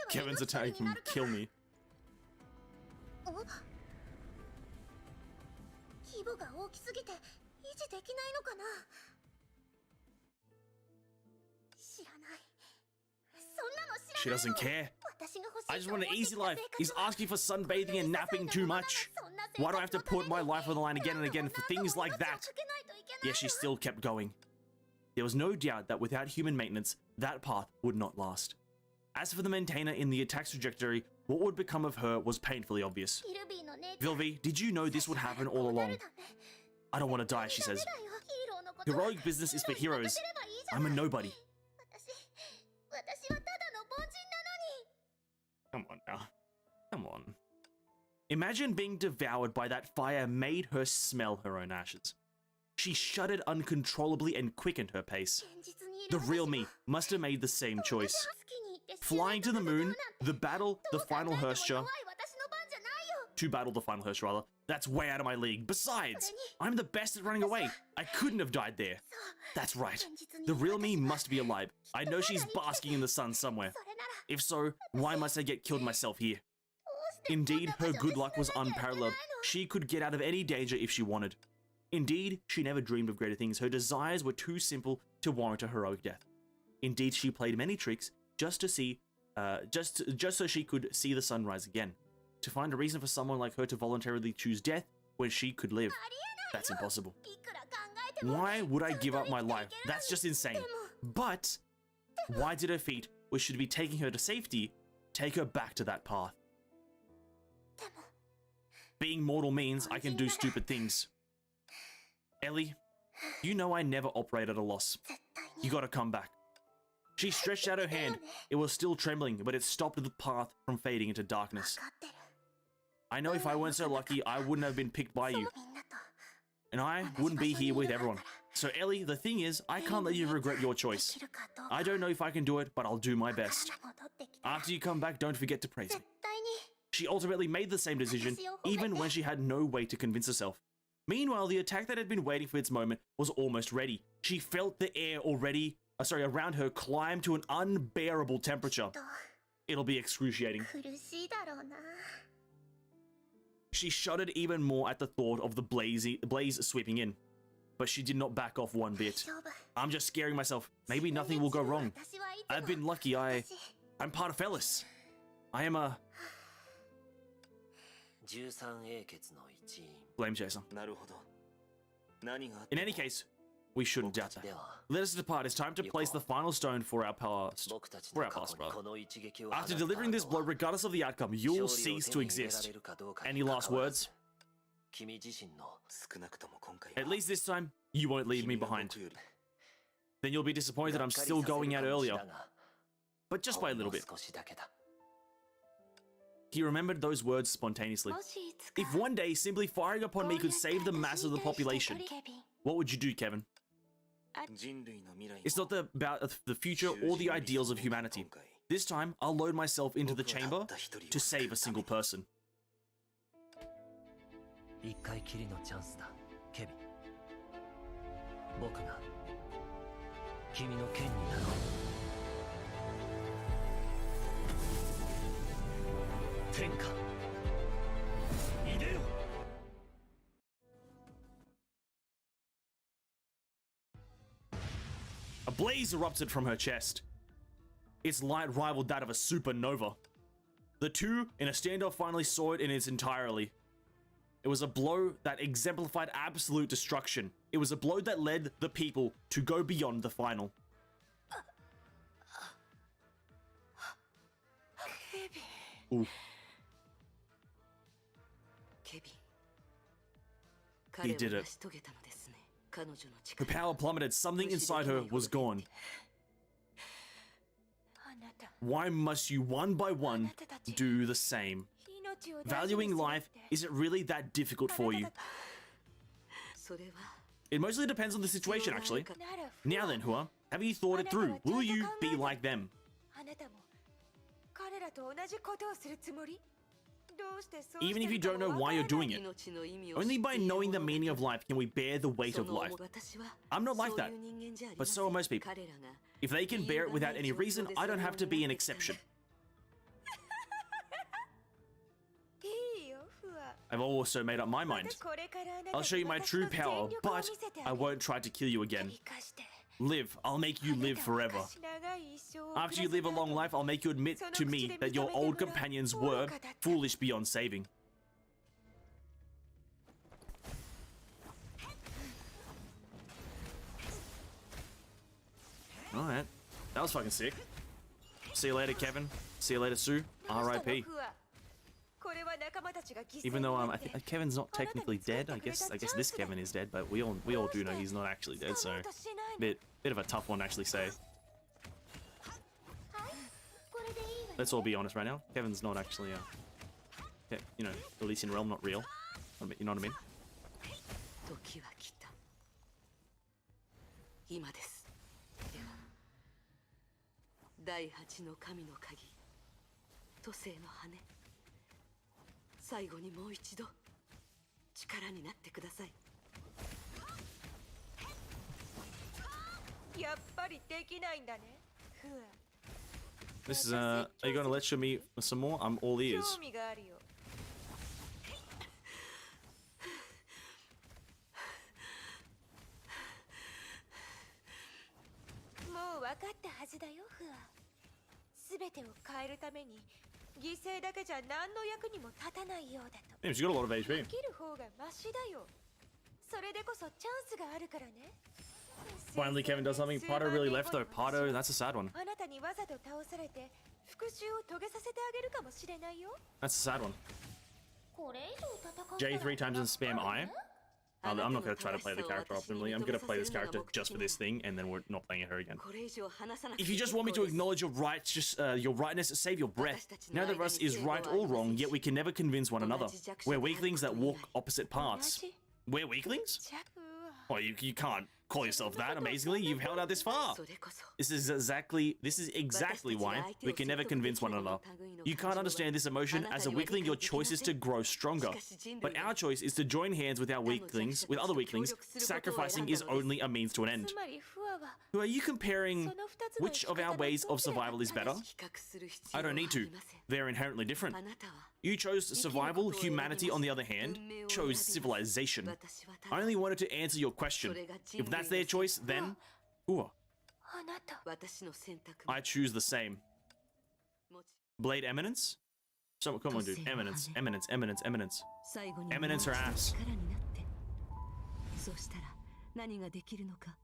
Kevin's attack can kill me. She doesn't care. I just want an easy life. Is asking for sunbathing and napping too much? Why do I have to put my life on the line again and again for things like that? Yet she still kept going. There was no doubt that without human maintenance, that path would not last. As for the maintainer in the attack's trajectory, what would become of her was painfully obvious. Vilvi, did you know this would happen all along? I don't want to die, she says. Heroic business is for heroes. I'm a nobody. Come on now. Come on. Imagine being devoured by that fire made her smell her own ashes. She shuddered uncontrollably and quickened her pace. The real me must have made the same choice. Flying to the moon, to battle the final Hersha, that's way out of my league. Besides, I'm the best at running away. I couldn't have died there. That's right. The real me must be alive. I know she's basking in the sun somewhere. If so, why must I get killed myself here? Indeed, her good luck was unparalleled. She could get out of any danger if she wanted. Indeed, she never dreamed of greater things. Her desires were too simple to warrant a heroic death. Indeed, she played many tricks just to see, just so she could see the sunrise again. To find a reason for someone like her to voluntarily choose death when she could live. That's impossible. Why would I give up my life? That's just insane. But why did her feet, which should be taking her to safety, take her back to that path? Being mortal means I can do stupid things. Ellie, you know I never operate at a loss. You gotta come back. She stretched out her hand. It was still trembling, but it stopped the path from fading into darkness. I know if I weren't so lucky, I wouldn't have been picked by you. And I wouldn't be here with everyone. So Ellie, the thing is, I can't let you regret your choice. I don't know if I can do it, but I'll do my best. After you come back, don't forget to praise me. She ultimately made the same decision, even when she had no way to convince herself. Meanwhile, the attack that had been waiting for its moment was almost ready. She felt the air around her climb to an unbearable temperature. It'll be excruciating. She shuddered even more at the thought of the blaze sweeping in. But she did not back off one bit. I'm just scaring myself. Maybe nothing will go wrong. I've been lucky. I'm part of Fellis. I am a... Blame chaser. In any case, we shouldn't doubt that. Let us depart. It's time to place the final stone for our past. After delivering this blow, regardless of the outcome, you will cease to exist. Any last words? At least this time, you won't leave me behind. Then you'll be disappointed I'm still going out earlier. But just by a little bit. He remembered those words spontaneously. If one day simply firing upon me could save the mass of the population, what would you do, Kevin? It's not about the future or the ideals of humanity. This time, I'll load myself into the chamber to save a single person. A blaze erupted from her chest. Its light rivaled that of a supernova. The two in a standoff finally saw it in its entirety. It was a blow that exemplified absolute destruction. It was a blow that led the people to go beyond the final. Ooh. He did it. Her power plummeted. Something inside her was gone. Why must you one by one do the same? Valuing life, is it really that difficult for you? It mostly depends on the situation, actually. Now then, Hua, have you thought it through? Will you be like them? Even if you don't know why you're doing it, only by knowing the meaning of life can we bear the weight of life. I'm not like that, but so are most people. If they can bear it without any reason, I don't have to be an exception. I've also made up my mind. I'll show you my true power, but I won't try to kill you again. Live. I'll make you live forever. 昔長い一生を After you 送らせ live a た long 後 life, I'll make you admit to me that your old companions were foolish beyond saving. Alright. That was fucking sick. See you later, Kevin. See you later, Sue. どうしたの R.I.P. フアこれは仲間たちが犠牲 Even に though なって Kevin's not technically dead, I guess this Kevin is dead, but we all do know he's not actually dead, so 掴もうとしないの bit of a tough one to actually say. これでいいわよ Let's all be honest right now. Kevin's not actually you know, Elysian Realm, not real. You know what I mean? 時は来た。今です。では第八の神の鍵、都政の羽。最後にもう一度力になってください。やっぱりできないんだねフア This is are you gonna lecture me some more? I'm all ears. 興味があるよもう分かったはずだよフア全てを変えるために犠牲だけじゃ何の役にも立たないようだと Damn, she's got a lot of 生 HP. きる方がマシだよそれでこそチャンスがあるからね Finally, Kevin does something. Pardo really left though. Pardo, that's a sad one. あなたにわざと倒されて復讐を遂げさせてあげるかもしれないよ That's a sad one. これ以上戦ったら J 3 times and spam I. I'm not gonna try to play the character optimally. I'm gonna play this character just for this thing, and then we're not playing her again. これ以上話さなくて If you just want me to acknowledge your rights, your rightness, save your breath. Neither of us is right or wrong, yet we can never convince one another. We're weaklings that walk opposite paths. We're weaklings? ジャク Well, you can't call yourself that. Amazingly, you've held out this far. それこそ This is exactly why we can never convince one another. You can't understand this emotion. As a weakling, your choice is to grow stronger. But our choice is to join hands with other weaklings. Sacrificing is only a means to an end. つまりフアは So are you comparing which of our ways of survival is better? 比較する必 I 要は don't あ need to. りません They're inherently different. あなたは You chose survival. Humanity, on the other hand, chose civilization. 私はた I だ only wanted to answer your question. If that's their choice, then... Ooh, あなた私の選択も I choose the same. もち Blade Eminence? So, come on, dude. Eminence, Eminence, Eminence, Eminence. 最後に Eminence her ass. 力になってそうしたら何ができるのか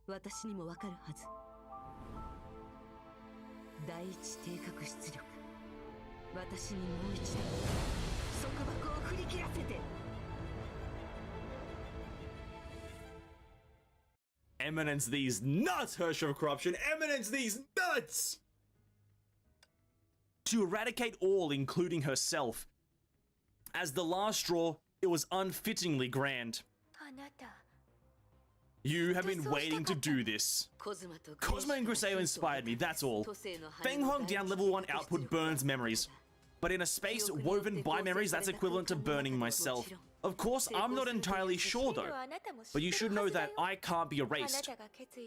私にもわかるはず第一定格出力私にもう一度束縛を振り切らせて Eminence these nuts, Herrscher of Corruption. Eminence these nuts! To eradicate all, including herself. As the last straw, it was unfittingly grand. あなた You have been waiting to do this. コズマと Cosmo and Griseo inspired me, that's all. 都政の羽 Feng の Huang 第 down 一 level 1 定格 output 出力 burns memories. But in a space woven by memories, that's equivalent to burning myself. Of course, I'm not entirely sure though. But you should know that I can't be erased.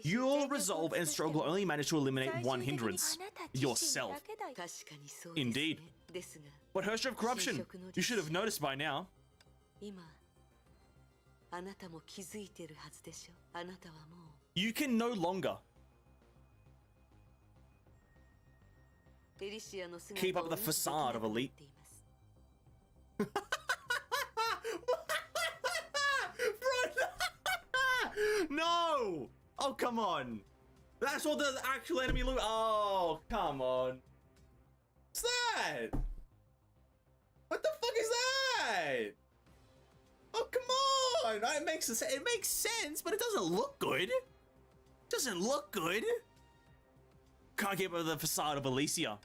Your resolve and struggle only manage to eliminate one hindrance. Yourself. 確かにそうですね Indeed. ですが But Herrscher of Corruption, you should have noticed by now. 今あなたも気づいてるはずでしょあなたはもう You can no longer エリシアの姿 keep を up the 無視できな facade く of なって elite. います No! Oh, come on. That's what the actual enemy look. Oh, come on. What's that? What the fuck is that? Oh, come on. It makes sense, but it doesn't look good. Doesn't look good. Can't keep up the facade of Elysia.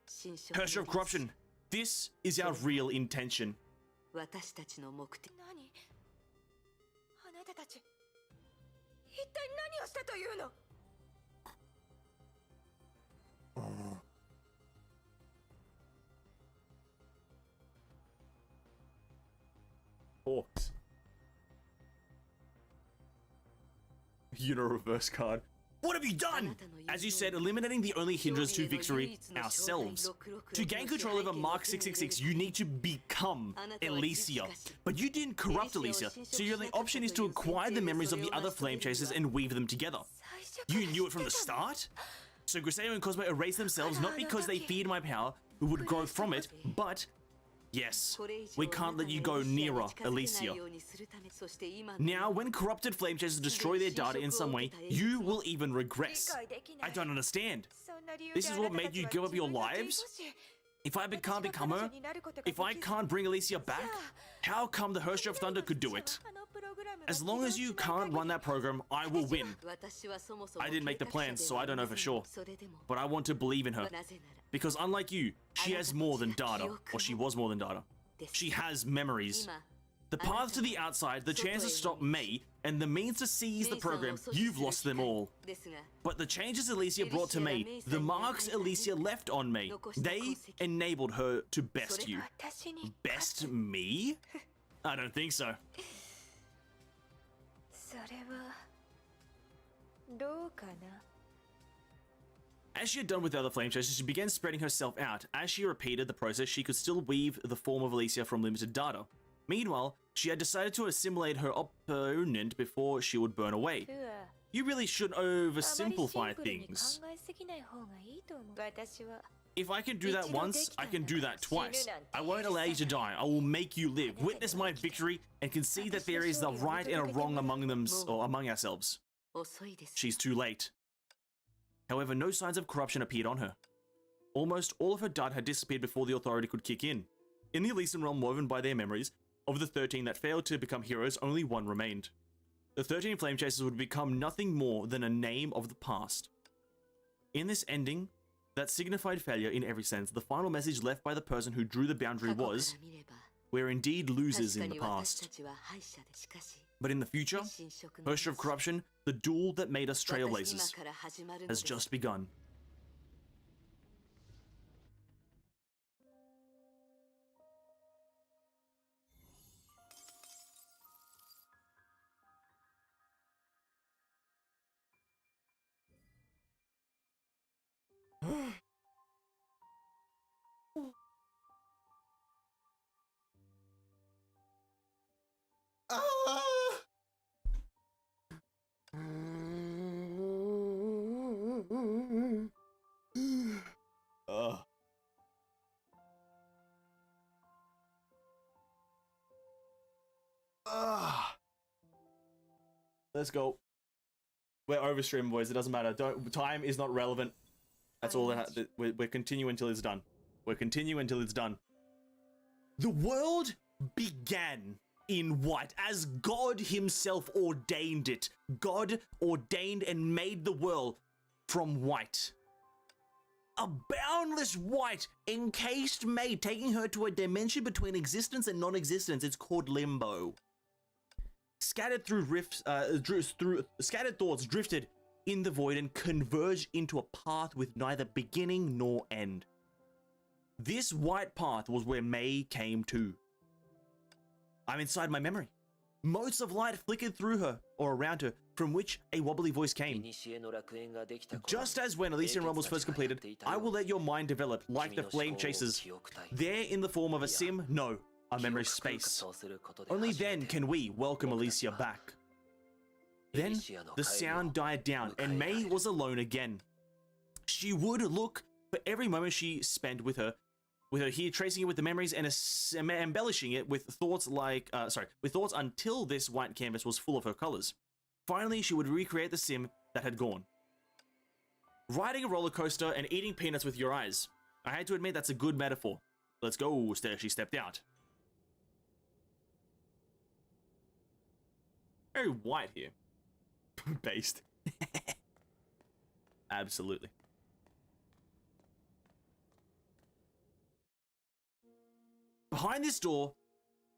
新色 Herrscher の of Corruption. This is our real intention. 私たちの目的何あなたたち一体何をしたというの Hawks. Reverse card. What have you done? As you said, eliminating the only hindrance to victory, ourselves. To gain control over Mark 666, you need to become Elysia. But you didn't corrupt Elysia, so your only option is to acquire the memories of the other flame chasers and weave them together. You knew it from the start? So Griseo and Cosmo erased themselves not because they feared my power, who would grow from it, but yes, we can't let you go nearer, Elysia. Now, when corrupted flame chasers destroy their data in some way, you will even regress. I don't understand. This is what made you give up your lives? If I can't become her, if I can't bring Elysia back, how come the Herrscher of Thunder could do it? As long as you can't run that program, I will win. I didn't make the plans, so I don't know for sure. But I want to believe in her. Because unlike you, she has more than data. Or she was more than data. She has memories. The path to the outside, the chance to stop Mei, and the means to seize the program, you've lost them all. But the changes Elysia brought to Mei, the marks Elysia left on Mei, they enabled her to best you. Best me? I don't think so. As she had done with the other flame chasers, she began spreading herself out. As she repeated the process, she could still weave the form of Elysia from limited data. Meanwhile, she had decided to assimilate her opponent before she would burn away. You really should oversimplify things. If I can do that once, I can do that twice. I won't allow you to die. I will make you live. Witness my victory and concede that there is a right and a wrong among them or among ourselves. She's too late. However, no signs of corruption appeared on her. Almost all of her data had disappeared before the authority could kick in. In the Elysian realm woven by their memories, of the 13 that failed to become heroes, only one remained. The 13 flame chasers would become nothing more than a name of the past. In this ending, that signified failure in every sense, the final message left by the person who drew the boundary was, we're indeed losers in the past. But in the future, Herrscher of Corruption, the duel that made us trailblazers, has just begun. Let's go. We're overstream, boys. It doesn't matter. Time is not relevant. That's all that. We're continuing until it's done. We're continuing until it's done. The world began in white, as God himself ordained it. God ordained and made the world from white. A boundless white encased Mei, taking her to a dimension between existence and non-existence. It's called limbo. Scattered through rifts, scattered thoughts drifted in the void and converged into a path with neither beginning nor end. This white path was where Mei came to. I'm inside my memory. Motes of light flickered through her, or around her, from which a wobbly voice came. Just as when Elysian Realm was first completed, I will let your mind develop like the Flame Chasers. There in the form of a sim? No, a memory space. Only then can we welcome Elysia back. Then, the sound died down, and Mei was alone again. She would look for every moment she spent with her here, tracing it with the memories and embellishing it with thoughts like, with thoughts until this white canvas was full of her colors. Finally, she would recreate the sim that had gone. Riding a roller coaster and eating peanuts with your eyes. I had to admit that's a good metaphor. Let's go, she stepped out. Very white here. Based. Absolutely. Behind this door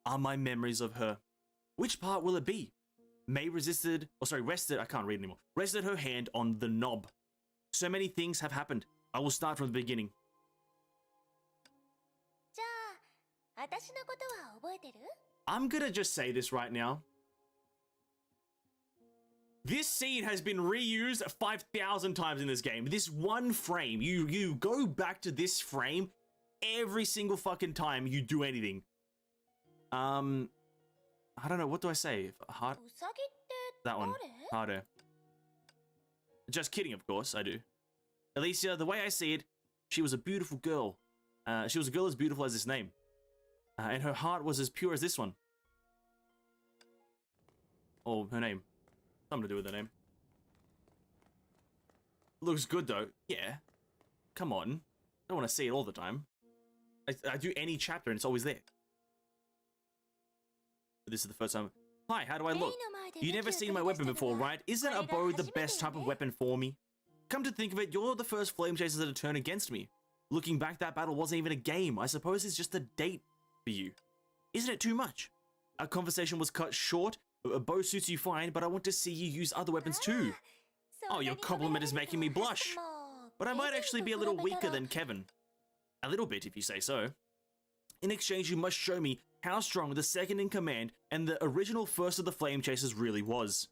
are my memories of her. Which part will it be? Mei rested her hand on the knob. So many things have happened. I will start from the beginning. I'm gonna just say this right now. This scene has been reused 5,000 times in this game. This one frame, you go back to this frame every single fucking time you do anything. I don't know, what do I say? Hard? That one. Harder. Just kidding, of course, I do. Alicia, the way I see it, she was a beautiful girl. She was a girl as beautiful as this name. And her heart was as pure as this one. Or her name. Something to do with her name. Looks good though. Yeah. Come on. Don't want to see it all the time. I do any chapter and it's always there. But this is the first time. Hi, how do I look? You never seen my weapon before, right? Isn't a bow the best type of weapon for me? Come to think of it, you're the first flame chasers that have turned against me. Looking back, that battle wasn't even a game. I suppose it's just a date for you. Isn't it too much? Our conversation was cut short. A bow suits you fine, but I want to see you use other weapons too. Oh, your compliment is making me blush. But I might actually be a little weaker than Kevin. A little bit, if you say so. In exchange, you must show me how strong the second in command and the original first of the Flame Chasers really was.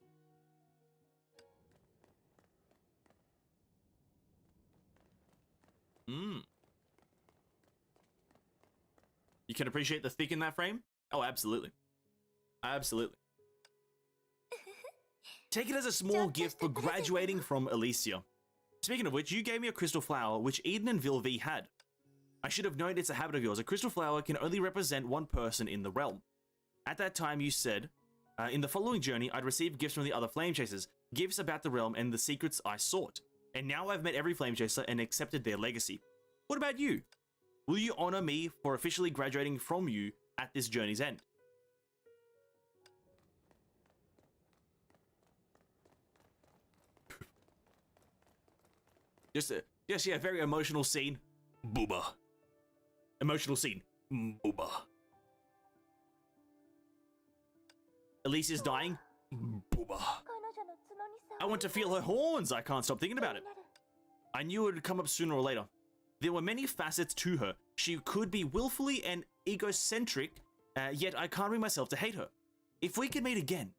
You can appreciate the thick in that frame? Oh, absolutely. Absolutely. Take it as a small gift for graduating from Alicia. Speaking of which, you gave me a crystal flower, which Eden and Vilvi had. I should have known it's a habit of yours. A crystal flower can only represent one person in the realm. At that time, you said, in the following journey, I'd receive gifts from the other flame chasers, gifts about the realm and the secrets I sought. And now I've met every flame chaser and accepted their legacy. What about you? Will you honor me for officially graduating from you at this journey's end? Yeah, very emotional scene. Booba. Emotional scene. Booba. Alicia's dying. Booba. I want to feel her horns. I can't stop thinking about it. I knew it would come up sooner or later. There were many facets to her. She could be willfully and egocentric, yet I can't bring myself to hate her. If we could meet again.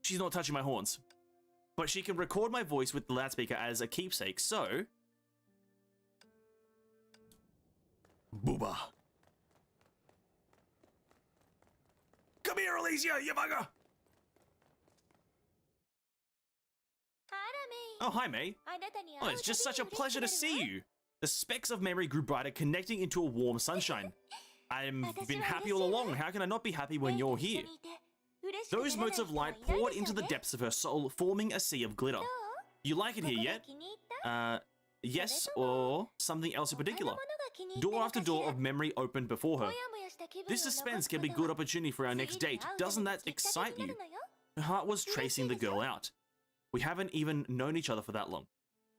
She's not touching my horns. But she can record my voice with the loudspeaker as a keepsake, so... Booba. Come here, Alicia, you bugger! Oh, hi, May. Oh, it's just such a pleasure to see you. The specks of memory grew brighter, connecting into a warm sunshine. I've been happy all along. How can I not be happy when you're here? Those motes of light poured into the depths of her soul, forming a sea of glitter. You like it here yet? Yes, or something else in particular. Door after door of memory opened before her. This suspense can be a good opportunity for our next date. Doesn't that excite you? Her heart was tracing the girl out. We haven't even known each other for that long.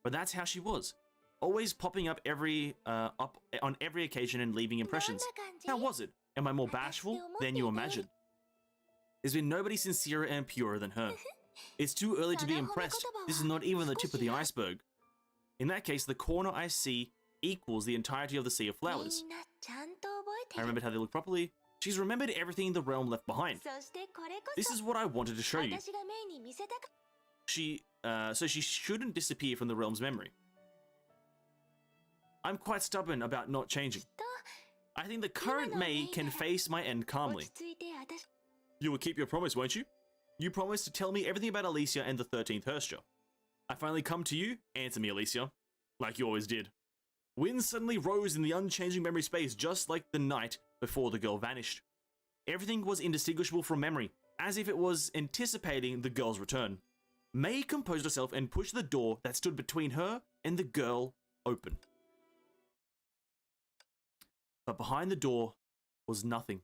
But that's how she was. Always popping up on every occasion and leaving impressions. How was it? Am I more bashful than you imagined? There's been nobody sincerer and purer than her. It's too early to be impressed. This is not even the tip of the iceberg. In that case, the corner I see equals the entirety of the sea of flowers. I remembered how they look properly. She's remembered everything the realm left behind. This is what I wanted to show you. So she shouldn't disappear from the realm's memory. I'm quite stubborn about not changing. I think the current May can face my end calmly. You will keep your promise, won't you? You promised to tell me everything about Alicia and the 13th Hersture. I finally come to you. Answer me, Alicia. Like you always did. Wind suddenly rose in the unchanging memory space, just like the night before the girl vanished. Everything was indistinguishable from memory, as if it was anticipating the girl's return. May composed herself and pushed the door that stood between her and the girl open. But behind the door was nothing.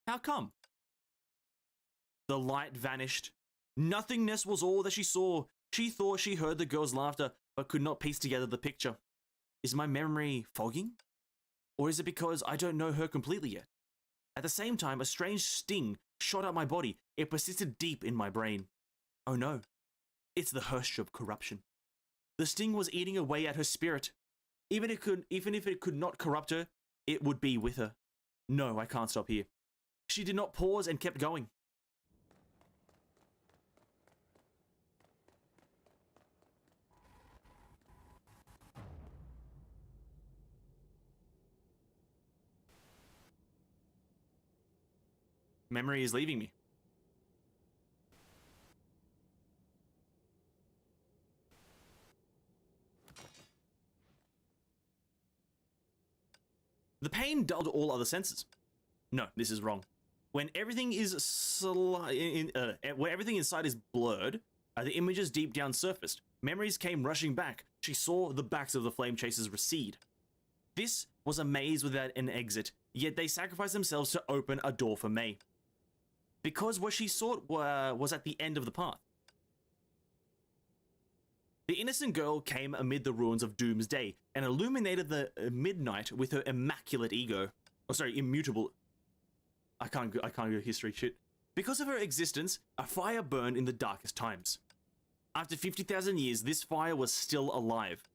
How come? The light vanished. Nothingness was all that she saw. She thought she heard the girl's laughter, but could not piece together the picture. Is my memory fogging? Or is it because I don't know her completely yet? At the same time, a strange sting shot up my body. It persisted deep in my brain. Oh no, it's the Hersture of corruption. The sting was eating away at her spirit. Even if it could not corrupt her, it would be with her. No, I can't stop here. She did not pause and kept going. Memory is leaving me. The pain dulled all other senses. No, this is wrong. When everything is when everything inside is blurred, the images deep down surfaced. Memories came rushing back. She saw the backs of the flame chasers recede. This was a maze without an exit, yet they sacrificed themselves to open a door for May. Because what she sought was at the end of the path. The innocent girl came amid the ruins of Doomsday and illuminated the midnight with her immaculate ego. Oh, sorry, immutable. I can't go history shit. Because of her existence, a fire burned in the darkest times. After 50,000 years, this fire was still alive.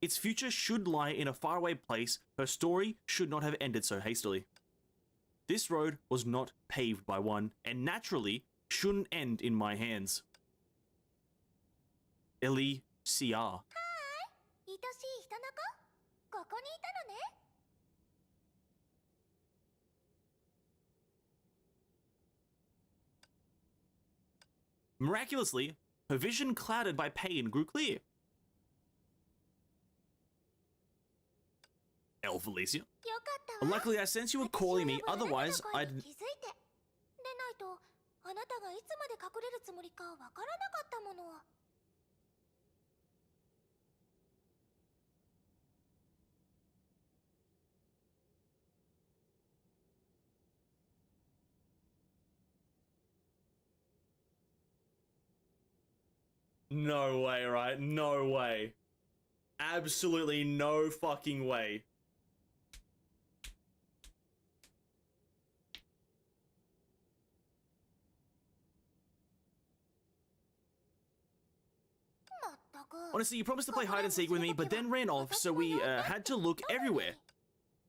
Its future should lie in a faraway place. Her story should not have ended so hastily. This road was not paved by one, and naturally shouldn't end in my hands. Ellie CR. 愛しい人の子、ここにいたのね。Miraculously, her vision clouded by pain grew clear. Elf Alicia. よかったわ。 Luckily, I sensed you were calling me, otherwise 私 I'd... が呼ばれた声に気づいて。でないと、あなたがいつまで隠れるつもりかわからなかったもの。No way, right? No way. Absolutely no fucking way. Honestly, you promised to play hide and seek with me, but then ran off, so we had to look everywhere.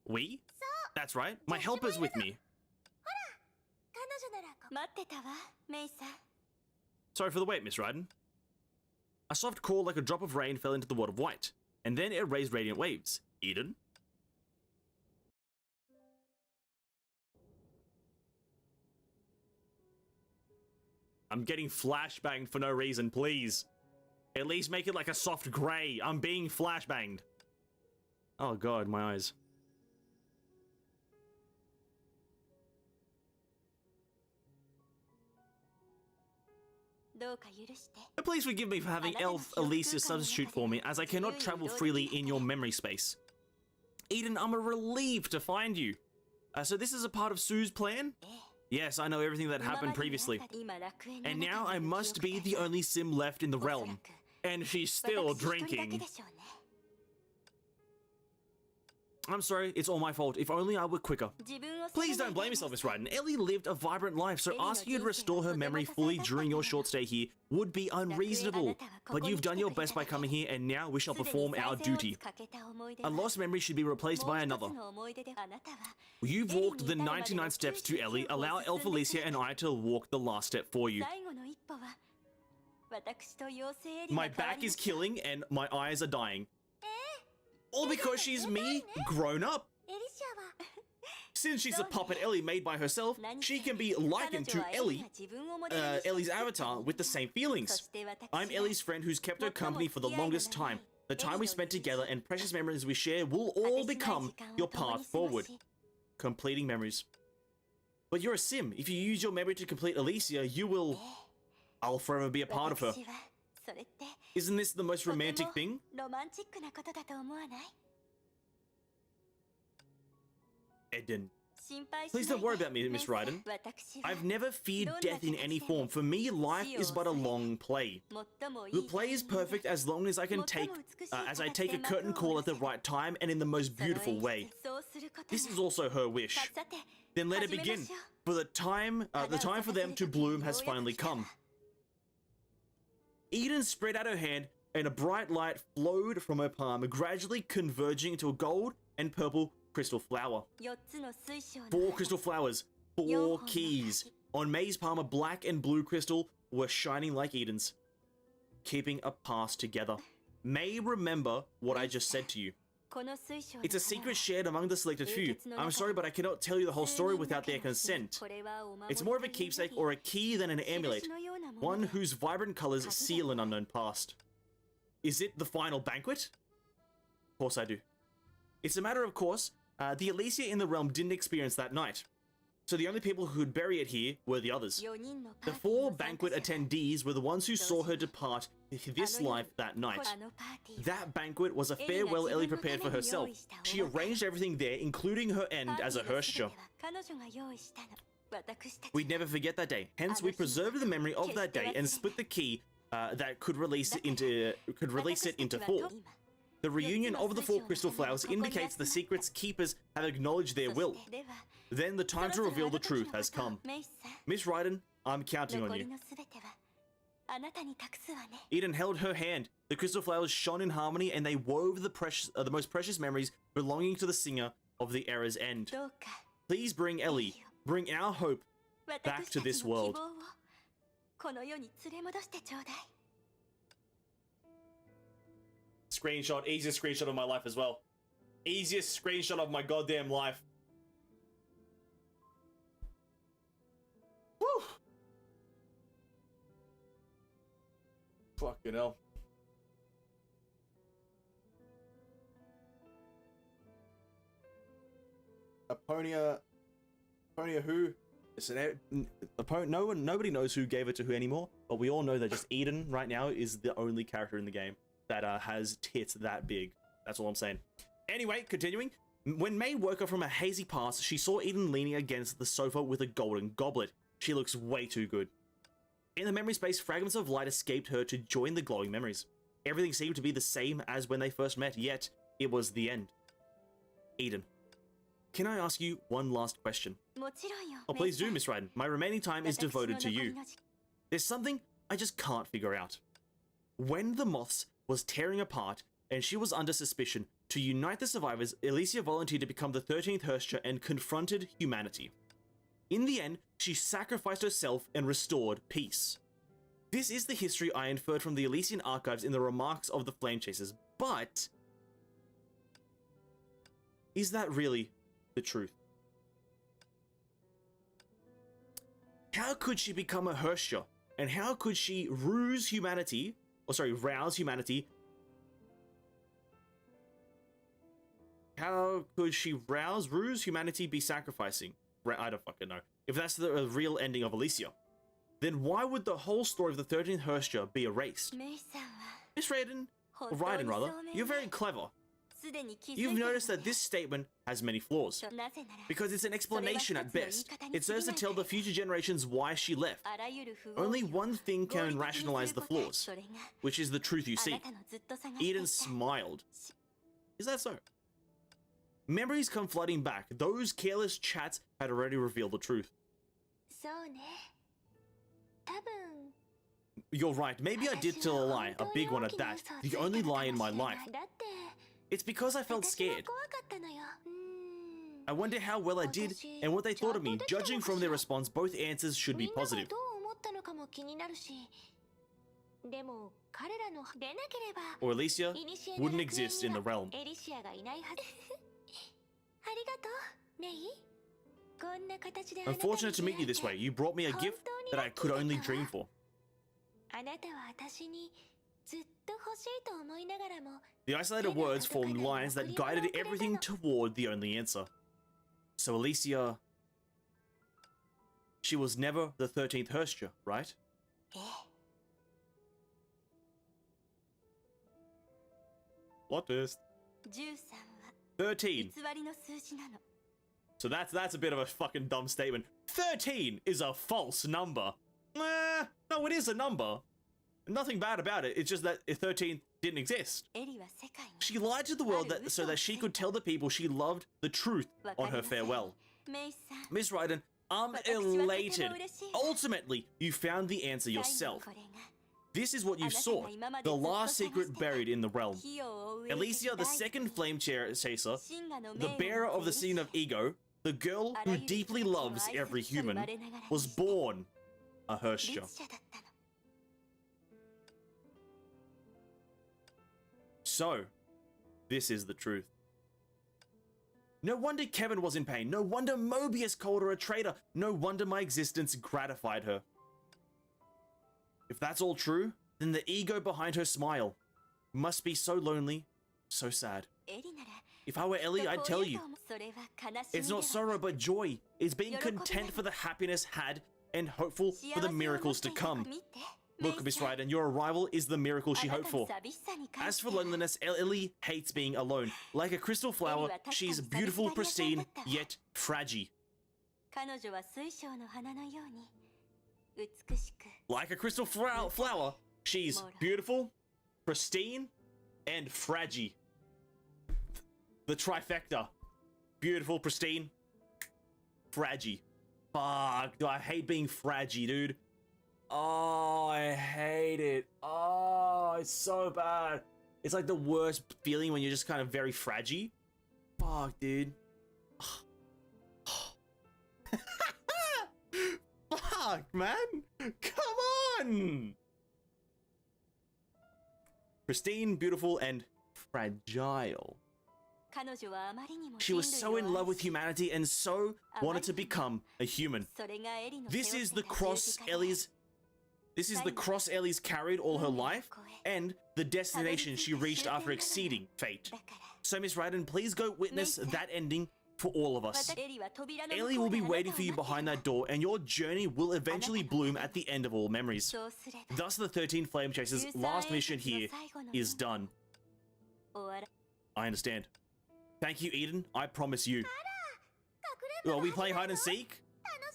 We? That's right. My helper's with me. 彼女なら待ってたわ、メイさん。 Sorry for the wait, Miss Ryden. A soft call like a drop of rain fell into the world of white, and then it raised radiant waves. Eden? I'm getting flashbanged for no reason, please. At least make it like a soft grey. I'm being flashbanged. Oh god, my eyes. Please forgive me for having Elf Alicia substitute for me, as I cannot travel freely in your memory space. Eden, I'm relieved to find you. So this is a part of Sue's plan? Yes, I know everything that happened previously. And now I must be the only sim left in the realm. And she's still drinking. I'm sorry, it's all my fault. If only I were quicker. Please don't blame yourself, Miss Ryden. Ellie lived a vibrant life, so asking you to restore her memory fully during your short stay here would be unreasonable. But you've done your best by coming here, and now we shall perform our duty. A lost memory should be replaced by another. You've walked the 99 steps to Ellie. Allow Elf Alicia and I to walk the last step for you. My back is killing, and my eyes are dying. All because she's me, grown up. Since she's a puppet Ellie made by herself, she can be likened to Ellie, Ellie's avatar, with the same feelings. I'm Ellie's friend who's kept her company for the longest time. The time we spent together and precious memories we share will all become your path forward. Completing memories. But you're a sim. If you use your memory to complete Alicia, you will... I'll forever be a part of her. Isn't this the most romantic thing? Eden. Please don't worry about me, Miss Ryden. I've never feared death in any form. For me, life is but a long play. The play is perfect as long as I take a curtain call at the right time and in the most beautiful way. This is also her wish. Then let it begin. For the time for them to bloom has finally come. Eden spread out her hand, and a bright light flowed from her palm, gradually converging into a gold and purple crystal flower. 4 crystal flowers, 4 keys. On May's palm, a black and blue crystal were shining like Eden's, keeping a path together. May, remember what I just said to you. It's a secret shared among the selected few. I'm sorry, but I cannot tell you the whole story without their consent. It's more of a keepsake or a key than an amulet, one whose vibrant colors seal an unknown past. Is it the final banquet? Of course I do. It's a matter of course. The Elysia in the realm didn't experience that night, so the only people who could bury it here were the others. The 4 banquet attendees were the ones who saw her depart this life that night. That banquet was a farewell Ellie prepared for herself. She arranged everything there, including her end as a Hersha. We'd never forget that day. Hence, we preserved the memory of that day and split the key that could release it into 4. The reunion of the 4 crystal flowers indicates the secret's keepers have acknowledged their will. Then the time to reveal the truth has come. Miss Raiden, I'm counting on you. Eden held her hand. The crystal flowers shone in harmony and they wove the most precious memories belonging to the singer of the era's end. Please bring Ellie, bring our hope back to this world. Screenshot, easiest screenshot of my life as well. Easiest screenshot of my goddamn life. Woo! Fucking hell. Aponia who? Nobody knows who gave it to who anymore, but we all know that just Eden right now is the only character in the game that has tits that big. That's all I'm saying. Anyway, continuing. When May woke up from a hazy past, she saw Eden leaning against the sofa with a golden goblet. She looks way too good. In the memory space, fragments of light escaped her to join the glowing memories. Everything seemed to be the same as when they first met, yet it was the end. Eden, can I ask you one last question? Oh, please do, Miss Raiden. My remaining time is devoted to you. There's something I just can't figure out. When the moths was tearing apart and she was under suspicion, to unite the survivors, Elysia volunteered to become the 13th Hersha and confronted humanity. In the end, she sacrificed herself and restored peace. This is the history I inferred from the Elysian archives in the remarks of the Flame Chasers, but is that really the truth? How could she become a Hersha? And how could she rouse humanity? How could she ruse humanity be sacrificing? I don't fucking know. If that's the real ending of Elysia, then why would the whole story of the 13th Hersha be erased? Miss Raiden, or Raiden rather, you're very clever. You've noticed that this statement has many flaws, because it's an explanation at best. It serves to tell the future generations why she left. Only one thing can rationalize the flaws, which is the truth you seek. Eden smiled. Is that so? Memories come flooding back. Those careless chats had already revealed the truth. You're right, maybe I did tell a lie, a big one at that. The only lie in my life. It's because I felt scared. I wonder how well I did and what they thought of me. Judging from their response, both answers should be positive. Or Elysia wouldn't exist in the realm. I'm fortunate to meet you this way. You brought me a gift that I could only dream for. The isolated words formed lines that guided everything toward the only answer. So Elysia, she was never the 13th Hersha, right? Plot twist. 13. So that's a bit of a fucking dumb statement. 13 is a false number. No, it is a number. Nothing bad about it. It's just that 13 didn't exist. She lied to the world so that she could tell the people she loved the truth on her farewell. Miss Raiden, I'm elated. Ultimately, you found the answer yourself. This is what you sought, the last secret buried in the realm. Elysia, the second flame chaser, the bearer of the scene of ego, the girl who deeply loves every human, was born a Hersha. So, this is the truth. No wonder Kevin was in pain. No wonder Mobius called her a traitor. No wonder my existence gratified her. If that's all true, then the ego behind her smile must be so lonely, so sad. If I were Ellie, I'd tell you, it's not sorrow but joy. It's being content for the happiness had and hopeful for the miracles to come. Look, Miss Raiden, your arrival is the miracle she hoped for. As for loneliness, Ellie hates being alone. Like a crystal flower, she's beautiful, pristine, yet fragile. Like a crystal flower, she's beautiful, pristine, and fragile. The trifecta. Beautiful, pristine, fragile. Fuck, do I hate being fragile, dude. Oh, I hate it. Oh, it's so bad. It's like the worst feeling when you're just kind of very fragile. Fuck, dude. Fuck, man. Come on. Pristine, beautiful, and fragile. She was so in love with humanity and so wanted to become a human. This is the cross Ellie's carried all her life and the destination she reached after exceeding fate. So Miss Raiden, please go witness that ending for all of us. Ellie will be waiting for you behind that door and your journey will eventually bloom at the end of all memories. Thus the 13 Flame Chasers' last mission here is done. I understand. Thank you, Eden. I promise you. Are we playing hide and seek?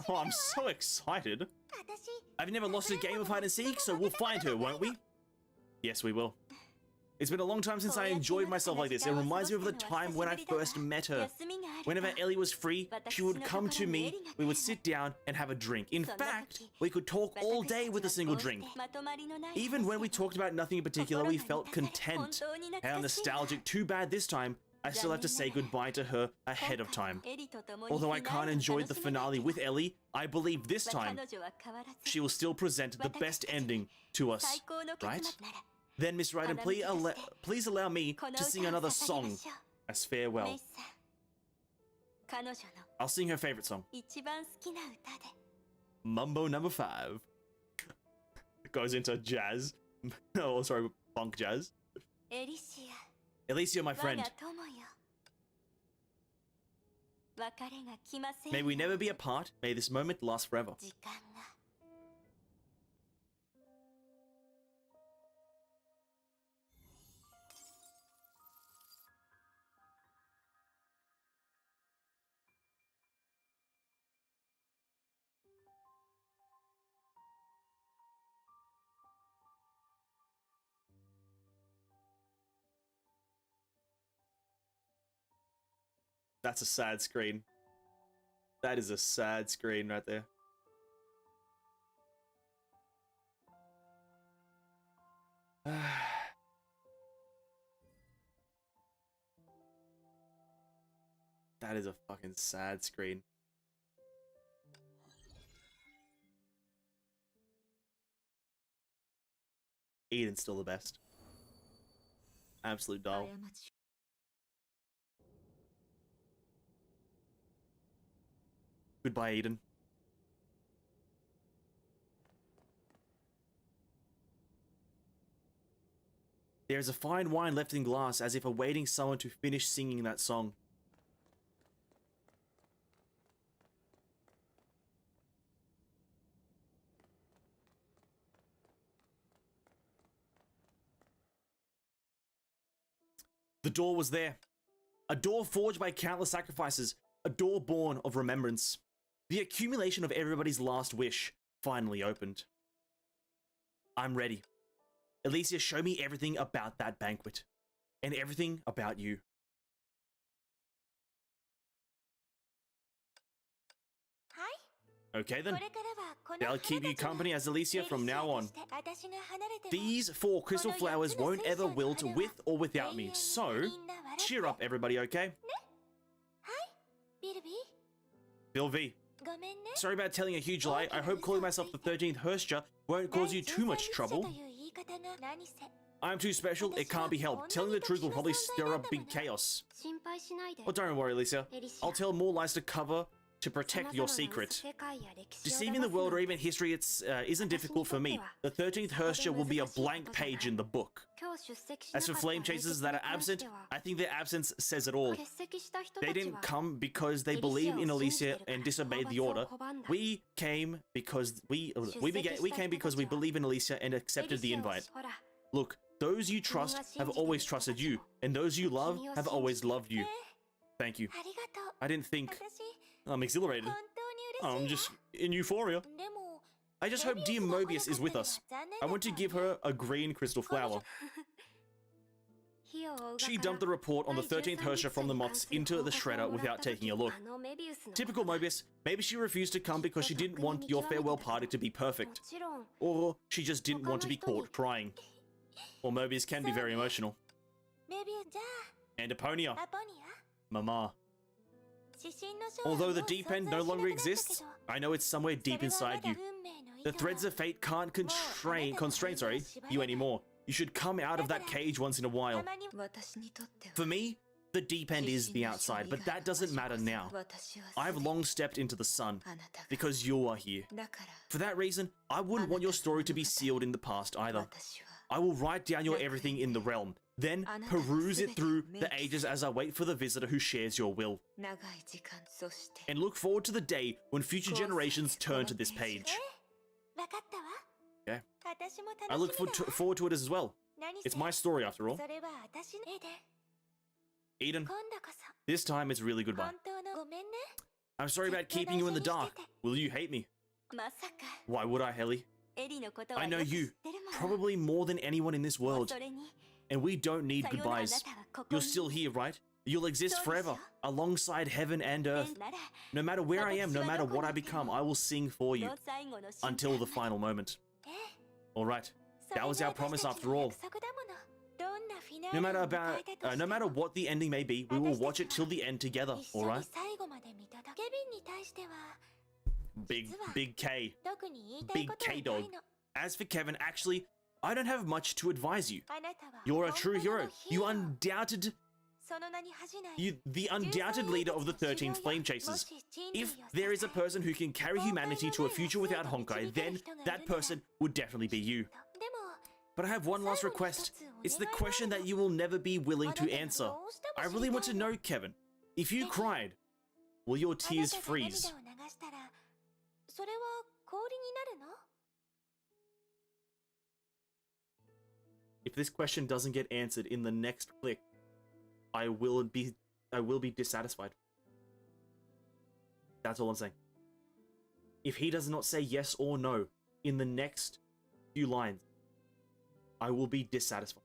Oh, I'm so excited. I've never lost a game of hide and seek, so we'll find her, won't we? Yes, we will. It's been a long time since I enjoyed myself like this. It reminds me of the time when I first met her. Whenever Ellie was free, she would come to me, we would sit down and have a drink. In fact, we could talk all day with a single drink. Even when we talked about nothing in particular, we felt content. How nostalgic. Too bad this time, I still have to say goodbye to her ahead of time. Although I can't enjoy the finale with Ellie, I believe this time she will still present the best ending to us, right? Then, Miss Raiden, please allow me to sing another song as farewell. I'll sing her favorite song. Mambo number 5. Goes into jazz. Oh, sorry, funk jazz. Alicia, my friend. May we never be apart. May this moment last forever. That's a sad screen. That is a sad screen right there. That is a fucking sad screen. Eden's still the best. Absolute doll. Goodbye, Eden. There is a fine wine left in glass, as if awaiting someone to finish singing that song. The door was there. A door forged by countless sacrifices. A door born of remembrance. The accumulation of everybody's last wish finally opened. I'm ready. Alicia, show me everything about that banquet. And everything about you. Okay then. I'll keep you company as Alicia from now on. These 4 crystal flowers won't ever wilt with or without me. So, cheer up everybody, okay? Bill V. Sorry about telling a huge lie. I hope calling myself the 13th Herscher won't cause you too much trouble. I'm too special, it can't be helped. Telling the truth will probably stir up big chaos. 心配しないで Well, don't worry, Alicia. エリシア I'll tell more lies to cover to protect your secret. Deceiving the world or even history isn't difficult for me. The 13th Hersha will be a blank page in the book. As for flame chasers that are absent, I think their absence says it all. They didn't come because they believe in Alicia and disobeyed the order. We came because we came because we believe in Alicia and accepted the invite. Look, those you trust have always trusted you, and those you love have always loved you. Thank you. ありがとう I didn't think. 私 I'm exhilarated. 本当に嬉しい I'm just in euphoria. でも I just hope dear Mobius is with us. I want to give her a green crystal flower. She dumped the report on the 13th Hersha from the moths into the shredder without taking a look. Typical Mobius, maybe she refused to come because she didn't want your farewell party to be perfect. もちろん Or she just didn't want to be caught crying. Or Mobius can be very emotional. メビウじゃ And Aponia, あアポニア Mama. 指針の章は Although the もう deep 存 end 在 no しなくな longer ったけど exists, I know it's somewhere そ deep れはま inside だ you. 運命の The 糸 threads of fate can't constrain, you anymore. You should come out of that cage once in a た while. まに私にとっては For me, the deep end is the outside, but that doesn't matter now. 私は I've long stepped into the sun あなたが because you are here. だから For that reason, I wouldn't want your story to be sealed in the past either. 私は I will write down your everything in the realm, then peruse it through the ages as I wait for the visitor who shares your will, 長い時間そして and look forward to the day when future generations turn to this page. わかったわ Okay. 私も I 楽 look しみだ forward to it as well. 何せ It's my story after all. それは私の絵で Eden, 今度こそ this time it's really goodbye. 本当のごめんね I'm sorry about keeping you in the dark. Will you hate me? まさか Why would I, Helly? エリのこと I は know よく知 you, ってるもの probably more than anyone in this もう world. それに And we don't need さようならあな goodbyes. たはここ You're に still here, right? You'll exist forever, alongside heaven and earth. なら No matter where I am, no matter what I become, I will sing for you の最後の瞬間 until the final moment. え Alright, それ that was が our promise 私たち after の all. 約束だものどんなフィナー No レ matter を迎 about, えたとして no も matter what the ending may be, we will watch it till the end together. 一緒に Alright, 最後まで見届けケビンに対しては big K. 特に言いたい Big ことは K ない dog. の As for Kevin, actually, I don't have much to advise you. あなたは You're a 本 true 物の hero. ヒー You ロー undoubted, その名に恥じない you, the undoubted leader of the 13th Flame Chasers. If there is a person who can carry humanity to a future without Honkai, then that person would definitely be you. でも But I have one last request. It's the question that you will never be willing to answer. I really want to know, Kevin. If you cried, will your あな tears たが freeze? 涙を流したらそれは氷になるの If this question doesn't get answered in the next click, I will be dissatisfied. That's all I'm saying. If he does not say yes or no in the next few lines, I will be dissatisfied.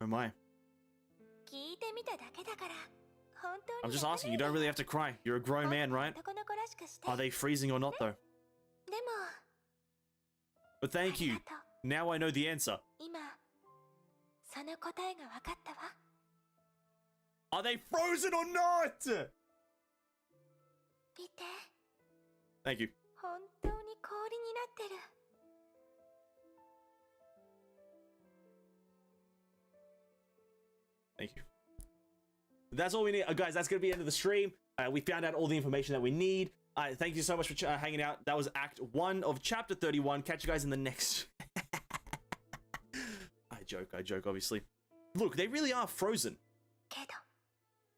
Oh my. 聞いてみただけだから本当 I'm に just asking, you don't really have to cry. You're a grown man, right? 男の子らしくして Are they freezing or not, though? でも But thank you. ありがとう Now I know the answer. 今その答えが分かったわ Are they frozen or not? 見て Thank you. 本当に氷になってる Thank you. That's all we need. Guys, that's going to be the end of the stream. We found out all the information that we need. Thank you so much for hanging out. That was Act 1 of Chapter 31. Catch you guys in the next... I joke, obviously. Look, they really are frozen. けど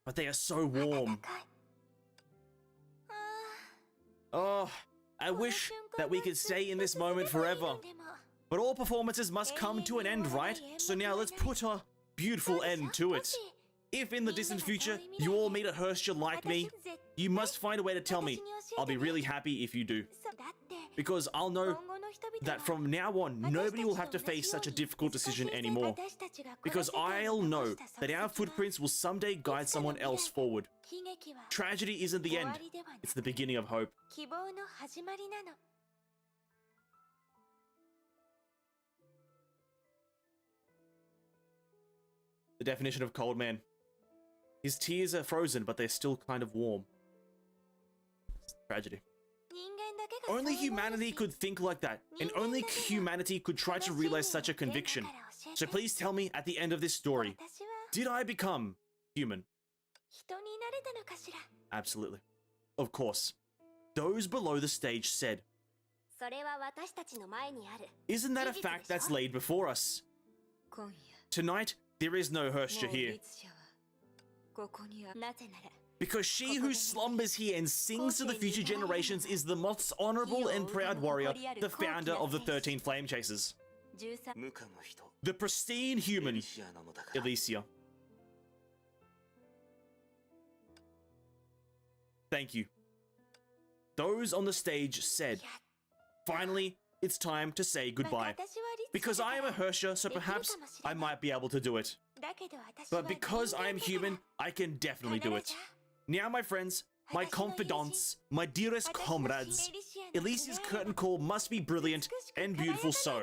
But they are so 暖 warm. かいあ Oh, I ーこの wish 瞬間 that we が could ずっ stay in と this 続け moment ばいい forever. のでも But all performances must come to an end, right? So now let's put a beautiful end to it. If in the distant future you all meet a Hersha like me, 私絶 you must find a way to tell me. I'll be really happy if you do. そうだって Because I'll 今 know 後の人々 that は from now on, nobody will have to face such a difficult decision anymore. 私たちがこの Because 世界に I'll 残 know した足 that our 跡は footprints will someday guide someone else forward. 悲劇は Tragedy isn't the 終 end, わりではない it's the beginning of hope. 希望の始まりなの The definition of cold man. His tears are frozen, but they're still kind of warm. Tragedy. 人間だけが Only そう思う humanity し could think like that, and only humanity could try to realize such a conviction. So please tell me at the end of this story, 私は did I become human? 人になれたのかしら。 Absolutely. Of course. Those below the stage said, それは私たちの前にある。 isn't that a fact that's laid before us? 今夜 Tonight, there is no Hersha もう here, 律者はここにある。なぜなら because she who slumbers here and sings to the future generations is the most honorable and proud warrior, the founder of the 13 Flame Chasers. 13 無垢の人 The pristine エ human, リシアなのだから Elysia. Thank you. Those on the stage said, finally, it's time to say また goodbye. 私は律 Because 者 I だ am か a ら Hersha, so perhaps I might be able to do it. だけど私は But because I am 人間 human, だから I can definitely do it. Now, my friends, my confidants, my dearest comrades, Elysia's curtain call must be brilliant and beautiful so.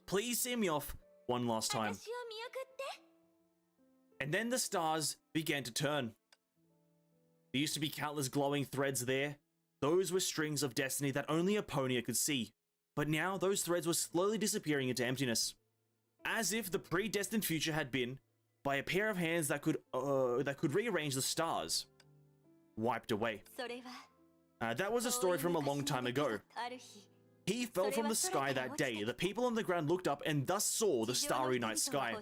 Please see me off one last time. 私を見送って And then the stars began to turn. There used to be countless glowing threads there. Those were strings of destiny that only Aponia could see. But now those threads were slowly disappearing into emptiness. As if the predestined future had been, by a pair of hands that could rearrange the stars, wiped away. それは That was a story from a long time ago. ある日 He fell from the sky that day. The people on the ground looked up and thus saw the starry night sky.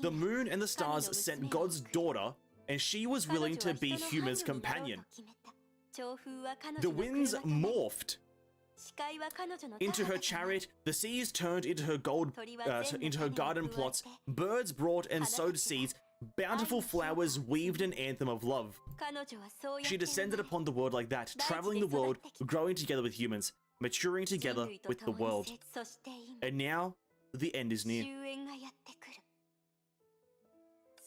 The moon and the stars sent God's daughter, and she was willing to be humans' companion. The winds morphed into her chariot, the seas turned into her into her garden plots, birds brought and sowed seeds, bountiful flowers weaved an anthem of love. She descended upon the world like that, traveling the world, growing together with humans, maturing together with the world. And now, the end is near. 終焉がやってくる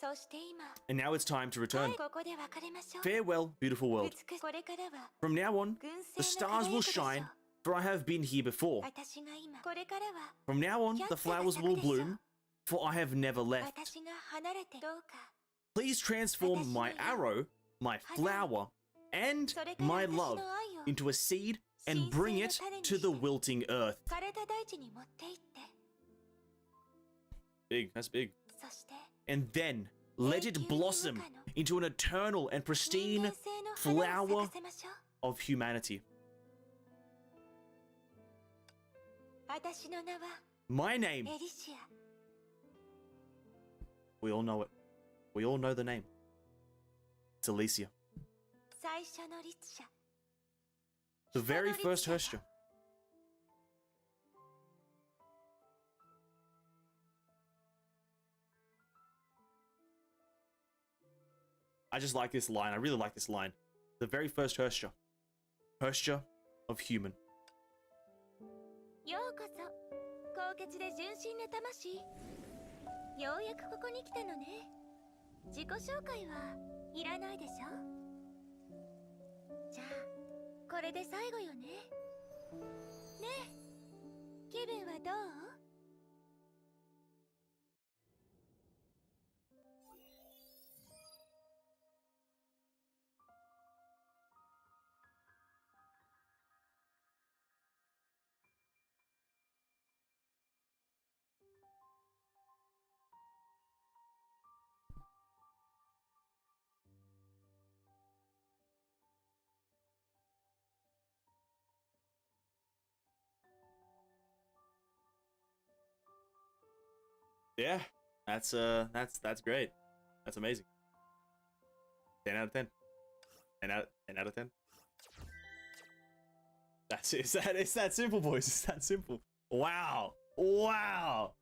そして今 And now it's time to return. ここで別れましょう Farewell, beautiful world. 美しこれからは From now on, the stars will shine, for I have been here before. 私が今これからは From now on, the flowers will bloom, for I have never left. 私が離れてどうか Please transform my arrow, my flower, and my love into a seed and bring it to the wilting earth. 枯れた大地に持って行って Big, that's big. そして And then let it blossom into an eternal and 人 pristine 間性の花を flower 咲かせましょう of humanity. 私の名は My name, エリシア we all know it. We all know the name. It's Elysia. 最初の律者 The very first Hersha. I just like this line. I really like this line. The very first Hersha. Hersha of human. ようこそ高潔で純真な魂ようやくここに来たのね自己紹介はいらないでしょじゃあこれで最後よねねえ気分はどう Yeah, that's great. That's amazing. 10 out of 10. 10 out of 10. That's it. It's that simple, boys. It's that simple. Wow. Wow.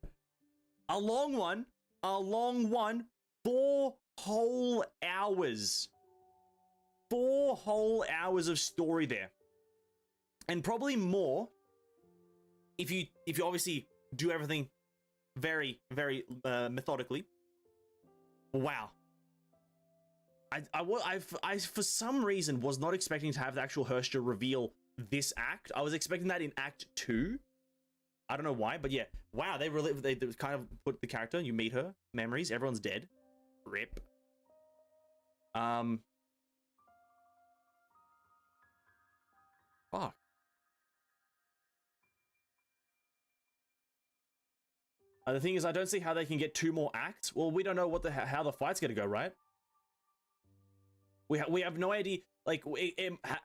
A long one. 4 whole hours. 4 whole hours of story there. And probably more if you obviously do everything very, very methodically. Wow. I for some reason was not expecting to have the actual Hersha reveal this act. I was expecting that in Act 2. I don't know why, but yeah. Wow, they kind of put the character, you meet her, memories, everyone's dead. Rip. The thing is, I don't see how they can get 2 more acts. Well, we don't know what how the fight's gonna go, right? We have no idea. Like,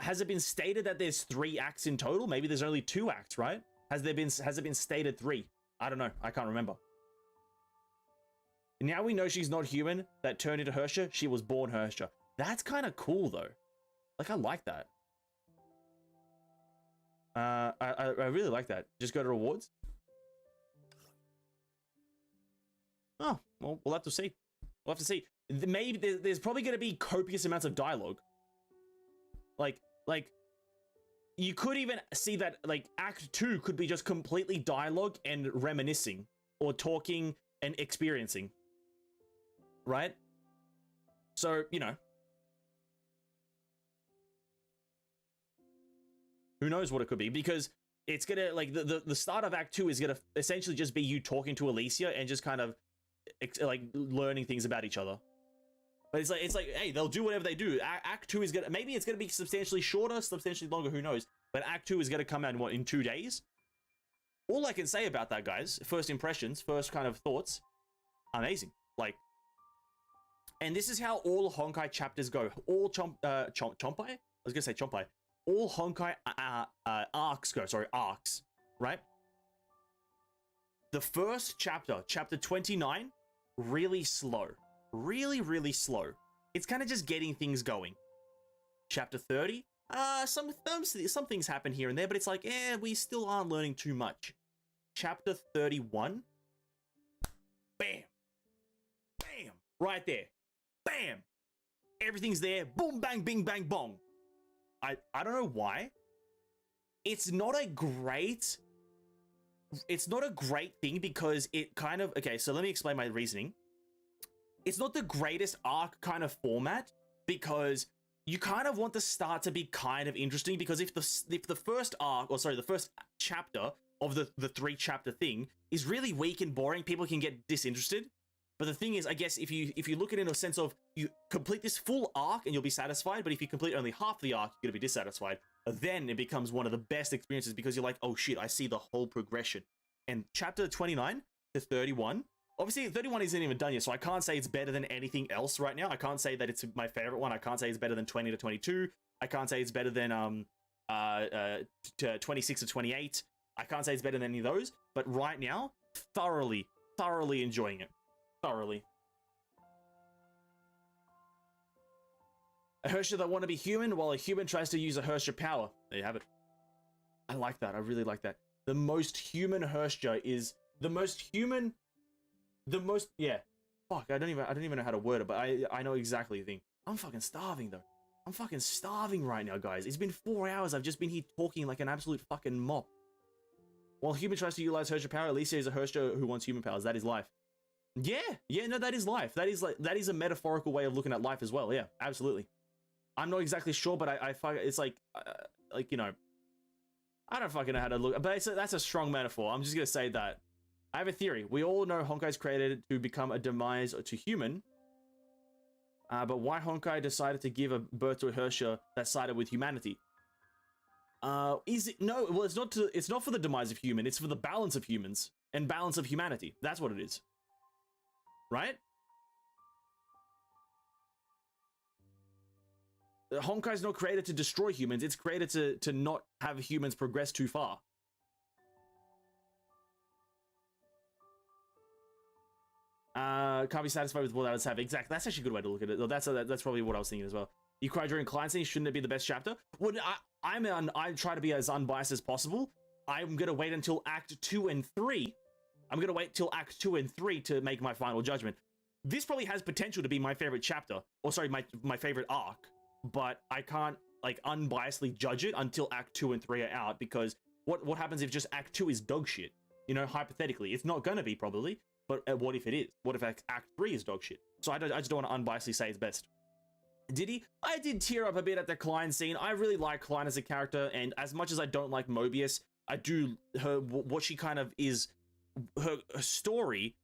has it been stated that there's 3 acts in total? Maybe there's only 2 acts, right? Has it been stated 3? I don't know. I can't remember. Now we know she's not human. That turned into Hersha. She was born Hersha. That's kind of cool, though. Like, I like that. I really like that. Just go to rewards. Oh, well, we'll have to see. We'll have to see. Maybe there's probably going to be copious amounts of dialogue. Like, you could even see that, like, Act 2 could be just completely dialogue and reminiscing, or talking and experiencing. Right? So, you know. Who knows what it could be, because it's gonna, like, the start of Act 2 is gonna essentially just be you talking to Alicia and just kind of, like, learning things about each other. But it's like, hey, they'll do whatever they do. Act 2 is gonna, maybe it's gonna be substantially shorter, substantially longer, who knows. But Act 2 is gonna come out in, what, in 2 days? All I can say about that, guys, first impressions, first kind of thoughts, amazing. Like, and this is how all Honkai chapters go. All Chompai? I was gonna say Chompai. All Honkai arcs go, arcs, right? The first chapter, chapter 29, really slow. Really, really slow. It's kind of just getting things going. Chapter 30, some things happen here and there, but it's like, we still aren't learning too much. Chapter 31, bam, bam, right there, bam, everything's there, boom, bang, bing, bang, bong. I don't know why. It's not a great thing, because it kind of, okay, so let me explain my reasoning. It's not the greatest arc kind of format, because you kind of want the start to be kind of interesting, because if the first arc, or sorry, the first chapter of the 3-chapter thing is really weak and boring, people can get disinterested. But the thing is, I guess if you look at it in a sense of, you complete this full arc and you'll be satisfied, but if you complete only half the arc, you're gonna be dissatisfied. Then it becomes one of the best experiences, because you're like, oh shit, I see the whole progression. And chapter 29 to 31, obviously 31 isn't even done yet, so I can't say it's better than anything else right now. I can't say that it's my favorite one. I can't say it's better than 20 to 22. I can't say it's better than 26 to 28. I can't say it's better than any of those. But right now, thoroughly enjoying it. Thoroughly. A Hersha that want to be human, while a human tries to use a Hersha power. There you have it. I like that. I really like that. The most human Hersha is the most human. Yeah. Fuck. I don't even know how to word it, but I know exactly the thing. I'm fucking starving though. I'm fucking starving right now, guys. It's been 4 hours. I've just been here talking like an absolute fucking mop. While human tries to utilize Hersha power, Alicia is a Hersha who wants human powers. That is life. Yeah, no, that is life. That is a metaphorical way of looking at life as well. Yeah, absolutely. I'm not exactly sure, but it's like you know, I don't fucking know how to look, but that's a strong metaphor. I'm just gonna say that. I have a theory. We all know Honkai's created to become a demise to human, but why Honkai decided to give a birth to a Hersha that sided with humanity? Is it? No, well, it's not for the demise of human. It's for the balance of humans and balance of humanity. That's what it is. Right? Honkai's not created to destroy humans. It's created to not have humans progress too far. Can't be satisfied with what others have. Exactly. That's actually a good way to look at it. That's probably what I was thinking as well. You cry during client scene. Shouldn't it be the best chapter? Well, I try to be as unbiased as possible. I'm gonna wait until Act 2 and 3. I'm gonna wait till Act 2 and 3 to make my final judgment. This probably has potential to be my favorite chapter, or sorry, my favorite arc, but I can't like unbiasedly judge it until Act 2 and 3 are out, because what happens if just Act 2 is dog shit? You know, hypothetically, it's not gonna be probably, but what if it is? What if Act 3 is dog shit? So I just don't want to unbiasedly say it's best. I did tear up a bit at the Klein scene. I really like Klein as a character, and as much as I don't like Mobius, I do what she kind of is. Her story.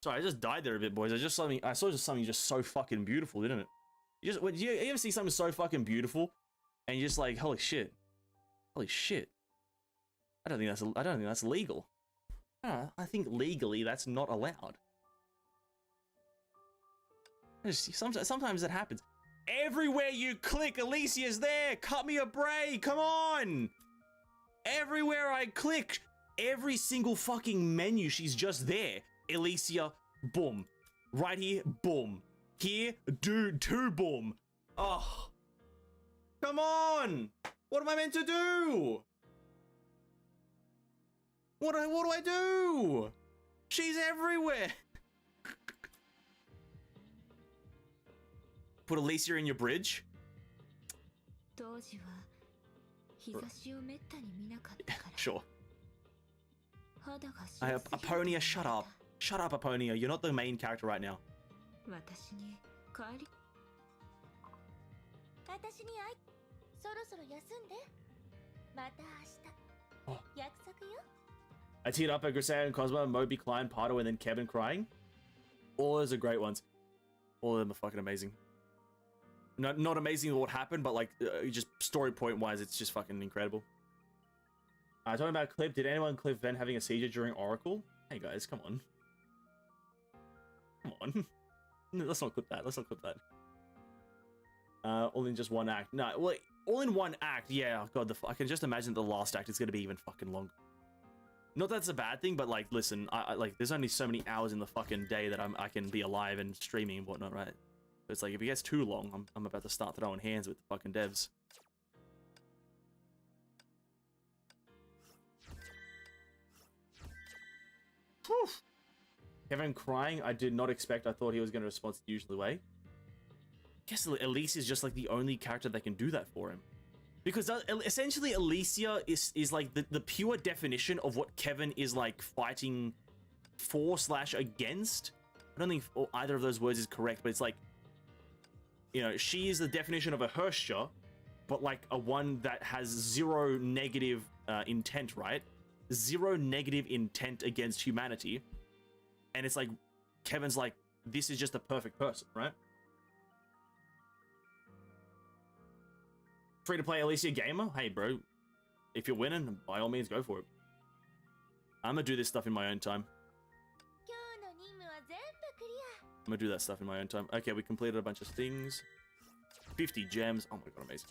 Sorry, I just died there a bit, boys. I saw just something just so fucking beautiful, didn't it? When you ever see something so fucking beautiful, and you're just like, holy shit, holy shit. I don't think that's legal. I think legally that's not allowed. Sometimes it happens. Everywhere you click, Alicia's there. Cut me a break. Come on. Everywhere I click, every single fucking menu, she's just there. Alicia, boom. Right here, boom. Here, two, boom. Oh. Come on. What am I meant to do? What do I do? She's everywhere. Put Alicia in your bridge. Sure. Aponia, shut up. Shut up, Aponia. You're not the main character right now. Oh. I teared up at Grisea and Cosmo, Moby, Klein, Pardo, and then Kevin crying. All those are great ones. All of them are fucking amazing. Not amazing what happened, but like just story point wise, it's just fucking incredible. Talking about clip, did anyone clip Ven having a seizure during Oracle? Hey guys, come on. Come on. Let's not clip that. Let's not clip that. All in just one act. No, well, all in one act. Yeah, oh god, I can just imagine the last act is gonna be even fucking longer. Not that it's a bad thing, but like, listen, I like, there's only so many hours in the fucking day that I can be alive and streaming and whatnot, right? So it's like, if it gets too long, I'm about to start throwing hands with the fucking devs. Whew. Kevin crying, I did not expect. I thought he was going to respond the usual way. I guess Elise is just like the only character that can do that for him. Because essentially Alicia is like the pure definition of what Kevin is like fighting for / against. I don't think either of those words is correct, but it's like, you know, she is the definition of a Herscher, but like a one that has zero negative intent, right? Zero negative intent against humanity. And it's like, Kevin's like, this is just a perfect person, right? Free to play Alicia Gamer? Hey, bro. If you're winning, by all means, go for it. I'm gonna do this stuff in my own time. I'm gonna do that stuff in my own time. Okay, we completed a bunch of things. 50 gems. Oh my god, amazing.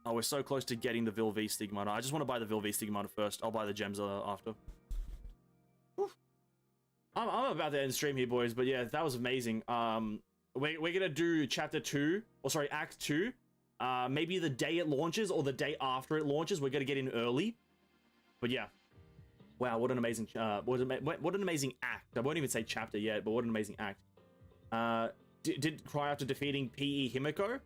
Oh, we're so close to getting the Vil V Stigmata. I just want to buy the Vil V Stigmata first. I'll buy the gems after. Whew. I'm about to end the stream here, boys, but yeah, that was amazing. We're gonna do chapter 2, or sorry, act 2. Maybe the day it launches or the day after it launches. We're gonna get in early. But yeah. Wow, what an amazing what an amazing act. I won't even say chapter yet, but what an amazing act. Did cry after defeating P.E. Himiko?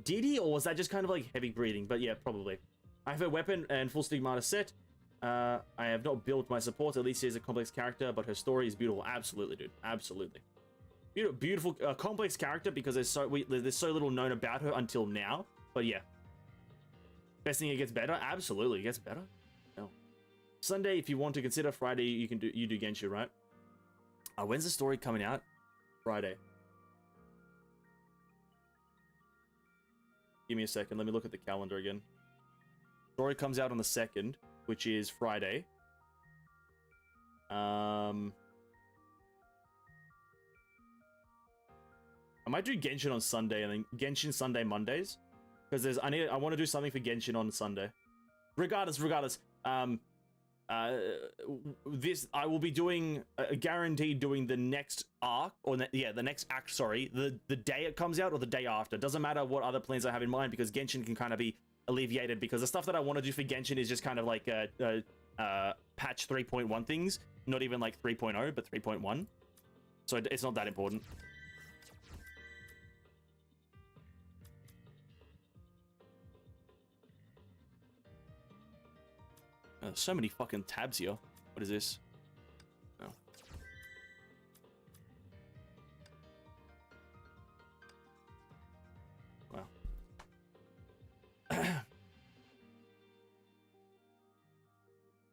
Did he, or was that just kind of like heavy breathing? But yeah, probably. I have a weapon and full Stigmata set. I have not built my support. Alicia is a complex character, but her story is beautiful. Absolutely, dude. Absolutely. Beautiful, complex character because there's so little known about her until now. But yeah. Best thing, it gets better? Absolutely, it gets better. No. Sunday, if you want to consider. Friday, you do Genshin, right? When's the story coming out? Friday. Give me a second. Let me look at the calendar again. Story comes out on the 2nd, which is Friday. I might do Genshin on Sunday and then Genshin Sunday Mondays, because I want to do something for Genshin on Sunday. Regardless, this I will be doing guaranteed doing the next arc, or the next act. Sorry, the day it comes out or the day after. Doesn't matter what other plans I have in mind, because Genshin can kind of be alleviated, because the stuff that I want to do for Genshin is just kind of like patch 3.1 things, not even like 3.0, but 3.1. So it's not that important. So many fucking tabs here. What is this? No. Wow.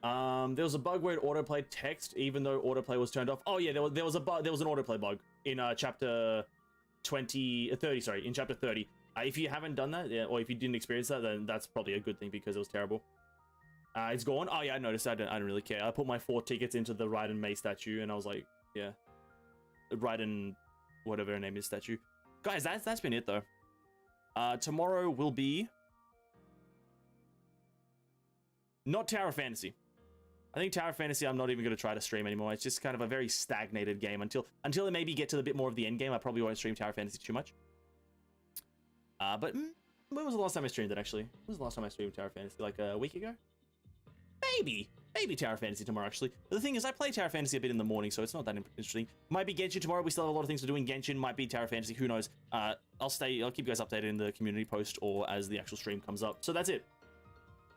There was a bug where it autoplayed text even though autoplay was turned off. Oh yeah, there was a bug. There was an autoplay bug in chapter 30. Sorry, in chapter 30. If you haven't done that, or if you didn't experience that, then that's probably a good thing because it was terrible. It's gone. Oh yeah, I noticed. I don't really care. I put my 4 tickets into the Raiden Mei statue, and I was like, yeah, Raiden, whatever her name is, statue. Guys, that's been it though. Tomorrow will be not Tower of Fantasy. I think Tower of Fantasy I'm not even going to try to stream anymore. It's just kind of a very stagnated game until it maybe get to the bit more of the end game. I probably won't stream Tower of Fantasy too much. But when was the last time I streamed it actually? When was the last time I streamed Tower of Fantasy? Like a week ago? Maybe Tower of Fantasy tomorrow actually. But the thing is I play Tower of Fantasy a bit in the morning, so it's not that interesting. Might be Genshin tomorrow. We still have a lot of things to do in Genshin. Might be Tower of Fantasy, who knows. I'll keep you guys updated in the community post or as the actual stream comes up. So that's it.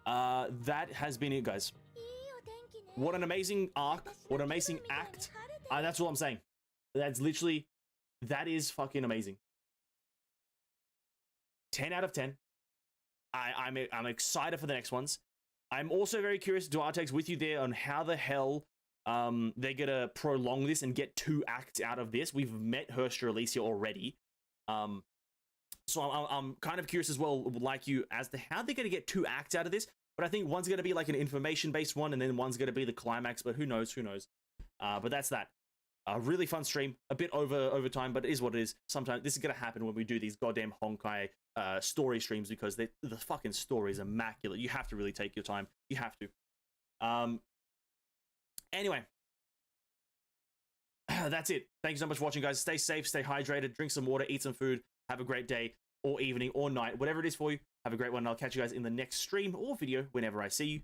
That has been it, guys. What an amazing arc. What an amazing act. That's all I'm saying. That's literally, that is fucking amazing. 10 out of 10. I'm excited for the next ones. I'm also very curious, Duartex, with you there on how the hell they're gonna prolong this and get 2 acts out of this. We've met Herstra Alicia already. So I'm kind of curious as well, like you, as to how they're gonna get 2 acts out of this. But I think one's going to be like an information-based one, and then one's going to be the climax, but who knows, who knows. But that's that. A really fun stream, a bit over time, but it is what it is. Sometimes this is going to happen when we do these goddamn Honkai story streams, because the fucking story is immaculate. You have to really take your time. You have to. Anyway. That's it. Thank you so much for watching, guys. Stay safe, stay hydrated, drink some water, eat some food, have a great day, or evening, or night, whatever it is for you. Have a great one, and I'll catch you guys in the next stream or video whenever I see you.